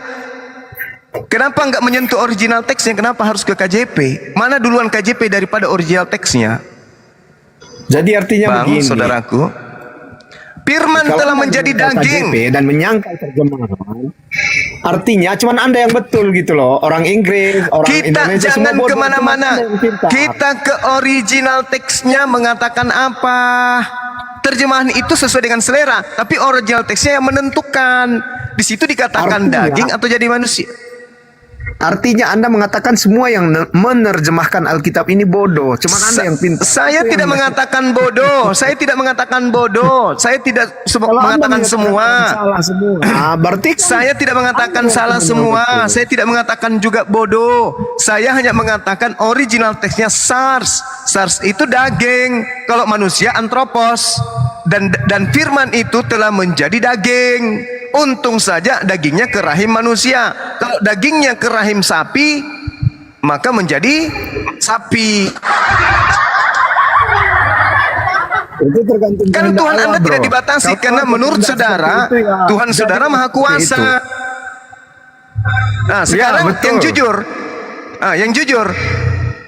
Speaker 3: Kenapa enggak menyentuh original teksnya? Kenapa harus ke KJP? Mana duluan KJP daripada original teksnya?
Speaker 9: Jadi artinya
Speaker 3: Bang,
Speaker 9: begini.
Speaker 3: saudaraku, firman
Speaker 9: Kalau
Speaker 3: telah
Speaker 9: Anda
Speaker 3: menjadi
Speaker 9: menyangkal
Speaker 3: daging.
Speaker 9: KJP dan menyangkal terjemahan, artinya cuman Anda yang betul gitu loh. Orang Inggris, orang
Speaker 3: Kita
Speaker 9: Indonesia
Speaker 3: jangan
Speaker 9: semua bodoh, cuman
Speaker 3: kemana-mana.
Speaker 9: Anda yang pintar.
Speaker 3: Kita ke original teksnya mengatakan apa? Terjemahan itu sesuai dengan selera, tapi original teksnya yang menentukan. Di situ dikatakan
Speaker 9: Artinya-
Speaker 3: daging atau jadi manusia.
Speaker 9: Artinya Anda mengatakan semua yang menerjemahkan Alkitab ini bodoh. Cuman Anda yang pintar.
Speaker 3: Saya
Speaker 9: Itu
Speaker 3: tidak
Speaker 9: yang
Speaker 3: mengatakan bodoh. Saya tidak mengatakan bodoh. Saya tidak
Speaker 9: Kalau Anda
Speaker 3: mengatakan semua.
Speaker 9: salah semua. Berarti kan
Speaker 3: Saya tidak mengatakan salah semua. Saya tidak mengatakan juga bodoh. Saya hanya mengatakan original teksnya SARS. SARS itu daging. Kalau manusia antropos. Dan firman itu telah menjadi daging. Untung saja dagingnya ke rahim manusia. Kalau dagingnya ke rahim sapi, maka menjadi sapi.
Speaker 9: itu tergantung
Speaker 3: Kan
Speaker 9: kehendak
Speaker 3: Tuhan
Speaker 9: Allah,
Speaker 3: Anda
Speaker 9: bro.
Speaker 3: tidak dibatasi.
Speaker 9: Kalau
Speaker 3: Karena
Speaker 9: Tuhan
Speaker 3: menurut
Speaker 9: berkehendak
Speaker 3: saudara,
Speaker 9: seperti itu, ya,
Speaker 3: Tuhan saudara
Speaker 9: jadi
Speaker 3: maha kuasa.
Speaker 9: seperti itu.
Speaker 3: Nah, sekarang
Speaker 9: betul.
Speaker 3: yang jujur. Yang jujur.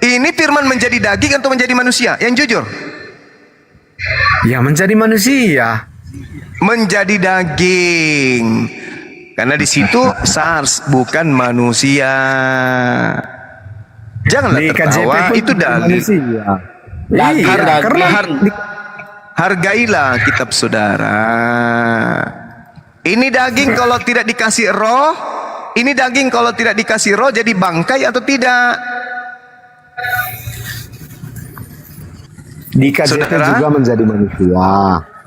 Speaker 3: Ini firman menjadi daging atau menjadi manusia? Yang jujur.
Speaker 9: Ya menjadi manusia.
Speaker 3: Menjadi daging. Karena di situ SARS bukan manusia. Janganlah
Speaker 9: Di KJP
Speaker 3: tertawa,
Speaker 9: pun
Speaker 3: itu
Speaker 9: bukan
Speaker 3: dalil.
Speaker 9: manusia. Iya, karena
Speaker 3: Hargailah kitab saudara. Ini daging kalau tidak dikasih roh, ini daging kalau tidak dikasih roh jadi bangkai atau tidak?
Speaker 9: di KJP
Speaker 3: Saudara?
Speaker 9: juga menjadi manusia.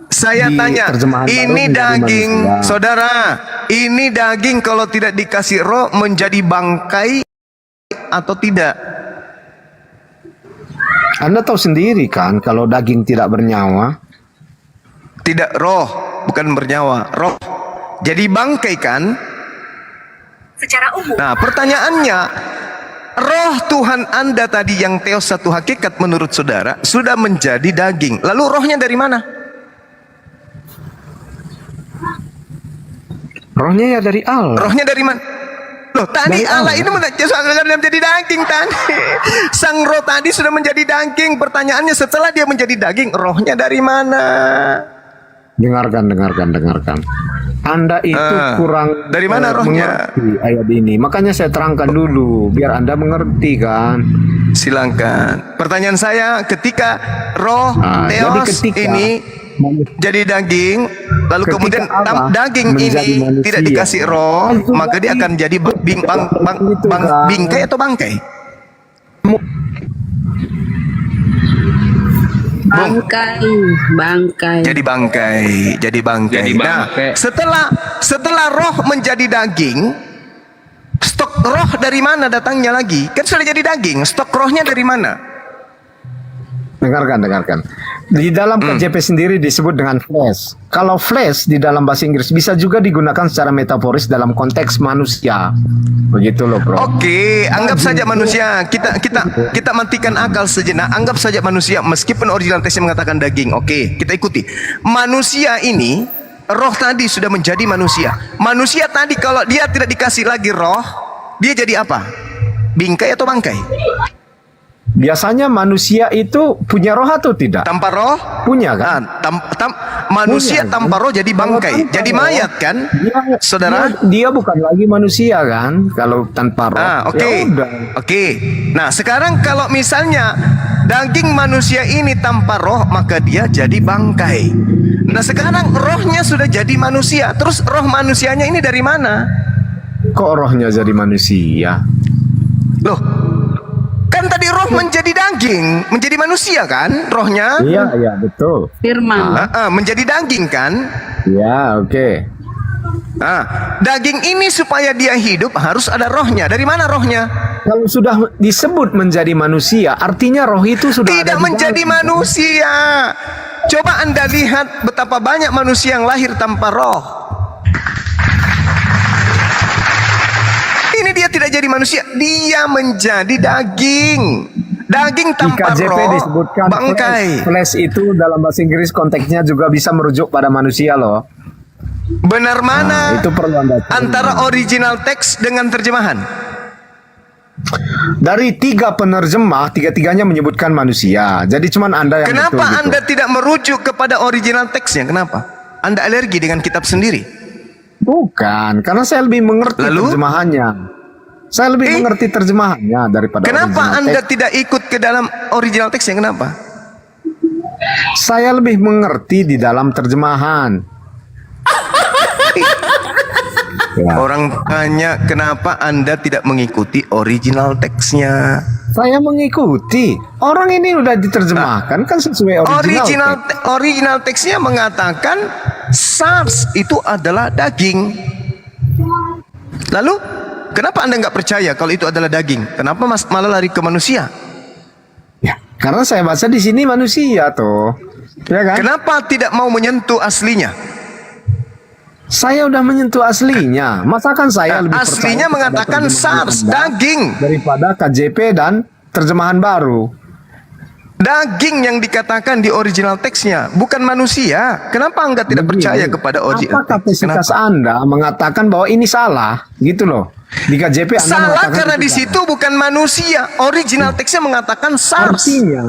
Speaker 3: Saya
Speaker 9: Di
Speaker 3: tanya,
Speaker 9: terjemahan baru
Speaker 3: ini
Speaker 9: menjadi
Speaker 3: daging,
Speaker 9: manusia.
Speaker 3: saudara, ini daging kalau tidak dikasih roh menjadi bangkai atau tidak?
Speaker 9: Anda tahu sendiri kan kalau daging tidak bernyawa.
Speaker 3: Tidak roh, bukan bernyawa, roh. Jadi bangkai kan?
Speaker 14: Secara umum.
Speaker 3: Nah, pertanyaannya, roh Tuhan Anda tadi yang teos satu hakikat menurut saudara sudah menjadi daging. Lalu rohnya dari mana?
Speaker 9: Rohnya ya dari Allah.
Speaker 3: Rohnya dari mana? Loh, tadi
Speaker 9: Dari
Speaker 3: Allah
Speaker 9: Allah.
Speaker 3: ini menjadi daging tadi. Sang roh tadi sudah menjadi daging. Pertanyaannya setelah dia menjadi daging, rohnya dari mana?
Speaker 9: Dengarkan. Anda itu kurang
Speaker 3: dari mana rohnya?
Speaker 9: mengerti ayat ini. Makanya saya terangkan dulu biar Anda mengerti kan.
Speaker 3: Silakan. Pertanyaan saya, ketika roh
Speaker 9: Jadi
Speaker 3: teos
Speaker 9: ketika
Speaker 3: ini jadi daging, lalu
Speaker 9: Ketika
Speaker 3: kemudian
Speaker 9: Allah
Speaker 3: daging
Speaker 9: menjadi
Speaker 3: ini
Speaker 9: manusia,
Speaker 3: tidak dikasih roh, maka dia akan jadi bingkai atau bangkai?
Speaker 4: Bangkai.
Speaker 3: Jadi bangkai. Nah, setelah roh menjadi daging, stok roh dari mana datangnya lagi? Kan sudah jadi daging, stok rohnya dari mana?
Speaker 9: Dengarkan. Di dalam KJP sendiri disebut dengan flesh. Kalau flesh di dalam bahasa Inggris bisa juga digunakan secara metaforis dalam konteks manusia. Begitu loh, Bro.
Speaker 3: Oke, anggap saja manusia. Kita matikan akal sejenak. Anggap saja manusia, meskipun original teksnya mengatakan daging. Oke, kita ikuti. Manusia ini, roh tadi sudah menjadi manusia. Manusia tadi kalau dia tidak dikasih lagi roh, dia jadi apa? Bingkai atau bangkai?
Speaker 9: Biasanya manusia itu punya roh atau tidak?
Speaker 3: Tanpa roh?
Speaker 9: Punya kan?
Speaker 3: Manusia
Speaker 9: Punya,
Speaker 3: tanpa
Speaker 9: kan?
Speaker 3: roh jadi bangkai, jadi mayat kan? Saudara?
Speaker 9: Dia bukan lagi manusia kan? Kalau tanpa roh.
Speaker 3: Oke.
Speaker 9: Ya udah.
Speaker 3: Oke. Nah, sekarang kalau misalnya daging manusia ini tanpa roh, maka dia jadi bangkai. Nah, sekarang rohnya sudah jadi manusia. Terus roh manusianya ini dari mana?
Speaker 9: Kok rohnya jadi manusia?
Speaker 3: Loh, kan tadi roh menjadi daging, menjadi manusia kan rohnya?
Speaker 9: Iya, betul.
Speaker 4: Firman.
Speaker 3: Menjadi daging kan?
Speaker 9: Ya, oke.
Speaker 3: Nah, daging ini supaya dia hidup harus ada rohnya. Dari mana rohnya?
Speaker 9: Kalau sudah disebut menjadi manusia, artinya roh itu sudah
Speaker 3: tidak
Speaker 9: ada di
Speaker 3: menjadi
Speaker 9: dalam.
Speaker 3: manusia. Coba Anda lihat betapa banyak manusia yang lahir tanpa roh. Ini dia tidak jadi manusia, dia menjadi daging. Daging tanpa
Speaker 9: Di KJP
Speaker 3: roh,
Speaker 9: disebutkan
Speaker 3: bangkai.
Speaker 9: flesh itu dalam bahasa Inggris konteksnya juga bisa merujuk pada manusia loh.
Speaker 3: Benar mana
Speaker 9: itu perlu Anda tahu.
Speaker 3: antara original teks dengan terjemahan?
Speaker 9: Dari 3 penerjemah, 3-tiganya menyebutkan manusia. Jadi cuman Anda yang
Speaker 3: Kenapa
Speaker 9: betul gitu.
Speaker 3: Anda tidak merujuk kepada original teksnya? Kenapa? Anda alergi dengan kitab sendiri?
Speaker 9: Bukan, karena saya lebih mengerti terjemahannya. Saya lebih mengerti terjemahannya daripada
Speaker 3: Kenapa
Speaker 9: original
Speaker 3: Anda
Speaker 9: teks.
Speaker 3: tidak ikut ke dalam original teksnya? Kenapa?
Speaker 9: Saya lebih mengerti di dalam terjemahan. Ya.
Speaker 3: Orang tanya kenapa Anda tidak mengikuti original teksnya?
Speaker 9: Saya mengikuti. Orang ini udah diterjemahkan kan sesuai original.
Speaker 3: Original teksnya mengatakan SARS itu adalah daging. Lalu kenapa Anda nggak percaya kalau itu adalah daging? Kenapa malah lari ke manusia?
Speaker 9: Ya, karena saya baca di sini manusia toh. Ya kan?
Speaker 3: Kenapa tidak mau menyentuh aslinya?
Speaker 9: Saya udah menyentuh aslinya. Masakan saya lebih
Speaker 3: aslinya
Speaker 9: percaya
Speaker 3: mengatakan
Speaker 9: terjemahan
Speaker 3: SARS
Speaker 9: Anda
Speaker 3: daging
Speaker 9: daripada KJP dan terjemahan baru.
Speaker 3: Daging yang dikatakan di original teksnya, bukan manusia. Kenapa Anda tidak percaya kepada original
Speaker 9: Apa
Speaker 3: teks?
Speaker 9: kapasitas Anda mengatakan bahwa ini salah? Gitu loh. Di KJP Anda
Speaker 3: Salah
Speaker 9: mengatakan
Speaker 3: karena
Speaker 9: itu
Speaker 3: di
Speaker 9: salah.
Speaker 3: situ bukan manusia. Original teksnya mengatakan SARS.
Speaker 9: Artinya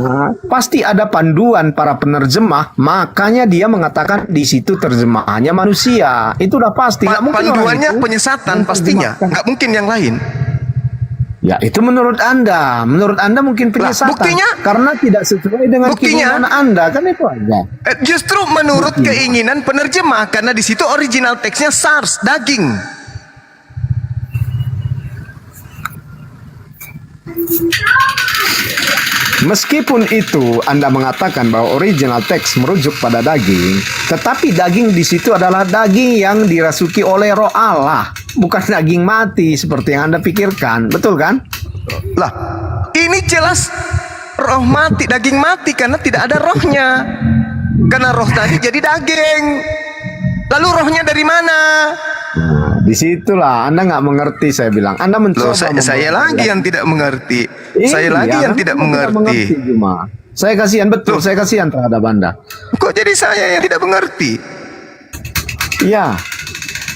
Speaker 9: pasti ada panduan para penerjemah, makanya dia mengatakan di situ terjemahannya manusia. Itu udah pasti. Nggak mungkin orang
Speaker 3: Panduannya
Speaker 9: itu
Speaker 3: penyesatan pastinya.
Speaker 9: menerjemahkan.
Speaker 3: Nggak mungkin yang lain.
Speaker 9: Ya itu menurut Anda. Menurut Anda mungkin penyesatan.
Speaker 3: buktinya?
Speaker 9: Karena tidak sesuai dengan
Speaker 3: Buktinya?
Speaker 9: keinginan Anda. Kan itu aja.
Speaker 3: Justru menurut keinginan penerjemah, karena di situ original teksnya SARS, daging.
Speaker 9: Meskipun itu Anda mengatakan bahwa original teks merujuk pada daging, tetapi daging di situ adalah daging yang dirasuki oleh roh Allah, bukan daging mati seperti yang Anda pikirkan. Betul kan?
Speaker 3: Lah, ini jelas roh mati, daging mati karena tidak ada rohnya. Karena roh tadi jadi daging. Lalu rohnya dari mana?
Speaker 9: Nah, disitulah Anda nggak mengerti, saya bilang. Anda mencoba.
Speaker 3: Loh, saya lagi yang tidak mengerti.
Speaker 9: Iya,
Speaker 3: Saya lagi yang tidak mengerti.
Speaker 9: Cuma. Saya kasihan, betul. Saya kasihan terhadap Anda.
Speaker 3: Kok jadi saya yang tidak mengerti?
Speaker 9: Iya.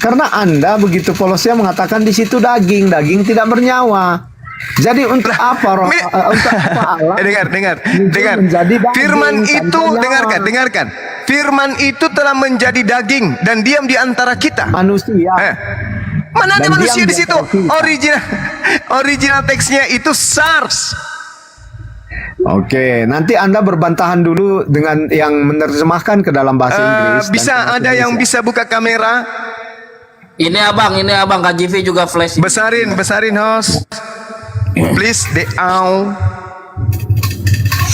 Speaker 9: Karena Anda begitu polosnya mengatakan di situ daging tidak bernyawa. Jadi untuk apa roh untuk apa Allah?
Speaker 3: Dengar.
Speaker 9: menjadi daging
Speaker 3: Firman
Speaker 9: tanpa
Speaker 3: itu
Speaker 9: nyawa?
Speaker 3: dengarkan. Firman itu telah menjadi daging dan diam di antara kita.
Speaker 9: Manusia.
Speaker 3: Mana ada
Speaker 9: Dan
Speaker 3: manusia
Speaker 9: diam
Speaker 3: di
Speaker 9: di
Speaker 3: situ?
Speaker 9: antara kita.
Speaker 3: Original teksnya itu SARS.
Speaker 9: Oke, nanti Anda berbantahan dulu dengan yang menerjemahkan ke dalam bahasa Inggris. dan
Speaker 3: Bisa
Speaker 9: ke bahasa
Speaker 3: ada yang
Speaker 9: Indonesia.
Speaker 3: bisa buka kamera?
Speaker 8: Ini abang KJV juga flash.
Speaker 3: Besarin host. Please down.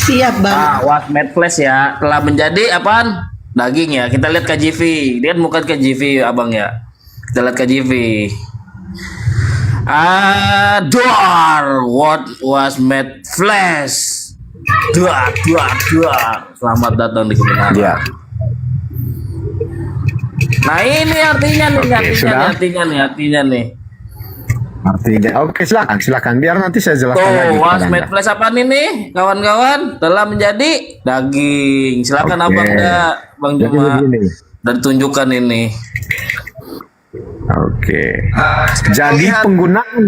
Speaker 2: Siap bang.
Speaker 8: Wasmed flash ya. Telah menjadi apaan? Daging ya. Kita lihat KJV. Dia kan bukan KJV abang ya. Kita lihat KJV. Adore what was made flesh. Dua. Selamat datang di kebenaran.
Speaker 9: Ya.
Speaker 8: Nah ini artinya nih,
Speaker 9: sudah.
Speaker 8: artinya nih.
Speaker 9: Artinya, oke silakan. Biar nanti saya jelaskan lagi.
Speaker 8: Tuh, was
Speaker 9: kepada
Speaker 8: made
Speaker 9: Anda.
Speaker 8: flesh apa nih, kawan-kawan? Telah menjadi daging. Silakan
Speaker 9: Oke.
Speaker 8: abang dah, Bang
Speaker 9: Jadi
Speaker 8: Juma.
Speaker 9: begini.
Speaker 8: Dan tunjukkan ini.
Speaker 9: Oke. Jadi
Speaker 3: Lihat.
Speaker 9: penggunaan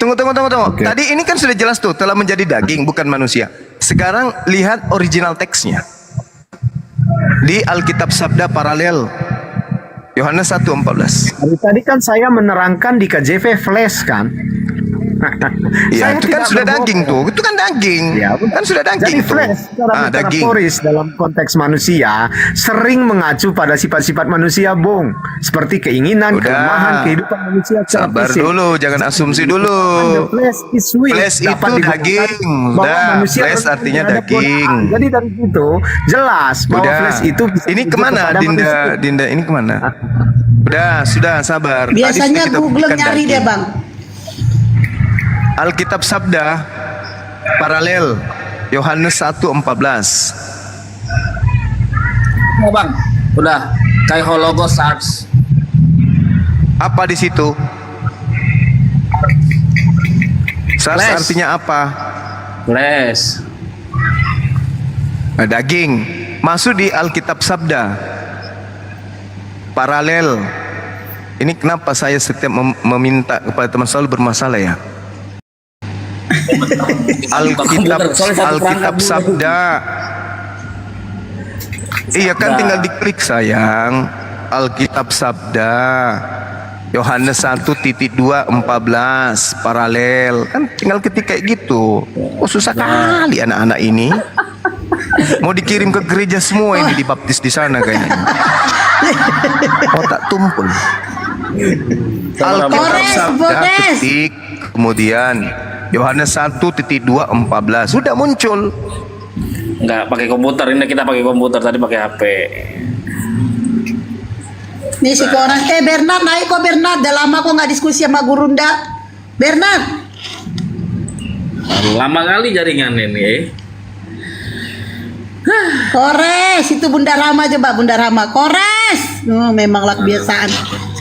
Speaker 3: Tunggu.
Speaker 9: Oke.
Speaker 3: Tadi ini kan sudah jelas tuh, telah menjadi daging bukan manusia. Sekarang lihat original teksnya. Di Alkitab Sabda Paralel. Yohanes 1:14.
Speaker 9: Tadi kan saya menerangkan di KJV flash kan.
Speaker 3: Ya, itu kan
Speaker 9: tidak
Speaker 3: sudah
Speaker 9: berbohong.
Speaker 3: daging tuh. Itu kan daging.
Speaker 9: Ya, betul.
Speaker 3: Kan sudah daging
Speaker 9: Jadi
Speaker 3: tuh.
Speaker 9: flash secara
Speaker 3: Daging.
Speaker 9: metaforis dalam konteks manusia sering mengacu pada sifat-sifat manusia, Bung. Seperti keinginan,
Speaker 3: Udah.
Speaker 9: kelemahan, kehidupan manusia secara
Speaker 3: Sabar
Speaker 9: fisik.
Speaker 3: dulu, jangan asumsi dulu.
Speaker 9: The flesh is weak.
Speaker 3: Flesh
Speaker 9: Dapat
Speaker 3: itu
Speaker 9: digunakan
Speaker 3: daging.
Speaker 9: bahwa
Speaker 3: Udah,
Speaker 9: manusia
Speaker 3: flesh
Speaker 9: berhubungan
Speaker 3: artinya
Speaker 9: terhadap
Speaker 3: daging.
Speaker 9: godaan. Jadi dari situ jelas bahwa
Speaker 3: Udah.
Speaker 9: flesh itu bisa
Speaker 3: Ini
Speaker 9: merujuk
Speaker 3: kemana,
Speaker 9: kepada manusia.
Speaker 3: Dinda? Ini kemana? Sudah, sabar. Tadi
Speaker 2: Biasanya
Speaker 3: sudah kita
Speaker 2: Google
Speaker 3: buktikan
Speaker 2: nyari
Speaker 3: daging.
Speaker 2: dia bang.
Speaker 3: Alkitab Sabda Paralel Yohanes 1:14.
Speaker 8: Oh bang, udah. Kai Hologos Arts.
Speaker 3: Apa di situ? SARS
Speaker 8: Flesh.
Speaker 3: artinya apa?
Speaker 8: Flesh.
Speaker 3: Daging. Masuk di Alkitab Sabda Paralel. Ini kenapa saya setiap meminta kepada teman selalu bermasalah ya? Alkitab Sabda. Iya kan tinggal diklik sayang. Alkitab Sabda Yohanes 1:2:14 Paralel. Kan tinggal ketik kayak gitu. Oh susah kali anak-anak ini. Mau dikirim ke gereja semua ini dibaptis di sana kayaknya. Otak tumpul. Alkitab Sabda titik kemudian Yohanes 1:2:14 sudah muncul.
Speaker 8: Enggak pakai komputer, ini kita pakai komputer, tadi pakai HP.
Speaker 2: Nih si orang, Bernard naik kok Bernard. Udah lama kok nggak diskusi sama Gurunda. Bernard.
Speaker 8: Lama kali jaringan ini.
Speaker 2: Kores, itu Bunda Rama coba Bunda Rama. Kores. Memanglah kebiasaan.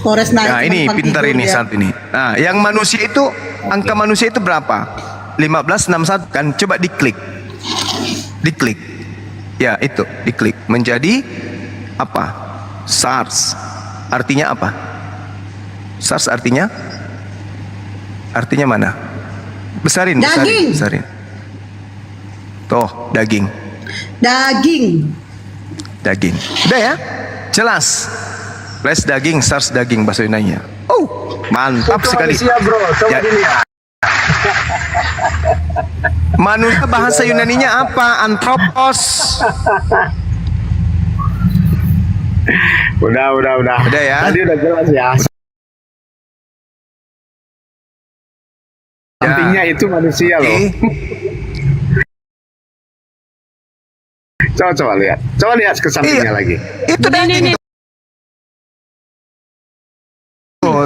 Speaker 2: Kores naik.
Speaker 3: Nah ini
Speaker 2: tempat
Speaker 3: pintar
Speaker 2: tidur
Speaker 3: ini
Speaker 2: dia.
Speaker 3: saat ini. Nah yang manusia itu angka manusia itu berapa? 1561 kan? Coba diklik. Diklik. Ya, itu, diklik. Menjadi apa? SARS. Artinya apa? SARS artinya? Artinya mana? Besarin,
Speaker 2: Daging.
Speaker 3: besarin. Tuh, daging.
Speaker 2: Daging.
Speaker 3: Daging. Udah ya? Jelas. Flash daging, SARS daging bahasa Yunani-nya. Oh, mantap sekali.
Speaker 9: Manusia, bro. Coba
Speaker 3: Ya.
Speaker 9: dilihat.
Speaker 3: Manusia bahasa Yunani-nya apa? Anthropos.
Speaker 9: Udah.
Speaker 3: Udah ya?
Speaker 9: Tadi udah jelas ya. Sampingnya itu manusia loh. Coba lihat. Coba lihat ke sampingnya lagi.
Speaker 3: Itu daging.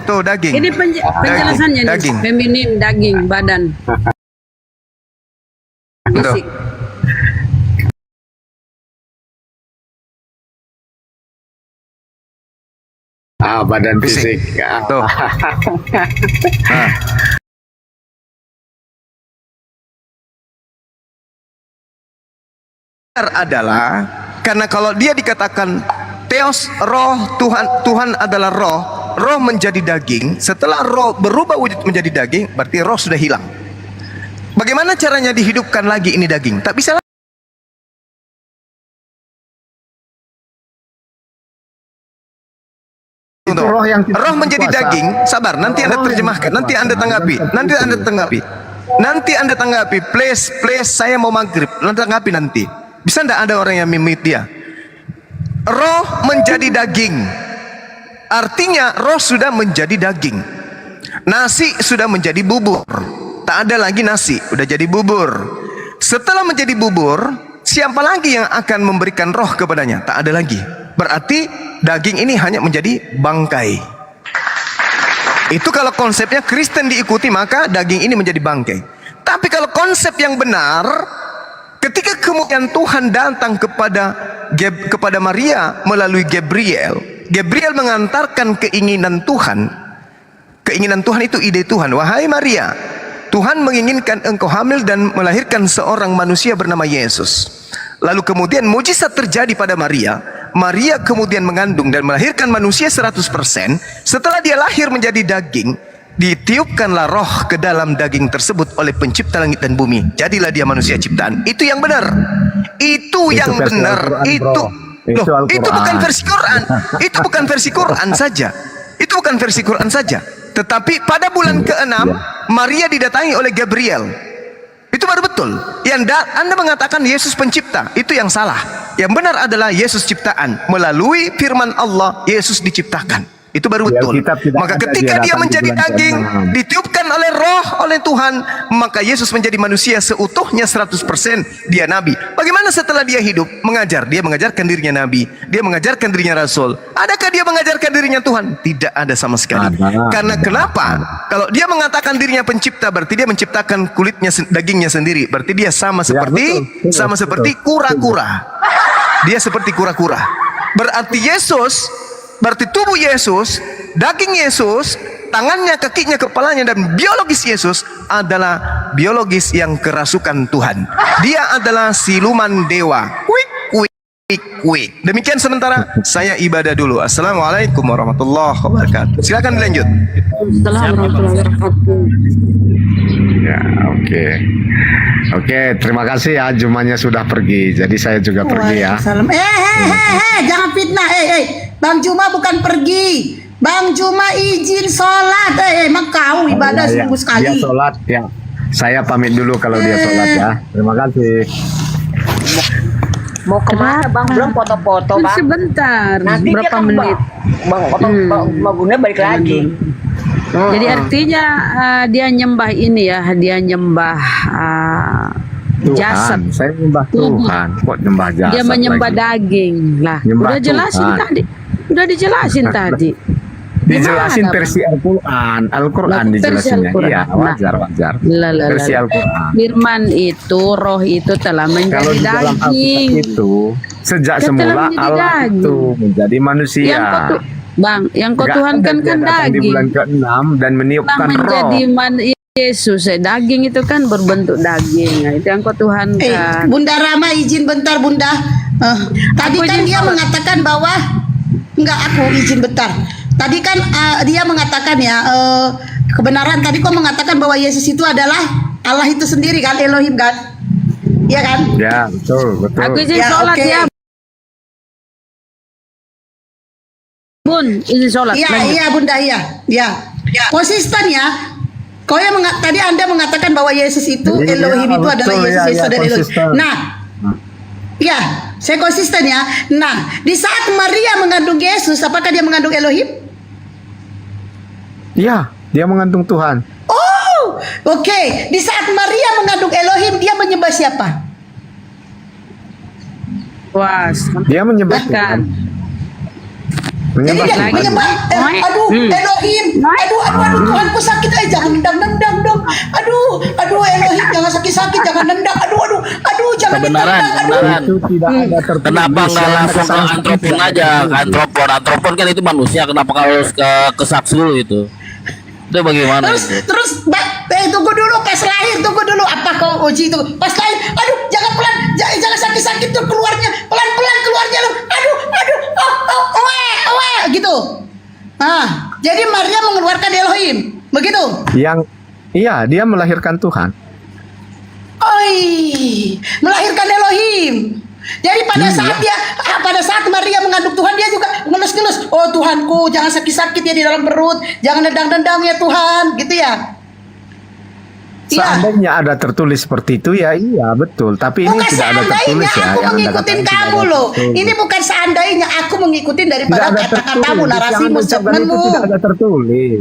Speaker 3: Tuh daging.
Speaker 4: Ini penjelasannya nih,
Speaker 3: Daging.
Speaker 4: feminim, daging, badan.
Speaker 3: Tuh.
Speaker 4: Fisik.
Speaker 9: Badan fisik.
Speaker 3: Tuh. Nah. Adalah karena kalau dia dikatakan Theos, roh, Tuhan adalah roh, roh menjadi daging. Setelah roh berubah wujud menjadi daging, berarti roh sudah hilang. Bagaimana caranya dihidupkan lagi ini daging? Tak bisa. Roh menjadi daging. Sabar, nanti Anda terjemahkan, nanti Anda tanggapi, please, saya mau maghrib, nanti tanggapi nanti. Bisa enggak ada orang yang mimit dia? Roh menjadi daging, artinya roh sudah menjadi daging. Nasi sudah menjadi bubur, tak ada lagi nasi, udah jadi bubur. Setelah menjadi bubur, siapa lagi yang akan memberikan roh kepadanya? Tak ada lagi. Berarti daging ini hanya menjadi bangkai. Itu kalau konsepnya Kristen diikuti, maka daging ini menjadi bangkai. Tapi kalau konsep yang benar, ketika kemudian Tuhan datang kepada Maria melalui Gabriel, Gabriel mengantarkan keinginan Tuhan. Keinginan Tuhan itu ide Tuhan. Wahai Maria, Tuhan menginginkan engkau hamil dan melahirkan seorang manusia bernama Yesus. Lalu kemudian mujizat terjadi pada Maria. Maria kemudian mengandung dan melahirkan manusia 100%. Setelah dia lahir menjadi daging, ditiupkanlah roh ke dalam daging tersebut oleh pencipta langit dan bumi. Jadilah dia manusia ciptaan. Itu yang benar. Itu yang benar. Itu bukan versi Quran. Itu bukan versi Quran saja. Itu bukan versi Quran saja. Tetapi pada bulan ke-6 Maria didatangi oleh Gabriel. Itu baru betul. Yang Anda mengatakan Yesus pencipta, itu yang salah. Yang benar adalah Yesus ciptaan. Melalui firman Allah, Yesus diciptakan. Itu baru betul. Maka ketika dia menjadi daging, ditiupkan oleh roh oleh Tuhan, maka Yesus menjadi manusia seutuhnya 100%. Dia nabi. Bagaimana setelah dia hidup? Mengajar. Dia mengajarkan dirinya nabi. Dia mengajarkan dirinya rasul. Adakah dia mengajarkan dirinya Tuhan? Tidak ada sama sekali. Karena kenapa? Kalau dia mengatakan dirinya pencipta, berarti dia menciptakan kulitnya, dagingnya sendiri. Berarti dia sama seperti kura-kura. Dia seperti kura-kura. Berarti Yesus, berarti tubuh Yesus, daging Yesus, tangannya, kakinya, kepalanya, dan biologis Yesus adalah biologis yang kerasukan Tuhan. Dia adalah siluman dewa. Demikian sementara saya ibadah dulu. Assalamualaikum warahmatullahi wabarakatuh. Silakan dilanjut.
Speaker 4: Assalamualaikum warahmatullahi wabarakatuh.
Speaker 9: Ya, oke, terima kasih ya. Jumanya sudah pergi, jadi saya juga pergi ya.
Speaker 2: Waalaikumsalam. Jangan fitnah. Bang Juma bukan pergi. Bang Juma izin sholat. Emang kau ibadah seminggu sekali.
Speaker 9: Dia sholat ya. Saya pamit dulu kalau dia sholat ya. Terima kasih.
Speaker 12: Mau kemana bang? Belum foto-foto bang.
Speaker 4: Sebentar.
Speaker 12: Nanti
Speaker 4: berapa menit?
Speaker 12: Bang Bunda balik lagi.
Speaker 4: Jadi artinya dia nyembah ini ya, dia nyembah jasad.
Speaker 9: Saya nyembah Tuhan. Kok nyembah jasad?
Speaker 4: Dia menyembah
Speaker 9: lagi?
Speaker 4: daging lah.
Speaker 9: Nyembah
Speaker 4: Udah jelasin
Speaker 9: Tuhan.
Speaker 4: tadi. Udah dijelasin tadi.
Speaker 9: Dijelasin
Speaker 4: Gimana,
Speaker 9: versi Al-Quran dijelasinnya. Iya, wajar. Versi Al-Quran.
Speaker 4: Firman itu, roh itu telah menjadi
Speaker 9: Kalau di dalam Alkitab
Speaker 4: daging.
Speaker 9: itu sejak
Speaker 4: Dia telah
Speaker 9: semula
Speaker 4: menjadi
Speaker 9: Allah
Speaker 4: daging.
Speaker 9: itu menjadi manusia.
Speaker 4: Yang kau Tuhan kan
Speaker 9: Dia datang di
Speaker 4: daging.
Speaker 9: bulan ke-6 dan meniupkan
Speaker 4: Telah menjadi
Speaker 9: roh.
Speaker 4: Yesus, daging itu kan berbentuk daging. Nah, itu yang kau Tuhan kan.
Speaker 2: Bunda Rama izin bentar Bunda. Tadi
Speaker 4: Aku
Speaker 2: kan
Speaker 4: izin
Speaker 2: dia
Speaker 4: sholat.
Speaker 2: mengatakan bahwa enggak, aku izin bentar. Tadi kan dia mengatakan ya kebenaran. Tadi kau mengatakan bahwa Yesus itu adalah Allah itu sendiri kan, Elohim kan? Iya kan?
Speaker 9: Ya, betul, betul.
Speaker 4: Aku izin
Speaker 2: Ya,
Speaker 4: sholat
Speaker 2: oke.
Speaker 4: ya. Bun, izin sholat.
Speaker 2: Iya,
Speaker 4: Lanjut.
Speaker 2: iya Bunda, iya. Ya. Konsisten ya. Kau yang tadi Anda mengatakan bahwa Yesus itu
Speaker 9: Iya,
Speaker 2: Elohim itu adalah
Speaker 9: betul,
Speaker 2: Yesus,
Speaker 9: ya,
Speaker 2: Yesus
Speaker 9: ya,
Speaker 2: adalah Elohim.
Speaker 9: konsisten.
Speaker 2: Nah, iya, saya konsisten ya. Nah, di saat Maria mengandung Yesus, apakah dia mengandung Elohim?
Speaker 9: Iya, dia mengandung Tuhan.
Speaker 2: Oh, oke. Di saat Maria mengandung Elohim, dia menyembah siapa?
Speaker 4: Wah,
Speaker 9: Dia menyembah Tuhan.
Speaker 2: Jadi
Speaker 9: Menyembah
Speaker 2: dia
Speaker 9: Tuhan.
Speaker 2: menyembah, aduh, Elohim, aduh, jangan sakit, jangan nendang dong, aduh, Elohim, jangan sakit, jangan nendang, aduh, jangan
Speaker 8: Kebenaran,
Speaker 2: nendang,
Speaker 8: kebenaran.
Speaker 9: Itu tidak ada tertulis.
Speaker 8: Kenapa nggak langsung ke antropon aja? Ke antropon kan itu manusia. Kenapa harus ke saks dulu itu? Itu bagaimana itu?
Speaker 2: Terus, tunggu dulu pas lahir, tunggu dulu, apa kau uji itu? Pas lahir, aduh, jangan pelan, jangan sakit tuh keluarnya, pelan keluarnya lu, aduh, gitu. Jadi Maria mengeluarkan Elohim, begitu?
Speaker 9: Iya, dia melahirkan Tuhan.
Speaker 2: Oi, melahirkan Elohim. Jadi pada saat Maria mengandung Tuhan, dia juga ngelus-ngelus. Oh Tuhanku, jangan sakit-sakit ya di dalam perut, jangan nendang-nendang ya Tuhan, gitu ya.
Speaker 9: Seandainya ada tertulis seperti itu ya iya betul. Tapi ini
Speaker 2: Bukan
Speaker 9: tidak ada
Speaker 2: seandainya
Speaker 9: tertulis ya.
Speaker 2: aku
Speaker 9: Yang Anda
Speaker 2: mengikutin
Speaker 9: katakan tidak
Speaker 2: kamu
Speaker 9: ada
Speaker 2: loh.
Speaker 9: tertulis.
Speaker 2: Ini bukan seandainya, aku mengikutin daripada
Speaker 9: Tidak ada
Speaker 2: kata-katamu,
Speaker 9: tertulis.
Speaker 2: narasimu,
Speaker 9: Yang Anda ucapkan
Speaker 2: statementmu.
Speaker 9: itu tidak ada tertulis.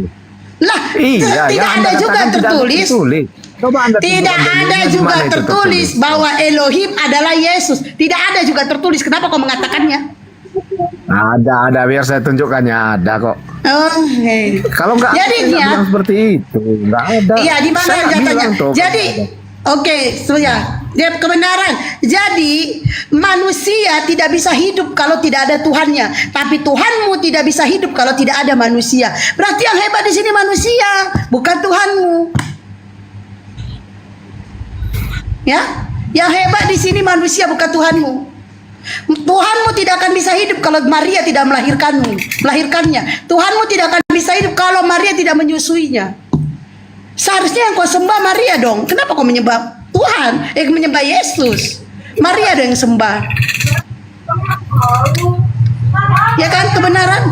Speaker 2: Lah,
Speaker 9: Iya,
Speaker 2: tidak
Speaker 9: yang Anda
Speaker 2: ada juga
Speaker 9: katakan tidak ada
Speaker 2: tertulis.
Speaker 9: tertulis. Coba Anda
Speaker 2: Tidak
Speaker 9: tunjukkan
Speaker 2: ada
Speaker 9: dalilnya di
Speaker 2: juga
Speaker 9: mana itu
Speaker 2: tertulis bahwa Elohim adalah Yesus. Tidak ada juga tertulis. Kenapa kau mengatakannya?
Speaker 9: Ada biar saya tunjukkannya ada kok. Kalau nggak
Speaker 2: Jadi
Speaker 9: saya nggak
Speaker 2: ya,
Speaker 9: bilang seperti itu nggak ada.
Speaker 2: iya di mana
Speaker 9: Saya nggak
Speaker 2: katanya?
Speaker 9: bilang toh,
Speaker 2: Jadi, oke, ya, dia kebenaran. Jadi manusia tidak bisa hidup kalau tidak ada Tuhannya, tapi Tuhanmu tidak bisa hidup kalau tidak ada manusia. Berarti yang hebat di sini manusia, bukan Tuhanmu. Ya, yang hebat di sini manusia bukan Tuhanmu. Tuhanmu tidak akan bisa hidup kalau Maria tidak melahirkannya. Tuhanmu tidak akan bisa hidup kalau Maria tidak menyusuinya. Seharusnya yang kau sembah Maria dong. Kenapa kau menyembah Tuhan? Menyembah Yesus. Maria dong yang sembah. Ya kan kebenaran?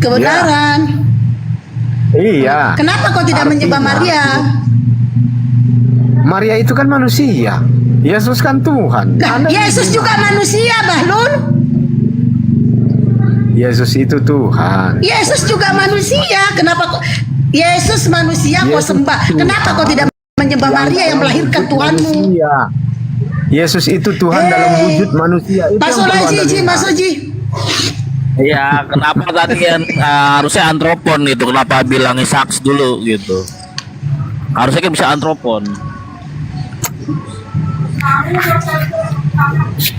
Speaker 2: Kebenaran.
Speaker 9: Iya.
Speaker 2: Kenapa kau tidak menyembah Maria?
Speaker 9: Maria itu kan manusia. Yesus kan Tuhan.
Speaker 2: Nah, Yesus juga manusia, Bahlul.
Speaker 9: Yesus itu Tuhan.
Speaker 2: Yesus juga manusia. Kenapa kok Yesus manusia kau
Speaker 9: Yesus
Speaker 2: sembah?
Speaker 9: Tuhan.
Speaker 2: Kenapa kau tidak menyembah Maria yang melahirkan Tuhanmu?
Speaker 9: Manusia. Yesus itu Tuhan dalam wujud manusia. Itu
Speaker 2: Masuk
Speaker 9: yang perlu
Speaker 2: lagi,
Speaker 9: Anda
Speaker 2: Ji,
Speaker 9: lihat.
Speaker 2: masuk Ji.
Speaker 8: Ya, kenapa tadi kan harusnya antropon gitu? Kenapa bilangnya saks dulu gitu? Harusnya kan bisa antropon.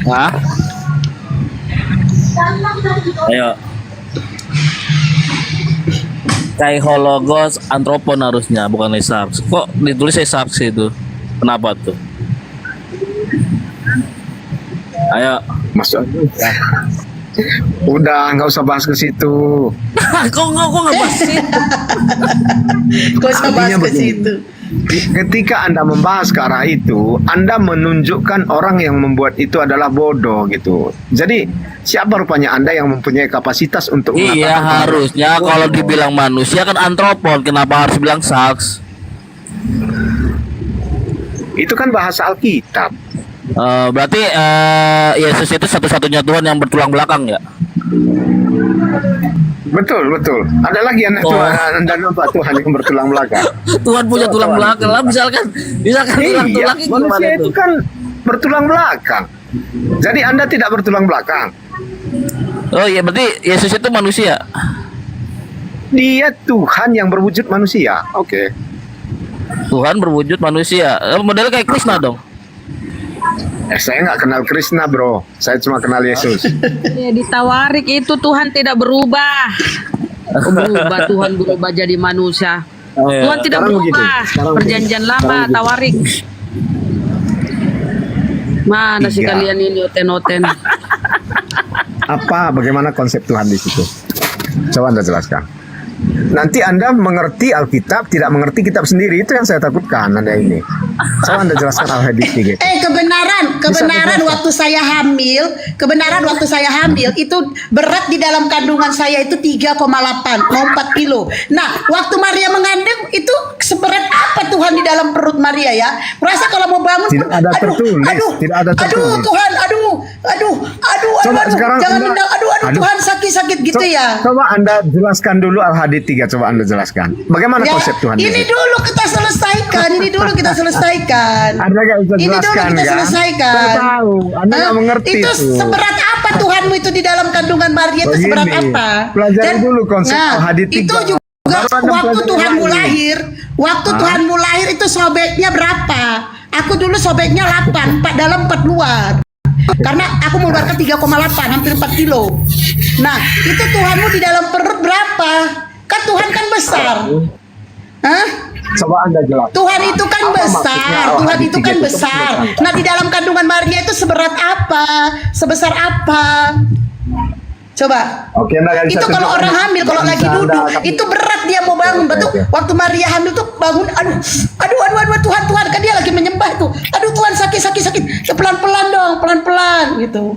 Speaker 8: Hah? Ayo. Kaihologos antropon harusnya, bukan saks. Kok ditulis saks itu? Kenapa tuh? Ayo.
Speaker 9: Masuk. Udah nggak usah bahas ke situ.
Speaker 8: Kok nggak bahas sih?
Speaker 2: Kau usah bahas
Speaker 9: Artinya
Speaker 2: ke
Speaker 9: begini.
Speaker 2: situ.
Speaker 9: Ketika Anda membahas ke arah itu, Anda menunjukkan orang yang membuat itu adalah bodoh gitu. Jadi siapa rupanya Anda yang mempunyai kapasitas untuk
Speaker 8: Iya
Speaker 9: mengatakan
Speaker 8: harusnya
Speaker 9: bodoh?
Speaker 8: kalau dibilang manusia kan antropon. Kenapa harus bilang saks?
Speaker 9: Itu kan bahasa Alkitab.
Speaker 8: Berarti Yesus itu satu-satunya Tuhan yang bertulang belakang ya?
Speaker 9: Betul. Ada lagi anak Tuhan, Anda nampak Tuhan yang bertulang belakang.
Speaker 8: Tuhan punya tulang belakang lah, misalkan
Speaker 9: Iya,
Speaker 8: tulang-tulangnya gimana
Speaker 9: manusia
Speaker 8: itu?
Speaker 9: itu kan bertulang belakang. Jadi Anda tidak bertulang belakang.
Speaker 8: Oh iya, berarti Yesus itu manusia.
Speaker 9: Dia Tuhan yang berwujud manusia. Oke.
Speaker 8: Tuhan berwujud manusia. Modelnya kayak Krishna dong.
Speaker 9: Saya nggak kenal Krishna, bro. Saya cuma kenal Yesus.
Speaker 4: Ya, di Tawarik itu Tuhan tidak berubah. berubah, Tuhan berubah jadi manusia. Tuhan tidak
Speaker 9: Sekarang begitu.
Speaker 4: berubah.
Speaker 9: Sekarang
Speaker 4: Perjanjian
Speaker 9: begitu.
Speaker 4: lama,
Speaker 9: Sekarang begitu.
Speaker 4: tawarik. Mana sih
Speaker 9: Tiga.
Speaker 4: kalian ini oten-oten?
Speaker 9: Bagaimana konsep Tuhan di situ? Coba Anda jelaskan. Nanti Anda mengerti Alkitab, tidak mengerti kitab sendiri. Itu yang saya takutkan Anda ini. Coba Anda jelaskan Al-Hadits 3.
Speaker 2: Kebenaran waktu saya hamil, itu berat di dalam kandungan saya itu 3,8, mau 4 kilo. Nah, waktu Maria mengandung itu seberat apa Tuhan di dalam perut Maria ya? Merasa kalau mau bangun
Speaker 9: Tidak ada tertulis, tidak ada tertulis.
Speaker 2: Tuhan,
Speaker 9: Coba sekarang
Speaker 2: jangan
Speaker 9: Anda-
Speaker 2: Tuhan
Speaker 9: Aduh.
Speaker 2: Tuhan sakit gitu ya.
Speaker 9: Coba Anda jelaskan dulu Al-Hadits 3. Coba Anda jelaskan. Bagaimana
Speaker 2: Ya,
Speaker 9: konsep Tuhan di
Speaker 2: ini
Speaker 9: situ?
Speaker 2: dulu kita selesaikan.
Speaker 9: Anda nggak bisa
Speaker 2: Ini dulu
Speaker 9: jelaskan
Speaker 2: kita
Speaker 9: kan?
Speaker 2: selesaikan.
Speaker 9: Saya tahu. Anda nggak mengerti
Speaker 2: itu seberat apa Tuhanmu itu di dalam kandungan Maria itu seberat
Speaker 9: Begini,
Speaker 2: apa?
Speaker 9: pelajari dulu konsep Al-Hadits 3.
Speaker 2: Itu juga
Speaker 9: Baru Anda
Speaker 2: waktu
Speaker 9: pelajari
Speaker 2: Tuhanmu
Speaker 9: lagi.
Speaker 2: lahir,
Speaker 9: Hah?
Speaker 2: Tuhanmu lahir itu sobeknya berapa? Aku dulu sobeknya 8, 4 dalam 4 luar. Karena aku mengeluarkan 3,8, hampir 4 kilo. Nah, itu Tuhanmu di dalam perut berapa? Kan Tuhan kan besar. Hah?
Speaker 9: Coba Anda jelaskan.
Speaker 2: Tuhan itu kan
Speaker 9: Apa maksudnya
Speaker 2: besar, Tuhan
Speaker 9: Al-Hadits
Speaker 2: itu kan
Speaker 9: 3?
Speaker 2: besar.
Speaker 9: Coba
Speaker 2: Nah, di dalam kandungan Maria itu seberat apa? Sebesar apa? Coba.
Speaker 9: Oke, Anda nggak bisa
Speaker 2: Itu kalau
Speaker 9: tunjukkan.
Speaker 2: orang hamil, kalau
Speaker 9: Nggak
Speaker 2: lagi
Speaker 9: bisa
Speaker 2: duduk,
Speaker 9: Anda-
Speaker 2: itu berat dia mau bangun.
Speaker 9: Oke,
Speaker 2: Betul.
Speaker 9: oke.
Speaker 2: Waktu Maria hamil tuh bangun, aduh, Tuhan, kan dia lagi menyembah tuh. Aduh Tuhan sakit. Ya, pelan-pelan dong, pelan-pelan gitu.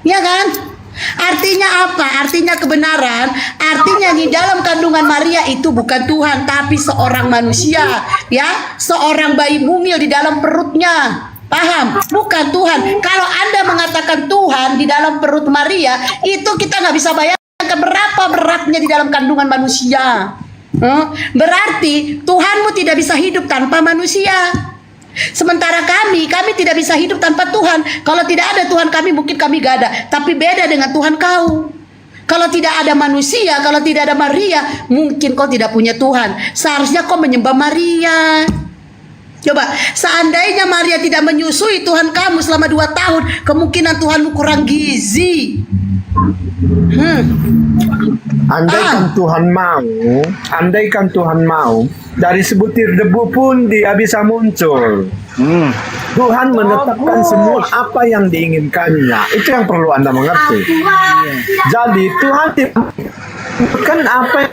Speaker 2: Ya kan? Artinya apa? Artinya kebenaran. Artinya di dalam kandungan Maria itu bukan Tuhan, tapi seorang manusia, ya, seorang bayi mungil di dalam perutnya. Paham? Bukan Tuhan. Kalau Anda mengatakan Tuhan di dalam perut Maria, itu kita nggak bisa bayangkan berapa beratnya di dalam kandungan manusia. Berarti Tuhanmu tidak bisa hidup tanpa manusia. Sementara kami tidak bisa hidup tanpa Tuhan. Kalau tidak ada Tuhan kami, mungkin kami gak ada. Tapi beda dengan Tuhan kau. Kalau tidak ada manusia, kalau tidak ada Maria, mungkin kau tidak punya Tuhan. Seharusnya kau menyembah Maria. Coba, seandainya Maria tidak menyusui Tuhan kamu selama 2 tahun, kemungkinan Tuhanmu kurang gizi.
Speaker 9: Andaikan Tuhan mau, dari sebutir debu pun dia bisa muncul. Tuhan menetapkan semua apa yang diinginkannya. Itu yang perlu Anda mengerti. Jadi Tuhan tidak bukan apa yang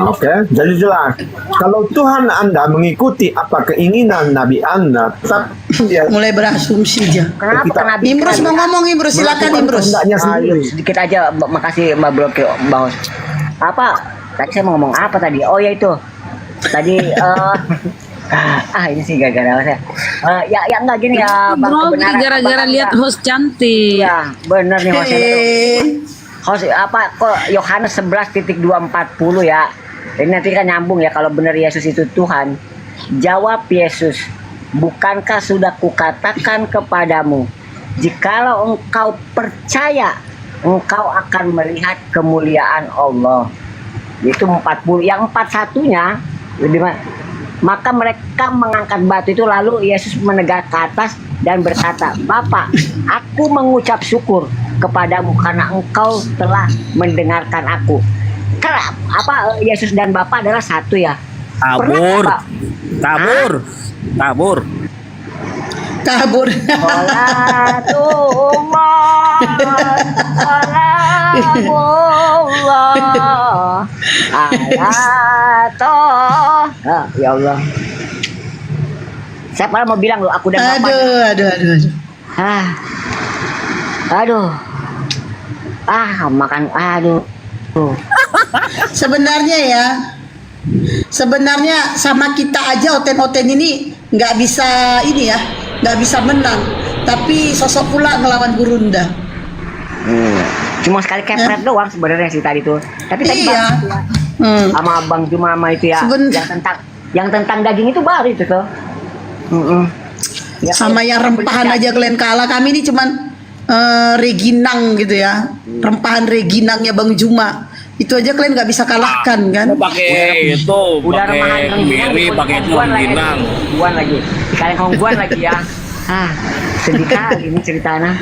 Speaker 9: Oke. Jadi jelas. Kalau Tuhan Anda mengikuti apa keinginan Nabi Anda, tapi dia
Speaker 2: mulai berasumsi aja.
Speaker 12: Kenapa Nabi?
Speaker 2: Imrus mau ngomong, Imrus, silakan Imrus.
Speaker 12: Sedikit aja, makasih Mbak Broke, Bang. Apa? Tadi saya mau ngomong apa tadi? Oh ya itu. Tadi ini sih gara-gara saya. Ya enggak gini ya, Bang,
Speaker 4: Bro,
Speaker 12: kebenaran.
Speaker 4: gara-gara
Speaker 12: Bang,
Speaker 4: lihat
Speaker 12: enggak.
Speaker 4: host cantik.
Speaker 12: Iya, benar nih host itu. Host apa kok Yohanes 11:240 ya. Ini nanti kan nyambung ya kalau benar Yesus itu Tuhan. Jawab Yesus, bukankah sudah kukatakan kepadamu, jikalau engkau percaya, engkau akan melihat kemuliaan Allah. Itu 40, yang 41-nya lebih maka mereka mengangkat batu itu, lalu Yesus menegak ke atas dan berkata, Bapa, aku mengucap syukur kepadamu karena engkau telah mendengarkan aku. Karena apa, Yesus dan Bapa adalah satu ya.
Speaker 8: Tabur.
Speaker 12: Ya Allah. Saya malah mau bilang loh, aku dan Bapak.
Speaker 2: Sebenarnya sama kita aja oten-oten ini nggak bisa ini ya, nggak bisa menang. Tapi sosok pula ngelawan Gurunda.
Speaker 12: Cuma sekali kepret doang sebenarnya sih tadi tuh. Tapi tadi
Speaker 2: Iya.
Speaker 12: sama Bang Jumama itu ya, yang tentang daging itu baru itu tuh. Ya,
Speaker 2: Sama yang rempahan aja kalian kalah. Kami ini cuman reginang gitu ya, rempahan reginangnya Bang Juma. Itu aja kalian nggak bisa kalahkan kan?
Speaker 8: Pakai itu, pakai kemiri, pakai itu rengginang.
Speaker 12: Hongguan lagi. Kalian hongguan lagi ya. Sedih kali ini ceritanya.